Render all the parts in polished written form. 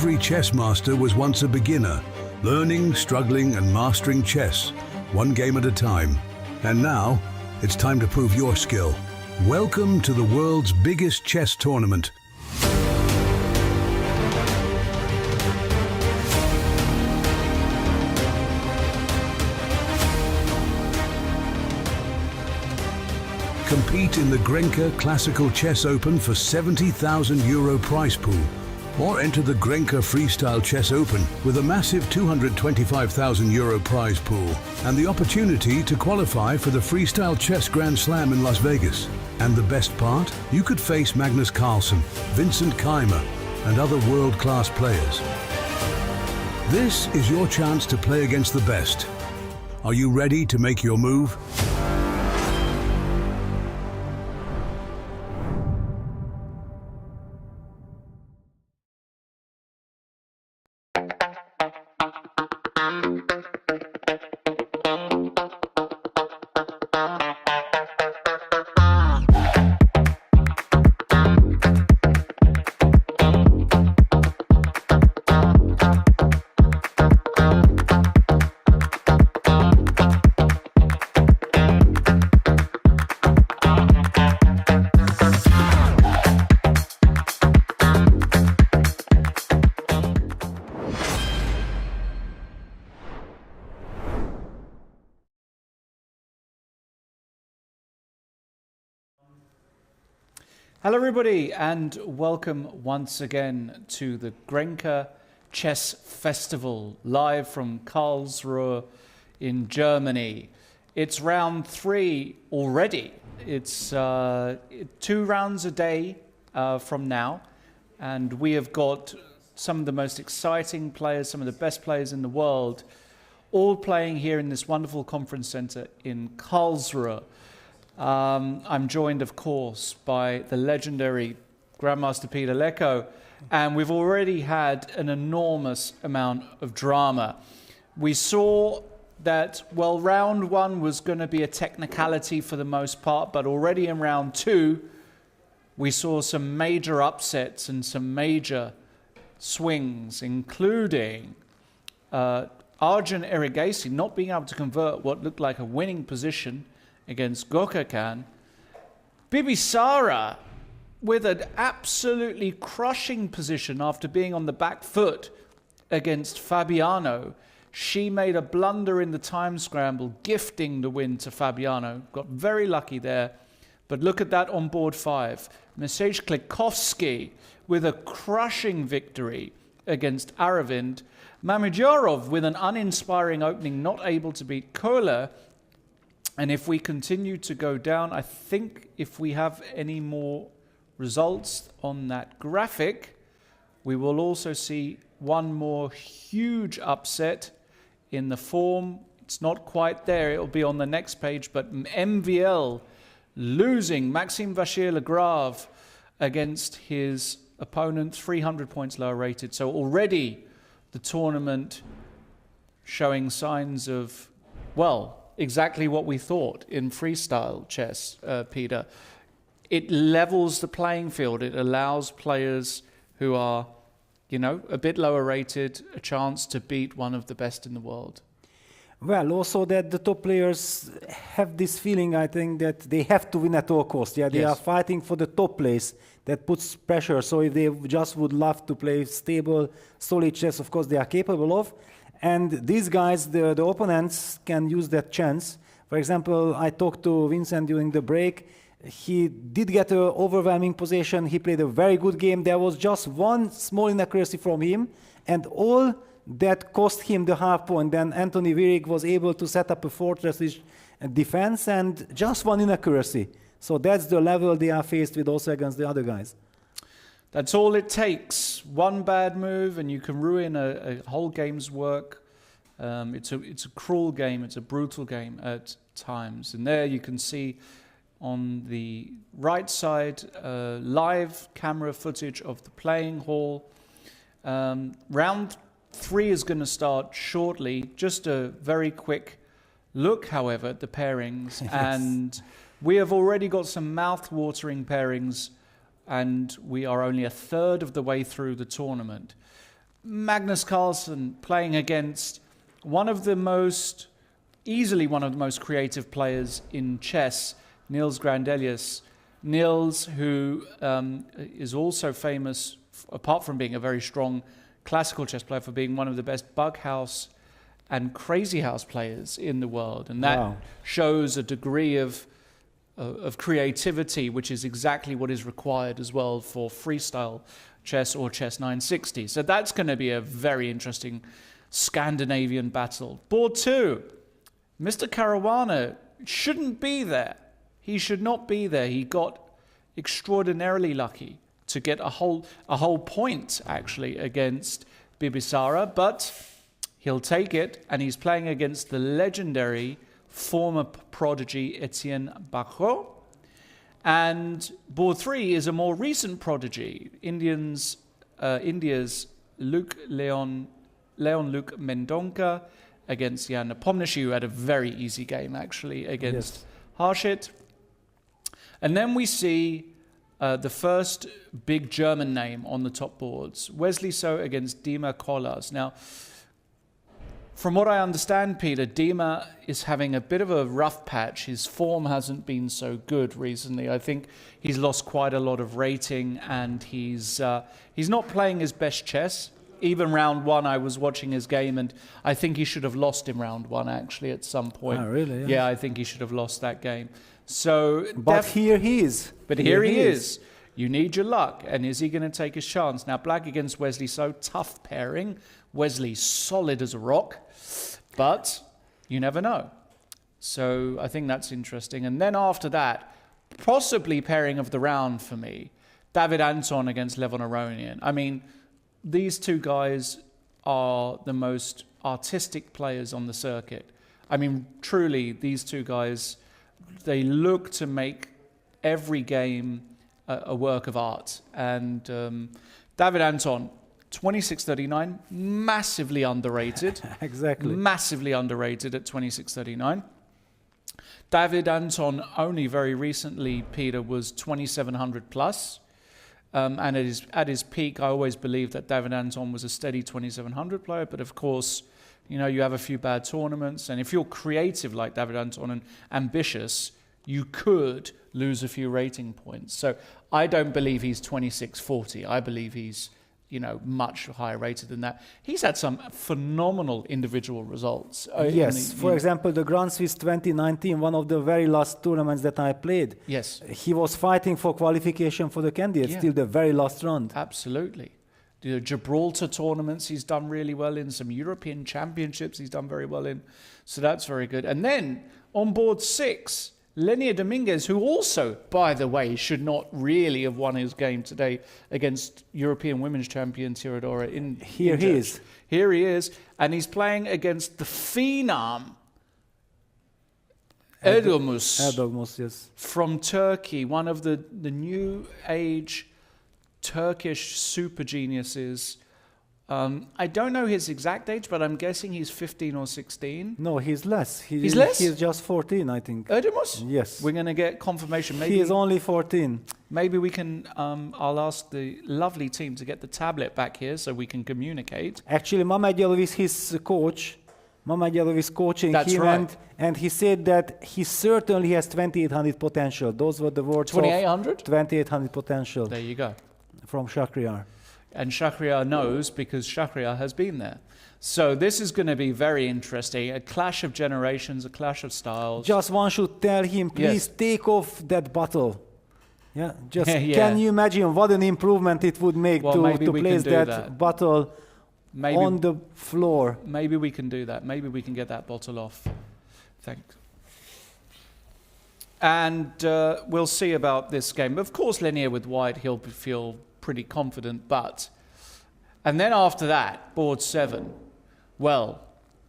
Every chess master was once a beginner, learning, struggling, and mastering chess, one game at a time. And now, it's time to prove your skill. Welcome to the world's biggest chess tournament. Compete in the Grenke Classical Chess Open for €70,000 prize pool, or enter the Grenke Freestyle Chess Open with a massive €225,000 prize pool and the opportunity to qualify for the Freestyle Chess Grand Slam in Las Vegas. And the best part? You could face Magnus, Vincent Keimer, and other world-class players. This is your chance to play against the best. Are you ready to make your move? Hello everybody and welcome once again to the Grenke Chess Festival, live from Karlsruhe in Germany. It's round 3 already. It's 2 rounds a day from now, and we have got some of the most exciting players, some of the best players in the world, all playing here in this wonderful conference center in Karlsruhe. I'm joined, of course, by the legendary Grandmaster Peter Lecko, and we've already had an enormous amount of drama. We saw that, well, round 1 was going to be a technicality for the most part, but already in round 2, we saw some major upsets and some major swings, including Arjun Erigaisi not being able to convert what looked like a winning position against Gokhan. Bibisara with an absolutely crushing position after being on the back foot against Fabiano. She made a blunder in the time scramble, gifting the win to Fabiano. Got very lucky there. But look at that on board 5. Maciej Klikowski with a crushing victory against Aravind. Mamedyarov with an uninspiring opening, not able to beat Kohler. And if we continue to go down, I think if we have any more results on that graphic, we will also see one more huge upset in the form. It's not quite there, it'll be on the next page, but MVL losing Maxime Vachier-Lagrave against his opponent, 300 points lower rated. So already the tournament showing signs of, well, exactly what we thought in freestyle chess, Peter. It levels the playing field. It allows players who are, you know, a bit lower rated a chance to beat one of the best in the world. Well, also that the top players have this feeling, I think, that they have to win at all costs. Yeah, they are fighting for the top place. That puts pressure. So if they just would love to play stable, solid chess, of course, they are capable of. And these guys, the opponents, can use that chance. For example, I talked to Vincent during the break. He did get an overwhelming position. He played a very good game. There was just one small inaccuracy from him, and all that cost him the half point. Then Anthony Virig was able to set up a fortress defense, and just one inaccuracy. So that's the level they are faced with also against the other guys. That's all it takes. One bad move and you can ruin a whole game's work. It's a cruel game. It's a brutal game at times. And there you can see on the right side live camera footage of the playing hall. Round 3 is going to start shortly. Just a very quick look, however, at the pairings. Yes. And we have already got some mouth-watering pairings, and we are only a third of the way through the tournament. Magnus Carlsen playing against easily one of the most creative players in chess, Niels Grandelius. Niels, who is also famous, apart from being a very strong classical chess player, for being one of the best bug house and crazy house players in the world. And that shows a degree of creativity, which is exactly what is required as well for freestyle chess or chess 960. So that's going to be a very interesting Scandinavian battle. Board 2, Mr. Caruana shouldn't be there. He should not be there. He got extraordinarily lucky to get a whole point, actually, against Bibisara, but he'll take it, and he's playing against the legendary former prodigy Etienne Bacot. And board 3 is a more recent prodigy, India's Leon Luc Mendonca against Jan Nepomniachtchi, who had a very easy game, actually, against Harshit. And then we see the first big German name on the top boards, Wesley So against Dima Koolhaas. Now, from what I understand, Peter, Dima is having a bit of a rough patch. His form hasn't been so good recently. I think he's lost quite a lot of rating, and he's not playing his best chess. Even round 1, I was watching his game, and I think he should have lost in round 1, actually, at some point. Oh, really? Yeah, I think he should have lost that game. So, but here he is. But here he is. You need your luck. And is he going to take his chance? Now, black against Wesley So, tough pairing. Wesley solid as a rock, but you never know. So I think that's interesting. And then after that, possibly pairing of the round for me, David Anton against Levon Aronian. I mean, these two guys are the most artistic players on the circuit. I mean, truly, these two guys, they look to make every game a work of art. And David Anton, 26.39, massively underrated. Exactly. Massively underrated at 26.39. David Anton only very recently, Peter, was 2,700 plus. And at his peak, I always believed that David Anton was a steady 2,700 player. But of course, you know, you have a few bad tournaments. And if you're creative like David Anton and ambitious, you could lose a few rating points. So I don't believe he's 26.40. I believe he's, you know, much higher rated than that. He's had some phenomenal individual results. Yes, for example, the Grand Swiss 2019, one of the very last tournaments that I played. Yes. He was fighting for qualification for the candidates till the very last round. Absolutely. The Gibraltar tournaments he's done really well in, some European championships he's done very well in. So that's very good. And then on board 6, Lenier Dominguez, who also, by the way, should not really have won his game today against European Women's Champion Theodora in Here he is. Here he is, and he's playing against the phenom Erdomus, yes. From Turkey, one of the new age Turkish super geniuses. I don't know his exact age, but I'm guessing he's 15 or 16. No, he's less. He's less? He's just 14, I think. Erdomus? Yes. We're going to get confirmation. Maybe he is only 14. Maybe we can, I'll ask the lovely team to get the tablet back here so we can communicate. Actually, Mamadjalov is his coach. Mamadjalov is coaching That's him, right. and he said that he certainly has 2,800 potential. Those were the words 2,800? 2,800 potential. There you go. From Shakhriyar. And Shakhriyar knows because Shakhriyar has been there. So this is going to be very interesting. A clash of generations, a clash of styles. Just one should tell him, please take off that bottle. Yeah, just can you imagine what an improvement it would make to place that bottle on the floor? Maybe we can do that. Maybe we can get that bottle off. Thanks. And we'll see about this game. Of course, Lenier with white, he'll feel pretty confident, but... And then after that, board 7, well,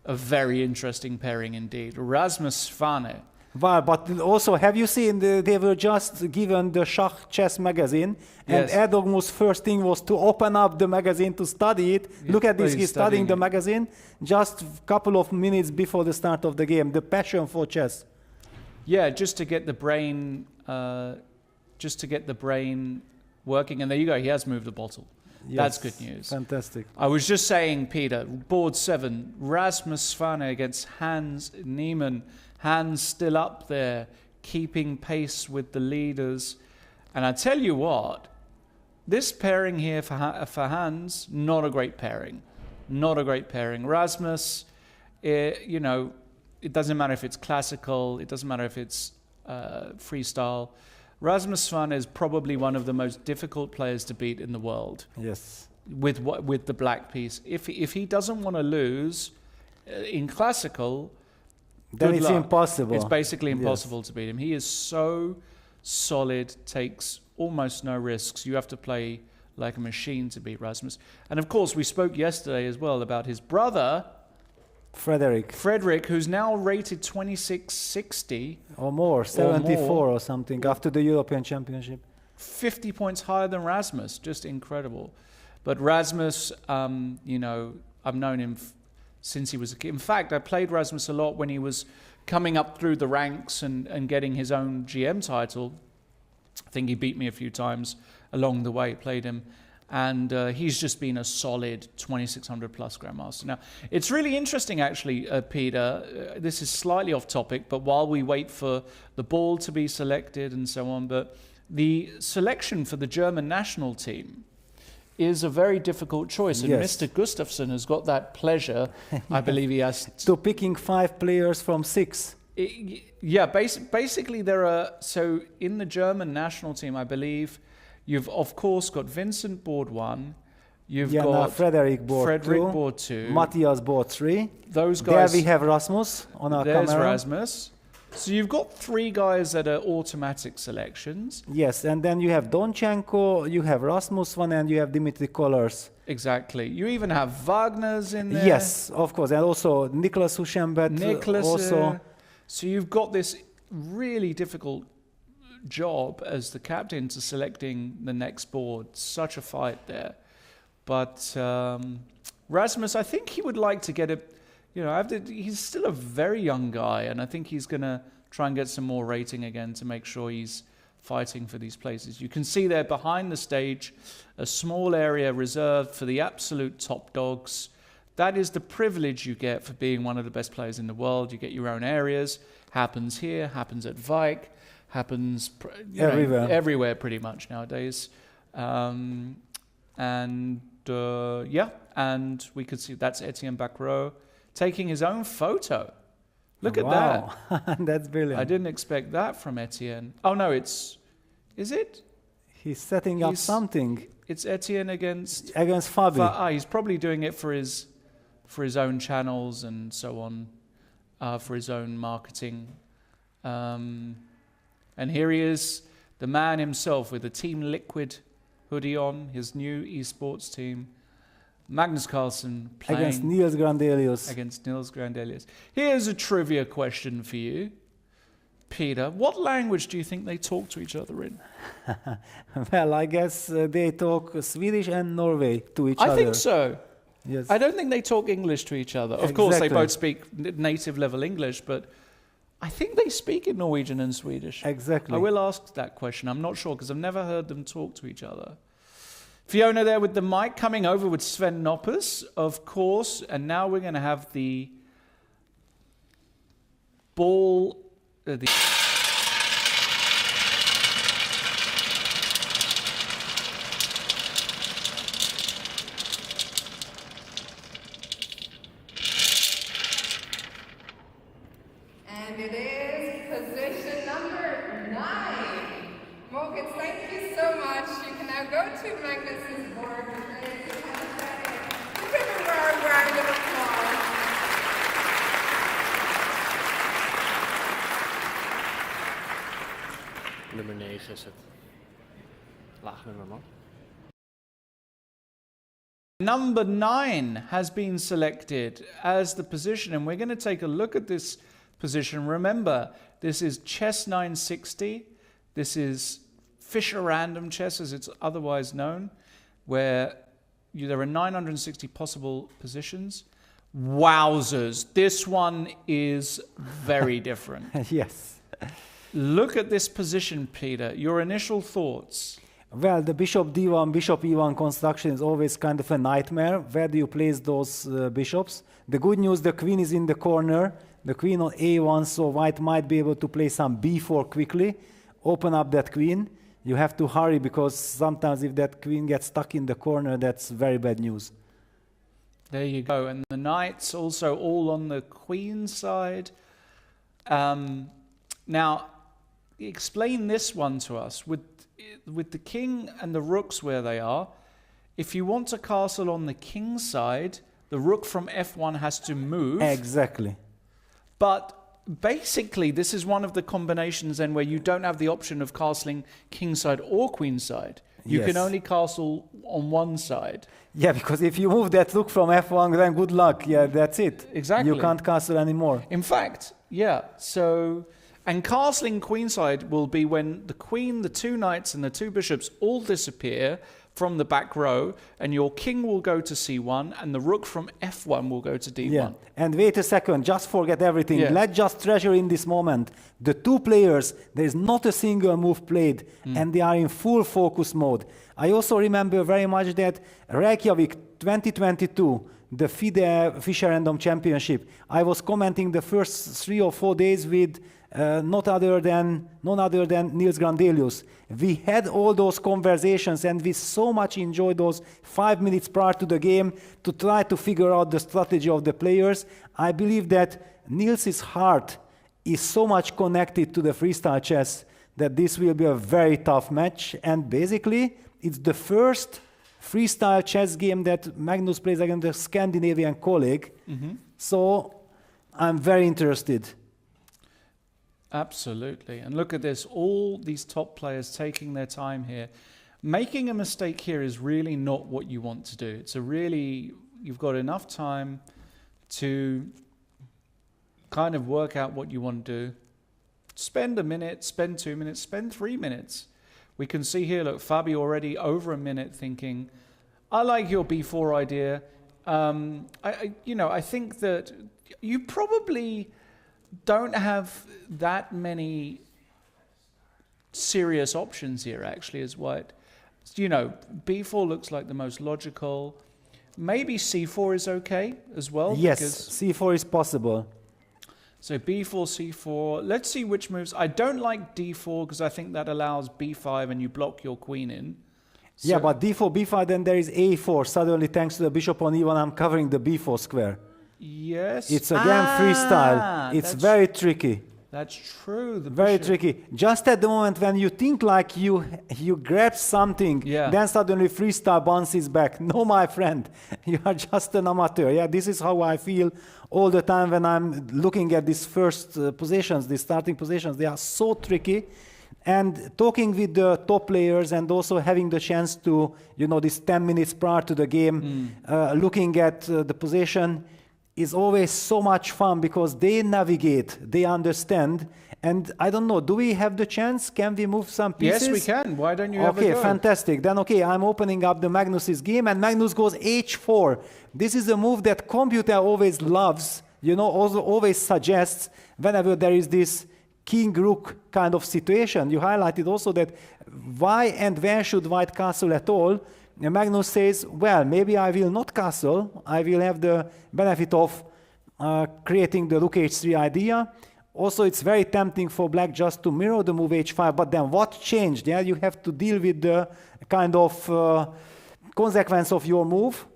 a very interesting pairing indeed. Rasmus Svane. Well, but also, have you seen, they were just given the Schach Chess magazine, and Erdogan's first thing was to open up the magazine to study it. Yeah, look at this, he's studying the magazine just a couple of minutes before the start of the game. The passion for chess. Yeah, just to get the brain working. And there you go, he has moved the bottle. That's good news. Fantastic. I was just saying, Peter, board 7, Rasmus Svane against Hans Niemann. Hans still up there, keeping pace with the leaders. And I tell you what, this pairing here for Hans, not a great pairing. Not a great pairing. Rasmus, you know, it doesn't matter if it's classical, it doesn't matter if it's freestyle. Rasmus Svane is probably one of the most difficult players to beat in the world. Yes. With the black piece. If he doesn't want to lose in classical, then it's luck. impossible. It's basically impossible to beat him. He is so solid, takes almost no risks. You have to play like a machine to beat Rasmus. And of course, we spoke yesterday as well about his brother, Frederick, who's now rated 2660. Or more, 74 or something, after the European Championship. 50 points higher than Rasmus, just incredible. But Rasmus, you know, I've known him since he was a kid. In fact, I played Rasmus a lot when he was coming up through the ranks and getting his own GM title. I think he beat me a few times along the way, played him. And he's just been a solid 2600 plus Grandmaster. Now, it's really interesting, actually, Peter. This is slightly off topic, but while we wait for the ball to be selected and so on, but the selection for the German national team is a very difficult choice. And Yes. Mr. Gustafsson has got that pleasure. I believe he has. So picking 5 players from 6. Yeah, basically there are, so in the German national team, I believe, you've of course got Vincent board 1, you've got Frederick board 2, board 2, Matthias board 3. those guys. There we have Rasmus on our There's camera. Rasmus. So you've got 3 guys that are automatic selections. Yes, and then you have Donchenko, you have Rasmus one, and you have Dimitri Kollars. Exactly. You even have Wagner's in there. Yes, of course, and also Nicholas Huschenbeth. Nicholas. Also, So you've got this really difficult job as the captain to selecting the next board. Such a fight there. But Rasmus, I think he would like to get it. You know, he's still a very young guy, and I think he's going to try and get some more rating again to make sure he's fighting for these places. You can see there behind the stage a small area reserved for the absolute top dogs. That is the privilege you get for being one of the best players in the world. You get your own areas. Happens here, happens at Vike, happens everywhere pretty much nowadays. And we could see that's Etienne Bacrot taking his own photo. Look at that. That's brilliant. I didn't expect that from Etienne. Oh no, is it? He's setting up something. It's Etienne against Fabi. He's probably doing it for his own channels and so on, for his own marketing. And here he is, the man himself with the Team Liquid hoodie on, his new esports team. Magnus Carlsen playing against Niels Grandelius. Here's a trivia question for you, Peter. What language do you think they talk to each other in? Well, I guess they talk Swedish and Norway to each other. I think so. Yes. I don't think they talk English to each other. Of course, they both speak native level English, but I think they speak in Norwegian and Swedish. Exactly. I will ask that question. I'm not sure because I've never heard them talk to each other. Fiona there with the mic coming over with Sven Noppers, of course. And now we're going to have the ball. And it is position number 9. Morgan, thank you so much. You can now go to Magnus's board. Give him a round of applause. Nummer 9 is het. Laag nummer, man. Number 9 has been selected as the position, and we're going to take a look at this position. Remember, this is chess 960. This is Fischer random chess, as it's otherwise known, where there are 960 possible positions. Wowzers, this one is very different. Yes. Look at this position, Peter. Your initial thoughts? Well, the bishop d1, bishop e1 construction is always kind of a nightmare. Where do you place those bishops? The good news, the queen is in the corner. The queen on a1, so white might be able to play some b4 quickly. Open up that queen. You have to hurry because sometimes if that queen gets stuck in the corner, that's very bad news. There you go. And the knights also all on the queen side. Now, explain this one to us. With the king and the rooks where they are, if you want to castle on the king side, the rook from f1 has to move. Exactly. But basically, this is one of the combinations then where you don't have the option of castling king side or queen side. You Yes. can only castle on one side. Yeah, because if you move that rook from f1, then good luck. Yeah, that's it. Exactly. You can't castle anymore. In fact, yeah, so... And castling queenside will be when the queen, the two knights, and the two bishops all disappear from the back row, and your king will go to c1, and the rook from f1 will go to d1. Yeah, and wait a second, just forget everything. Yeah. Let's just treasure in this moment. The two players, there is not a single move played, and they are in full focus mode. I also remember very much that Reykjavik 2022, the FIDE Fischer Random Championship, I was commenting the first 3 or 4 days with none other than Niels Grandelius. We had all those conversations and we so much enjoyed those 5 minutes prior to the game to try to figure out the strategy of the players. I believe that Niels's heart is so much connected to the freestyle chess that this will be a very tough match. And basically, it's the first freestyle chess game that Magnus plays against a Scandinavian colleague. So I'm very interested. Absolutely. And look at this, all these top players taking their time here. Making a mistake here is really not what you want to do. It's you've got enough time to kind of work out what you want to do. Spend a minute, spend 2 minutes, spend 3 minutes. We can see here, look, Fabi already over a minute thinking, I like your b4 idea. I think that you probably don't have that many serious options here, actually, as white. B4 looks like the most logical. Maybe c4 is okay as well. Yes, c4 is possible. So b4, c4. Let's see which moves. I don't like d4 because I think that allows b5 and you block your queen in. Yeah, but d4, b5, then there is a4. Suddenly, thanks to the bishop on e1, I'm covering the b4 square. Yes. It's again freestyle. It's very tricky. That's true. Very tricky. Just at the moment when you think like you grab something, then suddenly freestyle bounces back. No, my friend, you are just an amateur. Yeah, this is how I feel all the time when I'm looking at these first positions, these starting positions. They are so tricky. And talking with the top players and also having the chance to, this 10 minutes prior to the game, looking at the position, is always so much fun because they navigate, they understand. And I don't know, do we have the chance? Can we move some pieces? Yes, we can. Why don't you have a go? Okay, fantastic. Then, I'm opening up the Magnus's game, and Magnus goes h4. This is a move that computer always loves, also always suggests whenever there is this king-rook kind of situation. You highlighted also that why and where should white castle at all? And Magnus says, well, maybe I will not castle. I will have the benefit of creating the rook h3 idea. Also, it's very tempting for black just to mirror the move h5. But then what changed? Yeah, you have to deal with the kind of consequence of your move.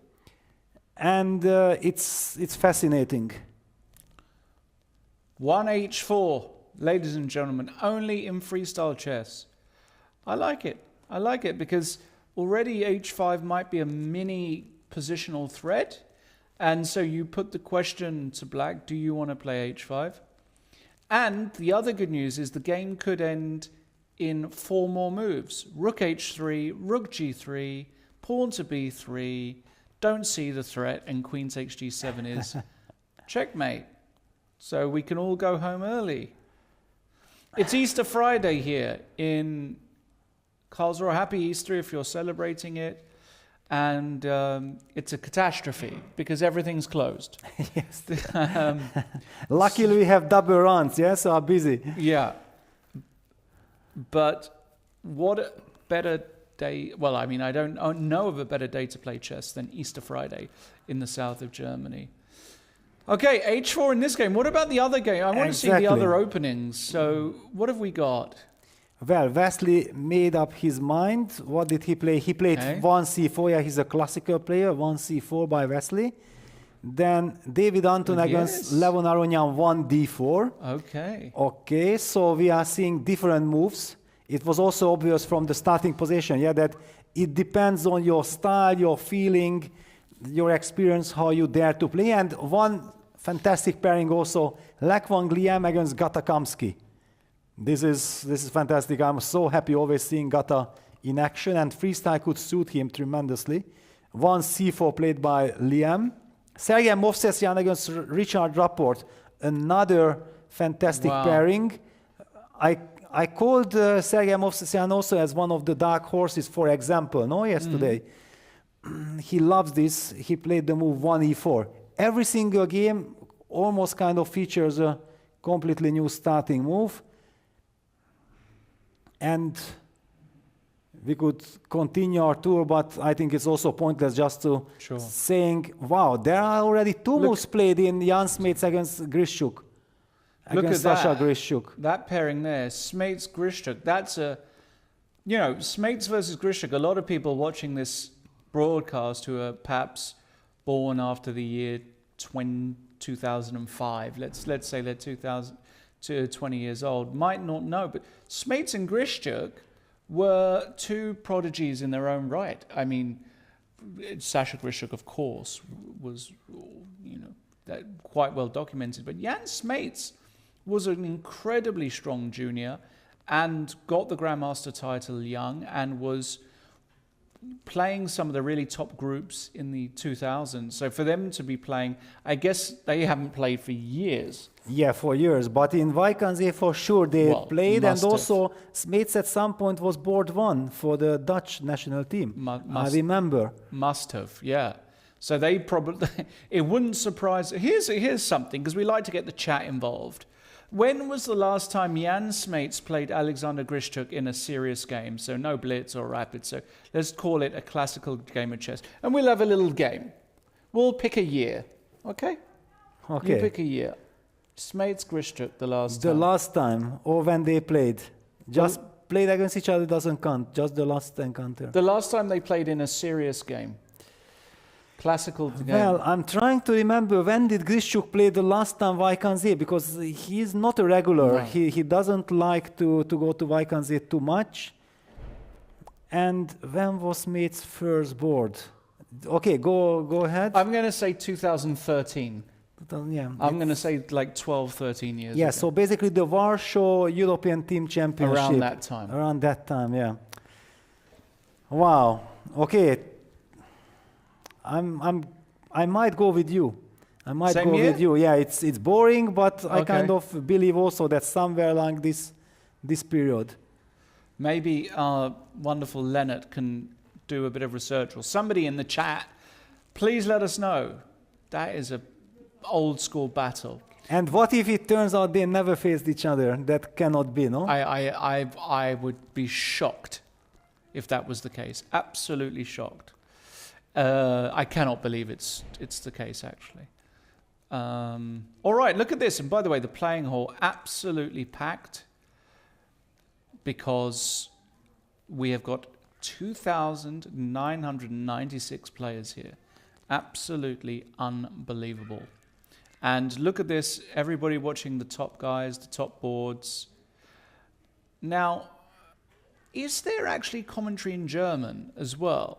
And it's fascinating. 1h4, ladies and gentlemen, only in freestyle chess. I like it because already h5 might be a mini positional threat. And so you put the question to black, do you want to play h5? And the other good news is the game could end in 4 more moves. Rook h3, rook g3, pawn to b3, don't see the threat, and queen takes g7 is checkmate. So we can all go home early. It's Easter Friday here in Karlsruhe. Happy Easter if you're celebrating it. And it's a catastrophe because everything's closed. Yes. Luckily we have double runs, so are busy. Yeah. But what a better day. Well, I mean, I don't know of a better day to play chess than Easter Friday in the south of Germany. Okay, h4 in this game. What about the other game? I want to see the other openings. So what have we got? Well, Wesley made up his mind. What did he play? He played 1c4. Yeah, he's a classical player. 1c4 by Wesley. Then David Anton against Levon Aronyan 1d4. Okay. Okay, so we are seeing different moves. It was also obvious from the starting position, yeah, that it depends on your style, your feeling, your experience, how you dare to play. And one fantastic pairing also, Lekvan Gliem against Gata Kamsky. This is fantastic. I'm so happy always seeing Gata in action, and freestyle could suit him tremendously. 1c4 played by Liam. Sergei Movsesyan against Richard Rapport, another fantastic pairing. I called Sergei Movsesyan also as one of the dark horses, for example, yesterday. He loves this. He played the move 1e4. Every single game almost kind of features a completely new starting move. And we could continue our tour, but I think it's also pointless just to saying, wow, there are already two moves played in Jan Smeets against Grishuk. Look at Sasha that. Grishuk. That pairing there, Smeets Grishuk. That's a, Smeets versus Grishuk. A lot of people watching this broadcast who are perhaps born after the year 2005. Let's say they're 20 years old, might not know, but Smeets and Grishuk were two prodigies in their own right. I mean, Sasha Grishuk, of course, was that quite well documented, but Jan Smeets was an incredibly strong junior and got the Grandmaster title young and was playing some of the really top groups in the 2000s. So for them to be playing, I guess they haven't played for years. Yeah, for years. But in Vaikanze, for sure, they played. And also, Smeets at some point was board one for the Dutch national team. I remember. Must have, yeah. So they probably, it wouldn't surprise. Here's something, because we like to get the chat involved. When was the last time Jan Smeets played Alexander Grishuk in a serious game? So no blitz or rapid. So let's call it a classical game of chess. And we'll have a little game. We'll pick a year. Okay? Okay. You pick a year. Smeets Grishuk the last time. The last time, or when they played. Just played against each other doesn't count. Just the last encounter. The last time they played in a serious game. Classical game. Well, I'm trying to remember when did Grishuk play the last time Vaikanze, because he's not a regular. No. He doesn't like to go to Vaikanze too much. And when was Smeets' first board? Okay, go ahead. I'm going to say 2013. Yeah, I'm going to say like 12, 13 years ago. So basically the Warsaw European Team Championship. Around that time. Around that time, yeah. Wow. Okay. I might go with you. I might Same go year? with you. Yeah, it's boring, but I kind of believe also that somewhere along this period. Maybe our wonderful Leonard can do a bit of research, or somebody in the chat. Please let us know. That is a old school battle. And what if it turns out they never faced each other? That cannot be, no? I would be shocked if that was the case. Absolutely shocked. I cannot believe it's the case, actually. All right, look at this. And by the way, the playing hall absolutely packed, because we have got 2,996 players here. Absolutely unbelievable. And look at this, everybody watching the top guys, the top boards. Now, is there actually commentary in German as well?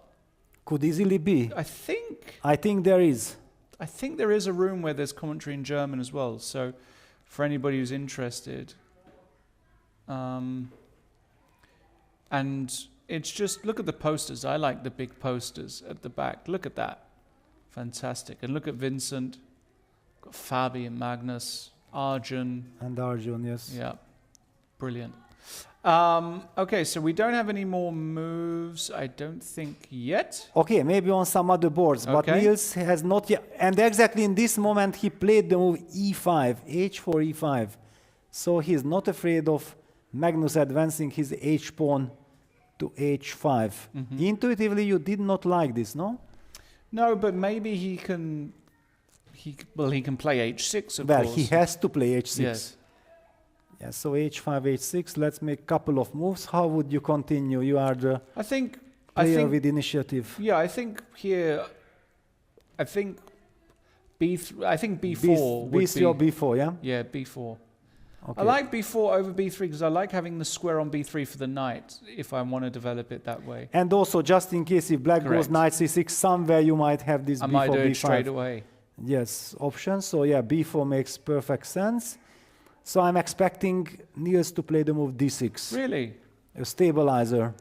Could easily be. I think there is. I think there is a room where there's commentary in German as well. So for anybody who's interested. And it's just, look at the posters. I like the big posters at the back. Look at that. Fantastic. And look at Vincent. Got Fabi and Magnus. Arjun. And Arjun, yes. Yeah. Brilliant. Okay, so we don't have any more moves, I don't think, yet. Okay, maybe on some other boards, but Niels has not yet. And exactly in this moment, he played the move e5, h4, e5. So he's not afraid of Magnus advancing his h-pawn to h5. Intuitively, you did not like this, no? No, but maybe he can play h6, of Well, course. he has to play h6. Yes. Yeah, so h5, h6. Let's make a couple of moves. How would you continue? You are the I think with initiative. Yeah, I think here. I think b4 would B3 or be. b4, yeah? Yeah, b4. Okay. I like b4 over b3 because I like having the square on b3 for the knight if I want to develop it that way. And also, just in case if black goes Correct. knight c6, somewhere you might have this I b4, might do it b5. straight away. Yes, option. So yeah, b4 makes perfect sense. So I'm expecting Niels to play the move d6. Really? A stabilizer.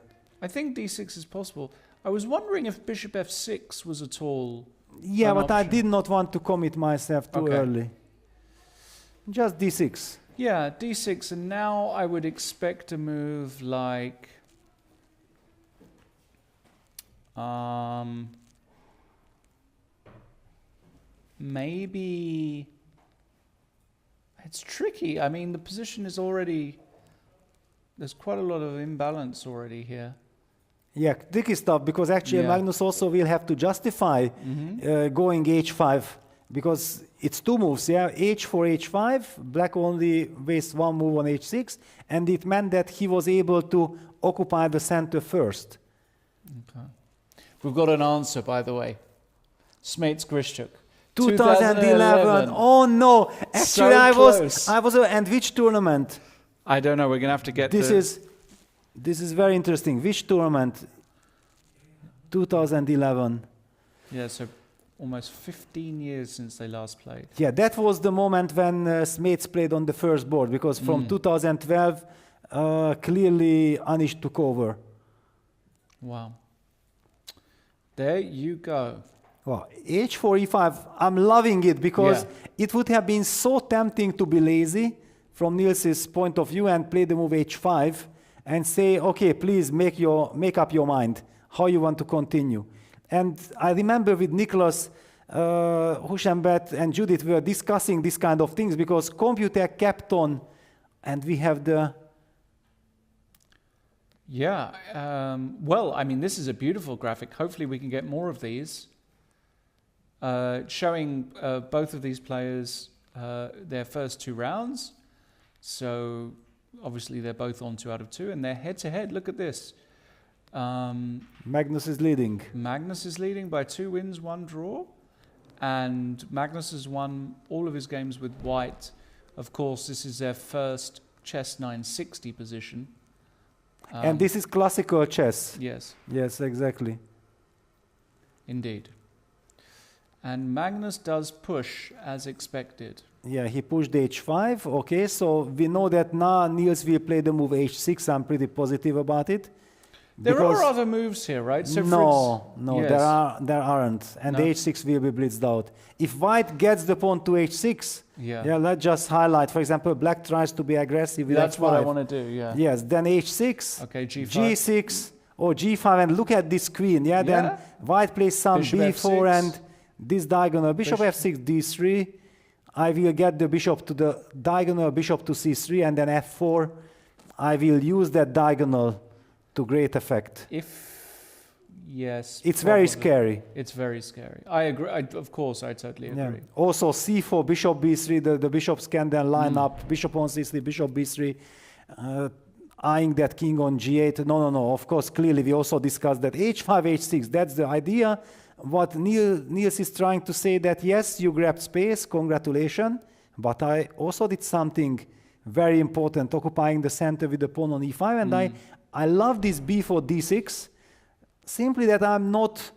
I think d6 is possible. I was wondering if bishop f6 was at all. Yeah, an but I option. did not want to commit myself too Okay. early. Just d6. Yeah, d6, and now I would expect a move like maybe it's tricky. I mean, the position is already there's quite a lot of imbalance already here. Yeah, tricky stuff because actually Yeah. Magnus also will have to justify going h5 because it's two moves, yeah, h4, h5, black only wastes one move on h6, and it meant that he was able to occupy the center first. Okay. We've got an answer, by the way. Smeets-Grischuk. 2011. Oh no! Actually, So I was. And which tournament? I don't know. We're going to have to get This is very interesting. Which tournament? 2011. Yeah, so almost 15 years since they last played. Yeah, that was the moment when Smeets played on the first board because from 2012, clearly Anish took over. Wow. There you go. Wow, h4, e5, I'm loving it because Yeah. it would have been so tempting to be lazy from Niels's point of view and play the move h5 and say, okay, please make up your mind how you want to continue. And I remember with Nicholas, Hushembet and Judith were discussing this kind of things because computer kept on, and we have the... Yeah. Well, I mean, this is a beautiful graphic. Hopefully we can get more of these. Showing both of these players their first two rounds. So obviously they're both on 2 out of 2 and they're head to head. Look at this. Magnus is leading. Magnus is leading by 2 wins, 1 draw. And Magnus has won all of his games with white. Of course, this is their first chess 960 position. And this is classical chess. Yes, Yes, exactly. indeed. And Magnus does push as expected. Yeah, he pushed h5. Okay, so we know that now Niels will play the move h6. I'm pretty positive about it. There are other moves here, right? So no, yes. there aren't. And No. the h6 will be blitzed out. If white gets the pawn to h6, Yeah. let's just highlight. For example, black tries to be aggressive with That's f5. what I want to do, yeah. Yes, then h6, Okay, g5. g6, or g5, and look at this queen. Yeah, then Yeah. white plays some Bishop b4 f6. and this diagonal. Bishop f6, d3. I will get the bishop to the diagonal, bishop to c3, and then f4. I will use that diagonal to great effect. Yes. It's very probably. scary. It's very scary. I agree. Of course, I totally agree. Also c4, bishop b3, the bishops can then line up, bishop on c3, bishop b3, eyeing that king on g8. No. Of course, clearly we also discussed that h5, h6, that's the idea. What Niels is trying to say that, yes, you grabbed space, congratulations, but I also did something very important, occupying the center with the pawn on e5, and I love this b4, d6, simply that I'm not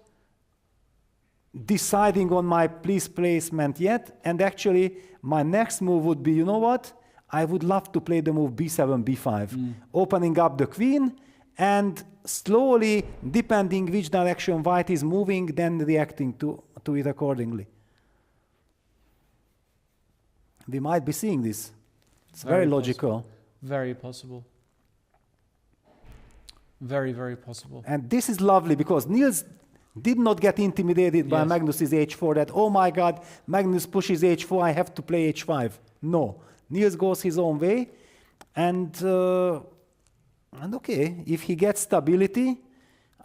deciding on my piece placement yet, and actually my next move would be, you know what? I would love to play the move b7, b5, opening up the queen, and slowly, depending which direction white is moving, then reacting to it accordingly. We might be seeing this. It's very logical. Very possible. Very, very possible. And this is lovely because Niels did not get intimidated by Magnus's h4 that, oh my God, Magnus pushes h4, I have to play h5. No. Niels goes his own way. And And okay, if he gets stability,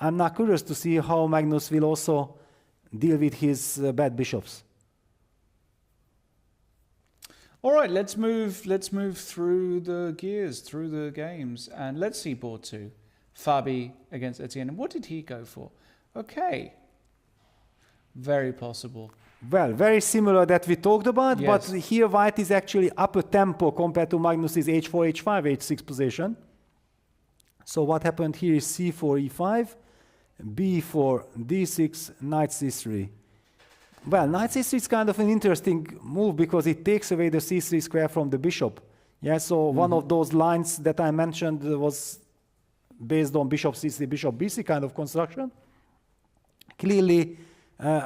I'm not curious to see how Magnus will also deal with his bad bishops. All right, let's move through the gears, through the games, and let's see board 2. Fabi against Etienne. What did he go for? Okay. Very possible. Well, very similar that we talked about, Yes. but here white is actually up a tempo compared to Magnus's h4, h5, h6 position. So what happened here is c4, e5, b4, d6, knight c3. Well, knight c3 is kind of an interesting move because it takes away the c3 square from the bishop. Yeah, so one of those lines that I mentioned was based on bishop c3, bishop bc kind of construction. Clearly,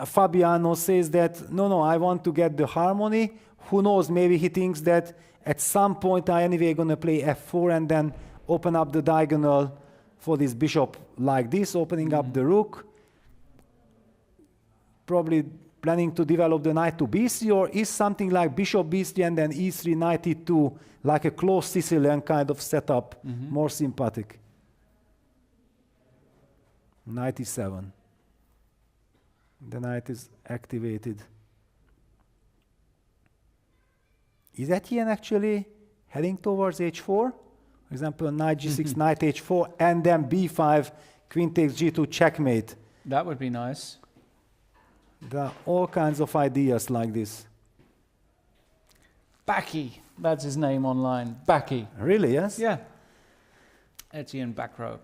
Fabiano says that, no, I want to get the harmony. Who knows, maybe he thinks that at some point I anyway going to play f4 and then open up the diagonal for this bishop like this, opening up the rook. Probably planning to develop the knight to b3, or is something like bishop b3 and then e3, knight e2, like a close Sicilian kind of setup, more sympathetic. Knight e7. The knight is activated. Is Etienne actually heading towards h4? For example, knight g6, knight h4, and then b5, queen takes g2, checkmate. That would be nice. There are all kinds of ideas like this. Vachier, that's his name online. Vachier. Really, yes? Yeah. Etienne Vachier,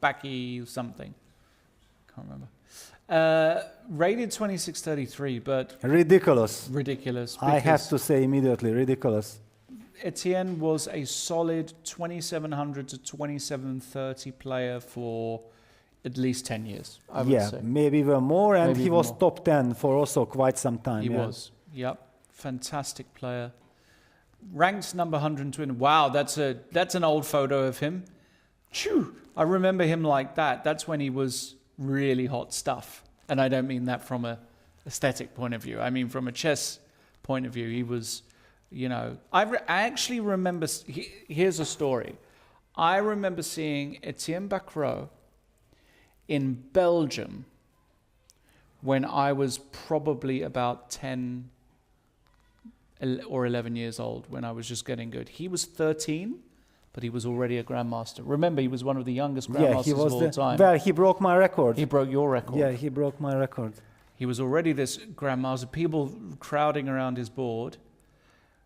Vachier something. Can't remember. Rated 2633, but Ridiculous. ridiculous. I have to say immediately, ridiculous. Etienne was a solid 2700 to 2730 player for at least 10 years, I would say. Maybe even more, and Maybe he even was more. top 10 for also quite some time. He was, yep. Fantastic player. Ranked number 120. Wow, that's an old photo of him. Phew, I remember him like that. That's when he was really hot stuff. And I don't mean that from a aesthetic point of view. I mean from a chess point of view. He was, I actually remember, here's a story. I remember seeing Etienne Vachier in Belgium when I was probably about 10 or 11 years old, when I was just getting good. He was 13, but he was already a grandmaster. Remember, he was one of the youngest grandmasters of all time. Well, he broke my record. He broke your record. Yeah, he broke my record. He was already this grandmaster, people crowding around his board.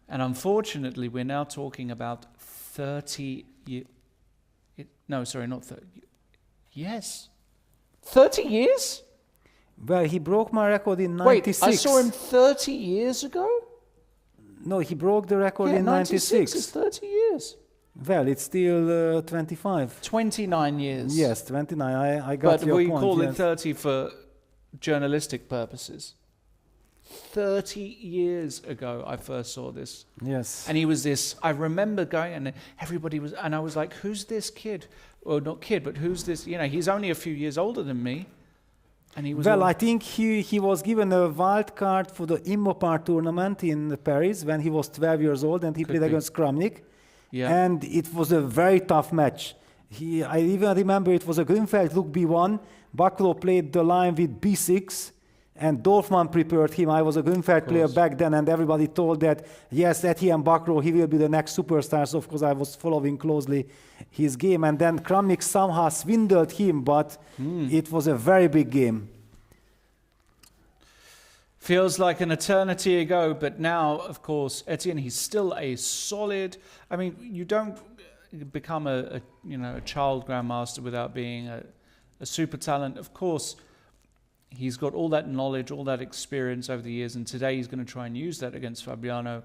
And unfortunately, we're now talking about 30 years. No, sorry, not 30. Yes. 30 years? Well, he broke my record in 96. Wait, I saw him 30 years ago? No, he broke the record in 96. Is 30 years. Well, it's still 25. 29 years. Yes, 29. I got your point. But we call yes. it 30 for journalistic purposes. 30 years ago, I first saw this. Yes. And he was this, I remember going, and everybody was, and I was like, who's this kid? Well, not kid, but who's this? He's only a few years older than me. And he was Well, I think he was given a wild card for the Immopar tournament in Paris when he was 12 years old, and he played against Kramnik. Yeah. And it was a very tough match. I even remember it was a Grünfeld rook b1. Bacro played the line with b6, and Dorfman prepared him. I was a Grünfeld player back then, and everybody told that, yes, Etienne Bacro, he will be the next superstar. So, of course, I was following closely his game. And then Kramnik somehow swindled him, but it was a very big game. Feels like an eternity ago, but now, of course, Etienne, he's still a solid. I mean, you don't become a child grandmaster without being a super talent. Of course, he's got all that knowledge, all that experience over the years, and today he's going to try and use that against Fabiano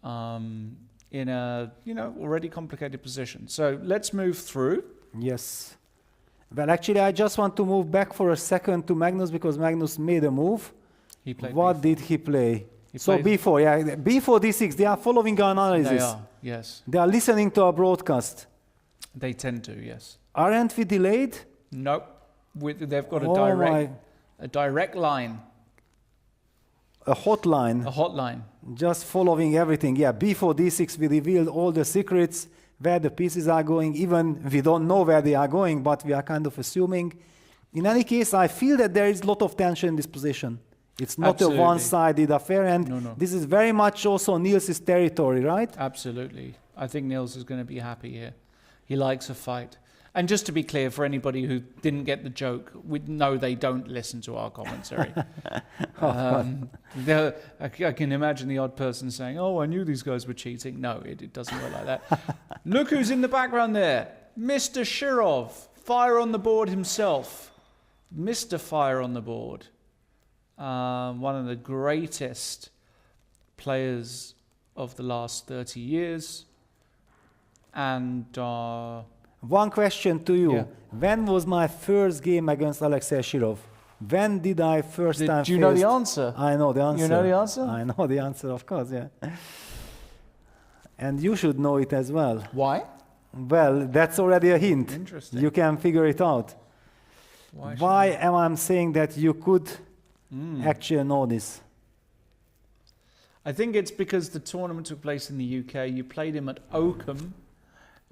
in a already complicated position. So let's move through. Yes. Well, actually, I just want to move back for a second to Magnus because Magnus made a move. He played What B4. did he play? He So played- B4, yeah. B4, D6, they are following our analysis. They are, yes. They are listening to our broadcast. They tend to, yes. Aren't we delayed? Nope. They've got Oh a direct line, A hotline. a hotline. Just following everything. Yeah, B4, D6, we revealed all the secrets. where the pieces are going. Even we don't know where they are going, but we are kind of assuming. In any case, I feel that there is a lot of tension in this position. It's not Absolutely. a one-sided affair, and No. this is very much also Niels' territory, right? Absolutely. I think Niels is going to be happy here. He likes a fight. And just to be clear, for anybody who didn't get the joke, we know they don't listen to our commentary. I can imagine the odd person saying, oh, I knew these guys were cheating. No, it doesn't work like that. Look who's in the background there. Mr. Shirov, fire on the board himself. Mr. Fire on the board. One of the greatest players of the last 30 years. And one question to you. Yeah. When was my first game against Alexei Shirov? When did I first time do you know the faced- answer? I know the answer. You know the answer? I know the answer, of course, yeah. And you should know it as well. Why? Well, that's already a hint. Interesting. You can figure it out. Why am I saying that you could actually know this? I think it's because the tournament took place in the UK. You played him at Oakham.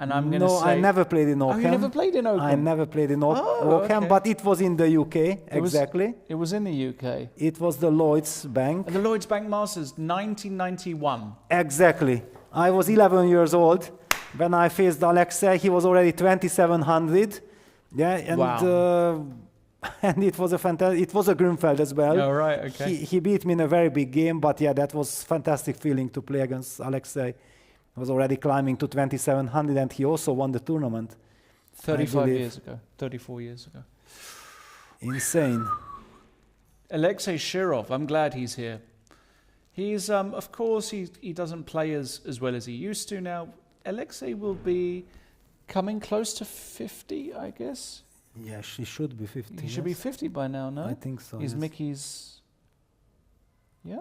And I'm going to No, say... I never played in Oakham. Oh, you never played in Oakham? I never played in Oh, Oakham, okay. but it was in the UK, exactly. It was in the UK. It was the Lloyds Bank. The Lloyds Bank Masters, 1991. Exactly. I was 11 years old when I faced Alexei. He was already 2700. Yeah, and Wow. and it was a fantastic. It was a Grünfeld as well. Oh, right, okay. He beat me in a very big game, but yeah, that was fantastic feeling to play against Alexei. He was already climbing to 2700, and he also won the tournament. 35 believe. years ago, 34 years ago. Insane. Alexei Shirov, I'm glad he's here. He's, of course, he doesn't play as well as he used to now. Alexei will be coming close to 50, I guess. Yeah, she should be 50. He should be yes. 50 by now, no? I think so. He's yes. Mickey's... Yeah?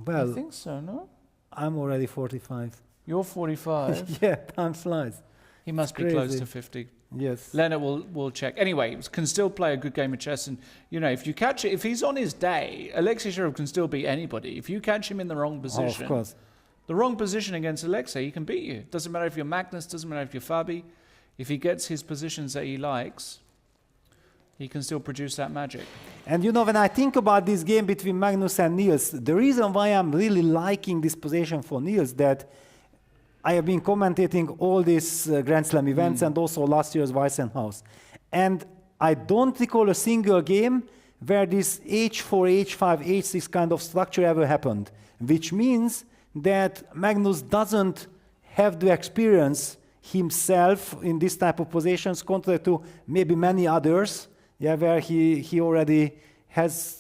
Well, I think so, no? I'm already 45. You're 45. Yeah, time flies. He must be close crazy. to 50. Yes. Leonard will check. Anyway, can still play a good game of chess. And, you know, if you catch it, if he's on his day, Alexei Shirov can still beat anybody. If you catch him in the wrong position, Of course. the wrong position against Alexei, he can beat you. Doesn't matter if you're Magnus, doesn't matter if you're Fabi. If he gets his positions that he likes, he can still produce that magic. And you know, when I think about this game between Magnus and Niels, the reason why I'm really liking this position for Niels, that I have been commentating all these Grand Slam events and also last year's Weissenhaus. And I don't recall a single game where this H4, H5, H6 kind of structure ever happened, which means that Magnus doesn't have the experience himself in this type of positions, contrary to maybe many others, yeah, where he already has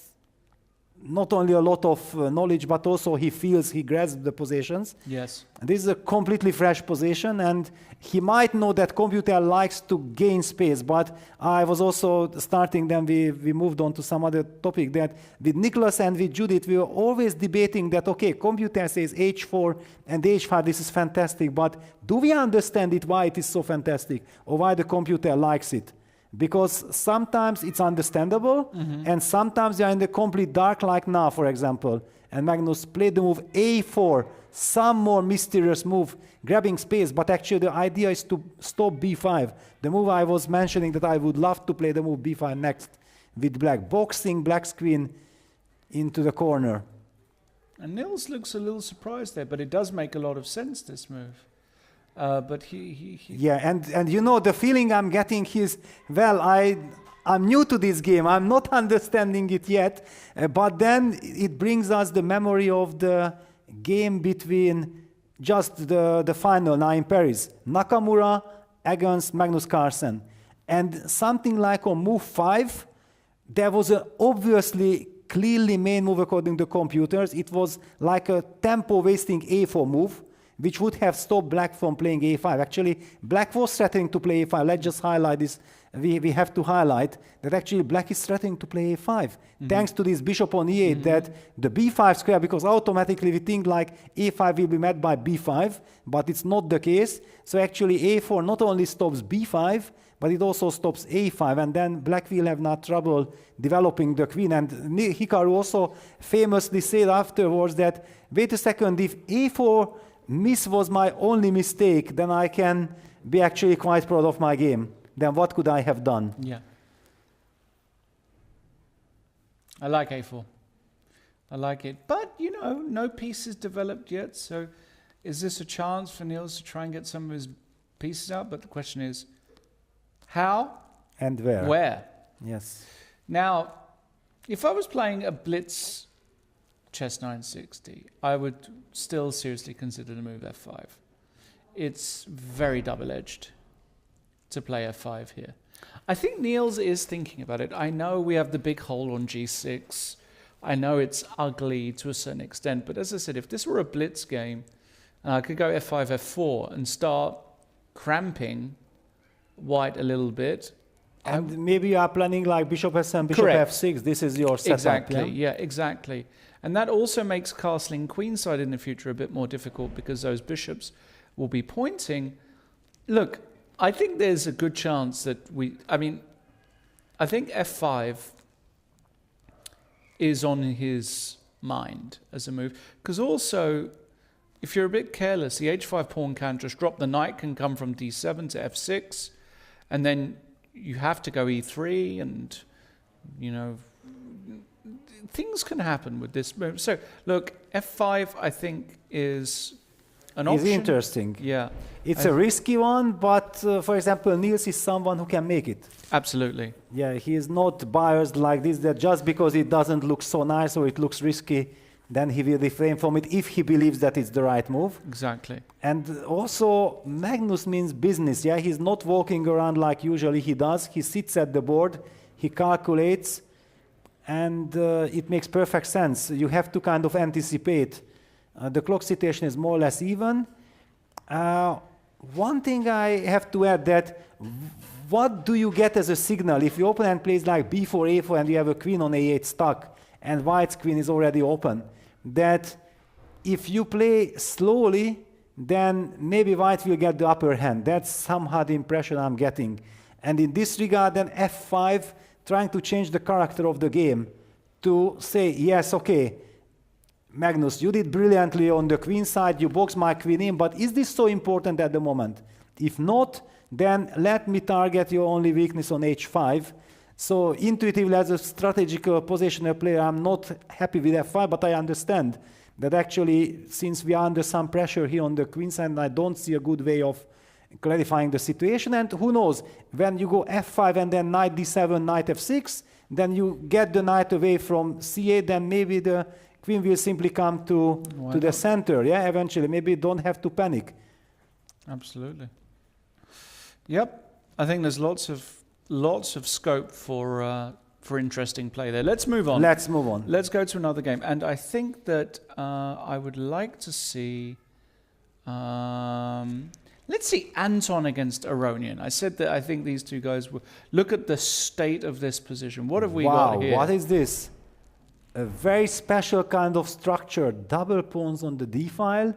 not only a lot of knowledge, but also he feels he grasps the positions. Yes. This is a completely fresh position, and he might know that computer likes to gain space, but I was also starting, then we moved on to some other topic, that with Nicholas and with Judith, we were always debating that, okay, computer says H4 and H5, this is fantastic, but do we understand it, why it is so fantastic, or why the computer likes it? Because sometimes it's understandable, and sometimes you're in the complete dark, like now, for example. And Magnus played the move A4, some more mysterious move, grabbing space, but actually the idea is to stop B5. The move I was mentioning that I would love to play the move B5 next with black, boxing black's queen into the corner. And Niels looks a little surprised there, but it does make a lot of sense, this move. But he Yeah, and you know, the feeling I'm getting is, well, I'm new to this game, I'm not understanding it yet, but then it brings us the memory of the game between just the final now in Paris, Nakamura against Magnus Carlsen. And something like on move 5, there was an obviously clearly main move according to computers. It was like a tempo-wasting A4 move, which would have stopped black from playing A5. Actually, black was threatening to play A5. Let's just highlight this. We have to highlight that actually black is threatening to play A5, thanks to this bishop on E8, that the B5 square, because automatically we think like A5 will be met by B5, but it's not the case. So actually A4 not only stops B5, but it also stops A5, and then black will have not trouble developing the queen. And Hikaru also famously said afterwards that, wait a second, if A4 miss was my only mistake, then I can be actually quite proud of my game. Then what could I have done? Yeah. I like a4. I like it. But, you know, no piece is developed yet. So is this a chance for Niels to try and get some of his pieces out? But the question is, how? And where? Where? Yes. Now, if I was playing a blitz chess 960, I would still seriously consider the move f5. It's very double-edged to play f5 here. I think Niels is thinking about it. I know we have the big hole on g6. I know it's ugly to a certain extent, but as I said, if this were a blitz game, I could go f5, f4 and start cramping white a little bit. And maybe you are planning like bishop s7, bishop Correct. f6. This is your setup. Exactly, yeah, exactly. And that also makes castling queenside in the future a bit more difficult because those bishops will be pointing. Look, I think there's a good chance that I think f5 is on his mind as a move. Because also, if you're a bit careless, the h5 pawn can just drop. The knight can come from d7 to f6. And then you have to go e3 and, you know, things can happen with this move. So, look, f5, I think, is an option. It's interesting. Yeah. It's a risky one, but, for example, Niels is someone who can make it. Absolutely. Yeah, he is not biased like this, that just because it doesn't look so nice or it looks risky, then he will refrain from it if he believes that it's the right move. Exactly. And also, Magnus means business. Yeah, he's not walking around like usually he does. He sits at the board, he calculates, and it makes perfect sense. You have to kind of anticipate. The clock situation is more or less even. One thing I have to add that what do you get as a signal if your opponent plays like b4, a4, and you have a queen on a8 stuck, and white's queen is already open? That if you play slowly, then maybe white will get the upper hand. That's somehow the impression I'm getting. And in this regard, then f5, trying to change the character of the game to say, yes, okay, Magnus, you did brilliantly on the queen side, you boxed my queen in, but is this so important at the moment? If not, then let me target your only weakness on h5. So intuitively, as a strategical positional player, I'm not happy with f5, but I understand that actually, since we are under some pressure here on the queen side, I don't see a good way of clarifying the situation. And who knows, when you go f5 and then knight d7, knight f6, then you get the knight away from c8, then maybe the queen will simply come to the center. Yeah, eventually, maybe don't have to panic. Absolutely. Yep, I think there's lots of scope for interesting play there. Let's move on. Let's move on. Let's go to another game. And I think that I would like to see... let's see Anton against Aronian. I said that I think these two guys will... Look at the state of this position. What have we got here? What is this? A very special kind of structure. Double pawns on the d file.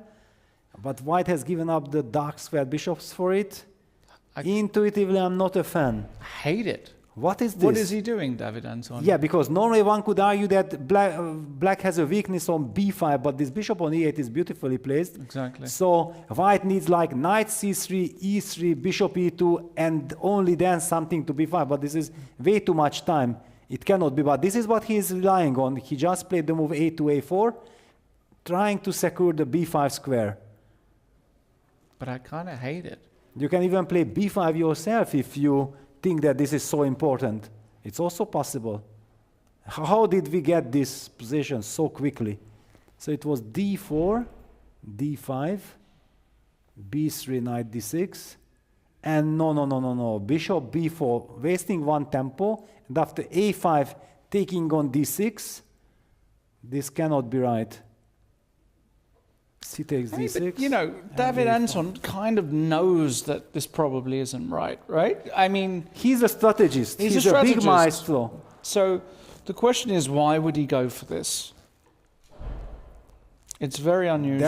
But white has given up the dark square bishops for it. Intuitively, I'm not a fan. I hate it. What is this? What is he doing, David Anton? Yeah, because normally one could argue that black has a weakness on b5, but this bishop on e8 is beautifully placed. Exactly. So white needs like knight c3, e3, bishop e2, and only then something to b5. But this is way too much time. It cannot be. But this is what he is relying on. He just played the move a2, a4, trying to secure the b5 square. But I kind of hate it. You can even play b5 yourself if you think that this is so important. It's also possible. How did we get this position so quickly? So it was d4, d5, b3, knight d6, and no, bishop b4, wasting one tempo, and after a5, taking on d6. This cannot be right. C takes d6. But, you know, David Anton kind of knows that this probably isn't right? I mean... He's a strategist. He's a big maestro. So the question is, why would he go for this? It's very unusual.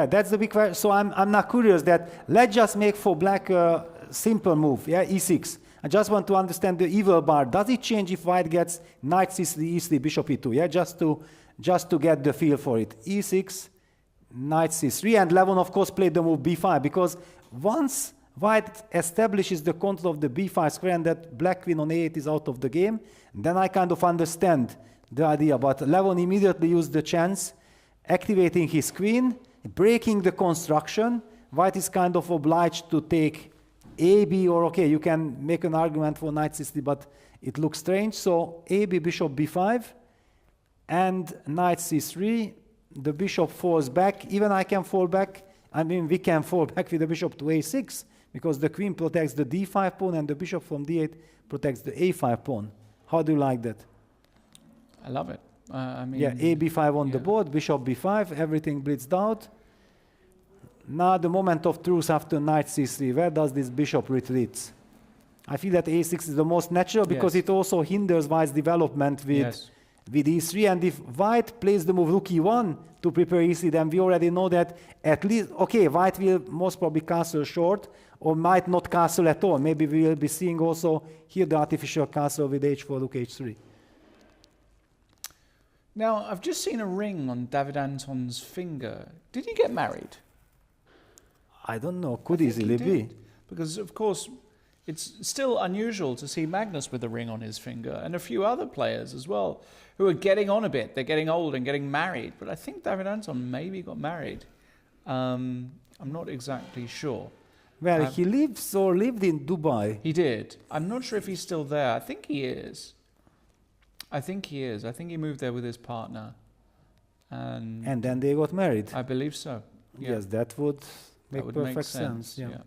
That's the big question. So I'm not curious that let's just make for black a simple move, e6. I just want to understand the evil bar. Does it change if white gets knight c3, e3, bishop e2? Yeah, just to get the feel for it. e6, knight c3, and Levon, of course, played the move b5, because once white establishes the control of the b5 square and that black queen on a8 is out of the game, then I kind of understand the idea. But Levon immediately used the chance, activating his queen, breaking the construction. White is kind of obliged to take a, b, or okay, you can make an argument for knight c3, but it looks strange. So a, b, bishop b5, and knight c3. The bishop falls back. Even I can fall back. I mean, we can fall back with the bishop to a6, because the queen protects the d5 pawn and the bishop from d8 protects the a5 pawn. How do you like that? I love it. I mean, yeah, a b5 on the board, bishop b5, everything blitzed out. Now the moment of truth after knight c3. Where does this bishop retreat? I feel that a6 is the most natural, because it also hinders white's development with e3. And if white plays the move rook e1 to prepare e3, then we already know that at least, okay, white will most probably castle short, or might not castle at all. Maybe we will be seeing also here the artificial castle with h4, rook h3. Now, I've just seen a ring on David Anton's finger. Did he get married? I don't know, could easily be. Because, of course, it's still unusual to see Magnus with a ring on his finger, and a few other players as well, who are getting on a bit. They're getting old and getting married. But I think David Anton maybe got married. I'm not exactly sure. Well, he lives or lived in Dubai. He did. I'm not sure if he's still there. I think he is. I think he is. I think he moved there with his partner. And then they got married. I believe so. Yeah. Yes, that would make perfect sense. Yeah.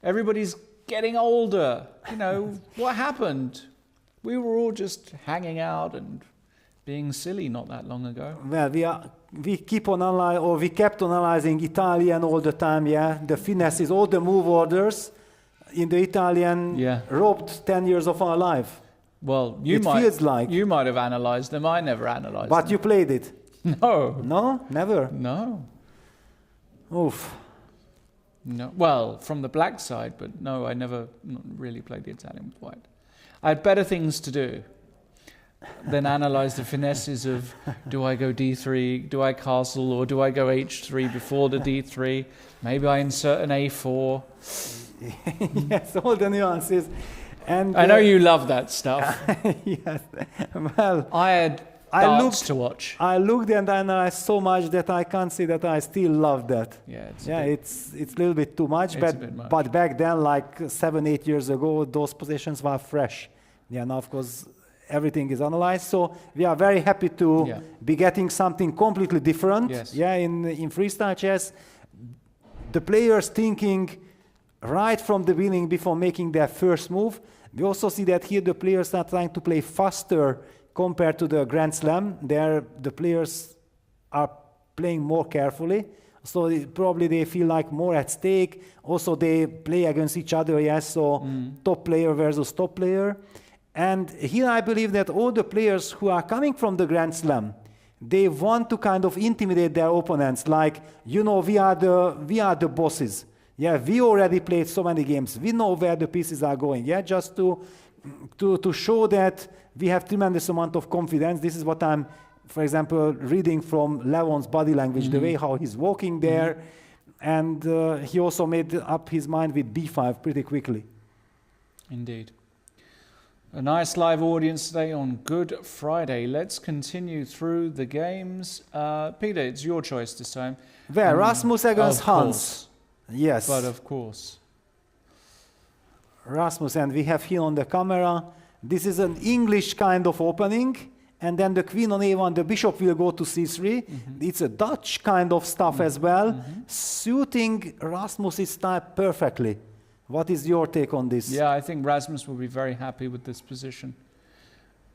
Everybody's getting older. You know, what happened? We were all just hanging out and being silly not that long ago. Well, we kept on analyzing Italian all the time, yeah. The finesses, all the move orders in the Italian robbed 10 years of our life. Well, you might have analyzed them. I never analyzed them. But you played it? No. No? Never? No. Oof. No. Well, from the black side, but no, I never really played the Italian with white. I had better things to do than analyze the finesses of, do I go d3, do I castle, or do I go h3 before the d3? Maybe I insert an a4. Yes, all the nuances. And I know you love that stuff. Yes. Well, I had darts to watch. I looked and analyzed so much that I can't say that I still love that. Yeah, it's a little bit too much. But back then, like 7-8 years ago, those positions were fresh. Yeah, now of course everything is analyzed. So we are very happy to be getting something completely different. Yes. Yeah, in freestyle chess, the players thinking right from the beginning before making their first move. We also see that here the players are trying to play faster compared to the Grand Slam. There the players are playing more carefully. So probably they feel like more at stake. Also they play against each other, yes, so top player versus top player. And here I believe that all the players who are coming from the Grand Slam, they want to kind of intimidate their opponents, like, you know, we are the bosses. Yeah, we already played so many games. We know where the pieces are going. Yeah, just to show that we have tremendous amount of confidence. This is what I'm, for example, reading from Levon's body language, the way how he's walking there. And he also made up his mind with b5 pretty quickly. Indeed. A nice live audience today on Good Friday. Let's continue through the games. Peter, it's your choice this time. Well, Rasmus against Hans. Yes. But of course. Rasmus, and we have here on the camera, this is an English kind of opening, and then the queen on a1, the bishop will go to c3. It's a Dutch kind of stuff as well, suiting Rasmus's style perfectly. What is your take on this? Yeah, I think Rasmus will be very happy with this position.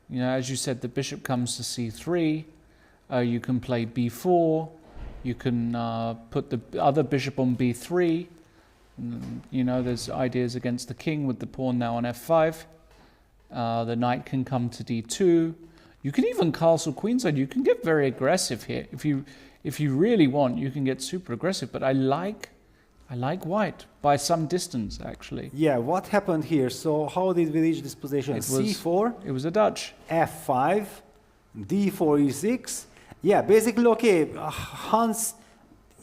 You know, as you said, the bishop comes to c3. You can play b4. You can put the other bishop on b3. You know, there's ideas against the king with the pawn now on f5. The knight can come to d2. You can even castle queenside. You can get very aggressive here. If you really want, you can get super aggressive. But I like white by some distance, actually. Yeah, what happened here? So how did we reach this position? c4. It was a Dutch. f5, d4, e6. Yeah, basically, okay, Hans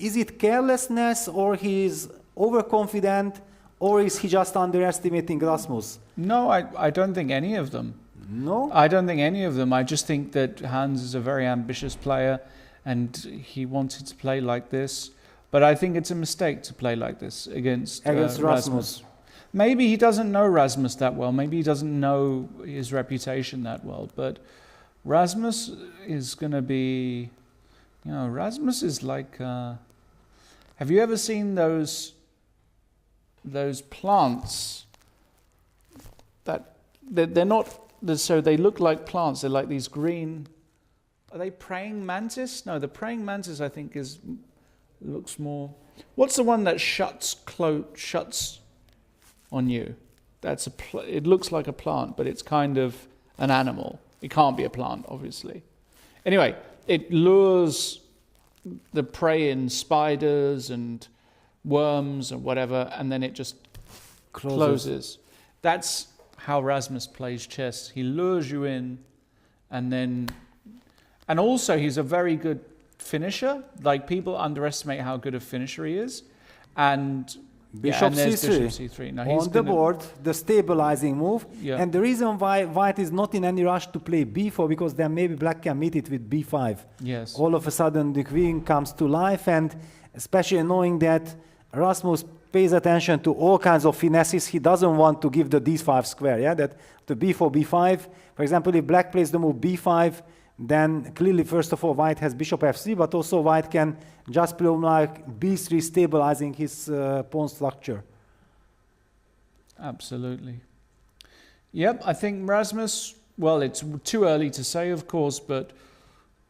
is it carelessness, or he is overconfident, or is he just underestimating Rasmus? No, I don't think any of them. No? I don't think any of them. I just think that Hans is a very ambitious player and he wanted to play like this. But I think it's a mistake to play like this against Rasmus. Maybe he doesn't know Rasmus that well. Maybe he doesn't know his reputation that well. But Rasmus is going to be... You know, Rasmus is like... have you ever seen those plants that... They're not... So they look like plants. They're like these green... Are they praying mantis? No, the praying mantis, I think, looks more... What's the one that shuts on you? It looks like a plant, but it's kind of an animal. It can't be a plant, obviously. Anyway, it lures the prey in, spiders and worms and whatever, and then it just closes. That's how Rasmus plays chess. He lures you in, and also he's a very good finisher. Like, people underestimate how good a finisher he is. And Bishop there's C3. Bishop C3. Now On the board, the stabilizing move. Yeah. And the reason why White is not in any rush to play b4, because then maybe Black can meet it with b5. Yes. All of a sudden the queen comes to life, and especially knowing that Rasmus pays attention to all kinds of finesses, he doesn't want to give the d5 square, yeah? That the b4, b5. For example, if Black plays the move b5, then clearly, first of all, White has bishop f3, but also White can just play like b3, stabilizing his pawn structure. Absolutely. Yep, I think Rasmus, well, it's too early to say, of course, but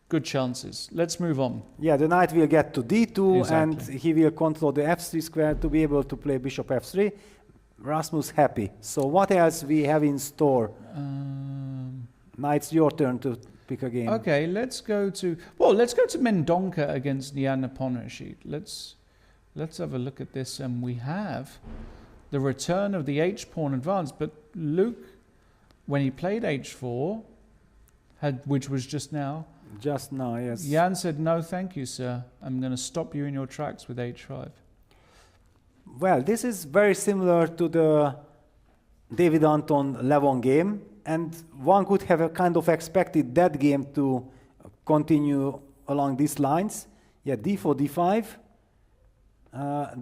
good chances. Let's move on. Yeah, the knight will get to d2, Exactly. and he will control the f3 square to be able to play bishop f3. Rasmus happy. So what else we have in store? Now it's your turn to pick a game. Okay, let's go to Mendonca against Jan Nepomucci. Let's have a look at this, and we have the return of the h-pawn advance. But Luke, when he played h4, which was just now, Yes. Jan said, "No, thank you, sir. I'm going to stop you in your tracks with h5." Well, this is very similar to the David Anton Levon game, and one could have kind of expected that game to continue along these lines. Yeah, d4, d5.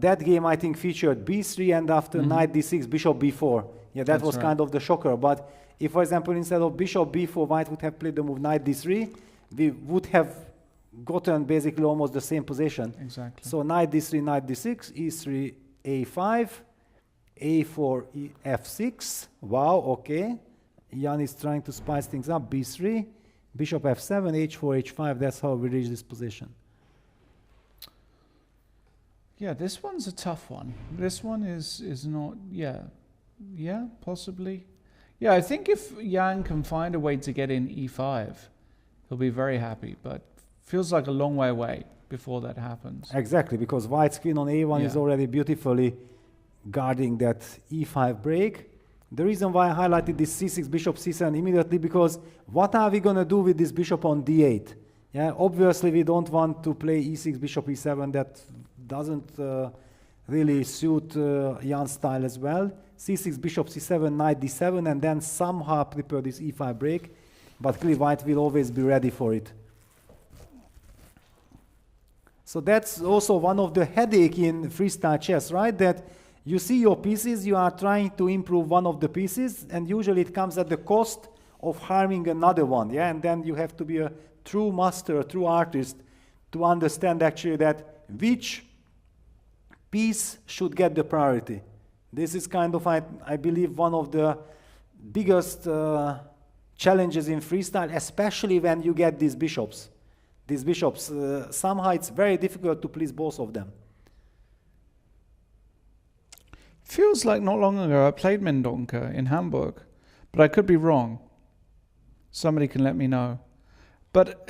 That game, I think, featured b3, and after knight d6, bishop b4. Yeah, that was kind of the shocker. But if, for example, instead of bishop b4, White would have played the move knight d3, we would have gotten basically almost the same position. Exactly. So knight d3, knight d6, e3, a5, a4, f6. Wow, okay. Jan is trying to spice things up. b3, bishop f7, h4, h5. That's how we reach this position. Yeah, this one's a tough one. This one is not, yeah, possibly. Yeah, I think if Jan can find a way to get in e5, he'll be very happy, but feels like a long way away before that happens. Exactly, because White's queen on a1 is already beautifully guarding that e5 break. The reason why I highlighted this c6, bishop c7 immediately, because what are we going to do with this bishop on d8? Yeah, obviously we don't want to play e6, bishop e7. That doesn't really suit Jan's style as well. c6, bishop c7, knight d7, and then somehow prepare this e5 break. But clearly White will always be ready for it. So that's also one of the headache in freestyle chess, right? That you see your pieces, you are trying to improve one of the pieces, and usually it comes at the cost of harming another one. Yeah, and then you have to be a true master, a true artist to understand actually that which piece should get the priority. This is kind of, I believe, one of the biggest challenges in freestyle, especially when you get these bishops. These bishops, somehow it's very difficult to please both of them. Feels like not long ago I played Mendonca in Hamburg, but I could be wrong. Somebody can let me know. But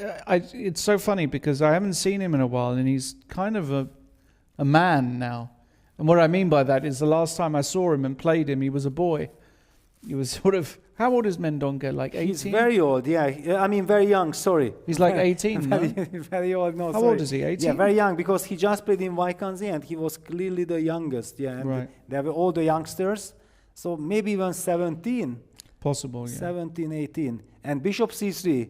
it's so funny because I haven't seen him in a while, and he's kind of a man now. And what I mean by that is the last time I saw him and played him, he was a boy. He was sort of How old is Mendonca? Like 18? He's very old, yeah. I mean, very young, sorry. He's like 18, very, no? very old, no, How sorry. old is he, 18? Yeah, very young, because he just played in Vaikanzi and he was clearly the youngest, yeah. And Right. there were all the youngsters, so maybe even 17, Possible, yeah. 17, 18. And bishop c3,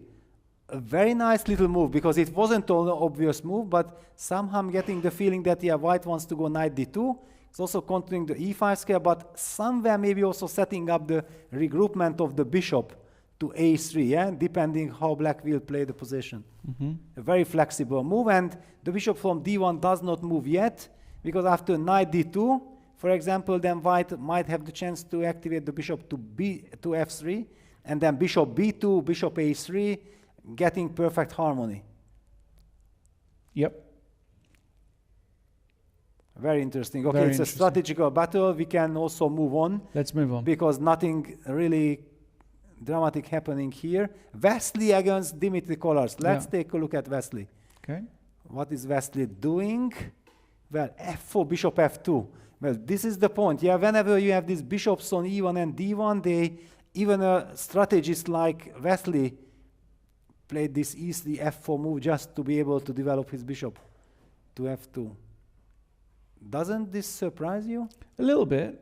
a very nice little move, because it wasn't an obvious move, but somehow I'm getting the feeling that, yeah, white wants to go knight d2. It's also continuing the e5 square, but somewhere maybe also setting up the regroupment of the bishop to a3, yeah, depending how black will play the position. A very flexible move, and the bishop from d1 does not move yet, because after knight d2, for example, then white might have the chance to activate the bishop to f3, and then bishop b2, bishop a3, getting perfect harmony. Yep. Very interesting. Okay, Very it's a interesting. strategical battle. We can also move on, Let's move on. because nothing really dramatic happening here. Wesley against Dimitri Kollars. Let's Yeah. take a look at Wesley. Okay. What is Wesley doing? Well, f4, bishop f2. Well, this is the point. Yeah, whenever you have these bishops on e1 and d1, even a strategist like Wesley played this easy f4 move just to be able to develop his bishop to f2. Doesn't this surprise you? A little bit.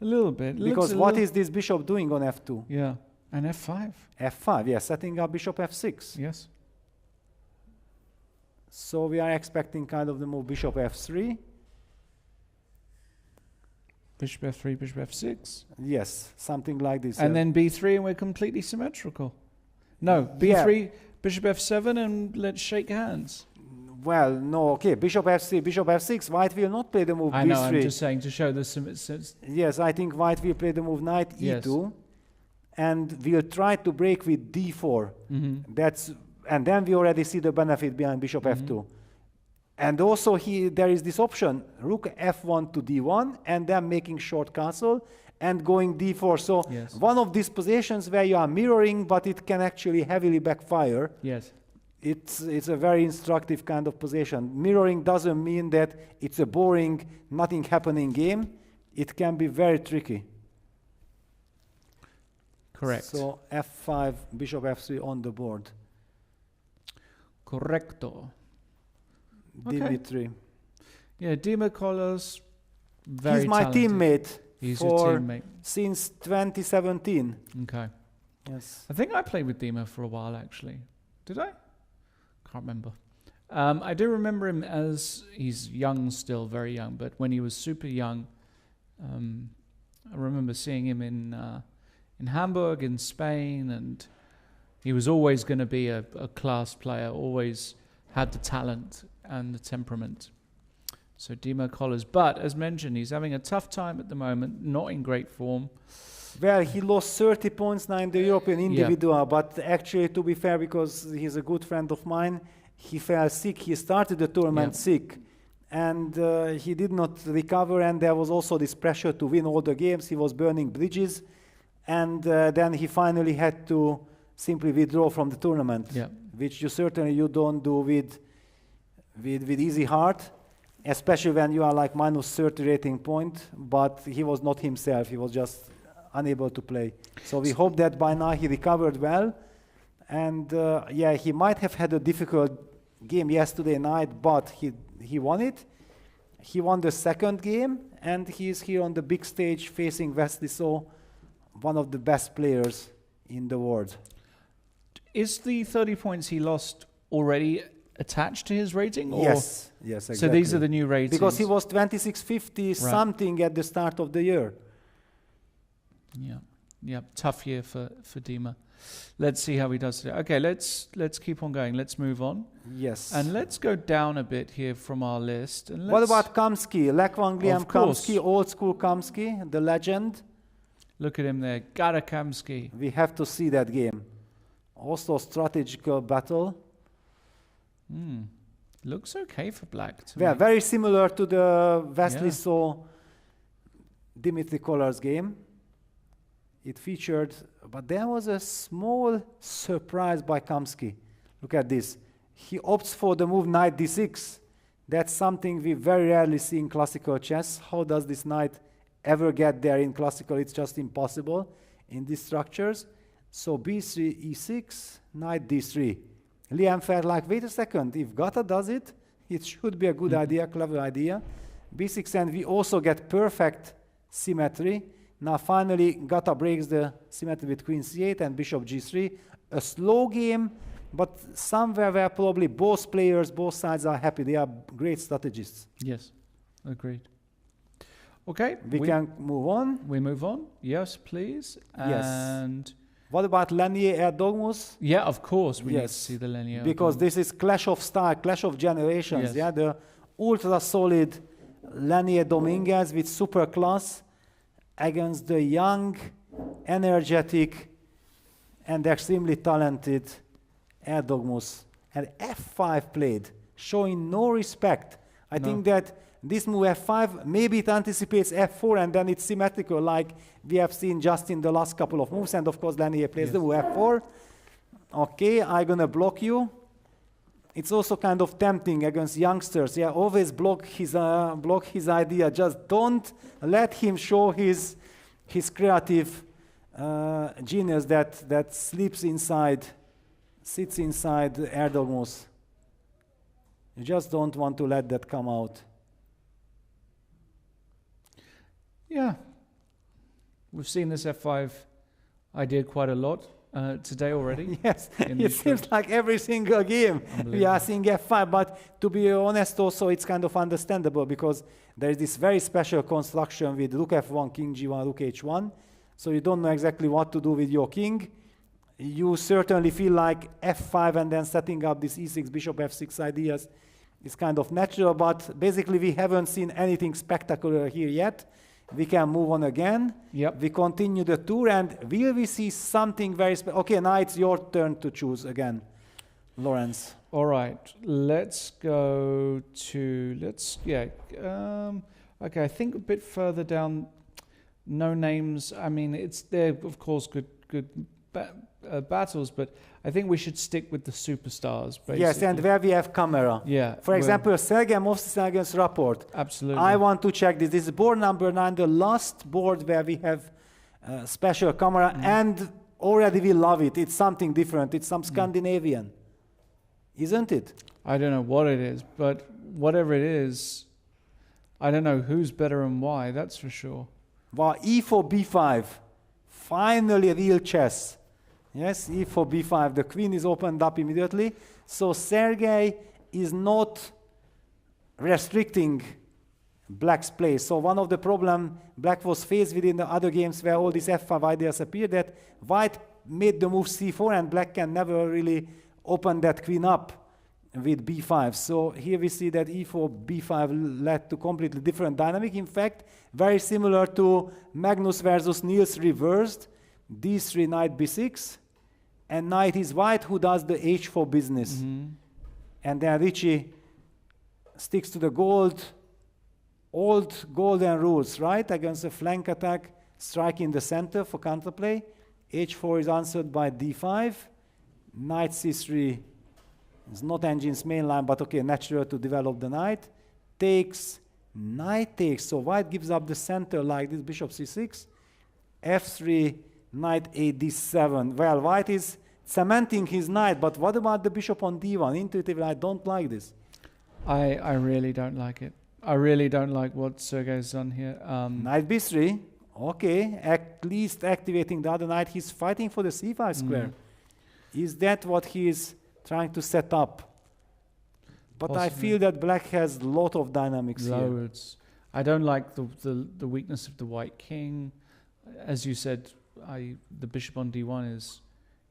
A little bit. Because what is this bishop doing on f2? Yeah. And f5. f5, yeah, setting up bishop f6. Yes. So we are expecting kind of the move bishop f3. Bishop f3, bishop f6. Yes, something like this. And yeah. then b3, and we're completely symmetrical. No, b3, bishop f7, and let's shake hands. Well, no, okay, bishop f3, bishop f6. White will not play the move I b3. know, I'm just saying to show the Yes, I think white will play the move knight e2, and we'll try to break with d4. And then we already see the benefit behind bishop f2. And also there is this option, rook f1 to d1, and then making short castle and going d4. So one of these positions where you are mirroring, but it can actually heavily backfire. Yes. It's a very instructive kind of position. Mirroring doesn't mean that it's a boring, nothing happening game. It can be very tricky. Correct. So f5, bishop f3 on the board. Correcto. Okay. Dimitri. Yeah, Dima Kollars, very He's my talented. teammate. He's your teammate. Since 2017. Okay. Yes. I think I played with Dima for a while, actually. Did I? Can't remember. I do remember him as, he's young still, very young, but when he was super young, I remember seeing him in Hamburg, in Spain, and he was always going to be a class player, always had the talent and the temperament. So Dima Kollars, but as mentioned, he's having a tough time at the moment, not in great form. Well, he lost 30 points now in the European individual, but actually, to be fair, because he's a good friend of mine, he fell sick. He started the tournament sick, and he did not recover, and there was also this pressure to win all the games. He was burning bridges, and then he finally had to simply withdraw from the tournament, which you don't do with easy heart, especially when you are like minus 30 rating point, but he was not himself. He was just unable to play. So we hope that by now he recovered well. And he might have had a difficult game yesterday night, but he won it. He won the second game, and he is here on the big stage facing Wesley, so one of the best players in the world. Is the 30 points he lost already attached to his rating? Or? Yes, exactly. So these are the new ratings? Because he was 2650 something at the start of the year. Yeah, tough year for Dima. Let's see how he does today. Okay, let's keep on going. Let's move on. Yes. And let's go down a bit here from our list. And what about Kamsky? Lech Wang-Liam Kamsky, course. old school Kamsky, the legend. Look at him there, Gara Kamsky. We have to see that game. Also strategical battle. Looks okay for black to Yeah, me. very similar to the Wesley saw Dimitri Kollars game. It featured, but there was a small surprise by Kamsky. Look at this. He opts for the move knight d6. That's something we very rarely see in classical chess. How does this knight ever get there in classical? It's just impossible. in these structures. So b3, e6, knight d3. Liam felt like, wait a second, if Gata does it, it should be a good idea, clever idea. b6, and we also get perfect symmetry. Now finally, Gata breaks the symmetry with queen c8 and bishop g3. A slow game, but somewhere where probably both players, both sides are happy. They are great strategists. Yes, agreed. Okay, We can move on. we move on. Yes, please. Yes. And What about Lenier Erdogmus? yeah, of course, we need to Yes, see the linear. Because this is clash of style, clash of generations. Yes. Yeah, the ultra solid Lenier Dominguez with super class against the young, energetic, and extremely talented Erdogmus. And f5 played, showing no respect. I think that this move f5, maybe it anticipates f4 and then it's symmetrical like we have seen just in the last couple of moves. And of course, Lenier plays the move f4. Okay, I'm gonna block you. It's also kind of tempting against youngsters. Yeah, always block his idea. Just don't let him show his creative genius that sits inside Erdogmus. You just don't want to let that come out. Yeah, we've seen this f5 idea quite a lot today already. Yes, in it these seems shows. like every single game we are seeing f5, but to be honest also it's kind of understandable because there is this very special construction with rook f1, king g1, rook h1, so you don't know exactly what to do with your king. You certainly feel like f5 and then setting up this e6, bishop f6 ideas is kind of natural, but basically we haven't seen anything spectacular here yet. We can move on again. Yep. We continue the tour, and will we see something very special? Okay, now it's your turn to choose again, Lawrence. All right, let's go to, okay, I think a bit further down, no names. I mean, it's there, of course, good battles, but I think we should stick with the superstars, basically. Yes, and where we have camera. Yeah. For example, Sergei Movsisyan against Rapport. Absolutely. I want to check this. This is board number 9, the last board where we have special camera, and already we love it. It's something different. It's some Scandinavian, isn't it? I don't know what it is, but whatever it is, I don't know who's better and why, that's for sure. Wow, e4, b5. Finally real chess. Yes, e4, b5. The queen is opened up immediately. So Sergei is not restricting Black's play. So one of the problems Black was faced with in the other games where all these f5 ideas appeared, that White made the move c4 and Black can never really open that queen up with b5. So here we see that e4, b5 led to completely different dynamic. In fact, very similar to Magnus versus Niels reversed, d3, knight b6, and knight is White who does the h4 business. And then Richie sticks to the old golden rules, right? Against a flank attack, strike in the center for counterplay. h4 is answered by d5. Knight c3 is not engine's main line, but okay, natural to develop the knight. Takes, knight takes, so White gives up the center like this, bishop c6. f3, knight a d7. Well, White is cementing his knight, but what about the bishop on d1? Intuitively, I don't like this. I really don't like it. I really don't like what Sergei's done here. Knight b3, okay, at least activating the other knight. He's fighting for the c5 square. Is that what he is trying to set up? But I feel that Black has a lot of dynamics here. Loads. I don't like the weakness of the White king. As you said, the bishop on d1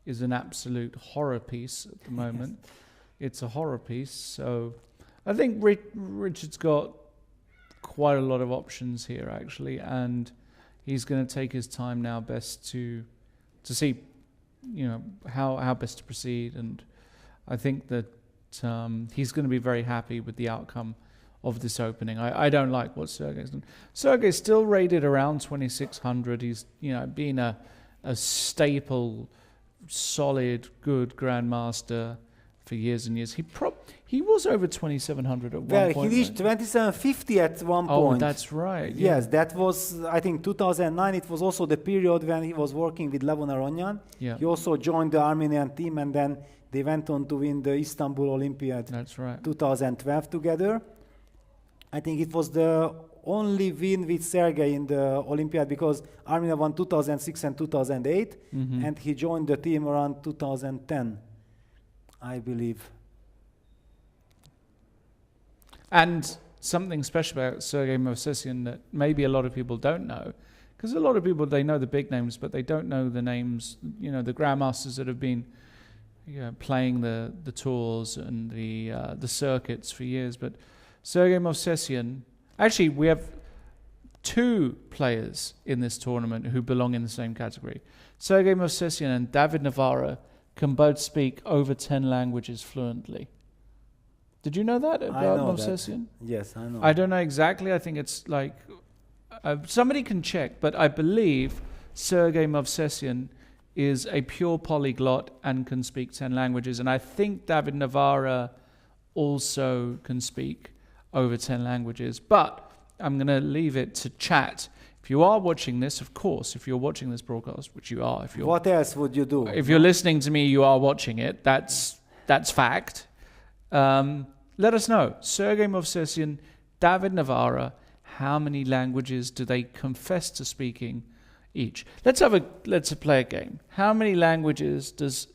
is an absolute horror piece at the moment. It's a horror piece. So I think Richard's got quite a lot of options here, actually, and he's going to take his time now best to see, how best to proceed. And I think that he's going to be very happy with the outcome of this opening. I don't like what Sergei's done. Sergei's still rated around 2600. He's being a staple, solid, good grandmaster for years and years. He was over 2,700 at one Well, point. he reached right? 2750 at one Oh, point. that's right. Yeah. Yes, that was, I think, 2009. It was also the period when he was working with Levon Aronyan. Yeah. He also joined the Armenian team, and then they went on to win the Istanbul Olympiad That's right. 2012 together. I think it was the only win with Sergei in the Olympiad, because Armenia won 2006 and 2008, and he joined the team around 2010, I believe. And something special about Sergei Movsesian that maybe a lot of people don't know, because a lot of people, they know the big names, but they don't know the names, you know, the grandmasters that have been playing the tours and the circuits for years. But Sergei Movsesian, actually we have two players in this tournament who belong in the same category. Sergei Movsesian and David Navarra can both speak over 10 languages fluently. Did you know that about Movsesian? Yes, I know. I don't know exactly. I think it's like somebody can check, but I believe Sergei Movsesian is a pure polyglot and can speak 10 languages. And I think David Navarra also can speak over 10 languages. But I'm going to leave it to chat. If you are watching this, of course, if you're watching this broadcast, which you are, if you're What else would you do? if you're listening to me, you are watching it. That's fact. Let us know. Sergei Movsesian, David Navarra, how many languages do they confess to speaking each? Let's play a game. How many languages does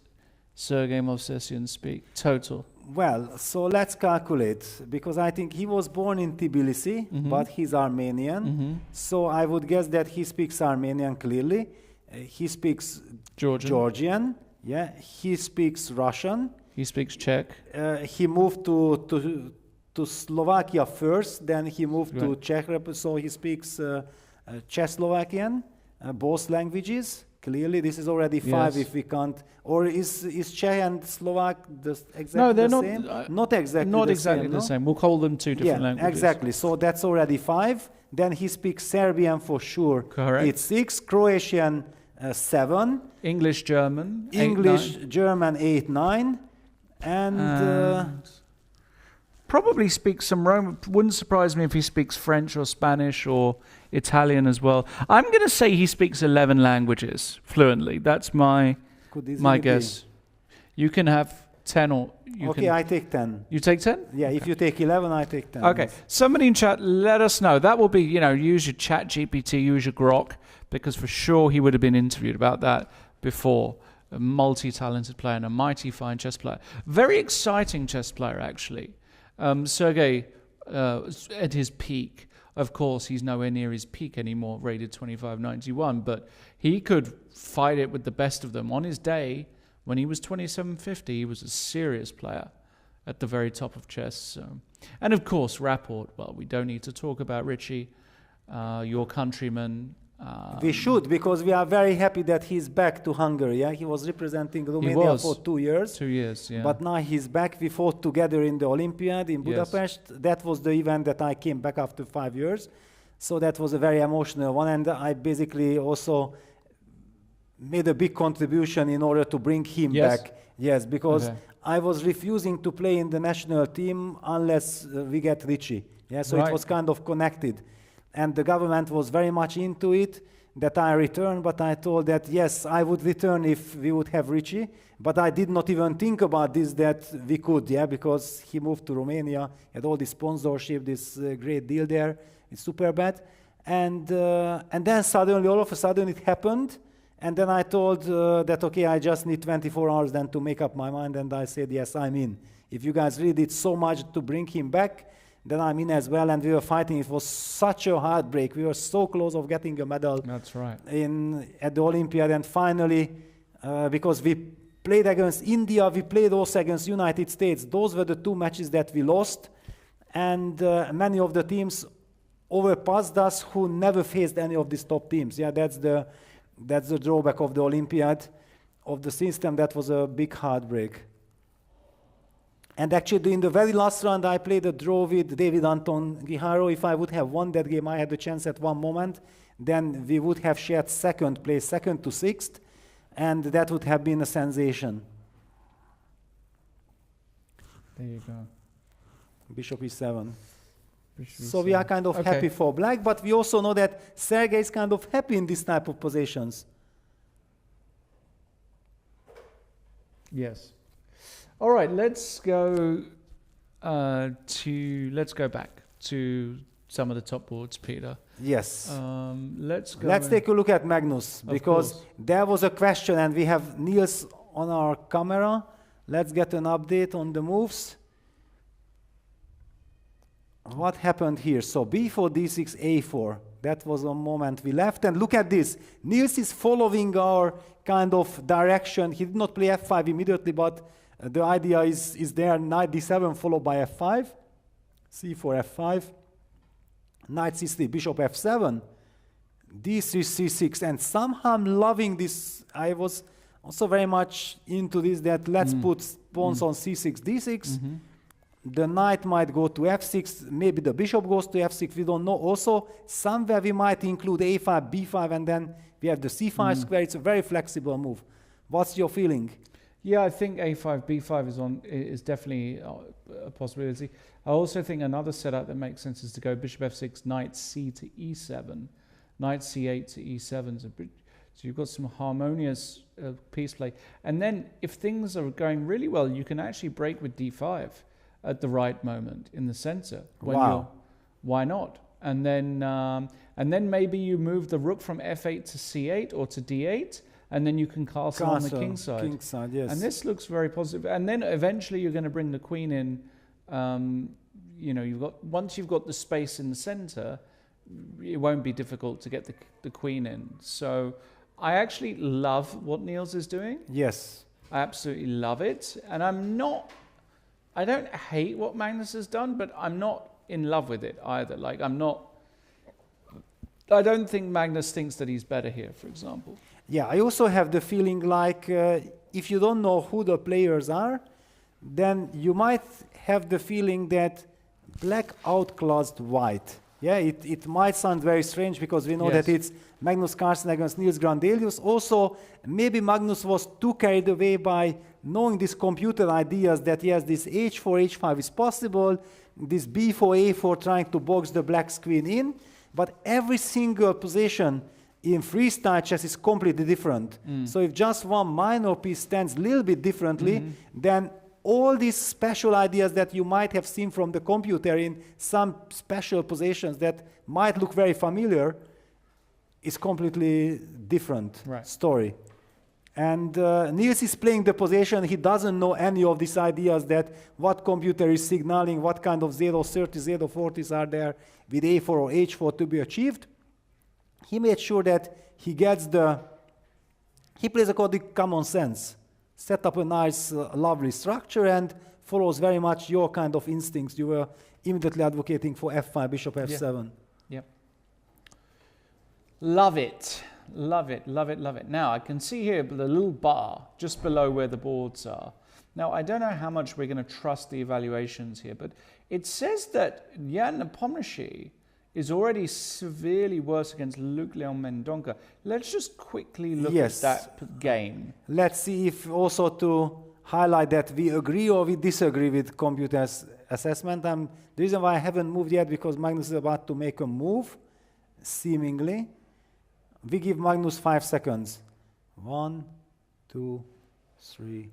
Sergei Movsesian speak total? Well, so let's calculate, because I think he was born in Tbilisi, but he's Armenian. So I would guess that he speaks Armenian clearly. He speaks Georgian. Yeah, he speaks Russian. He speaks Czech. He moved to Slovakia first, then he moved to Czech Republic, so he speaks Czechoslovakian, both languages. Clearly, this is already five if we can't. Or is Czech and Slovak exactly the same? Not exactly the same. We'll call them two different languages. Exactly. So that's already 5. Then he speaks Serbian for sure. Correct. It's 6. Croatian 7. English, German. English, German 8, 9. And probably speaks some Roman. Wouldn't surprise me if he speaks French or Spanish or Italian as well. I'm going to say he speaks 11 languages fluently. That's my guess. You can have 10 or you okay, I take 10. You take 10? Yeah, if you take 11, I take 10. Okay. Somebody in chat, let us know. That will be, use your chat GPT, use your Grok, because for sure he would have been interviewed about that before. A multi-talented player and a mighty fine chess player. Very exciting chess player, actually. Sergei, at his peak, of course, he's nowhere near his peak anymore, rated 2591, but he could fight it with the best of them. On his day, when he was 2750, he was a serious player at the very top of chess. So. And of course, Rapport, well, we don't need to talk about Richie, your countryman. We should, because we are very happy that he's back to Hungary. Yeah, he was representing Romania for 2 years. 2 years, yeah. But now he's back. We fought together in the Olympiad in Budapest. Yes. That was the event that I came back after 5 years. So that was a very emotional one. And I basically also made a big contribution in order to bring him back. Yes, because I was refusing to play in the national team unless we get Richie. Yeah, so it was kind of connected. And the government was very much into it, that I returned, but I told that, yes, I would return if we would have Richie. But I did not even think about this, that we could, because he moved to Romania, had all this sponsorship, this great deal there, it's super bad. And then suddenly, all of a sudden, it happened. And then I told that, okay, I just need 24 hours then to make up my mind. And I said, yes, I'm in. If you guys really did so much to bring him back, then I'm in as well, and we were fighting. It was such a heartbreak. We were so close of getting a medal. That's right. At the Olympiad, and finally, because we played against India, we played also against United States. Those were the 2 matches that we lost, and many of the teams overpassed us who never faced any of these top teams. Yeah, that's the drawback of the Olympiad, of the system. That was a big heartbreak. And actually, in the very last round, I played a draw with David Anton Guijarro. If I would have won that game, I had a chance at one moment. Then we would have shared second place, 2nd to 6th, and that would have been a sensation. There you go. Bishop e7. Bishop So we are E7. kind of Okay. happy for black, but we also know that Sergei is kind of happy in this type of positions. Yes. All right, let's go back to some of the top boards, Peter. Yes. Let's go. Let's take a look at Magnus, because course. there was a question and we have Niels on our camera. Let's get an update on the moves. What happened here? So b4, d6, a4. That was a moment we left. And look at this. Niels is following our kind of direction. He did not play f5 immediately, but the idea is there. Knight d7 followed by f5. c4, f5. Knight c3, bishop f7. d3, c6. And somehow I'm loving this. I was also very much into this, that let's put pawns on c6, d6. The knight might go to f6, maybe the bishop goes to f6, we don't know. Also, somewhere we might include a5, b5, and then we have the c5 square. It's a very flexible move. What's your feeling? Yeah, I think a5, b5 is definitely a possibility. I also think another setup that makes sense is to go bishop f6, knight c to e7, knight c8 to e7. So you've got some harmonious piece play. And then if things are going really well, you can actually break with d5 at the right moment in the center. Why not? And then maybe you move the rook from f8 to c8 or to d8, and then you can castle on the king side. King side, yes. And this looks very positive. And then eventually you're going to bring the queen in. Once you've got the space in the center, it won't be difficult to get the queen in. So I actually love what Niels is doing. Yes. I absolutely love it. And I don't hate what Magnus has done, but I'm not in love with it either. I don't think Magnus thinks that he's better here, for example. Yeah, I also have the feeling like if you don't know who the players are, then you might have the feeling that black outclassed white. Yeah, it might sound very strange because we know that it's Magnus Carlsen against Niels Grandelius. Also, maybe Magnus was too carried away by knowing these computer ideas that yes, this h4, h5 is possible, this b4, a4 trying to box the black's queen in, but every single position in freestyle chess is completely different. So if just one minor piece stands a little bit differently, then all these special ideas that you might have seen from the computer in some special positions that might look very familiar is completely different story. And Niels is playing the position. He doesn't know any of these ideas that what computer is signaling, what kind of 030s, 040s are there with a4 or h4 to be achieved. He made sure that he plays according to common sense, set up a nice, lovely structure and follows very much your kind of instincts. You were immediately advocating for f5, bishop f7. Yep. Love it. Love it, love it, love it. Now, I can see here the little bar just below where the boards are. Now, I don't know how much we're going to trust the evaluations here, but it says that Jan Nepomniachtchi is already severely worse against Luc Leon Mendonca. Let's just quickly look at that game. Let's see if also to highlight that we agree or we disagree with computer's assessment. The reason why I haven't moved yet because Magnus is about to make a move, seemingly. We give Magnus 5 seconds. 1, 2, 3,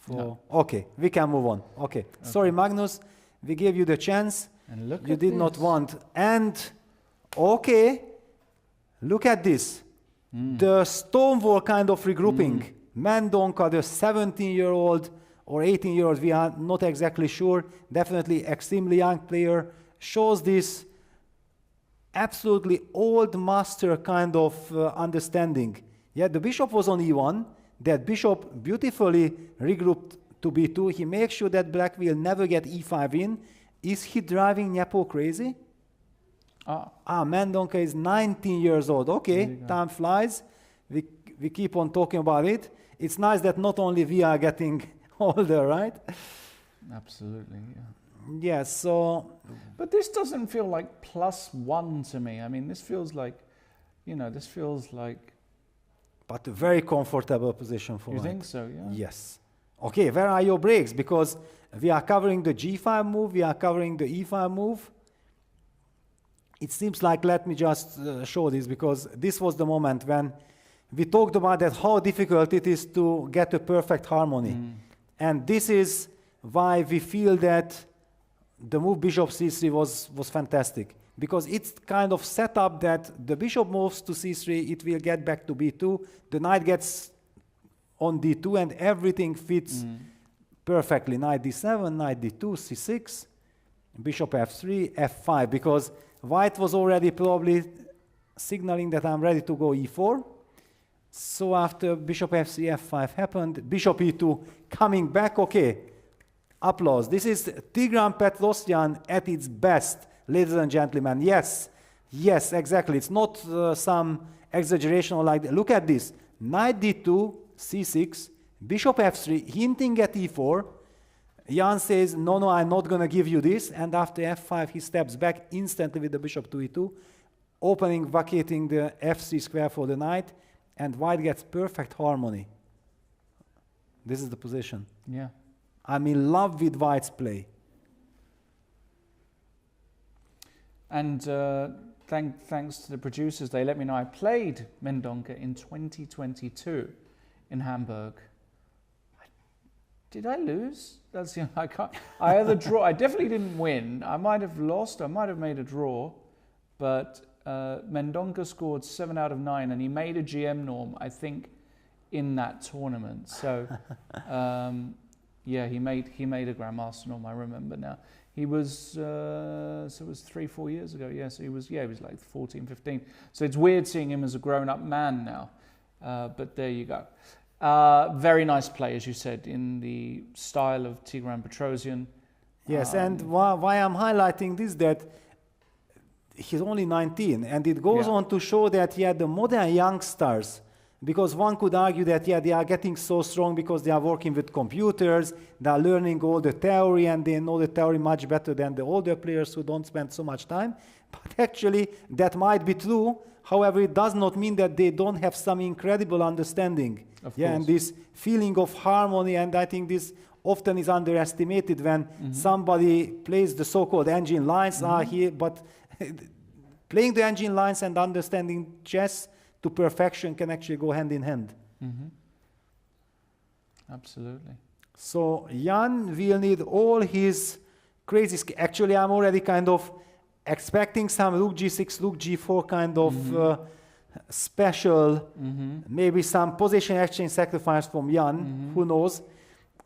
4. No. Okay, we can move on. Okay. Sorry, Magnus. We gave you the chance. And look you did not want. And, okay, look at this. The Stonewall kind of regrouping. Mendonca, the 17-year-old or 18-year-old, we are not exactly sure. Definitely extremely young player. Shows this absolutely old master kind of understanding. Yeah, the bishop was on e1. That bishop beautifully regrouped to b2. He makes sure that black will never get e5 in. Is he driving Nepo crazy? Mendonca is 19 years old. Okay, time flies. We keep on talking about it. It's nice that not only we are getting older, right? Absolutely, yeah. Yeah, so... But this doesn't feel like +1 to me. I mean, this feels like, this feels like... But a very comfortable position for You white. think so, yeah? Yes. Okay, where are your breaks? Because we are covering the G5 move, we are covering the E5 move. It seems like, let me just show this, because this was the moment when we talked about that how difficult it is to get a perfect harmony. And this is why we feel that the move bishop c3 was fantastic. Because it's kind of set up that the bishop moves to c3, it will get back to b2, the knight gets on d2, and everything fits perfectly. Knight d7, knight d2, c6, bishop f3, f5, because white was already probably signaling that I'm ready to go e4. So after bishop f3, f5 happened, bishop e2 coming back, okay, applause. This is Tigran Petrosyan at its best, ladies and gentlemen. Yes, yes, exactly. It's not some exaggeration like that. Look at this. Knight d2, c6, bishop f3, hinting at e4. Jan says, no, I'm not going to give you this. And after f5, he steps back instantly with the bishop to e2, opening, vacating the f3 square for the knight, and white gets perfect harmony. This is the position. Yeah. I'm in love with white's play. And thanks to the producers, they let me know I played Mendonca in 2022 in Hamburg. Did I lose? That's I can't. I had a draw. I definitely didn't win. I might have lost. I might have made a draw, but Mendonca scored 7 out of 9, and he made a GM norm, I think, in that tournament. So, yeah, he made a Grandmaster norm. I remember now. He was so it was 3-4 years ago. Yeah, so he was like 14, 15. So it's weird seeing him as a grown-up man now. But there you go. Very nice play, as you said, in the style of Tigran Petrosyan. Yes, and why I'm highlighting this, that he's only 19, and it goes on to show that, the modern youngsters, because one could argue that, they are getting so strong because they are working with computers, they are learning all the theory, and they know the theory much better than the older players who don't spend so much time. But actually, that might be true. However, it does not mean that they don't have some incredible understanding. And this feeling of harmony, and I think this often is underestimated when somebody plays the so-called engine lines are here, but playing the engine lines and understanding chess to perfection can actually go hand in hand. Absolutely. So Jan will need all his crazy actually, I'm already kind of expecting some rook g6, rook g4 kind of special, maybe some position exchange sacrifice from Jan, who knows.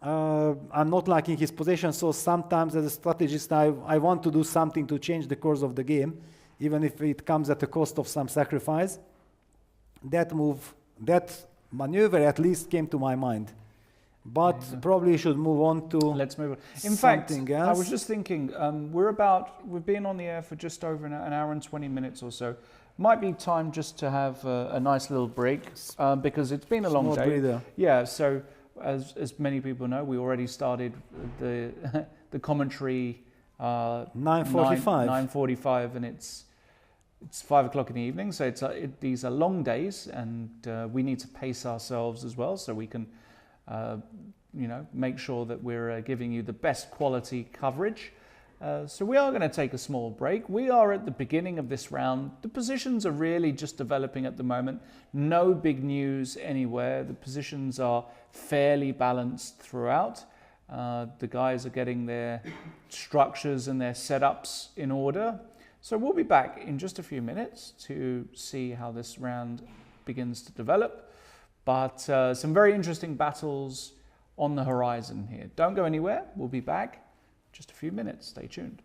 I'm not liking his position, so sometimes as a strategist I want to do something to change the course of the game, even if it comes at the cost of some sacrifice. That move, that maneuver at least came to my mind. But probably should move on to Let's move on. In fact, else. I was just thinking, we've been on the air for just over an hour and 20 minutes or so. Might be time just to have a nice little break, because it's been a long day. Breather. Yeah, so as many people know, we already started the the commentary 9:45, and it's 5 o'clock in the evening. So these are long days, and we need to pace ourselves as well, so we can make sure that we're giving you the best quality coverage. So we are going to take a small break. We are at the beginning of this round. The positions are really just developing at the moment. No big news anywhere. The positions are fairly balanced throughout. The guys are getting their structures and their setups in order. So we'll be back in just a few minutes to see how this round begins to develop. But some very interesting battles on the horizon here. Don't go anywhere. We'll be back in just a few minutes. Stay tuned.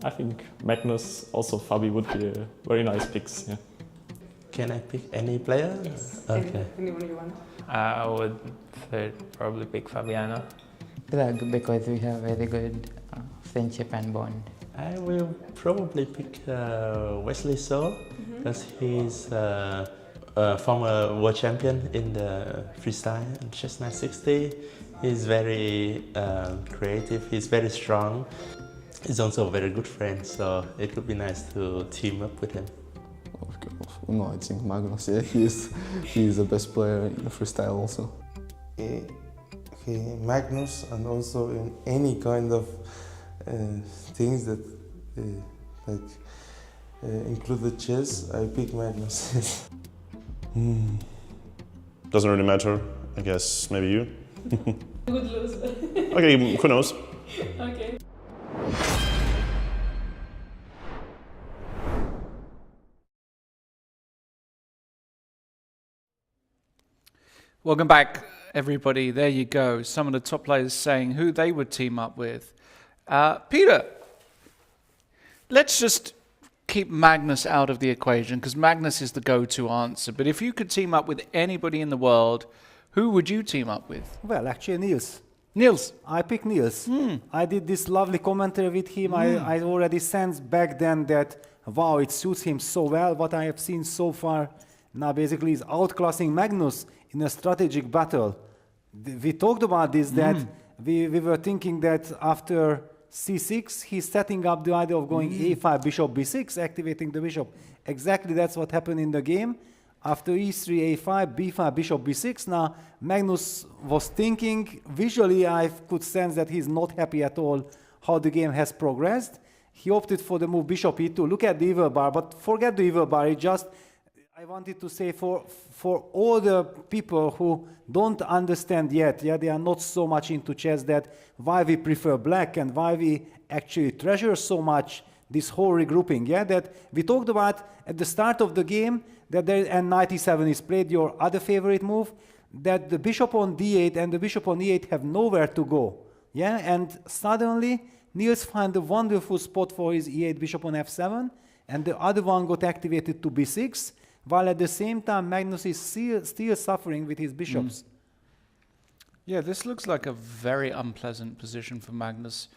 I think Magnus, also Fabi would be a very nice picks. Yeah. Can I pick any player? Yes. Okay. Anyone you want. I would probably pick Fabiano. Yeah, because we have very good friendship and bond. I will probably pick Wesley So, because he's a former world champion in the freestyle and chess 960. He's very creative, he's very strong. He's also a very good friend, so it would be nice to team up with him. No, I think Magnus, yeah, he is the best player in the freestyle also. Magnus, and also in any kind of things that include the chess, I pick Magnus. Doesn't really matter, I guess maybe you. Good loser. Okay, who knows? Okay. Welcome back, everybody. There you go. Some of the top players saying who they would team up with. Peter, let's just keep Magnus out of the equation, because Magnus is the go-to answer. But if you could team up with anybody in the world, who would you team up with? Well, actually, Niels. Niels. I picked Niels. I did this lovely commentary with him. I already sensed back then that, wow, it suits him so well. What I have seen so far now basically is outclassing Magnus in a strategic battle. We talked about this, that we were thinking that after c6, he's setting up the idea of going a5, bishop b6, activating the bishop. Exactly that's what happened in the game. After e3, a5, b5, bishop b6, now Magnus was thinking, visually I could sense that he's not happy at all how the game has progressed. He opted for the move bishop e2. Look at the evil bar, but forget the evil bar. It just, I wanted to say for all the people who don't understand yet, they are not so much into chess, that why we prefer black and why we actually treasure so much this whole regrouping, that we talked about at the start of the game, that there, and knight e7 is played, your other favorite move, that the bishop on d8 and the bishop on e8 have nowhere to go, and suddenly Niels found a wonderful spot for his e8 bishop on f7, and the other one got activated to b6, while at the same time Magnus is still suffering with his bishops. Yeah, this looks like a very unpleasant position for Magnus.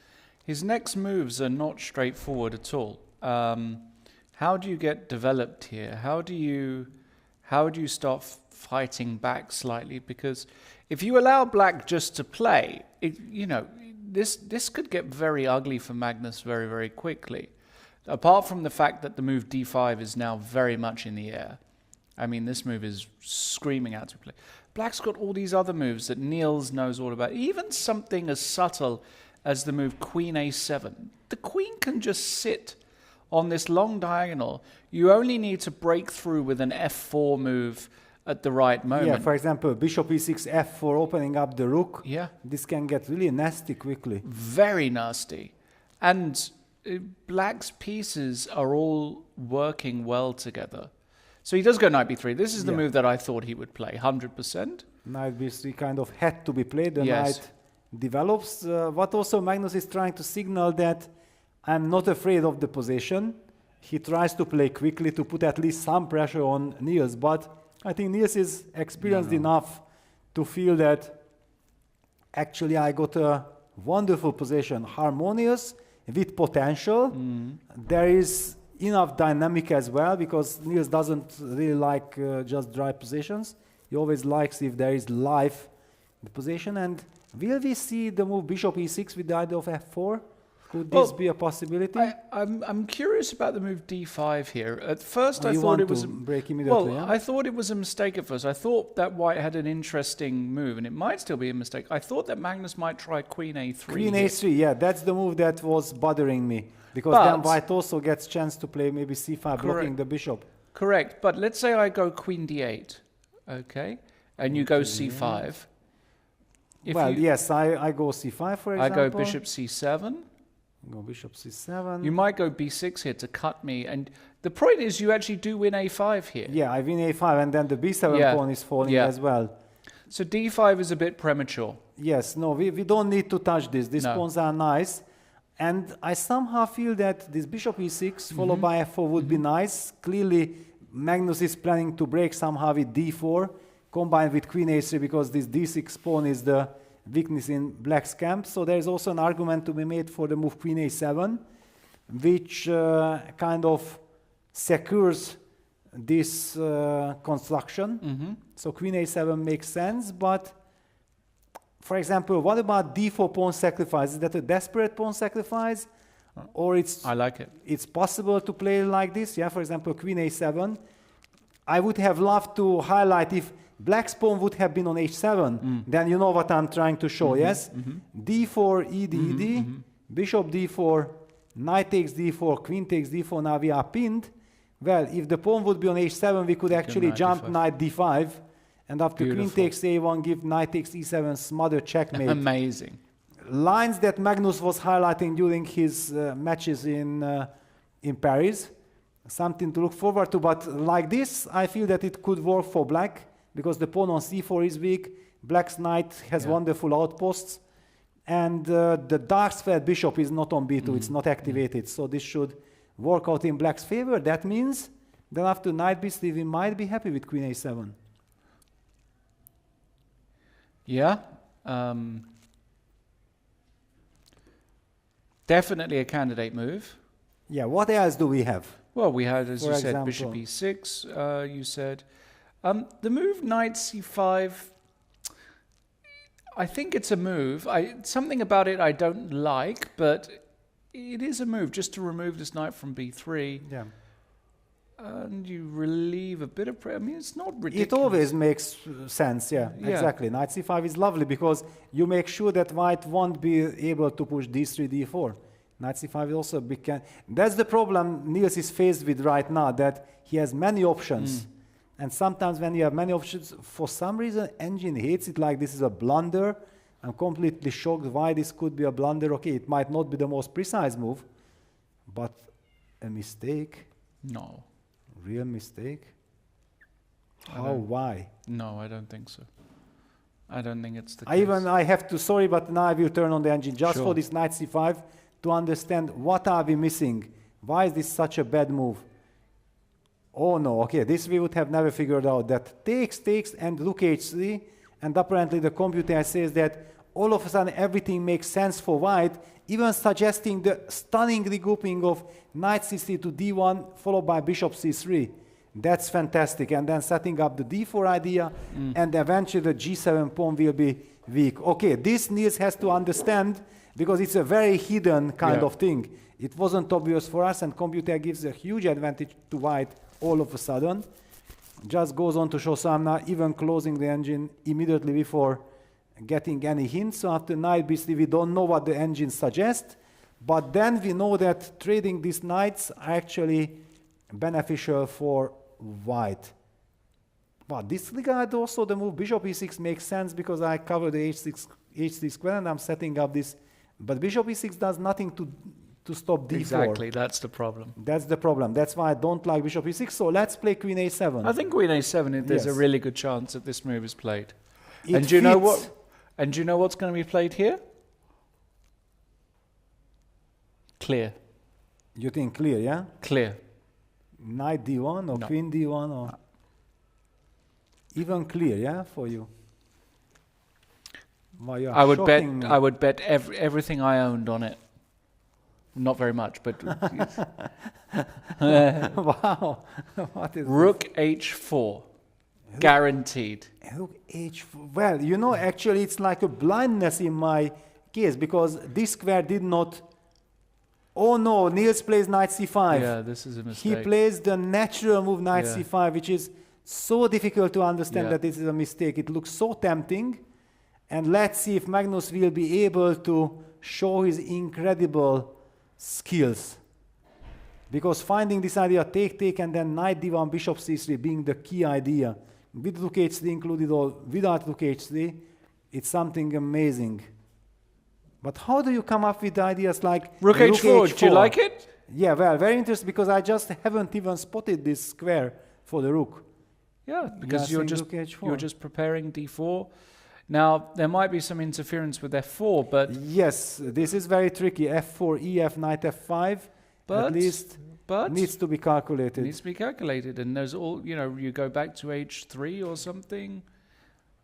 His next moves are not straightforward at all. How do you get developed here? How do you start fighting back slightly? Because if you allow black just to play, this could get very ugly for Magnus very, very quickly. Apart from the fact that the move d5 is now very much in the air. I mean, this move is screaming out to play. Black's got all these other moves that Niels knows all about. Even something as subtle as the move queen a7. The queen can just sit on this long diagonal. You only need to break through with an f4 move at the right moment. Yeah, for example, bishop e6, f4, opening up the rook. Yeah. This can get really nasty quickly. Very nasty. And black's pieces are all working well together. So he does go knight b3. This is the move that I thought he would play, 100%. Knight b3 kind of had to be played. The Yes. knight develops. What also Magnus is trying to signal that I'm not afraid of the position. He tries to play quickly to put at least some pressure on Niels, but I think Niels is experienced enough to feel that actually I got a wonderful position, harmonious, with potential. There is enough dynamic as well, because Niels doesn't really like just dry positions. He always likes if there is life in the position. And will we see the move bishop e6 with the idea of f4? Could this be a possibility? I'm curious about the move d5 here. At first, I you thought want it was to break immediately. well. I thought it was a mistake at first. I thought that white had an interesting move, and it might still be a mistake. I thought that Magnus might try queen a3. Queen here. a3, yeah, that's the move that was bothering me, because then white also gets chance to play maybe c5, blocking the bishop. Correct, but let's say I go queen d8, okay, and you go c5. Yes, I go c5 for example. I go bishop c7. Go bishop c7. You might go b6 here to cut me, and the point is you actually do win a5 here. Yeah, I win a5, and then the b7 pawn is falling as well. So d5 is a bit premature. Yes, no, we don't need to touch this. These pawns are nice. And I somehow feel that this bishop e6 followed by f4 would be nice. Clearly, Magnus is planning to break somehow with d4, combined with queen a3, because this d6 pawn is the weakness in black's camp. So there's also an argument to be made for the move queen a7, which kind of secures this construction. So queen a7 makes sense, but for example, what about d4 pawn sacrifice? Is that a desperate pawn sacrifice? Or it's... I like it. It's possible to play like this, yeah? For example, queen a7. I would have loved to highlight if black's pawn would have been on h7, then you know what I'm trying to show, yes? d4, ed, ed, bishop d4, knight takes d4, queen takes d4, now we are pinned. Well, if the pawn would be on h7, we could actually jump d5. Knight d5, and after queen takes a1, give knight takes e7, smother checkmate. Amazing. Lines that Magnus was highlighting during his matches in Paris. Something to look forward to, but like this, I feel that it could work for black, because the pawn on c4 is weak, black's knight has wonderful outposts, and the dark square bishop is not on b2, it's not activated, so this should work out in black's favor. That means then after knight b3, we might be happy with queen a7. Yeah. Definitely a candidate move. Yeah, what else do we have? Well, we had, as For you said, example, bishop e6, you said. The move knight c5, I think it's a move. Something about it I don't like, but it is a move just to remove this knight from b3. Yeah. And you relieve a bit of pressure. I mean, it's not ridiculous. It always makes sense, yeah, exactly. Knight c5 is lovely because you make sure that white won't be able to push d3, d4. Knight c5 is also big. That's the problem Niels is faced with right now, that he has many options. And sometimes when you have many options, for some reason, engine hates it like this is a blunder. I'm completely shocked why this could be a blunder. Okay, it might not be the most precise move, but a mistake? No. Real mistake? How? Why? No, I don't think so. I don't think it's the case. I have to, sorry, but now I will turn on the engine just for this knight c5 to understand what are we missing. Why is this such a bad move? Oh no, okay, this we would have never figured out. That takes, and rook h3, and apparently the computer says that all of a sudden everything makes sense for white, even suggesting the stunning regrouping of knight c3 to d1 followed by bishop c3. That's fantastic. And then setting up the d4 idea, and eventually the g7 pawn will be weak. Okay, this Niels has to understand, because it's a very hidden kind of thing. It wasn't obvious for us, and computer gives a huge advantage to white all of a sudden. Just goes on to show, so I'm now even closing the engine immediately before getting any hints. So after knight b3, we don't know what the engine suggests, but then we know that trading these knights are actually beneficial for white. But this regard also, the move bishop e6 makes sense, because I cover the h3 square and I'm setting up this, but bishop e6 does nothing to stop d4. Exactly, that's the problem. That's the problem. That's why I don't like bishop e6. So let's play queen a7. I think queen a7, there's a really good chance that this move is played. And do you know what? And do you know what's going to be played here? Clear. You think clear, yeah? Clear. Knight d1 or queen d1 or even clear, yeah, for you? Well, I would bet everything I owned on it. Not very much, but wow. What is Rook h4. Guaranteed. Rook h4. Well, you know, actually it's like a blindness in my case, because this square did not... Oh no, Niels plays knight c5. Yeah, this is a mistake. He plays the natural move knight c5, which is so difficult to understand that this is a mistake. It looks so tempting. And let's see if Magnus will be able to show his incredible skills. Because finding this idea, take, and then knight d1, bishop c3 being the key idea, with rook h3 included or without rook h3, it's something amazing. But how do you come up with ideas like rook h4? Do you like it? Yeah, well, very interesting, because I just haven't even spotted this square for the rook. Yeah, because you're just preparing d4. Now, there might be some interference with f4, but... Yes, this is very tricky. f4, ef, knight f5, at least needs to be calculated. Needs to be calculated, and there's all, you know, you go back to h3 or something.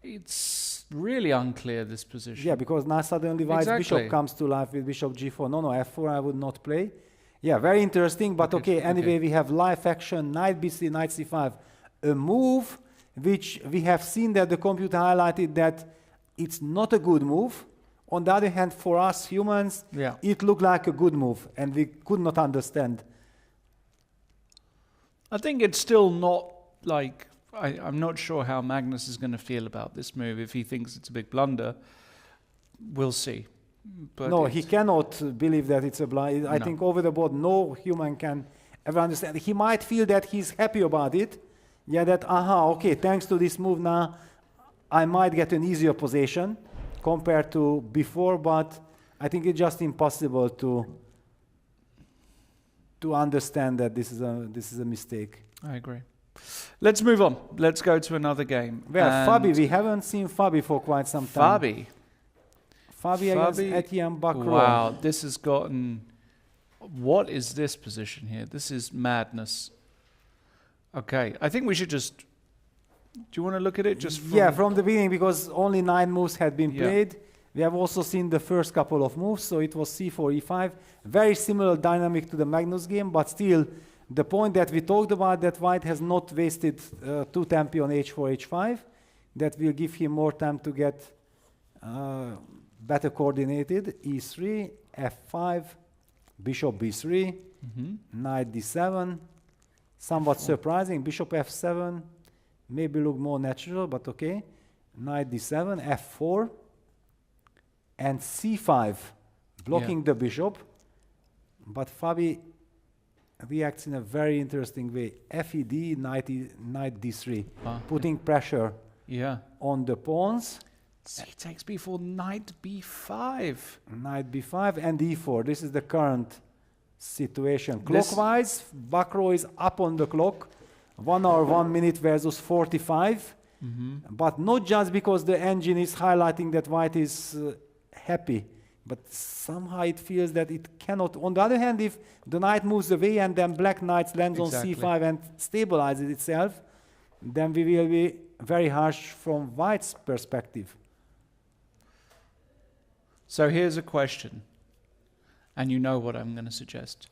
It's really unclear, this position. Yeah, because now suddenly white's bishop comes to life with bishop g4. No, f4 I would not play. Yeah, very interesting, but okay, anyway, we have live action, knight b3, knight c5. A move which we have seen that the computer highlighted that it's not a good move. On the other hand, for us humans, it looked like a good move, and we could not understand. I think it's still not like... I'm not sure how Magnus is going to feel about this move. If he thinks it's a big blunder, we'll see. But no, he cannot believe that it's a blunder. I think over the board, no human can ever understand. He might feel that he's happy about it. Yeah, that, okay, thanks to this move now, I might get an easier position compared to before, but I think it's just impossible to understand that this is a mistake. I agree. Let's move on. Let's go to another game. Well, Fabi, we haven't seen Fabi for quite some time. Fabi against Etienne Bacro. Wow, this has gotten... What is this position here? This is madness. Okay, I think we should just... Do you want to look at it? From the beginning, because only 9 moves had been played. We have also seen the first couple of moves, so it was c4, e5. Very similar dynamic to the Magnus game, but still... The point that we talked about, that white has not wasted 2 tempi on h4, h5, that will give him more time to get better coordinated. e3, f5, bishop b3, knight d7. Somewhat surprising, bishop f7, maybe look more natural, but okay. Knight d7, f4, and c5, blocking the bishop. But Fabi reacts in a very interesting way. Fed, knight d3, putting pressure on the pawns. C takes b4, knight b5. Knight b5 and e4. This is the current situation. Clockwise, Bacro is up on the clock. 1 hour, 1 minute versus 45. But not just because the engine is highlighting that white is happy. But somehow it feels that it cannot. On the other hand, if the knight moves away and then black knight lands on c5 and stabilizes itself, then we will be very harsh from white's perspective. So here's a question, and you know what I'm going to suggest.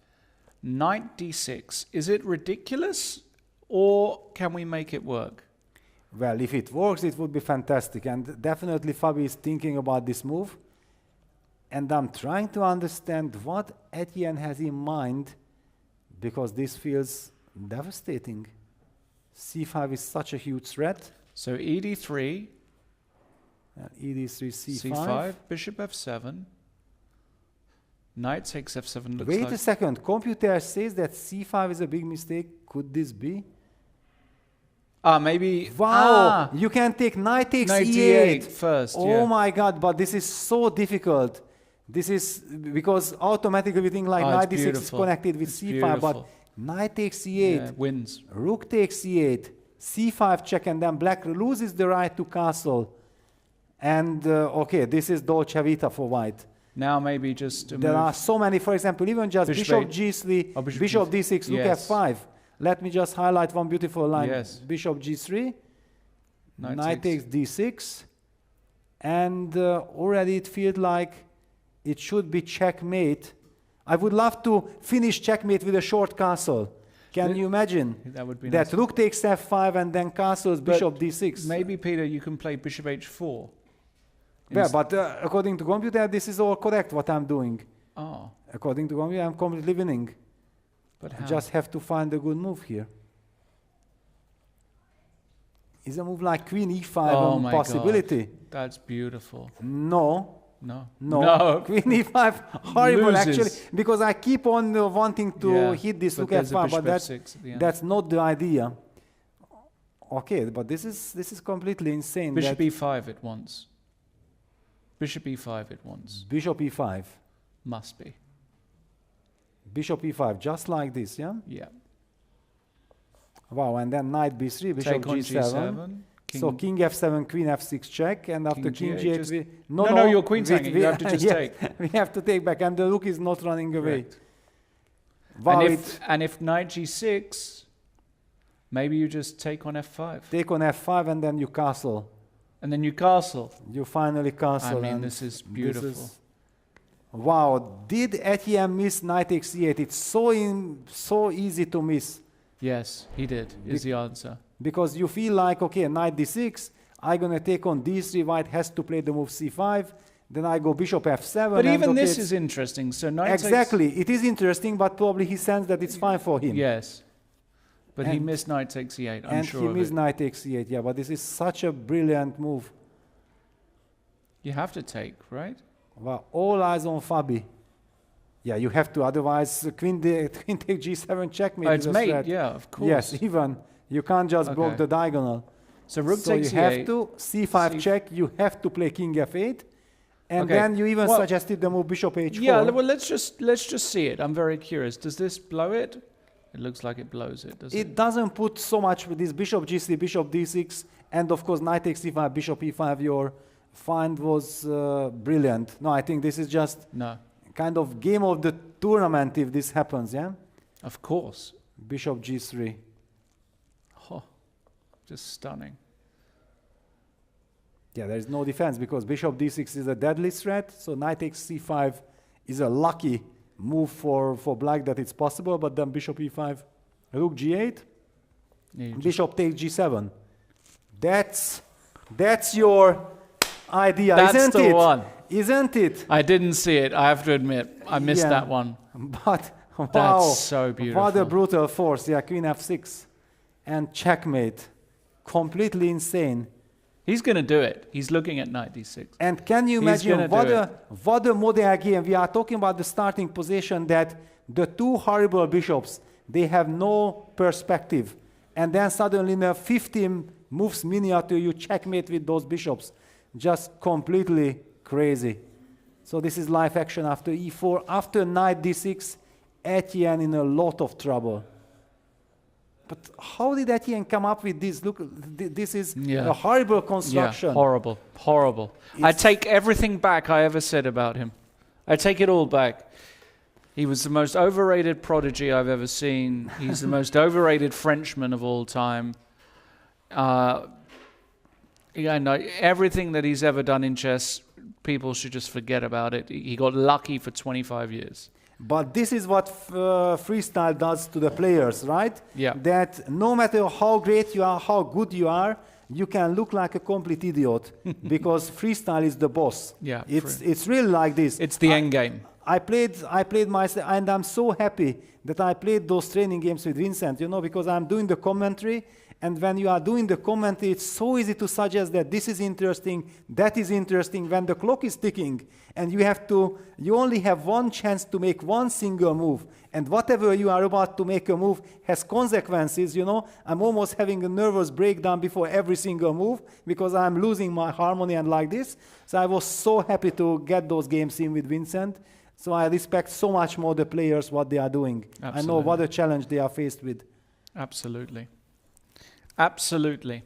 Knight d6, is it ridiculous, or can we make it work? Well, if it works, it would be fantastic, and definitely Fabi is thinking about this move. And I'm trying to understand what Etienne has in mind, because this feels devastating. c5 is such a huge threat. So ed3, ed3, c5, bishop f7, knight takes f7. Wait a second, computer says that c5 is a big mistake. Could this be? Maybe. Wow, you can take knight takes e8 first. Oh my God, but this is so difficult. This is because automatically we think like knight d6 is connected with c5, but knight takes e8, wins. Rook takes e8, c5 check, and then black loses the right to castle. And okay, this is Dolce Vita for white. Now maybe just there are so many, for example, even just bishop g3, bishop d6, look f5. Let me just highlight one beautiful line. Bishop g3, knight takes d6, and already it feels like it should be checkmate. I would love to finish checkmate with a short castle. Can you imagine? That would be nice. Rook takes f5 and then castles bishop d6. Maybe, Peter, you can play bishop h4. Yeah, but according to computer, this is all correct what I'm doing. According to computer, I'm completely winning. But I just have to find a good move here. Is a move like queen e5 a possibility? God. That's beautiful. No. No. Queen e5, horrible actually, because I keep on wanting to hit this rook f5, but that's not the idea. Okay, but this is completely insane. Bishop e5 it wants. Bishop e5 it wants. Bishop e5. Must be. Bishop e5, just like this, yeah? Yeah. Wow, and then knight b3, bishop Take on g7. So king f7, queen f6 check, and after king g8, just- we, No, your queen's hanging. You have to just yeah, take. We have to take back, and the rook is not running away. Correct. Wow, And if knight g6, maybe you just take on f5. take on f5, and then you castle. And then you castle. You finally castle. I mean, and this is beautiful. Wow, did Etienne miss knight takes c8? It's so easy to miss. Yes, he did, is the answer. Because you feel like, okay, knight d6, I'm going to take on d3, white has to play the move c5, then I go bishop f7. But and even okay, this is interesting. So knight exactly, it is interesting, but probably he senses that it's fine for him. Yes. But he And- missed knight takes e8, I'm And sure he of missed it. knight takes c8, yeah, but this is such a brilliant move. You have to take, right? Wow, all eyes on Fabi. Yeah, you have to, otherwise queen take g7 checkmate. Oh, it's is a mate, threat. yeah, of course. Yes, even. You can't just block Okay. the diagonal. So rook So you takes have e8. to, c5 check, you have to play king f8. And Okay, then you even well- suggested the move bishop h4. Yeah, well, let's just see it. I'm very curious. Does this blow it? It looks like it blows it, does it? It doesn't put so much with this bishop g3, bishop d6, and of course knight takes c5, bishop e5. Your find was brilliant. No, I think this is just No. kind of game of the tournament if this happens, yeah? Of course. Bishop g3. Oh, just stunning. Yeah, there is no defense because bishop d6 is a deadly threat, so knight takes c5 is a lucky move for black that it's possible, but then bishop e5, rook g8, Yeah, you bishop takes g7. That's your idea, That's isn't the it? one. Isn't it? I didn't see it, I have to admit. I missed Yeah. that one. But wow, That's so beautiful. What a brutal force. Yeah, queen f6 and checkmate. Completely insane. He's going to do it. He's looking at knight d6. And can you He's imagine gonna what a modern game? We are talking about the starting position that the two horrible bishops, they have no perspective. And then suddenly in a 15 moves miniature, you checkmate with those bishops. Just completely crazy. So this is live action after e4. After knight d6, Etienne in a lot of trouble. But how did Etienne come up with this? Look, this is a horrible construction. Yeah, horrible, horrible. I take everything back I ever said about him. I take it all back. He was the most overrated prodigy I've ever seen. He's the most overrated Frenchman of all time. Yeah, no, everything that he's ever done in chess, people should just forget about it. He got lucky for 25 years. But this is what freestyle does to the players, right? Yeah. That no matter how great you are, how good you are, you can look like a complete idiot because freestyle is the boss. Yeah, it's really like this. It's the end game. I played myself, and I'm so happy that I played those training games with Vincent, you know, because I'm doing the commentary, and when you are doing the commentary, it's so easy to suggest that this is interesting, that is interesting, when the clock is ticking, and you only have one chance to make one single move, and whatever you are about to make a move has consequences, you know. I'm almost having a nervous breakdown before every single move, because I'm losing my harmony and like this. So I was so happy to get those games in with Vincent. So I respect so much more the players, what they are doing. Absolutely. I know what a challenge they are faced with. Absolutely. Absolutely.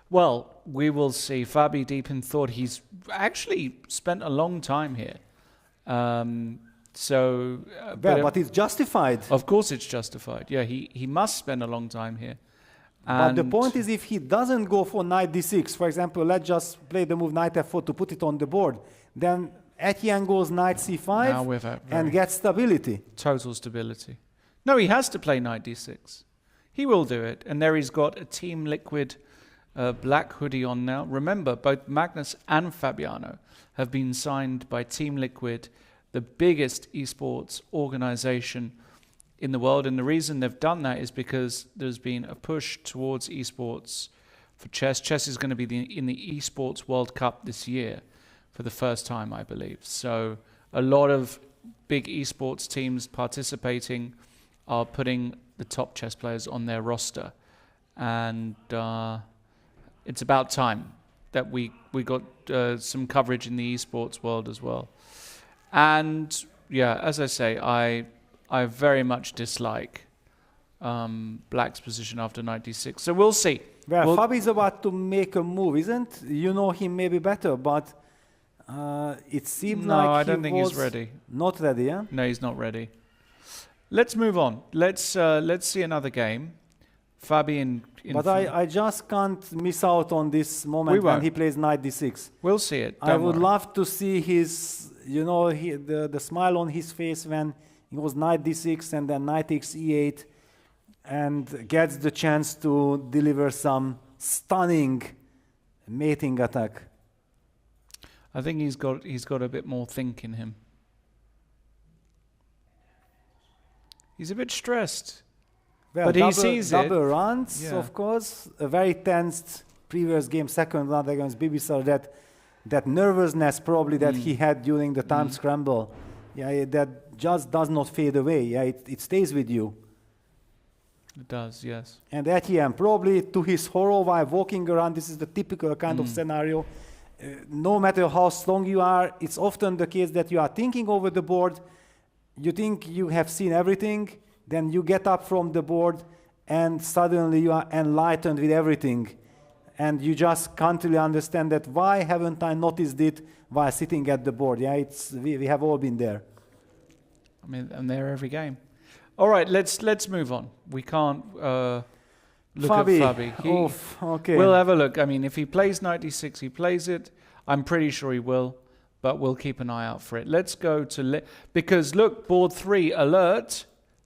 Well, we will see. Fabi deep in thought. He's actually spent a long time here. But it's justified. Of course it's justified. Yeah, he must spend a long time here. But the point is, if he doesn't go for knight d6, for example, let's just play the move knight f4 to put it on the board, then Etienne goes knight c5 and gets stability. Total stability. No, he has to play knight d6. He will do it. And there he's got a Team Liquid black hoodie on now. Remember, both Magnus and Fabiano have been signed by Team Liquid, the biggest esports organization in the world. And the reason they've done that is because there's been a push towards esports for chess. Chess is going to be in the esports World Cup this year for the first time, I believe. So a lot of big esports teams participating are putting the top chess players on their roster. And it's about time that we got some coverage in the esports world as well. And yeah, as I say, I very much dislike Black's position after knight d6. So we'll see. Well, Fabi's about to make a move, isn't? You know him maybe better, but it seemed like I don't think he's ready. Not ready, yeah? No, he's not ready. Let's move on. Let's see another game. Fabi But I just can't miss out on this moment when he plays knight d6. We'll see it. I would love to see his, the smile on his face when he goes knight d6 and then knight takes e8 and gets the chance to deliver some stunning mating attack. I think he's got a bit more think in him. He's a bit stressed. Well, but he sees it. Double runs, of course. A very tensed previous game, second round against Bibisar. That nervousness probably that he had during the time scramble, that just does not fade away. Yeah, it stays with you. It does, yes. And Etienne, probably to his horror while walking around, this is the typical kind of scenario. No matter how strong you are, it's often the case that you are thinking over the board, you think you have seen everything, then you get up from the board and suddenly you are enlightened with everything. And you just can't really understand that why haven't I noticed it while sitting at the board. Yeah, we have all been there. I mean, I'm there every game. All right, let's move on. We can't look at Fabi. Okay. We'll have a look. I mean, if he plays knight d6, he plays it. I'm pretty sure he will, but we'll keep an eye out for it. Let's go to because look, board 3, alert.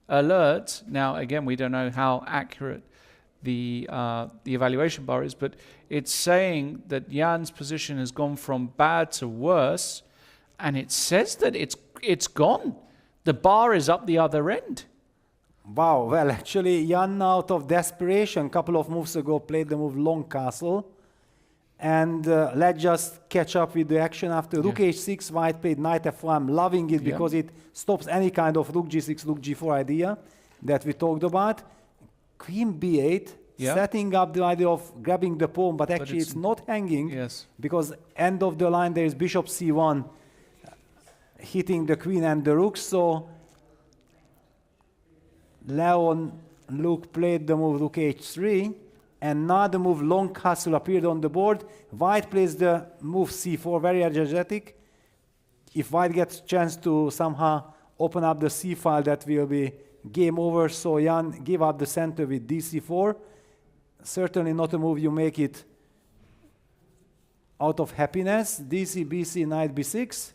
Now again, we don't know how accurate the evaluation bar is, but it's saying that Jan's position has gone from bad to worse, and it says that it's gone. The bar is up the other end. Wow. Well, actually, Jan, out of desperation, a couple of moves ago, played the move long castle. And let's just catch up with the action after rook h6, white played knight f1. I'm loving it because it stops any kind of rook g6, rook g4 idea that we talked about. Queen b8, setting up the idea of grabbing the pawn, but actually it's not hanging because end of the line there is bishop c1 hitting the queen and the rook. So Leon Luke played the move rook h3. And now the move long castle appeared on the board. White plays the move c4, very energetic. If white gets a chance to somehow open up the c file, that will be game over. So Jan gave up the center with dc4. Certainly not a move you make it out of happiness. dc, bc, knight b6.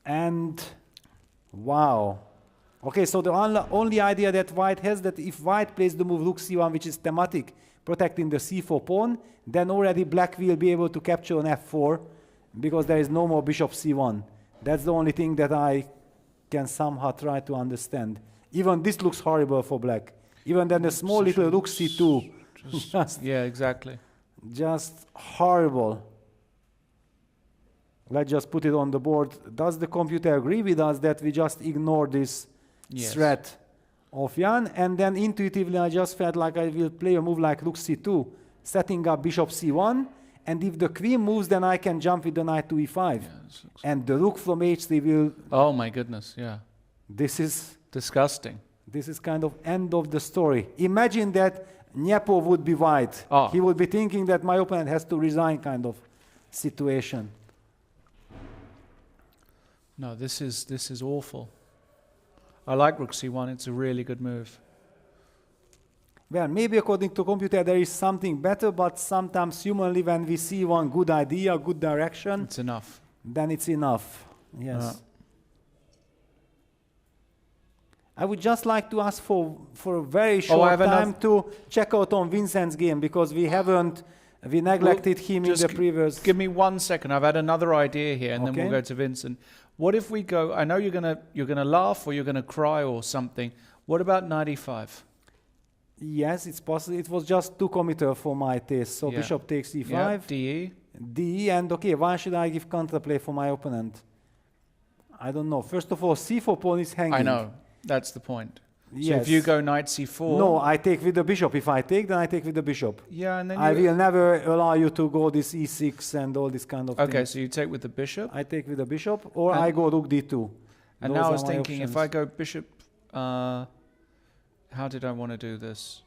And wow. Okay, so the only idea that white has that if white plays the move rook c1, which is thematic, protecting the c4 pawn, then already black will be able to capture on f4 because there is no more bishop c1. That's the only thing that I can somehow try to understand. Even this looks horrible for black. Even then the small little rook c2. Yeah, exactly. Just horrible. Let's just put it on the board. Does the computer agree with us that we just ignore this threat of Jan? And then intuitively I just felt like I will play a move like rook c2, setting up bishop c1, and if the queen moves then I can jump with the knight to e5. And the rook from h3 will... Oh my goodness, yeah. This is... disgusting. This is kind of end of the story. Imagine that Dniepo would be white. He would be thinking that my opponent has to resign kind of situation. No, this is awful. I like rook c1. It's a really good move. Well, maybe according to computer there is something better, but sometimes humanly when we see one good idea, good direction, it's enough. Then it's enough. Yes. I would just like to ask for a very short time to check out on Vincent's game because we neglected him in the previous... Give me 1 second. I've had another idea here and then we'll go to Vincent. What if we go... I know you're gonna laugh or you're going to cry or something. What about knight e5? Yes, it's possible. It was just too committal for my taste. So bishop takes e5. Yeah, DE. DE, and okay, why should I give counterplay for my opponent? I don't know. First of all, c4 pawn is hanging. I know. That's the point. So if you go knight c4... No, I take with the bishop. If I take, then I take with the bishop. Yeah, and then I will never allow you to go this e6 and all this kind of thing. Okay, so you take with the bishop? I take with the bishop, or I go rook d2. And now I was thinking, if I go bishop How did I want to do this?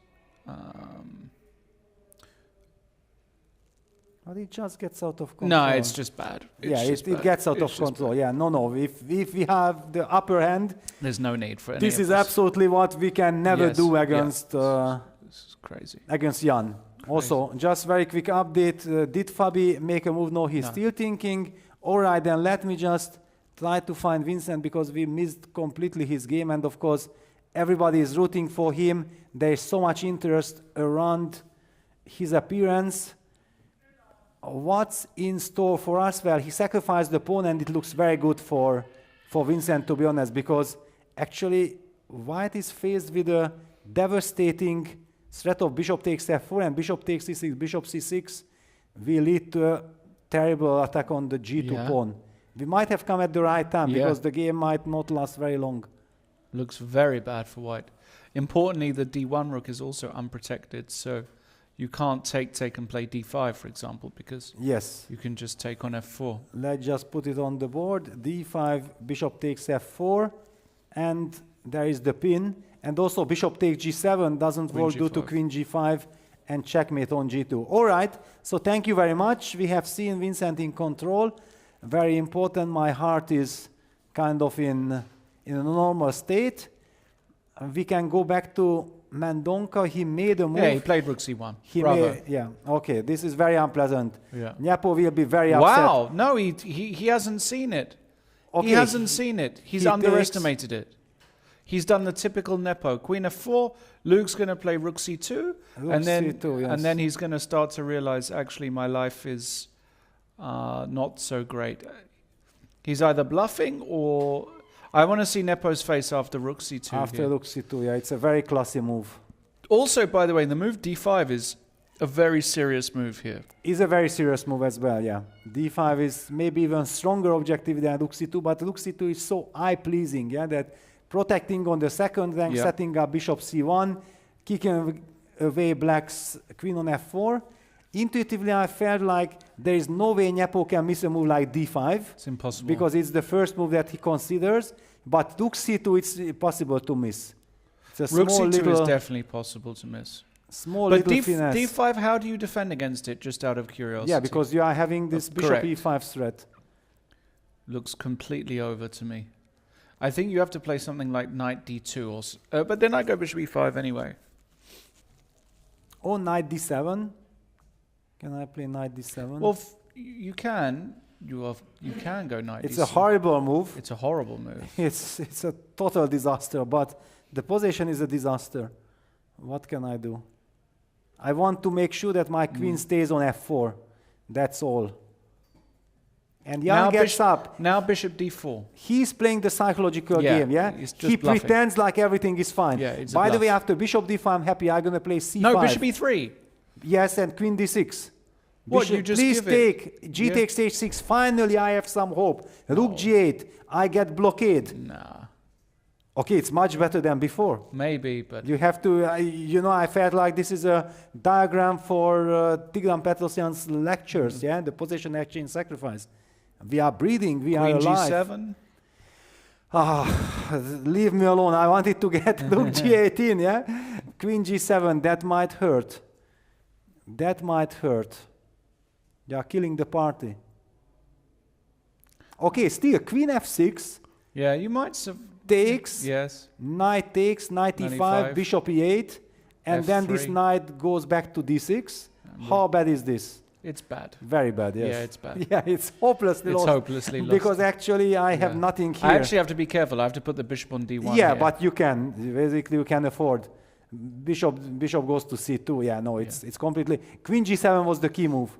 But it just gets out of control. No, it's just bad. It gets out of control. Yeah, no. If we have the upper hand, there's no need for any. This is absolutely what we can never do against. This is crazy. Against Jan. Crazy. Also, just very quick update. Did Fabi make a move? No, he's still thinking. All right, then let me just try to find Vincent because we missed completely his game, and of course, everybody is rooting for him. There is so much interest around his appearance. What's in store for us? Well, he sacrificed the pawn, and it looks very good for Vincent, to be honest, because actually White is faced with a devastating threat of bishop takes f4 and bishop takes c6, bishop c6 will lead to a terrible attack on the g2 pawn. We might have come at the right time because the game might not last very long. Looks very bad for White. Importantly, the d1 rook is also unprotected, so you can't take and play d5, for example, because you can just take on f4. Let's just put it on the board. d5, bishop takes f4, and there is the pin. And also bishop takes g7 doesn't work due to queen g5 and checkmate on g2. All right, so thank you very much. We have seen Vincent in control. Very important. My heart is kind of in a normal state. We can go back to Mendonca. He made a move. Yeah, he played rook c1. Okay, this is very unpleasant. Yeah. Nepo will be very upset. Wow, no, he hasn't seen it. Okay. He hasn't seen it. He's underestimated it. He's done the typical Nepo. Queen f4, Luke's going to play rook c2, and then he's going to start to realize, actually, my life is not so great. He's either bluffing or... I want to see Nepo's face after rook c2. After rook c2, yeah, it's a very classy move. Also, by the way, the move d5 is a very serious move here. Is a very serious move as well, yeah. d5 is maybe even stronger objective than rook c2, but rook c2 is so eye-pleasing, yeah, that protecting on the second rank, setting up bishop c1, kicking away black's queen on f4. Intuitively, I felt like there is no way Nepo can miss a move like d5. It's impossible. Because it's the first move that he considers. But rook c2, it's possible to miss. It's a rook c2 is definitely possible to miss. But finesse. d5, how do you defend against it, just out of curiosity? Yeah, because you are having this bishop e5 threat. Looks completely over to me. I think you have to play something like knight d2, or but then I go bishop e5 anyway. Or knight d7. Can I play knight d7? Well, you can. You can go knight d7. It's a horrible move. It's a horrible move. It's a total disaster, but the position is a disaster. What can I do? I want to make sure that my queen stays on f4. That's all. And Jan gets up. Now bishop d4. He's playing the psychological game, yeah? He pretends like everything is fine. Yeah, it's By the way, after bishop d5, I'm happy. I'm going to play c5. No, bishop e3. Yes, and queen d6. What, you just please take g takes h6. Finally, I have some hope. Rook g8. I get blockade. Nah. Okay, it's much better than before. Maybe, but... You have to... you know, I felt like this is a diagram for Tigran Petrosyan's lectures, yeah? The position exchange sacrifice. We are breathing. We are alive. Queen g7? Leave me alone. I wanted to get rook g18, yeah? Queen g7, that might hurt. That might hurt. They are killing the party. Okay, still, queen f6. Yeah, you might... Takes. Yes. Knight takes, knight e5, bishop e8. And F3. then this knight goes back to d6. How bad is this? It's bad. Very bad, yes. Yeah, it's bad. Yeah, it's hopelessly lost. It's hopelessly lost. Because actually I have nothing here. I actually have to be careful. I have to put the bishop on d1. Yeah, but you can. Basically, you can afford. Bishop goes to c2. Yeah, no, it's completely... Queen g7 was the key move.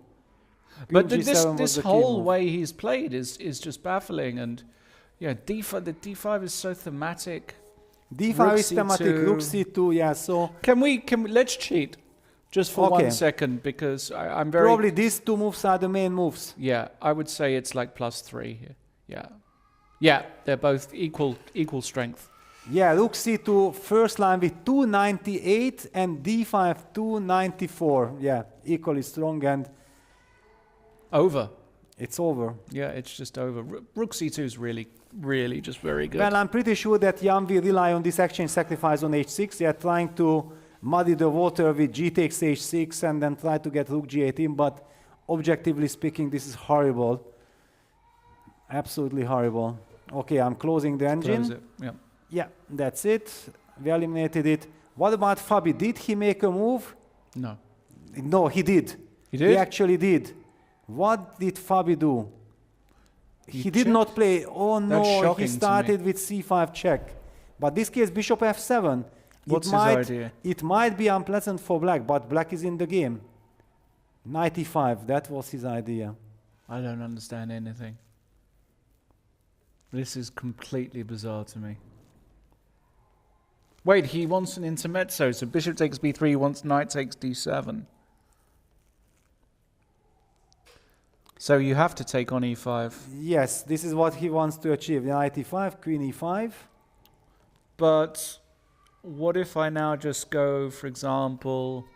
But this whole way he's played is just baffling. And yeah, d5, the d5 is so thematic. d5 is thematic, rook c2, yeah, so... Let's cheat. Just for 1 second, because I'm very... Probably these two moves are the main moves. Yeah, I would say it's like +3 here. Yeah. Yeah, they're both equal strength. Yeah, rook c2, first line with 298 and d5 294. Yeah, equally strong and... Over. It's over. Yeah, it's just over. Rook c2 is really really just very good. Well, I'm pretty sure that Jan will rely on this exchange sacrifice on h6. They are trying to muddy the water with g takes h6 and then try to get rook g18, but objectively speaking, this is horrible. Absolutely horrible. Okay, I'm closing the engine. Close it. Yeah. Yeah, that's it. We eliminated it. What about Fabi? Did he make a move? No. No, he did. He did? He actually did. What did Fabi do? He did not play. Oh no, he started with c5 check. But this case, bishop f7. What's his idea? It might be unpleasant for black, but black is in the game. Knight e5, that was his idea. I don't understand anything. This is completely bizarre to me. Wait, he wants an intermezzo, so bishop takes b3, he wants knight takes d7. So you have to take on e5. Yes, this is what he wants to achieve. Knight e5, queen e5. But what if I now just go, for example,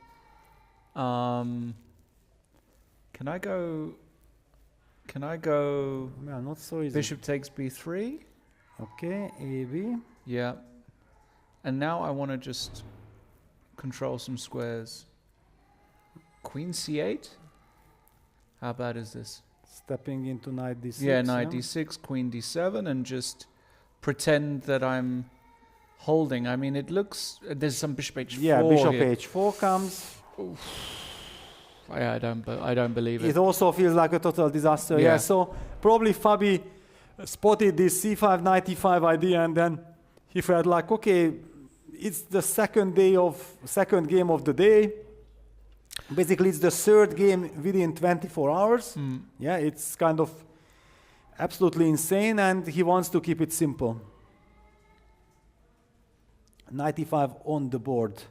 can I go, well, not so easy. Bishop takes b3? Okay, ab. Yeah. And now I want to just control some squares. Queen c8? How bad is this? Stepping into knight d6. Yeah, knight d6, queen d7, and just pretend that I'm holding. I mean, it looks... there's some bishop h4 Yeah, bishop here. h4 comes. I don't believe it. It also feels like a total disaster. Yeah, so probably Fabi spotted this c5, knight e5 idea, and then he felt like, okay, it's the second game of the day. Basically, it's the third game within 24 hours. Yeah, it's kind of absolutely insane, and he wants to keep it simple. Knight e5 on the board.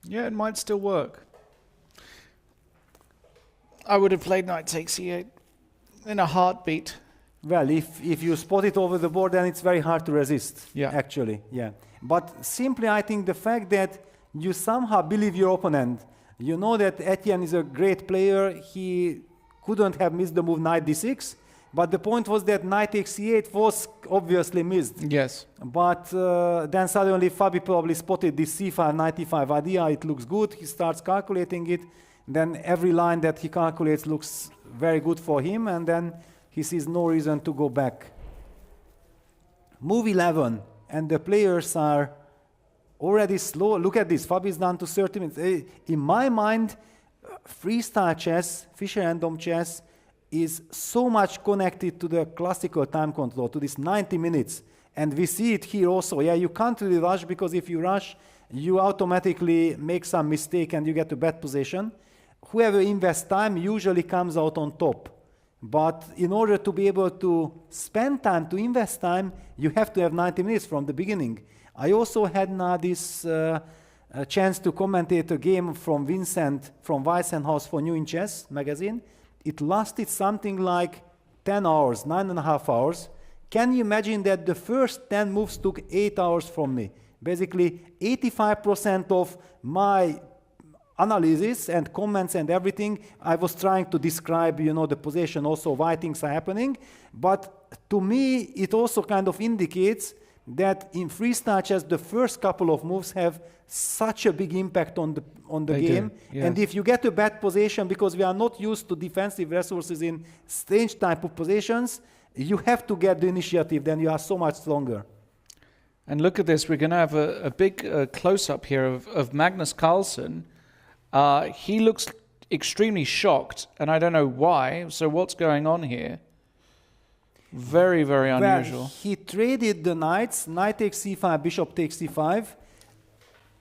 Yeah, it might still work. I would have played knight takes e8 in a heartbeat. Well, if you spot it over the board, then it's very hard to resist, actually. Yeah. But simply, I think the fact that you somehow believe your opponent, you know that Etienne is a great player, he couldn't have missed the move knight d6, but the point was that knight takes e8 was obviously missed. Yes. But then suddenly Fabi probably spotted this c5, knight e5 idea, it looks good, he starts calculating it, then every line that he calculates looks very good for him, and then he sees no reason to go back. Move 11, and the players are already slow. Look at this, Fabi is down to 30 minutes. In my mind, freestyle chess, Fischer-Random chess, is so much connected to the classical time control, to this 90 minutes. And we see it here also. Yeah, you can't really rush, because if you rush, you automatically make some mistake and you get to bad position. Whoever invests time usually comes out on top. But in order to be able to spend time, to invest time, you have to have 90 minutes from the beginning. I also had now this chance to commentate a game from Vincent from Weissenhaus for New in Chess magazine. It lasted something like 10 hours, 9.5 hours. Can you imagine that the first 10 moves took 8 hours from me? Basically, 85% of my analysis and comments and everything, I was trying to describe, the position, also why things are happening. But to me, it also kind of indicates that in freestyle chess, the first couple of moves have such a big impact on the game. Yes. And if you get a bad position, because we are not used to defensive resources in strange type of positions, you have to get the initiative, then you are so much stronger. And look at this, we're going to have a big close-up here of Magnus Carlsen. He looks extremely shocked, and I don't know why. So what's going on here? Very, very unusual. Well, he traded the knights, knight takes c5, bishop takes c5,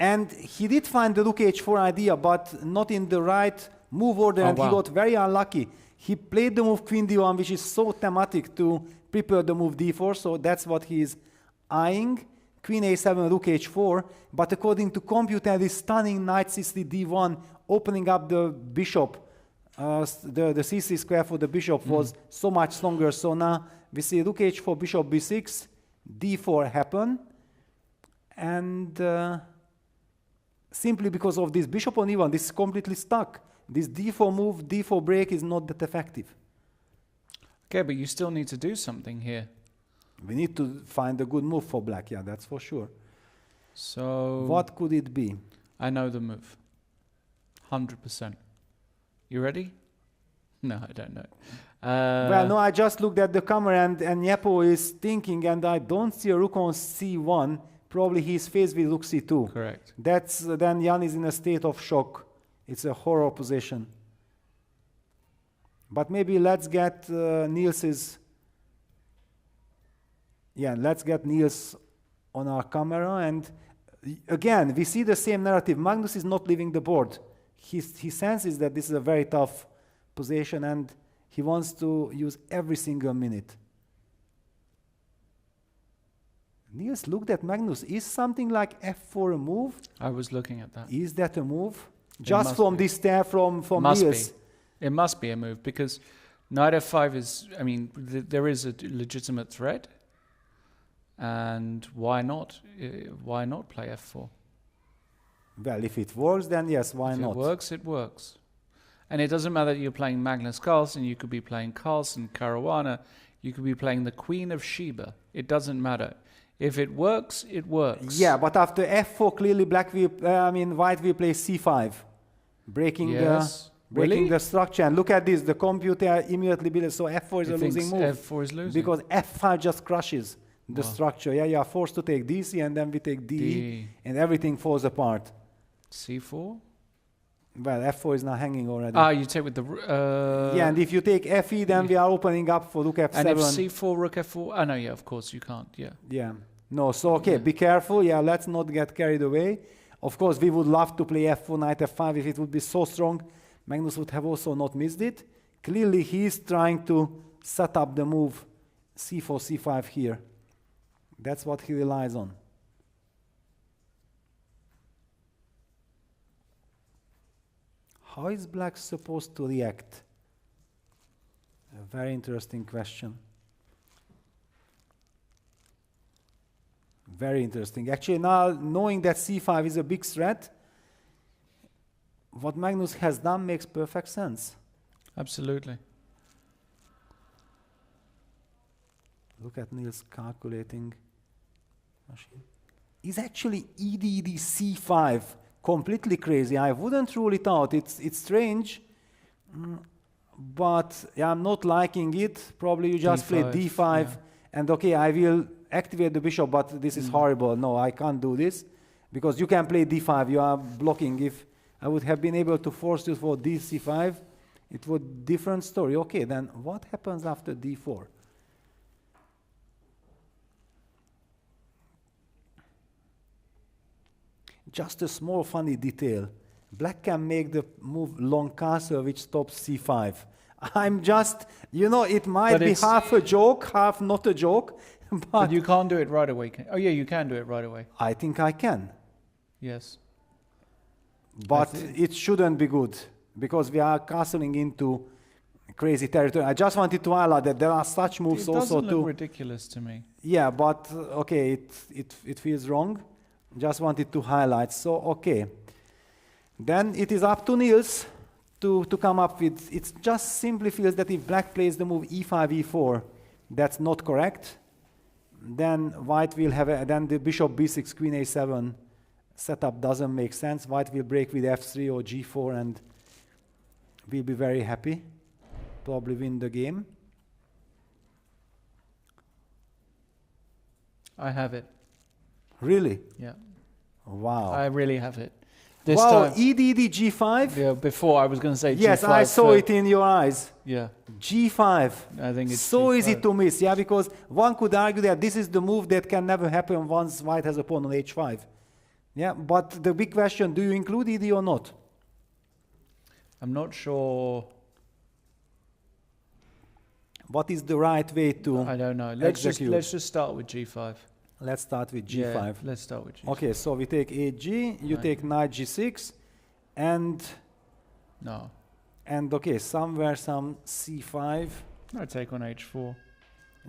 and he did find the rook h4 idea, but not in the right move order, and he got very unlucky. He played the move queen d1, which is so thematic to prepare the move d4, so that's what he is eyeing. Queen a7, rook h4, but according to computer, this stunning knight c3 d1, opening up the bishop, the c3 square for the bishop was so much stronger. So now we see rook h4, bishop b6, d4 happen, and simply because of this bishop on e1, this is completely stuck. This d4 move, d4 break is not that effective. Okay, but you still need to do something here. We need to find a good move for black, yeah, that's for sure. So what could it be? I know the move. 100%. You ready? No, I don't know. Well, no, I just looked at the camera and Nyepo is thinking, and I don't see a rook on c1. Probably he's faced with rook c2. Correct. That's then Jan is in a state of shock. It's a horror position. But maybe let's get Niels's. Yeah, let's get Niels on our camera, and again we see the same narrative. Magnus is not leaving the board. He senses that this is a very tough position, and he wants to use every single minute. Niels looked at Magnus. Is something like f4 a move? I was looking at that. Is that a move? Just from this stare from Niels? It must be a move, because knight f5 is, I mean, there is a legitimate threat. And why not? Why not play f4? Well, if it works, then yes, why not? If it works, it works. And it doesn't matter that you're playing Magnus Carlsen, you could be playing Carlsen, Caruana, you could be playing the Queen of Sheba. It doesn't matter. If it works, it works. Yeah, but after f4, clearly white will play c5, breaking the structure. And look at this, the computer immediately believes, so f4 is a losing move. f4 is losing. Because f5 just crushes the structure. Yeah, you are forced to take dc, and then we take d, and everything falls apart. c4? Well, f4 is now hanging already. Ah, you take with the... yeah, and if you take fe, then we are opening up for rook f7. And if c4, rook f4... Oh, no, yeah, of course, you can't, yeah. Yeah. No, so, okay, be careful. Yeah, let's not get carried away. Of course, we would love to play f4, knight f5. If it would be so strong, Magnus would have also not missed it. Clearly, he's trying to set up the move c4, c5 here. That's what he relies on. How is black supposed to react? A very interesting question. Very interesting. Actually, now knowing that c5 is a big threat, what Magnus has done makes perfect sense. Absolutely. Look at Niels calculating machine. Is actually EDD c5 completely crazy? I wouldn't rule it out. It's strange, but yeah, I'm not liking it. Probably you just play d5, and okay, I will activate the bishop, but this is horrible. No, I can't do this, because you can play d5. You are blocking. If I would have been able to force you for dc5, it would be a different story. Okay, then what happens after d4? Just a small funny detail. Black can make the move long castle, which stops c5. I'm just, it might be half a joke, half not a joke. But you can't do it right away. Oh, yeah, you can do it right away. I think I can. Yes. But it shouldn't be good, because we are castling into crazy territory. I just wanted to highlight that there are such moves also too. It doesn't look ridiculous to me. Yeah, but okay, it feels wrong. Just wanted to highlight. So, okay. Then it is up to Niels to come up with, it just simply feels that if black plays the move e5, e4, that's not correct. Then white will have, then the bishop b6, queen a7 setup doesn't make sense. White will break with f3 or g4 and will be very happy. Probably win the game. I have it. Really? Yeah. Wow. I really have it. This wow, time, EDD G5? Yeah, before I was going to say G5. Yes, I saw it in your eyes. Yeah. G5. I think it's so G5. easy to miss, yeah, because one could argue that this is the move that can never happen once white has a pawn on H5. Yeah, but the big question, do you include ED or not? I'm not sure. What is the right way to I don't know. Let's just start with G5. Let's start with G5. Yeah, let's start with G5. Okay, so we take AG, you take knight G6, and... No. And okay, somewhere some C5. I take on H4.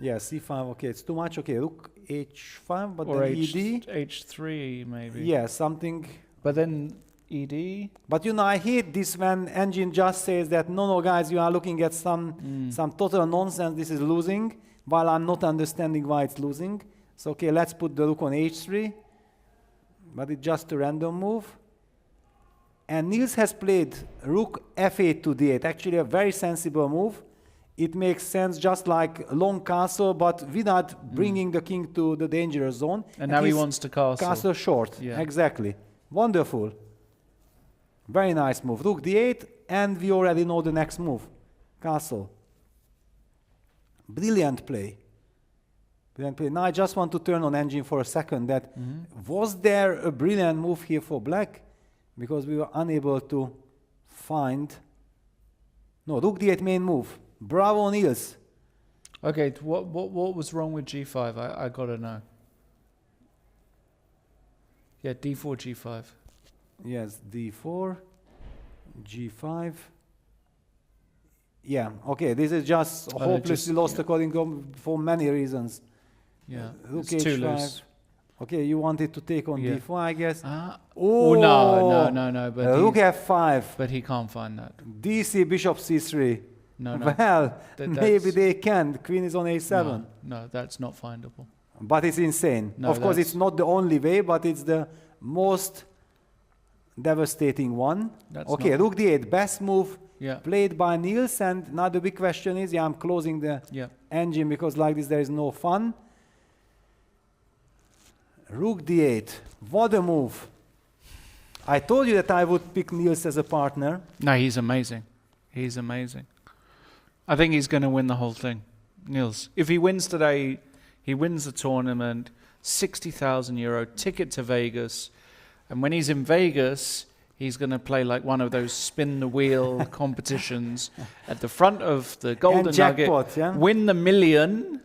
Yeah, C5, okay, it's too much. Okay, look, H5, but or then ED. H3 maybe. Yeah, something... But then ED. But you know, I hate this when engine just says that, no, guys, you are looking at some total nonsense, this is losing. while I'm not understanding why it's losing. So okay, let's put the rook on h3, but it's just a random move. And Niels has played rook f8 to d8, actually a very sensible move. It makes sense, just like long castle, but without bringing the king to the dangerous zone. And now he wants to castle. Castle short, Yeah. exactly. Wonderful. Very nice move. Rook d8, and we already know the next move. Castle. Brilliant play. Brilliant play. Now I just want to turn on engine for a second. That was there a brilliant move here for black? Because we were unable to find. No, rook d8 main move. Bravo, Niels. Okay, what was wrong with g5? I gotta know. Yeah, d4, g5. Yes, d4, g5. Yeah, okay, this is just hopelessly lost according to for many reasons. Yeah, rook it's too h5. loose. Okay, you wanted to take on d4, I guess. Oh, no. But rook f5. But he can't find that. dc, bishop c3. No. Well, maybe they can. The queen is on a7. No, that's not findable. But it's insane. No, of course, it's not the only way, but it's the most devastating one. Okay, rook d8, best move played by Niels. And now the big question is, I'm closing the engine because like this there is no fun. Rook d8, what a move. I told you that I would pick Niels as a partner. No, he's amazing. He's amazing. I think he's going to win the whole thing, Niels. If he wins today, he wins the tournament, €60,000, ticket to Vegas. And when he's in Vegas, he's going to play like one of those spin the wheel competitions at the front of the Golden jackpot, Nugget, win the million,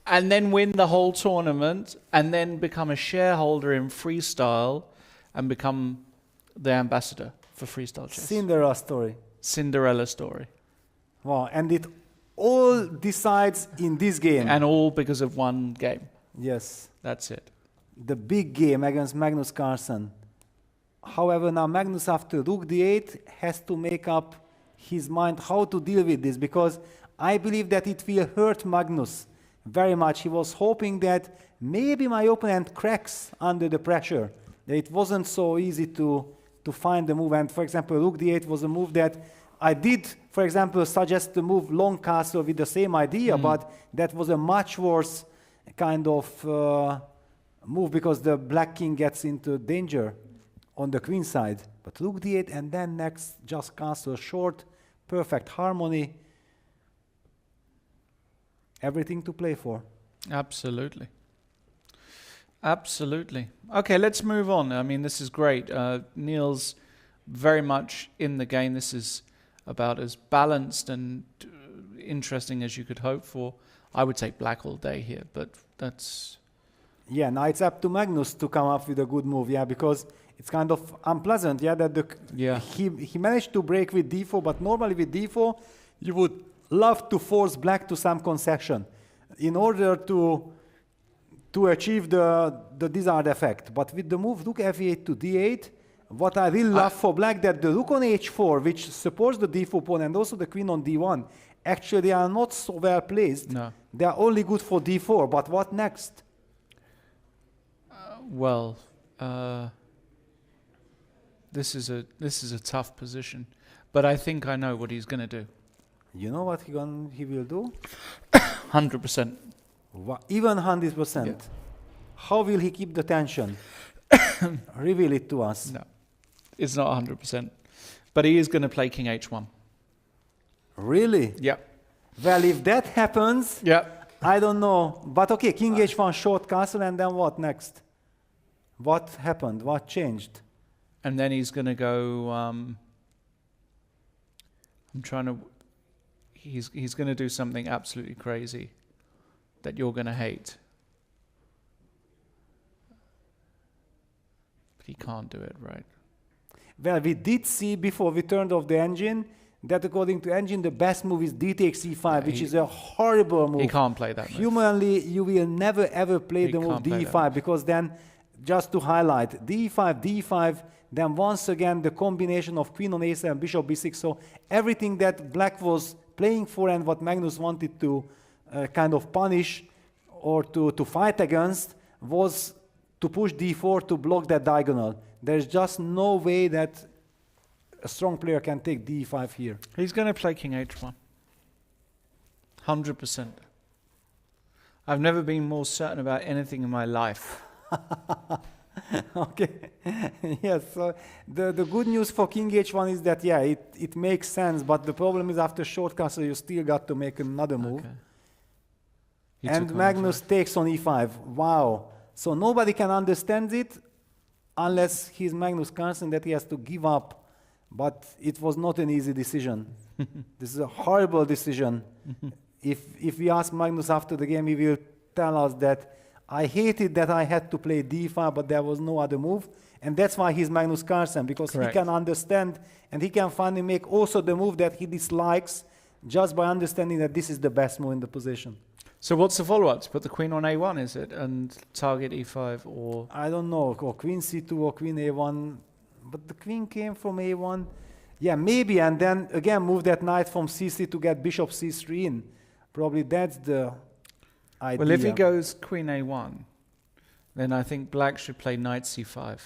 and then win the whole tournament, and then become a shareholder in freestyle and become the ambassador for freestyle chess. Cinderella story. Wow, and it all decides in this game. And all because of one game. Yes. That's it. The big game against Magnus Carlsen. However, now Magnus after rook d8 has to make up his mind how to deal with this, because I believe that it will hurt Magnus very much. He was hoping that maybe my opponent cracks under the pressure. That it wasn't so easy to find the move. And for example, rook d8 was a move that I did, for example, suggest the move long castle with the same idea, but that was a much worse kind of move because the black king gets into danger on the queen side. But rook d8 and then next just castle short, perfect harmony. Everything to play for. Absolutely. Absolutely. Okay, let's move on. I mean, this is great. Niels very much in the game. This is about as balanced and interesting as you could hope for. I would take black all day here, but that's... Yeah, now it's up to Magnus to come up with a good move, because it's kind of unpleasant, that he managed to break with d4, but normally with d4, you would love to force black to some concession in order to achieve the desired effect. But with the move rook f8 to d8, what I really love for black, that the rook on h4, which supports the d4 pawn, and also the queen on d1, actually they are not so well placed. No. They are only good for d4. But what next? This is a tough position, but I think I know what he's going to do. You know what he will do? 100%. Even 100%. Yeah. How will he keep the tension? Reveal it to us. No, it's not 100%. But he is going to play king h1. Really? Yeah. Well, if that happens, I don't know. But okay, king h1 short castle, and then what next? What happened? What changed? And then he's going to go... I'm trying to... He's going to do something absolutely crazy that you're going to hate. But he can't do it, right? Well, we did see before we turned off the engine that according to engine, the best move is d takes c5, which is a horrible move. He can't play that move. Humanly, you will never ever play the move d5, because then, just to highlight, d5, d5, then once again the combination of queen on a7, bishop b6, so everything that black was playing for and what Magnus wanted to kind of punish or to fight against was to push d4 to block that diagonal. There's just no way that a strong player can take d5 here. He's going to play king h1. 100%. I've never been more certain about anything in my life. Okay. Yes, so the good news for king h1 is that, yeah, it makes sense, but the problem is after short castle, you still got to make another move. Okay. And Magnus takes on e5. Wow. So nobody can understand it unless he's Magnus Carlsen, that he has to give up. But it was not an easy decision. This is a horrible decision. If we ask Magnus after the game, he will tell us that I hated that I had to play d5, but there was no other move. And that's why he's Magnus Carlsen, because Correct. he can understand and he can finally make also the move that he dislikes just by understanding that this is the best move in the position. So what's the follow-up? To put the queen on a1, is it? And target e5 or... I don't know, or queen c2 or queen a1. But the queen came from a1. Yeah, maybe, and then again move that knight from c3 to get bishop c3 in. Probably that's the idea. Well, if he goes queen a1, then I think black should play knight c5.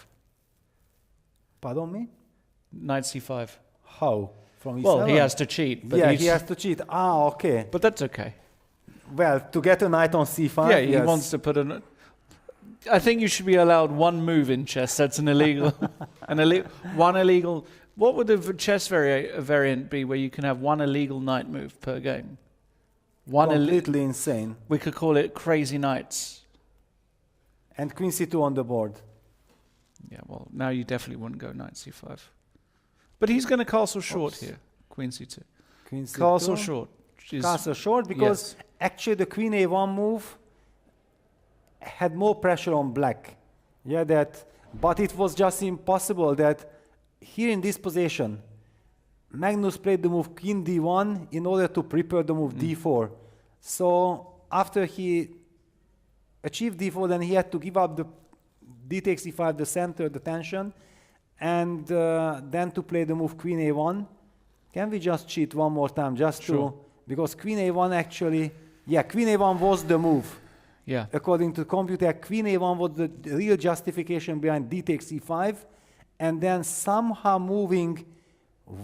Pardon me? Knight c5. How? From e7? Well, he has to cheat. But yeah, he has to cheat. Ah, okay. But that's okay. Well, to get a knight on c5. Yeah, he wants to put an... I think you should be allowed one move in chess. That's an illegal... one illegal... What would the chess variant be where you can have one illegal knight move per game? One completely insane. We could call it crazy knights. And queen c2 on the board. Yeah, well, now you definitely wouldn't go knight c5. But he's going to castle short here. Queen c2. Queen c2. Castle short. Castle short because actually the queen a1 move had more pressure on black. Yeah, but it was just impossible that here in this position, Magnus played the move king d1 in order to prepare the move d4. So after he achieved d4, then he had to give up the d takes e5, the center, the tension, and then to play the move queen a1. Can we just cheat one more time just to... Because queen a1 actually... Yeah, queen a1 was the move. Yeah. According to the computer, queen a1 was the real justification behind d takes e5. And then somehow moving...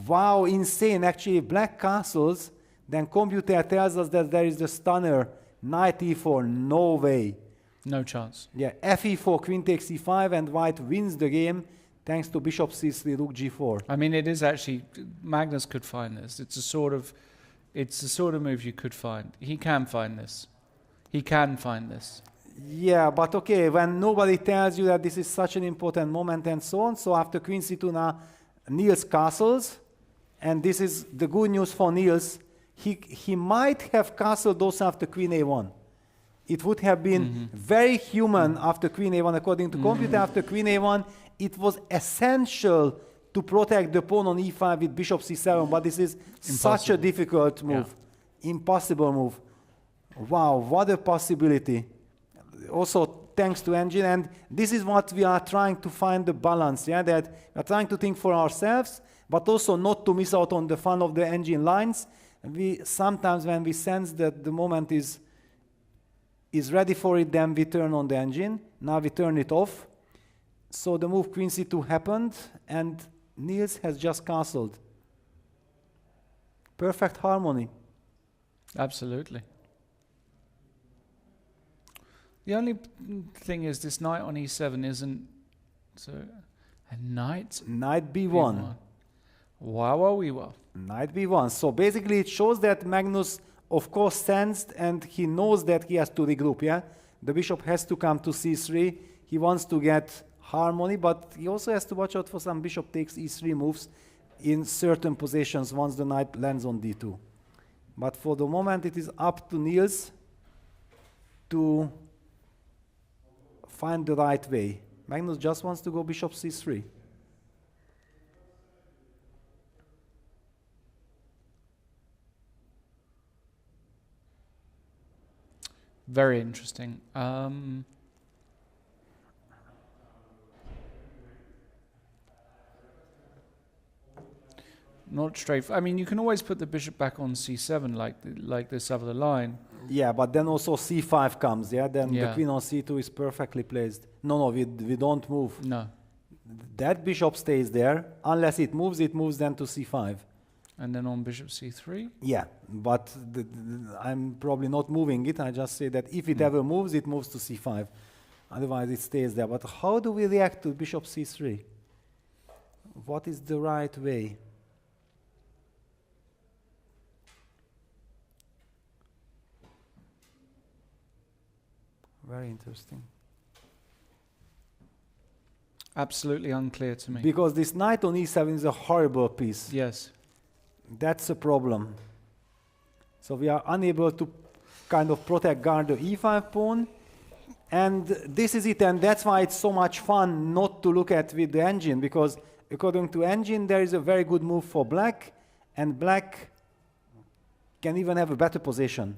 Wow, insane. Actually, black castles, then computer tells us that there is the stunner, knight e4, no way. No chance. Yeah, fe4, queen takes e5, and white wins the game thanks to bishop c3, rook g4. I mean, it is actually... Magnus could find this. It's the sort of move you could find. He can find this. He can find this. Yeah, but okay, when nobody tells you that this is such an important moment and so on, so after queen c2 now, Niels castles, and this is the good news for Niels. He might have castled also after queen a1. It would have been very human after queen a1, according to computer. After queen a1, it was essential to protect the pawn on e5 with bishop c7, but this is such a difficult move. Yeah. Impossible move. Wow, what a possibility. Also, thanks to engine, and this is what we are trying to find the balance, yeah, that we are trying to think for ourselves, but also not to miss out on the fun of the engine lines. We sometimes, when we sense that the moment is ready for it, then we turn on the engine. Now we turn it off. So the move queen c2 happened, and Niels has just castled. Perfect harmony. Absolutely. The only thing is this knight on e7 isn't... So, a knight? Knight b1. Wow. Knight b1. So basically it shows that Magnus, of course, sensed and he knows that he has to regroup, yeah? The bishop has to come to c3. He wants to get harmony, but he also has to watch out for some bishop takes e3 moves in certain positions once the knight lands on d2. But for the moment, it is up to Niels to find the right way. Magnus just wants to go bishop c3. Very interesting. Not straight. I mean, you can always put the bishop back on c7 like this other line. Yeah, but then also c5 comes, yeah? Then the Yeah. queen on c2 is perfectly placed. No, we don't move. No. That bishop stays there. Unless it moves then to c5. And then on bishop c3? Yeah, but I'm probably not moving it. I just say that if it ever moves, it moves to c5. Otherwise, it stays there. But how do we react to bishop c3? What is the right way? Very interesting. Absolutely unclear to me. Because this knight on e7 is a horrible piece. Yes. That's a problem. So we are unable to kind of protect guard the e5 pawn. And this is it, and that's why it's so much fun not to look at with the engine, because according to engine there is a very good move for black, and black can even have a better position.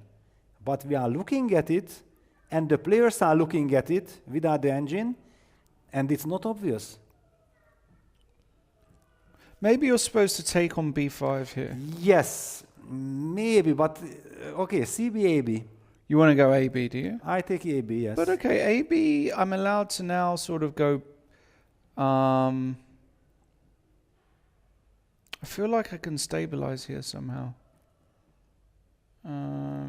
But we are looking at it, and the players are looking at it without the engine, and it's not obvious. Maybe you're supposed to take on b5 here. Yes, maybe, but okay, CB, AB. You want to go AB, do you? I take AB, yes. But okay, AB, I'm allowed to now sort of go... I feel like I can stabilize here somehow. I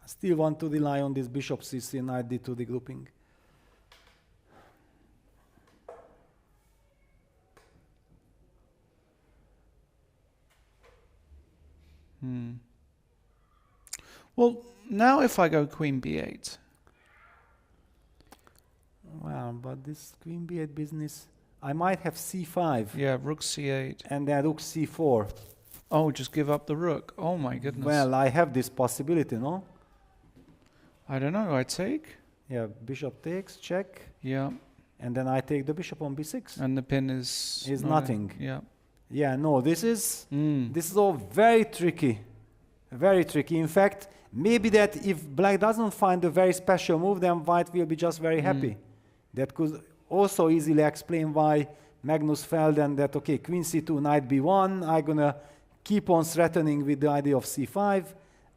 still want to rely on this bishop c3 knight d2 degrouping. Well, now if I go queen b8. Well, but this queen b8 business, I might have c5. Yeah, rook c8. And then rook c4. Oh, just give up the rook. Oh my goodness. Well, I have this possibility, no? I don't know, I take? Yeah, bishop takes, check. Yeah. And then I take the bishop on b6. And the pin is... nothing. Yeah. Yeah, no, this is all very tricky. Very tricky. In fact, maybe that if black doesn't find a very special move, then white will be just very happy. That could also easily explain why Magnus felt and that, okay, queen c2, knight b1, I'm gonna keep on threatening with the idea of c5.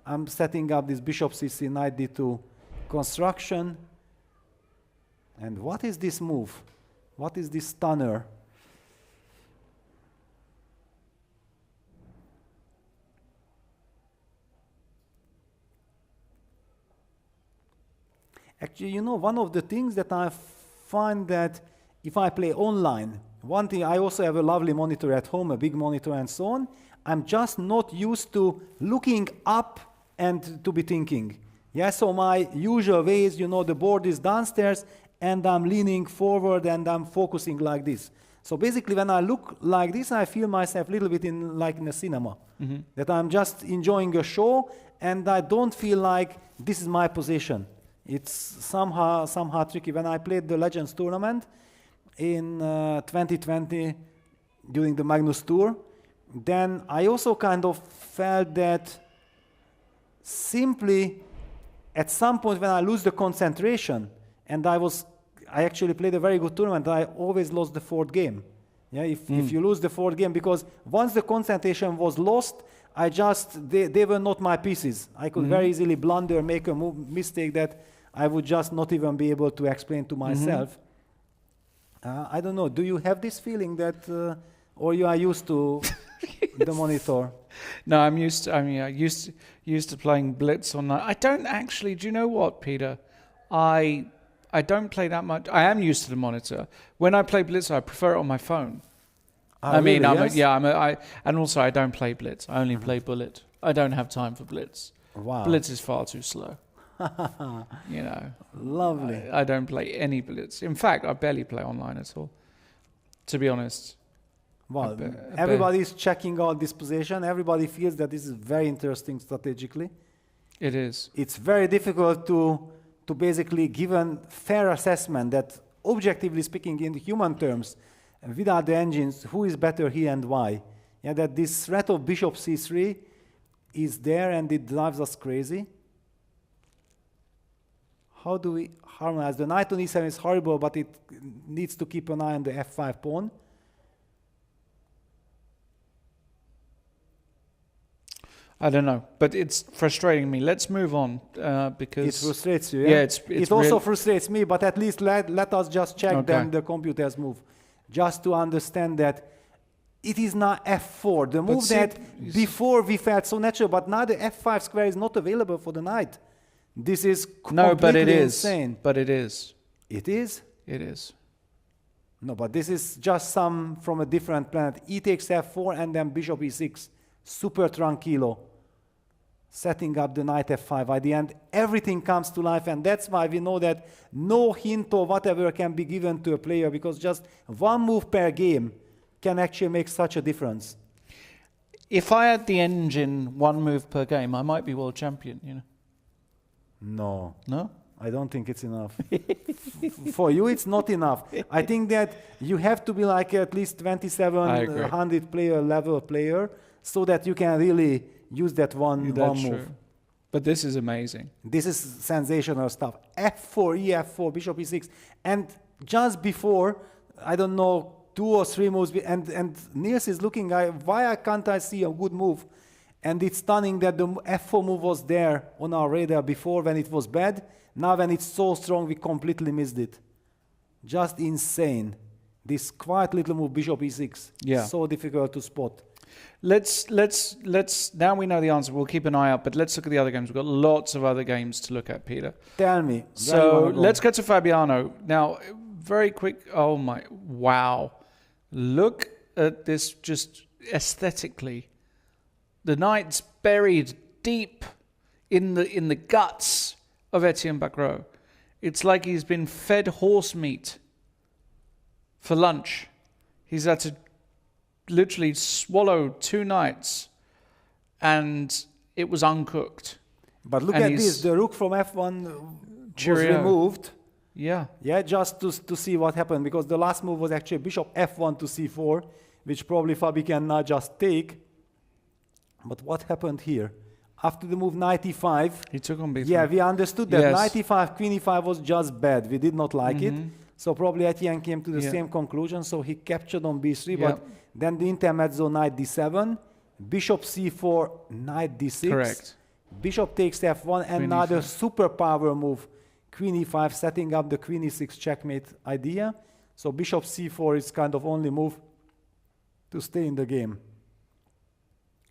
I'm setting up this bishop c3, knight d2 construction. And what is this move? What is this stunner? Actually, you know, one of the things that I find that if I play online, one thing, I also have a lovely monitor at home, a big monitor and so on. I'm just not used to looking up and to be thinking. Yeah, so my usual way is, you know, the board is downstairs and I'm leaning forward and I'm focusing like this. So basically when I look like this, I feel myself a little bit like in a cinema. That I'm just enjoying a show and I don't feel like this is my position. It's somehow tricky. When I played the Legends tournament in 2020 during the Magnus tour, then I also kind of felt that simply at some point when I lose the concentration, and I actually played a very good tournament, I always lost the fourth game. Yeah, if you lose the fourth game, because once the concentration was lost, they were not my pieces. I could very easily blunder, make a mistake that I would just not even be able to explain to myself. I don't know. Do you have this feeling that, or you are used to the monitor? No, I'm used to. I mean, I used to playing Blitz online. I don't actually. Do you know what, Peter? I don't play that much. I am used to the monitor. When I play Blitz, I prefer it on my phone. I mean, really, and also I don't play Blitz. I only play Bullet. I don't have time for Blitz. Wow. Blitz is far too slow. You know. Lovely. I don't play any Blitz. In fact, I barely play online at all, to be honest. Well, everybody is checking out this position. Everybody feels that this is very interesting strategically. It is. It's very difficult to basically give a fair assessment that, objectively speaking, in human terms, without the engines, who is better here and why. Yeah, that this threat of bishop c3 is there and it drives us crazy. How do we harmonize? The knight on e7 is horrible, but it needs to keep an eye on the f5 pawn. I don't know, but it's frustrating me. Let's move on because it frustrates you. Yeah, it also frustrates me. But at least let us just check then the computer's move, just to understand that it is not f4. The move that before we felt so natural, but now the f5 square is not available for the knight. This is completely insane. But it is. It is? It is. No, but this is just some from a different planet. E takes f4 and then bishop e6. Super tranquilo. Setting up the knight f5. At the end, everything comes to life, and that's why we know that no hint or whatever can be given to a player, because just one move per game can actually make such a difference. If I had the engine one move per game, I might be world champion, you know. No. No? I don't think it's enough. For you, it's not enough. I think that you have to be like at least 2700 level player so that you can really use that one move. True. But this is amazing. This is sensational stuff. F4, E4, bishop E6. And just before, I don't know, 2 or 3 moves, and Niels is looking, why can't I see a good move? And it's stunning that the F4 move was there on our radar before when it was bad. Now when it's so strong, we completely missed it. Just insane. This quiet little move, bishop E6. Yeah. So difficult to spot. Let's now we know the answer. We'll keep an eye out, but let's look at the other games. We've got lots of other games to look at, Peter. Tell me. So let's get to Fabiano. Now, very quick. Oh my, wow. Look at this just aesthetically. The knight's buried deep in the guts of Vachier-Lagrave. It's like he's been fed horse meat for lunch. He's had to literally swallow 2 knights, and it was uncooked. But look at this. The rook from f1 was removed. Yeah. Yeah, just to see what happened, because the last move was actually bishop f1 to c4, which probably Fabi can now just take. But what happened here? After the move knight e5, he took on b3. Yeah, we understood that knight e5, queen e5 was just bad. We did not like it. So probably Etienne came to the same conclusion. So he captured on b3, but then the intermezzo knight d7, bishop c4, knight d6. Correct. Bishop takes f1, and another superpower move, queen e5, setting up the queen e6 checkmate idea. So bishop c4 is kind of only move to stay in the game.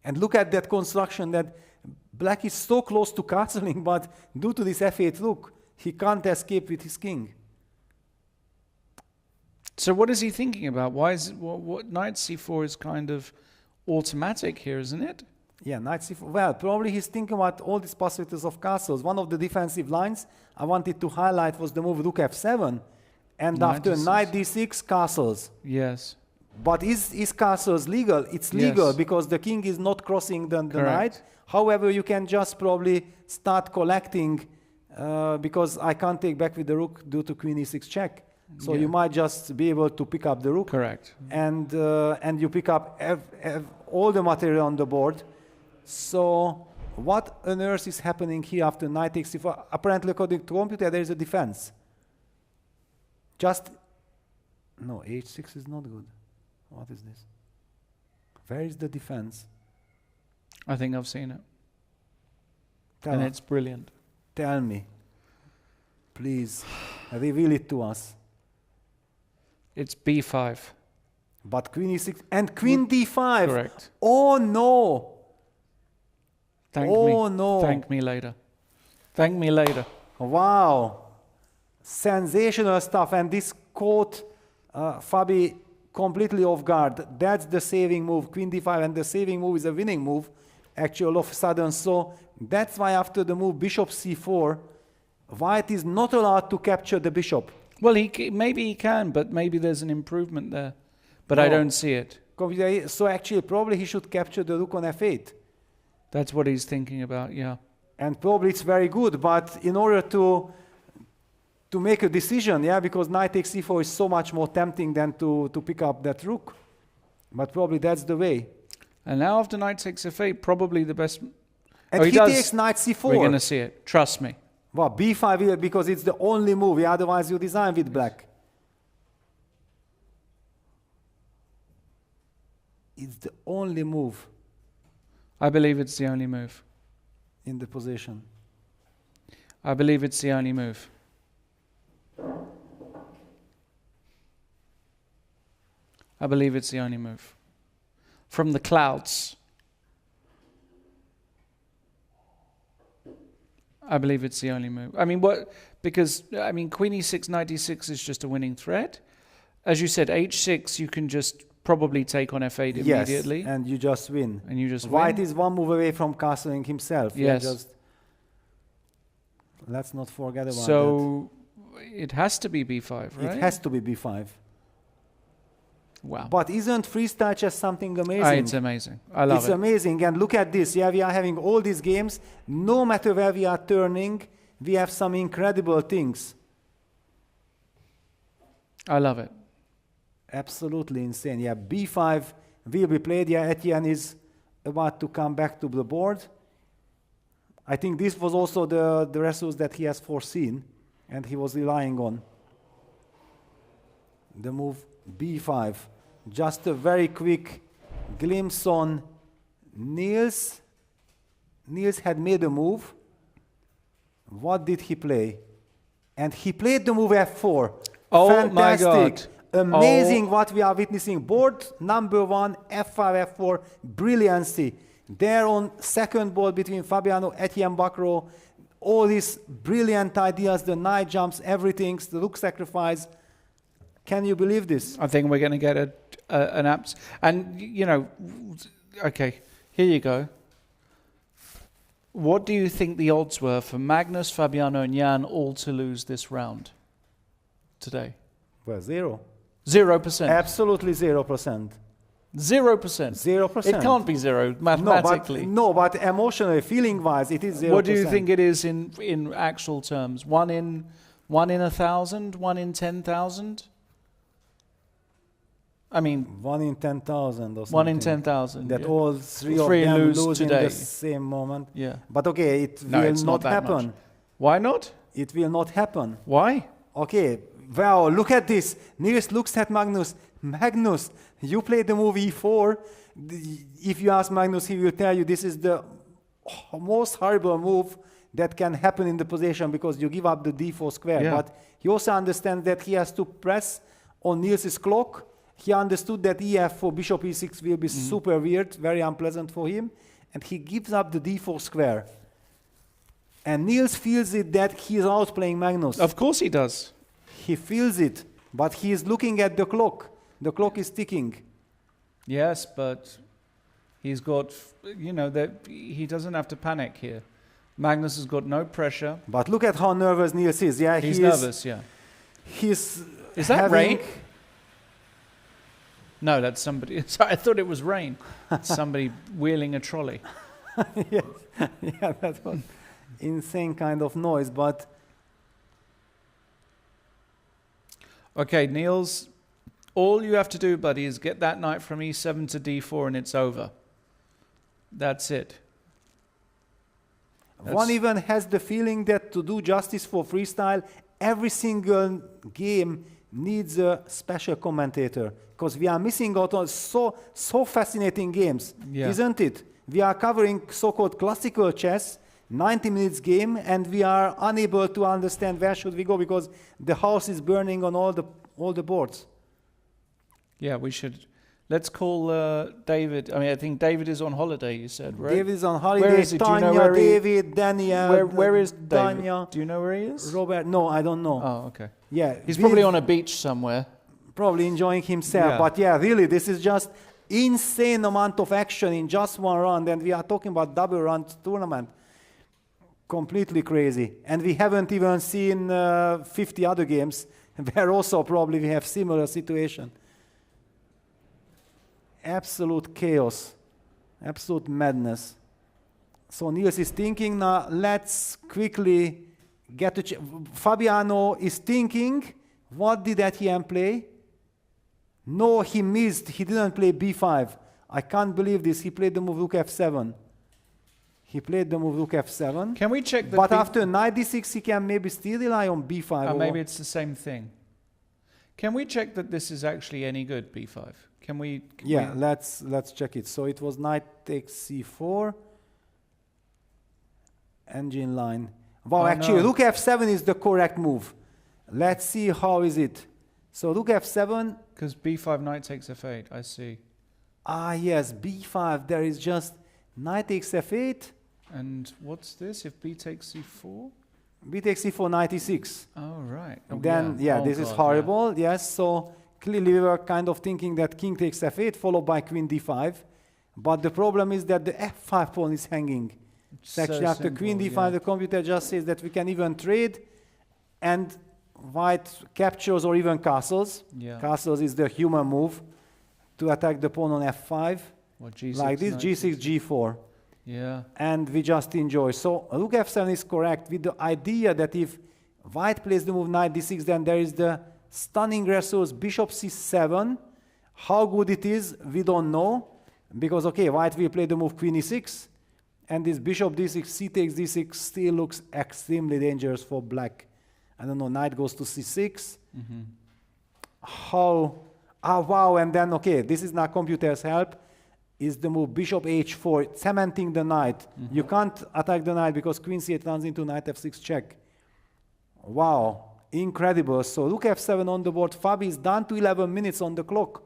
And look at that construction, that black is so close to castling, but due to this f8 rook, he can't escape with his king. So what is he thinking about? Why is what knight c4 is kind of automatic here, isn't it? Yeah, knight c4. Well, probably he's thinking about all these possibilities of castles. One of the defensive lines I wanted to highlight was the move rook f7, and knight after d6. Knight d6, castles. Yes. But is castles legal? It's legal because the king is not crossing the knight. However, you can just probably start collecting because I can't take back with the rook due to queen e6 check. So you might just be able to pick up the rook. Correct. And you pick up all the material on the board. So what on earth is happening here after knight takes c4? Apparently, according to computer, there is a defense. No, h6 is not good. What is this? Where is the defense? I think I've seen it. And it's brilliant. Tell me. Please, reveal it to us. It's b5. But queen e6 and queen d5. Correct. Oh no. Thank me later. Thank me later. Wow. Sensational stuff. And this caught Fabi completely off guard. That's the saving move, queen d5, and the saving move is a winning move, actually, all of a sudden. So that's why after the move bishop c4, white is not allowed to capture the bishop. Well, maybe he can, but maybe there's an improvement there. But I don't see it. So actually, probably he should capture the rook on f8. That's what he's thinking about, yeah. And probably it's very good, but in order to make a decision, because knight takes c4 is so much more tempting than to pick up that rook. But probably that's the way. And now after knight takes f8, probably the best... And he takes knight c4. We're going to see it. Trust me. Well, b5 because it's the only move. Otherwise you design with black. It's the only move. I believe it's the only move. in the position. I believe it's the only move. I believe it's the only move. From the clouds. I believe it's the only move. I mean, because Queen e6, Knight e6 is just a winning threat. As you said, h6 you can just probably take on f8 immediately. Yes, and you just win. And you just White win. is one move away from castling himself. Yes. Let's not forget about that. So it has to be b5, right? It has to be b5. Wow. But isn't freestyle chess something amazing? It's amazing. I love it. It's amazing. And look at this. Yeah, we are having all these games. No matter where we are turning, we have some incredible things. I love it. Absolutely insane. Yeah, b5 will be played. Yeah, Etienne is about to come back to the board. I think this was also the resource that he has foreseen and he was relying on. The move b5. Just a very quick glimpse on Niels. Niels had made a move. What did he play? And he played the move f4. Oh Fantastic. my God. Amazing what we are witnessing. Board number 1, f5, f4, brilliancy. There on second board between Fabiano, Etienne Bacro, all these brilliant ideas, the knight jumps, everything, the rook sacrifice. Can you believe this? I think we're going to get an apps. And, you know, okay, here you go. What do you think the odds were for Magnus, Fabiano, and Jan all to lose this round today? Well, 0. 0%. Absolutely 0%. 0%. 0%. It can't be 0 mathematically. No, but emotionally, feeling-wise, it is 0%. What do you think it is in actual terms? 1 in 1,000? 1 in 10,000? I mean, 1 in 10,000 or something. 1 in 10,000. That yeah. all three of them lose today in the same moment. Yeah. But okay, it will not happen. Much. Why not? It will not happen. Why? Okay. Wow, look at this. Niels looks at Magnus. Magnus, you played the move e4. If you ask Magnus, he will tell you this is the most horrible move that can happen in the position because you give up the d4 square. Yeah. But he also understands that he has to press on Niels's clock. He understood that ef for bishop e6 will be super weird, very unpleasant for him. And he gives up the d4 square. And Niels feels it that he is outplaying Magnus. Of course he does. He feels it, but he is looking at the clock. The clock is ticking. Yes, but he's got, you know, that he doesn't have to panic here. Magnus has got no pressure. But look at how nervous Niels is. Yeah, he's nervous. Yeah. Is that rain? No, that's somebody. Sorry, I thought it was rain. Somebody wheeling a trolley. Yes. Yeah, that was insane kind of noise, but. Okay, Niels, all you have to do, buddy, is get that knight from e7 to d4 and it's over. That's it. One even has the feeling that to do justice for freestyle, every single game needs a special commentator because we are missing out on so fascinating games, isn't it? We are covering so-called classical chess, 90 minutes game, and we are unable to understand where should we go because the house is burning on all the boards. Yeah, we should. Let's call David. I mean, I think David is on holiday, you said, right? David is on holiday. Where is he? Tanya, do you know where David, Daniel. Where is David? Tanya, do you know where he is? Robert. No, I don't know. Oh, okay. Yeah, he's probably on a beach somewhere. Probably enjoying himself. Yeah. But yeah, really, this is just insane amount of action in just one round, and we are talking about double round tournament. Completely crazy. And we haven't even seen 50 other games where also probably we have similar situation. Absolute chaos. Absolute madness. So Niels is thinking now, let's quickly get to Fabiano is thinking, what did Etienne play? No, he missed. He didn't play b5. I can't believe this. He played the move rook f7. He played the move rook f7. Can we check that? But after knight d6, he can maybe still rely on b5. Maybe it's the same thing. Can we check that this is actually any good, b5? Can we? Let's check it. So it was knight takes c4. Engine line. Wow, actually, rook f7 is the correct move. Let's see how is it. So rook f7. Because b5 knight takes f8. I see. Ah, yes, b5. There is just knight takes f8. And what's this? If b takes c4? B takes c4, knight e6. Oh, right. Oh, Then, this is horrible. Yeah. Yes, so clearly we were kind of thinking that king takes f8, followed by queen d5. But the problem is that the f5 pawn is hanging. So actually, after queen d5, the computer just says that we can even trade, and white captures or even castles. Yeah. Castles is the human move to attack the pawn on f5. G6, like this, g6, g4. Yeah. And we just enjoy. So rook f7 is correct with the idea that if white plays the move knight d6, then there is the stunning resource bishop c7. How good it is, we don't know. Because, white will play the move queen e6. And this bishop d6, c takes d6 still looks extremely dangerous for black. I don't know, knight goes to c6. How? Ah, wow, and then, this is not computer's help. Is the move bishop h4, cementing the knight. You can't attack the knight because queen c8 runs into knight f6 check. Wow, incredible. So rook f7 on the board. Fabi is down to 11 minutes on the clock.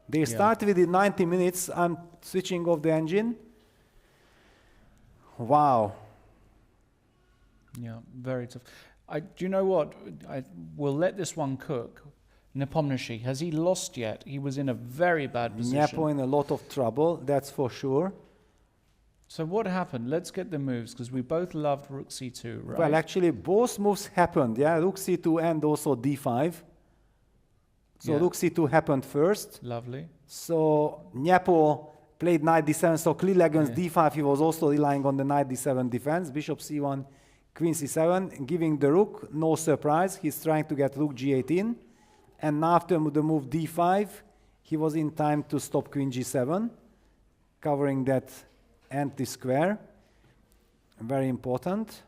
They start with it 90 minutes. I'm switching off the engine. Wow. Yeah, very tough. Do you know what? We'll let this one cook. Nepomniachtchi, has he lost yet? He was in a very bad position. Nepo in a lot of trouble, that's for sure. So what happened? Let's get the moves, because we both loved rook c2, right? Well, actually, both moves happened, rook c2 and also d5. So rook c2 happened first. Lovely. So Nepo played knight d7, so clearly against d5, he was also relying on the knight d7 defense. Bishop c1, queen c7, giving the rook, no surprise. He's trying to get rook g8 in. And after the move d5, he was in time to stop queen g7, covering that empty square. Very important.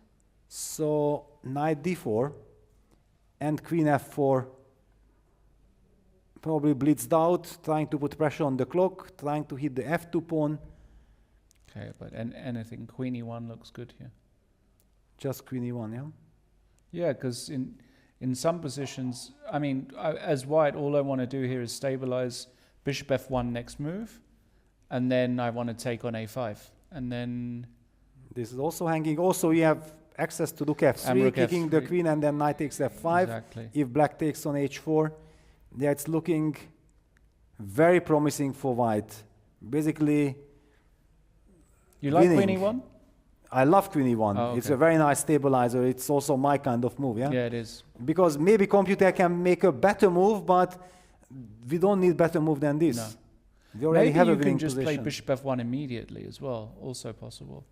So knight d4 and queen f4 probably blitzed out, trying to put pressure on the clock, trying to hit the f2 pawn. Okay, but anything, queen e1 looks good here. Just queen e1, yeah? Yeah, because in some positions, I mean, as white, all I want to do here is stabilize bishop f1 next move, and then I want to take on a5, and then... This is also hanging. Also, we have access to rook f3, kicking the queen, and then knight takes f5. Exactly. If black takes on h4, it's looking very promising for white. Basically, you like queen e1? I love queen e1. Oh, It's a very nice stabilizer. It's also my kind of move, yeah? Yeah, it is. Because maybe computer can make a better move, but we don't need better move than this. No. We already have a winning can just position. play bishop f1 immediately as well, also possible.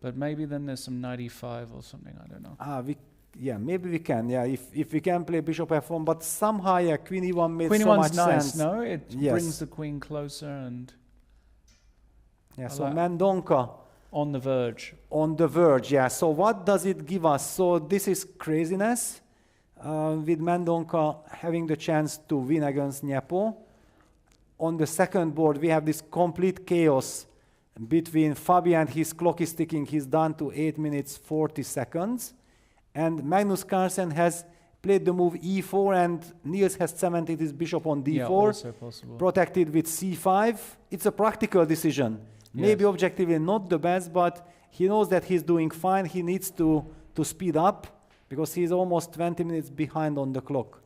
But maybe then there's some knight e5 or something, I don't know. Maybe we can, if we can play bishop f1, but somehow, queen e1 made queen so e1's much nice, sense. no? It brings the queen closer and... Yeah, so Mendonca. On the verge. On the verge, yeah. So what does it give us? So this is craziness, with Mendonca having the chance to win against Nepo. On the second board, we have this complete chaos between Fabi and his clock is ticking. He's down to 8 minutes, 40 seconds. And Magnus Carlsen has played the move e4, and Niels has cemented his bishop on d4, also possible. protected with c5. It's a practical decision. Maybe objectively not the best, but he knows that he's doing fine. He needs to speed up because he's almost 20 minutes behind on the clock.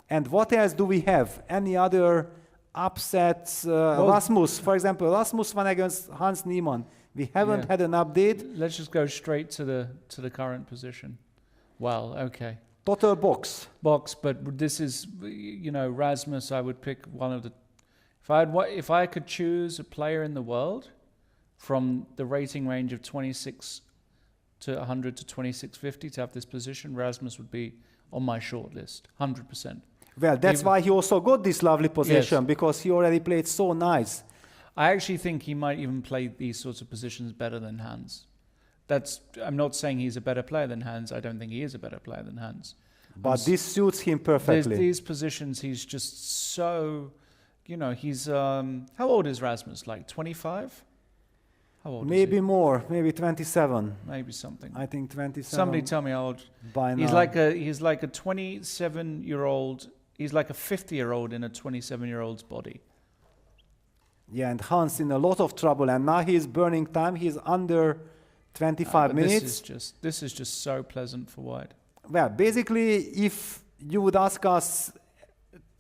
And what else do we have? Any other upsets? Rasmus, for example, Rasmus won against Hans Niemann. We haven't had an update. Let's just go straight to the current position. Well, okay. Total box. But this is, Rasmus, I would pick one of the... If I could choose a player in the world from the rating range of 26 to 100 to 2650 to have this position, Rasmus would be on my short list, 100%. Well, that's why he also got this lovely position, because he already played so nice. I actually think he might even play these sorts of positions better than Hans. I'm not saying he's a better player than Hans. I don't think he is a better player than Hans. But this suits him perfectly. These positions, he's just so you know, he's how old is Rasmus? Like 25? How old Maybe is he? more, maybe 27. Maybe something. I think 27. Somebody tell me how old. By he's now. He's like a 27-year-old. He's like a 50-year-old in a 27-year-old's body. Yeah, and Hans in a lot of trouble, and now he's burning time. He's under 25 minutes. This is just so pleasant for White. Well, basically, if you would ask us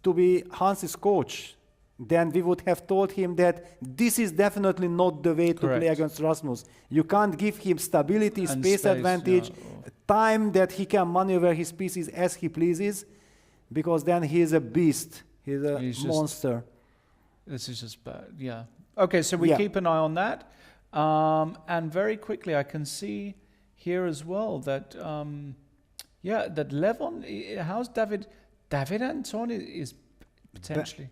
to be Hans's coach, then we would have told him that this is definitely not the way to play against Rasmus. You can't give him stability, And space space, advantage, time that he can maneuver his pieces as he pleases, because then he's a beast. He's a monster. This is just bad, yeah. Okay, so we keep an eye on that. And very quickly, I can see here as well that, that Levon, how's David? David Anton is potentially...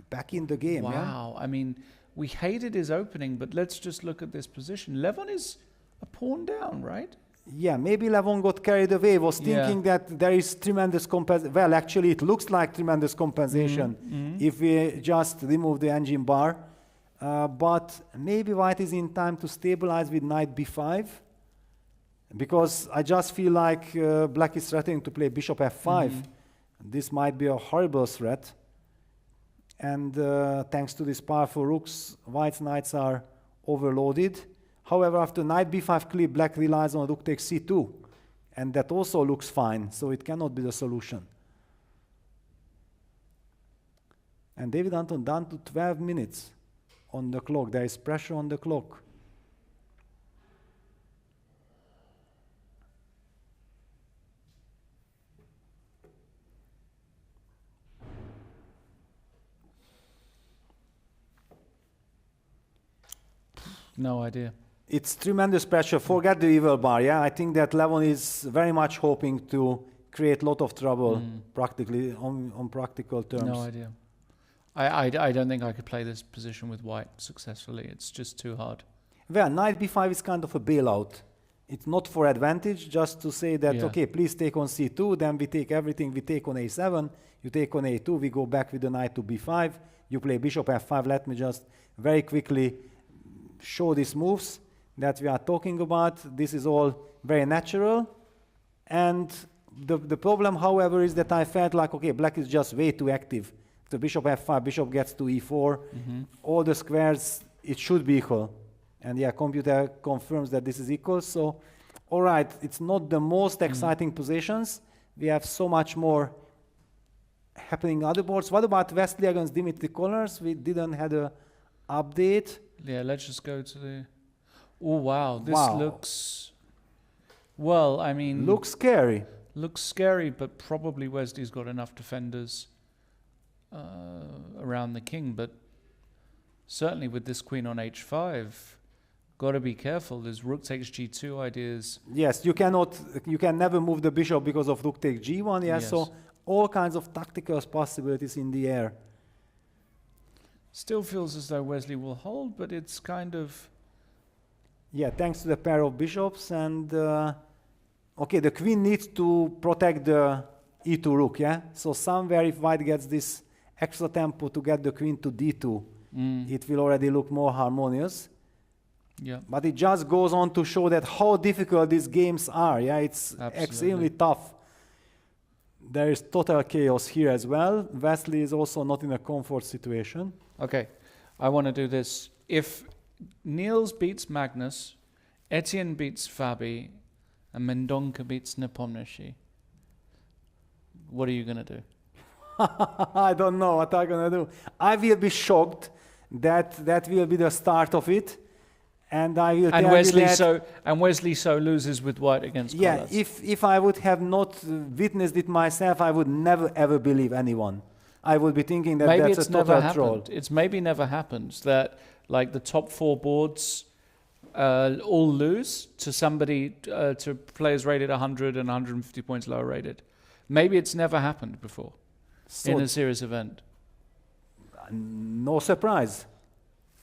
back in the game, Wow, I mean, we hated his opening, but let's just look at this position. Levon is a pawn down, right? Yeah, maybe Levon got carried away, was thinking that there is tremendous compensation. Well, actually, it looks like tremendous compensation if we just remove the engine bar. But maybe White is in time to stabilize with knight b5. Because I just feel like Black is threatening to play bishop f5. This might be a horrible threat. And thanks to these powerful rooks, White's knights are overloaded. However, after knight b5 clip, Black relies on rook takes c2. And that also looks fine, so it cannot be the solution. And David Anton down to 12 minutes on the clock. There is pressure on the clock. No idea. It's tremendous pressure. Forget the evil bar, yeah? I think that Levon is very much hoping to create a lot of trouble practically on practical terms. No idea. I don't think I could play this position with White successfully. It's just too hard. Well, knight b5 is kind of a bailout. It's not for advantage, just to say that, okay, please take on c2, then we take everything, we take on a7, you take on a2, we go back with the knight to b5, you play bishop f5. Let me just very quickly show these moves that we are talking about. This is all very natural. And the problem, however, is that I felt like, okay, Black is just way too active. The bishop f5, bishop gets to e4. All the squares, it should be equal. And yeah, computer confirms that this is equal. So, all right, it's not the most exciting positions. We have so much more happening on other boards. What about Wesley against Dimitri Connors? We didn't have an update. Yeah, let's just go to the... Oh, wow. This looks... Well, I mean... Looks scary. Looks scary, but probably Wesley's got enough defenders around the king. But certainly with this queen on h5, got to be careful. There's rook takes g2 ideas. Yes, you can never move the bishop because of rook takes g1. Yes, so all kinds of tactical possibilities in the air. Still feels as though Wesley will hold, but it's kind of... Yeah, thanks to the pair of bishops. And, okay, the queen needs to protect the e2 rook, yeah? So somewhere if White gets this extra tempo to get the queen to d2, it will already look more harmonious. Yeah. But it just goes on to show that how difficult these games are, yeah? It's extremely tough. There is total chaos here as well. Wesley is also not in a comfort situation. Okay, I want to do this. If Niels beats Magnus, Etienne beats Fabi, and Mendonca beats Nepomniachtchi, what are you going to do? I don't know what I'm going to do. I will be shocked that will be the start of it. And I will tell you that... And Wesley So loses with White against Collas. Yeah, if I would have not witnessed it myself, I would never ever believe anyone. I would be thinking that maybe that's a total troll. It's maybe never happened that like the top four boards all lose to somebody, to players rated 100 and 150 points lower rated. Maybe it's never happened before in a serious event. No surprise.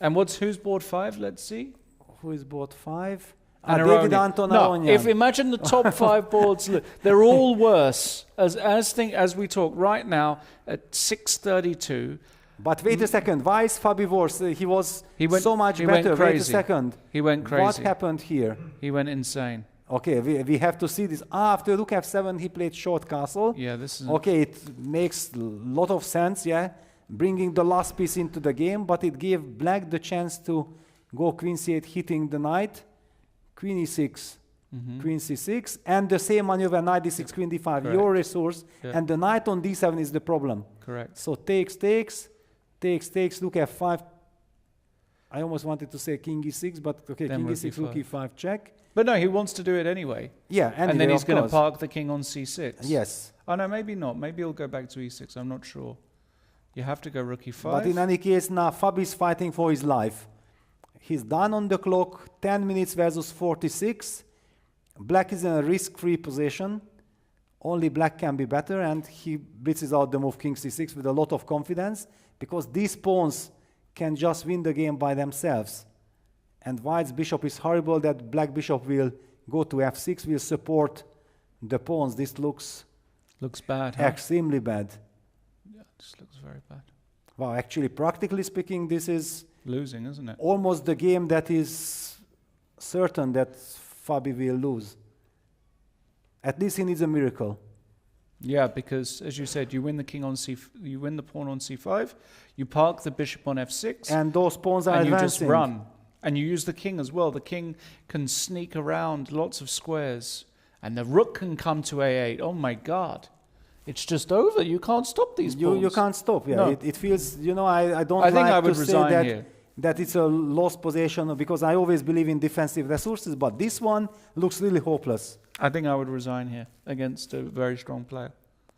And who's board 5? Let's see. Who is board 5? David Anton. No, if imagine the top 5 boards, they're all worse. As we talk right now at 6:32. But wait a second, why is Fabi worse? He was so much better. Wait a second. He went crazy. What happened here? He went insane. Okay, we have to see this. After rook f7, he played short castle. Yeah, this is... Okay, it makes a lot of sense, yeah? Bringing the last piece into the game, but it gave black the chance to go queen c8, hitting the knight. Queen e6, queen c6, and the same maneuver, knight d6, queen d5, Correct. your resource, Yeah. and the knight on d7 is the problem. Correct. So takes, look f5. I almost wanted to say king e6, but okay, Then king e6, rook e5, check. But no, he wants to do it anyway. Yeah, and then he's going to park the king on c6. Yes. Oh, no, maybe not. Maybe he'll go back to e6. I'm not sure. You have to go rook e5. But in any case, now Fabi is fighting for his life. He's done on the clock, 10 minutes versus 46. Black is in a risk-free position. Only black can be better, and he blitzes out the move king c6 with a lot of confidence, because these pawns can just win the game by themselves. And white's bishop is horrible, that black bishop will go to f6, will support the pawns. This looks bad, huh? extremely bad. Yeah, this looks very bad. Wow, actually, practically speaking, this is losing, isn't it? Almost the game that is certain that Fabi will lose. At least he needs a miracle. Yeah, because as you said, you win the king on you win the pawn on c5, you park the bishop on f6, and those pawns are and advancing. You just run, and you use the king as well. The king can sneak around lots of squares, and the rook can come to a8. Oh my God, it's just over. You can't stop these pawns. You can't stop. Yeah, no. it feels. You know, I don't. I think like I would to resign say that here. That it's a lost position, because I always believe in defensive resources, but this one looks really hopeless. I think I would resign here against a very strong player.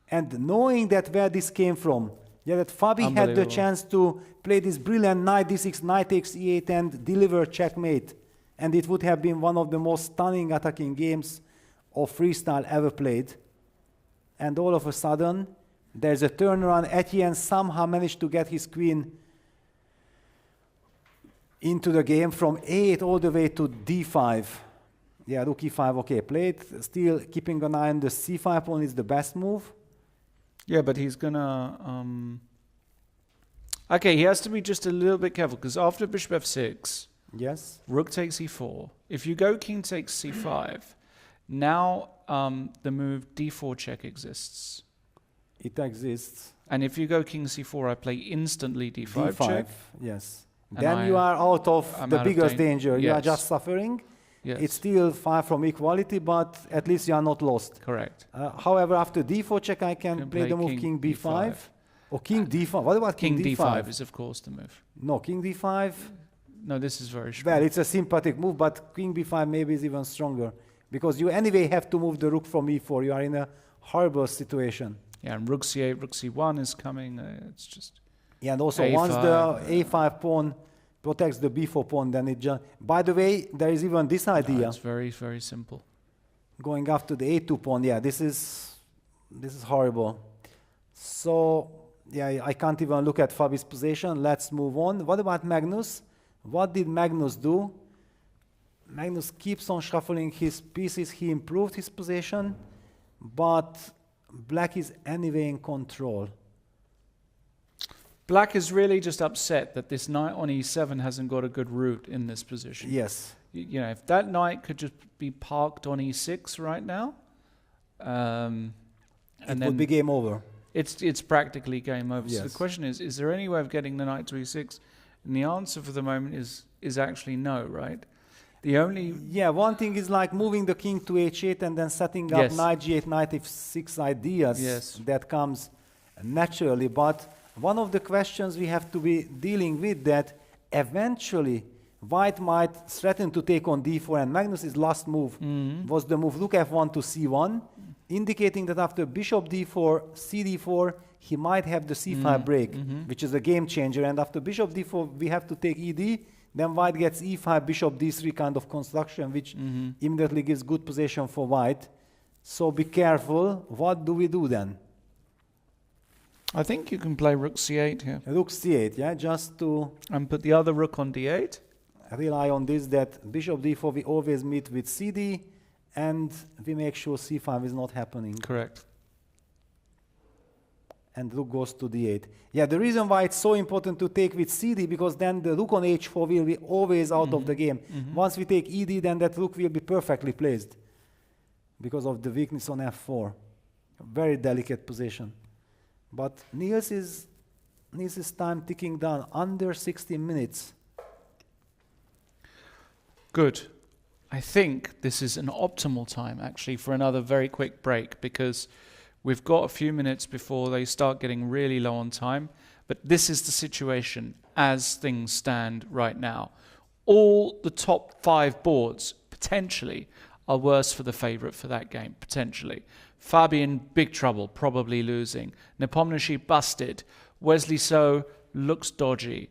And knowing that where this came from, yeah, that Fabi had the chance to play this brilliant knight d6, knight takes e8 and deliver checkmate, and it would have been one of the most stunning attacking games of freestyle ever played. And all of a sudden, there's a turnaround. Etienne somehow managed to get his queen into the game from a8 all the way to d5. Yeah, rook e5, okay, played. Still keeping an eye on the c5 pawn is the best move. Yeah, but he's gonna... Okay, he has to be just a little bit careful, because after bishop f6, yes, rook takes e4. If you go king takes c5, now the move d4 check exists. It exists. And if you go king c4, I play instantly d5 check. Yes. And Then you are out of the biggest danger. Yes. You are just suffering. Yes. It's still far from equality, but at least you are not lost. Correct. However, after d4 check, I can play the move king b5. Or king d5. What about king d5? King d5 is, of course, the move. No, king d5. No, this is very strong. Well, it's a sympathetic move, but king b5 maybe is even stronger, because you anyway have to move the rook from e4. You are in a horrible situation. Yeah, and rook c8, rook c1 is coming. It's just... Yeah, and also A5, once the a5 pawn protects the b4 pawn, then it just... By the way, there is even this idea. No, it's very, very simple. Going after the a2 pawn, yeah, this is horrible. So, yeah, I can't even look at Fabi's position. Let's move on. What about Magnus? What did Magnus do? Magnus keeps on shuffling his pieces. He improved his position, but black is anyway in control. Black is really just upset that this knight on e7 hasn't got a good route in this position. Yes. You know, if that knight could just be parked on e6 right now, it would be game over. It's practically game over. Yes. So the question is there any way of getting the knight to e6? And the answer for the moment is actually no, right? The only... Yeah, one thing is like moving the king to h8 and then setting up knight g8, knight f6 ideas that comes naturally. But one of the questions we have to be dealing with, that eventually white might threaten to take on d4, and Magnus's last move was the move rook f1 to c1, indicating that after bishop d4, cd4, he might have the c5 break, which is a game changer. And after bishop d4, we have to take ed. Then white gets e5, bishop d3 kind of construction, which immediately gives good position for white. So be careful. What do we do then? I think you can play rook c8 here. Rook c8, yeah, just to... And put the other rook on d8. Rely on this, that bishop d4 we always meet with cd, and we make sure c5 is not happening. Correct. and rook goes to d8. Yeah, the reason why it's so important to take with cd, because then the rook on h4 will be always out of the game. Once we take ed, then that rook will be perfectly placed because of the weakness on f4. Very delicate position. But Niels' time ticking down, under 60 minutes. Good. I think this is an optimal time, actually, for another very quick break, because we've got a few minutes before they start getting really low on time. But this is the situation as things stand right now. All the top 5 boards, potentially, are worse for the favourite for that game, potentially. Fabi in big trouble, probably losing. Nepomniachtchi busted. Wesley So looks dodgy.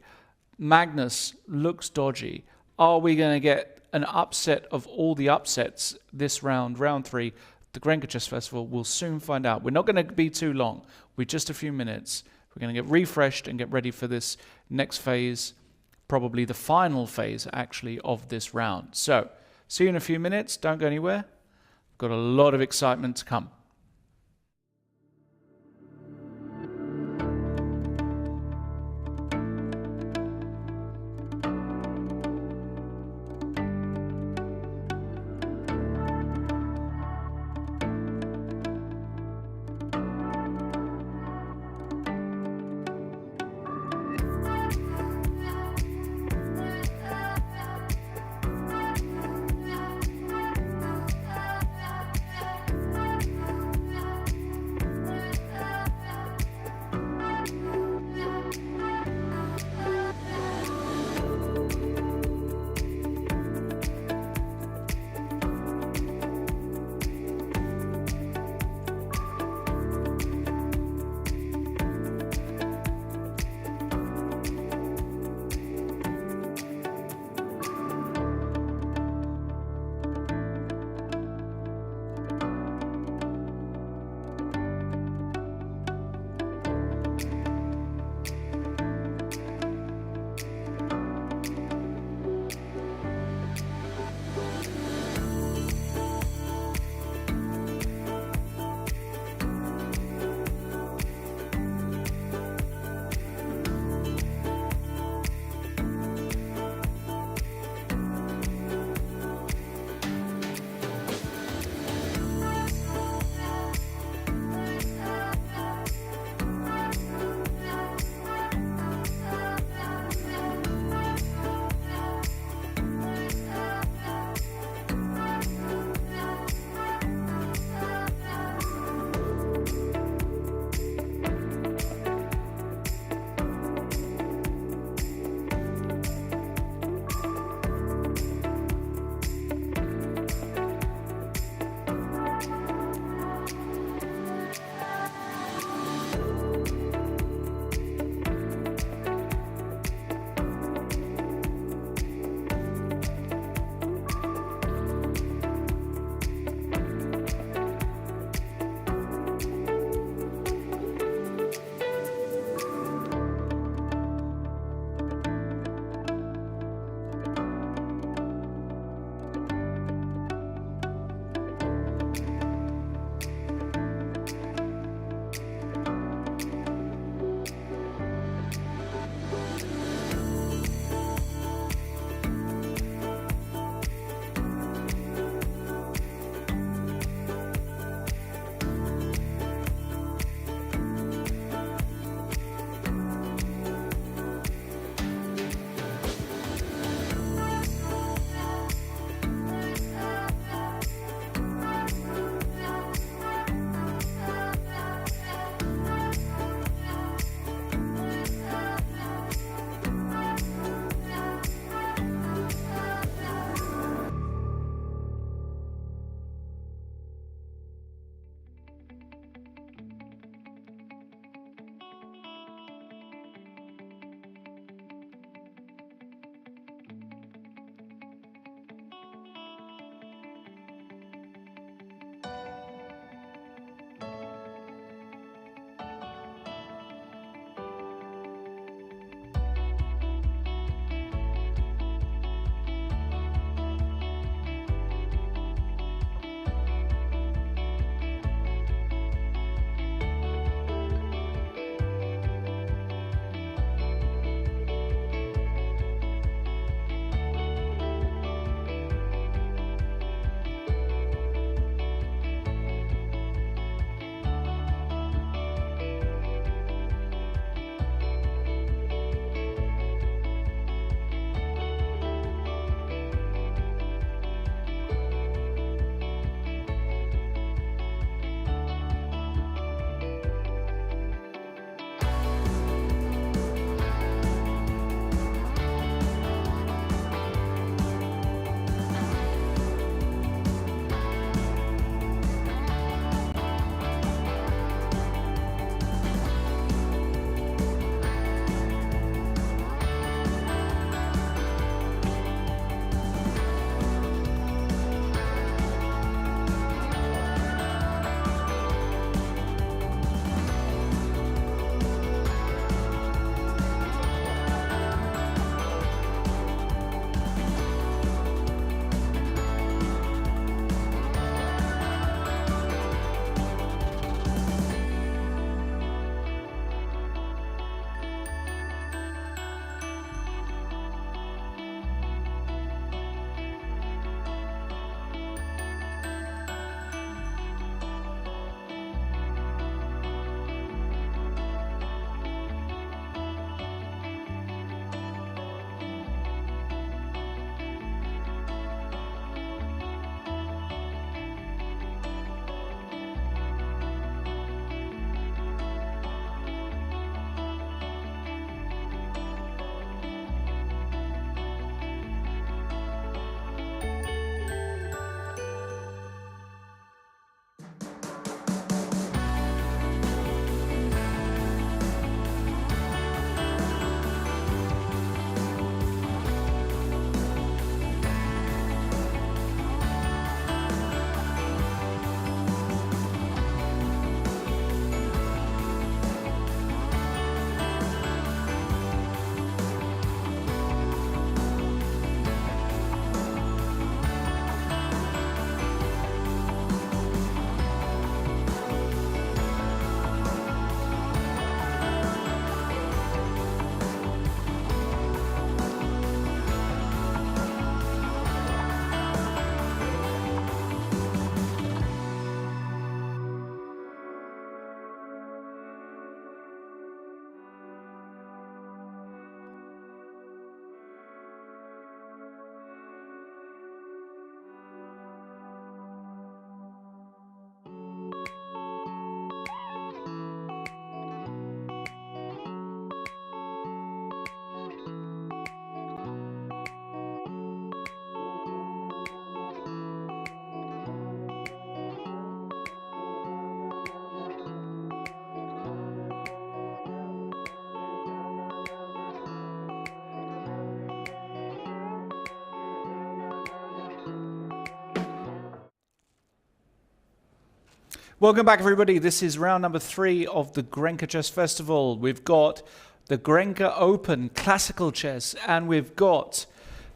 Magnus looks dodgy. Are we going to get an upset of all the upsets this round, round 3, the Grenke Chess Festival? We'll soon find out. We're not going to be too long. We're just a few minutes. We're going to get refreshed and get ready for this next phase, probably the final phase, actually, of this round. So, see you in a few minutes. Don't go anywhere. Got a lot of excitement to come. Welcome back, everybody. This is round number 3 of the Grenke Chess Festival. We've got the Grenke Open Classical Chess, and we've got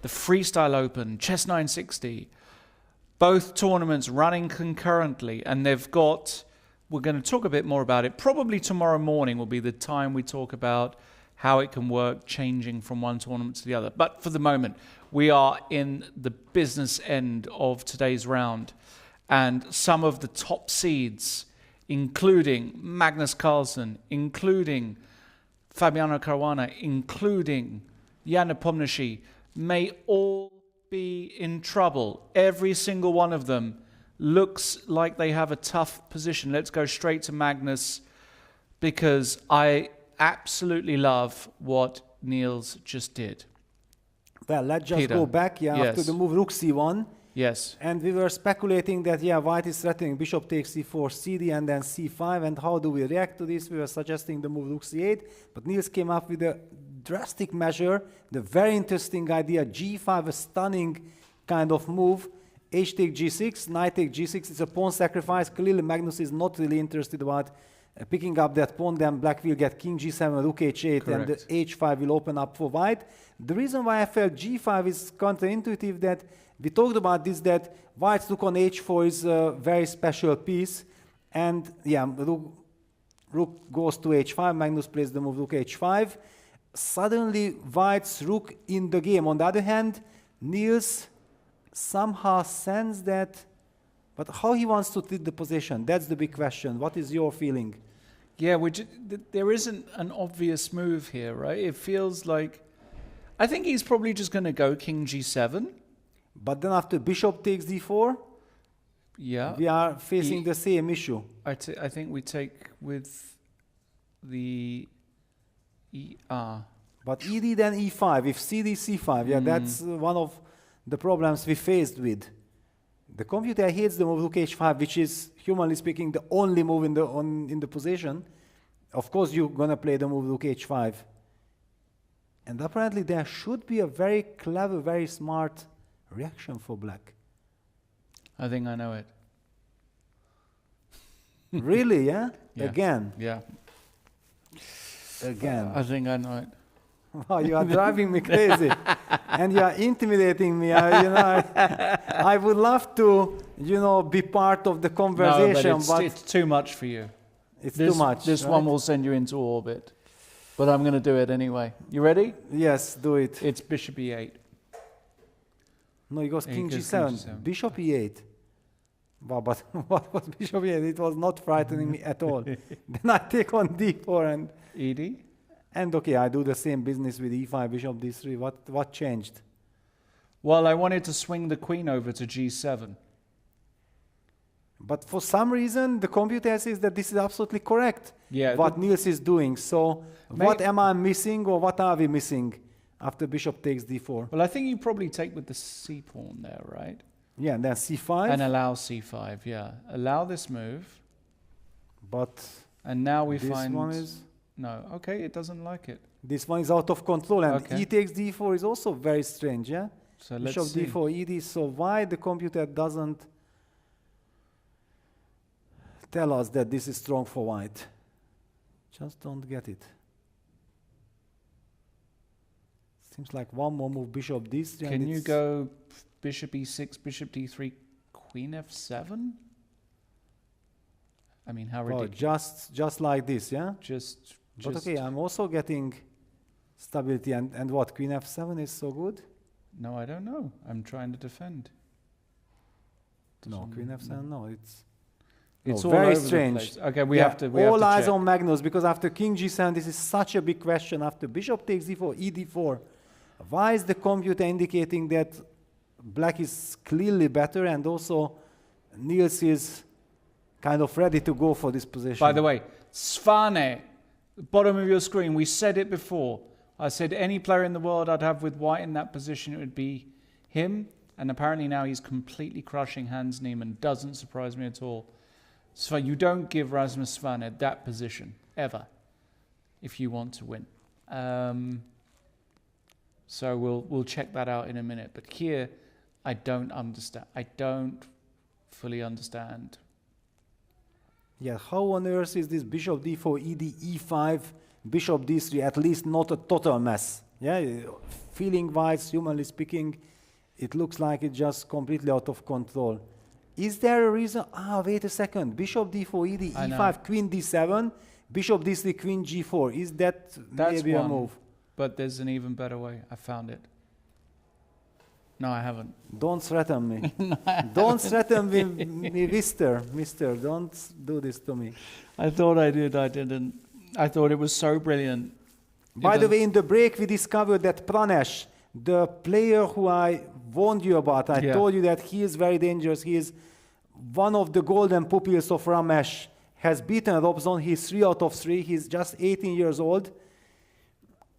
the Freestyle Open Chess 960. Both tournaments running concurrently, and they've got, we're going to talk a bit more about it. Probably tomorrow morning will be the time we talk about how it can work, changing from one tournament to the other. But for the moment, we are in the business end of today's round. And some of the top seeds, including Magnus Carlsen, including Fabiano Caruana, including Jan Nepomniachtchi, may all be in trouble. Every single one of them looks like they have a tough position. Let's go straight to Magnus, because I absolutely love what Niels just did. Well, let's just Peter. go back after the move rook c1. Yes. And we were speculating that, white is threatening bishop takes c4, cd, and then c5. And how do we react to this? We were suggesting the move rook c8. But Niels came up with a drastic measure, the very interesting idea, g5, a stunning kind of move. H take g6, knight take g6. It's a pawn sacrifice. Clearly, Magnus is not really interested about picking up that pawn. Then black will get king g7, rook h8, Correct. and the h5 will open up for white. The reason why I felt g5 is counterintuitive, that we talked about this, that white's rook on h4 is a very special piece. And rook goes to h5, Magnus plays the move rook h5. Suddenly, white's rook in the game. On the other hand, Niels somehow sensed that, but how he wants to treat the position, that's the big question. What is your feeling? Yeah, there isn't an obvious move here, right? It feels like, I think he's probably just going to go king g7. But then after bishop takes d4, we are facing the same issue. I think we take with the But ed then e5, if cd c5, that's one of the problems we faced with. The computer hates the move rook h5, which is, humanly speaking, the only move in the position. Of course, you're going to play the move rook h5. And apparently there should be a very clever, very smart reaction for black. I think I know it. Really, yeah? Again? Yeah. Again. I think I know it. Wow, you are driving me crazy. And you are intimidating me. I would love to, be part of the conversation. No, but it's too much for you. It's too much. This one will send you into orbit. But I'm going to do it anyway. You ready? Yes, do it. It's bishop e8. No, he goes king g7. Bishop e8. Wow, but what was bishop e8? It was not frightening me at all. Then I take on d4 and... ed? And okay, I do the same business with e5, bishop d3. What changed? Well, I wanted to swing the queen over to g7. But for some reason, the computer says that this is absolutely correct. Yeah. What Niels is doing. So what am I missing, or what are we missing after bishop takes d4? Well, I think you probably take with the c pawn there, right? Yeah, and then c5. And allow c5, yeah. Allow this move. But and now we this find... one is... No, okay, it doesn't like it. This one is out of control, and e takes d4 is also very strange, yeah? So bishop let's see. d4, ed. So why the computer doesn't tell us that this is strong for white? Just don't get it. Seems like one more move, bishop d3. Can you go bishop e6, bishop d3, queen f7? I mean, how ridiculous. Just like this, yeah? But okay, I'm also getting stability. And what, queen f7 is so good? No, I don't know. I'm trying to defend. No, queen f7, no, it's all very over strange. the place. Okay, we have to all eyes check. on Magnus, because after king g7, this is such a big question. After bishop takes d4, ed4, why is the computer indicating that black is clearly better, and also Niels is kind of ready to go for this position? By the way, Svane, bottom of your screen, we said it before. I said any player in the world I'd have with white in that position, it would be him. And apparently now he's completely crushing Hans Niemann. Doesn't surprise me at all. So you don't give Rasmus Svane that position, ever, if you want to win. So we'll check that out in a minute. But here, I don't understand. I don't fully understand Yeah, how on earth is this bishop d4, ed, e5, bishop d3, at least not a total mess? Yeah, feeling-wise, humanly speaking, it looks like it's just completely out of control. Is there a reason? Wait a second. Bishop d4, ed, e5, queen d7, bishop d3, queen g4. Is that's maybe a move? But there's an even better way. I found it. No, I haven't. Don't threaten me. Don't threaten me, mister. Mister, don't do this to me. I thought I did. I didn't. I thought it was so brilliant. By the way, in the break, we discovered that Pranesh, the player who I warned you about, I told you that he is very dangerous. He is one of the golden pupils of Ramesh, has beaten Robson. He's 3 out of 3. He's just 18 years old.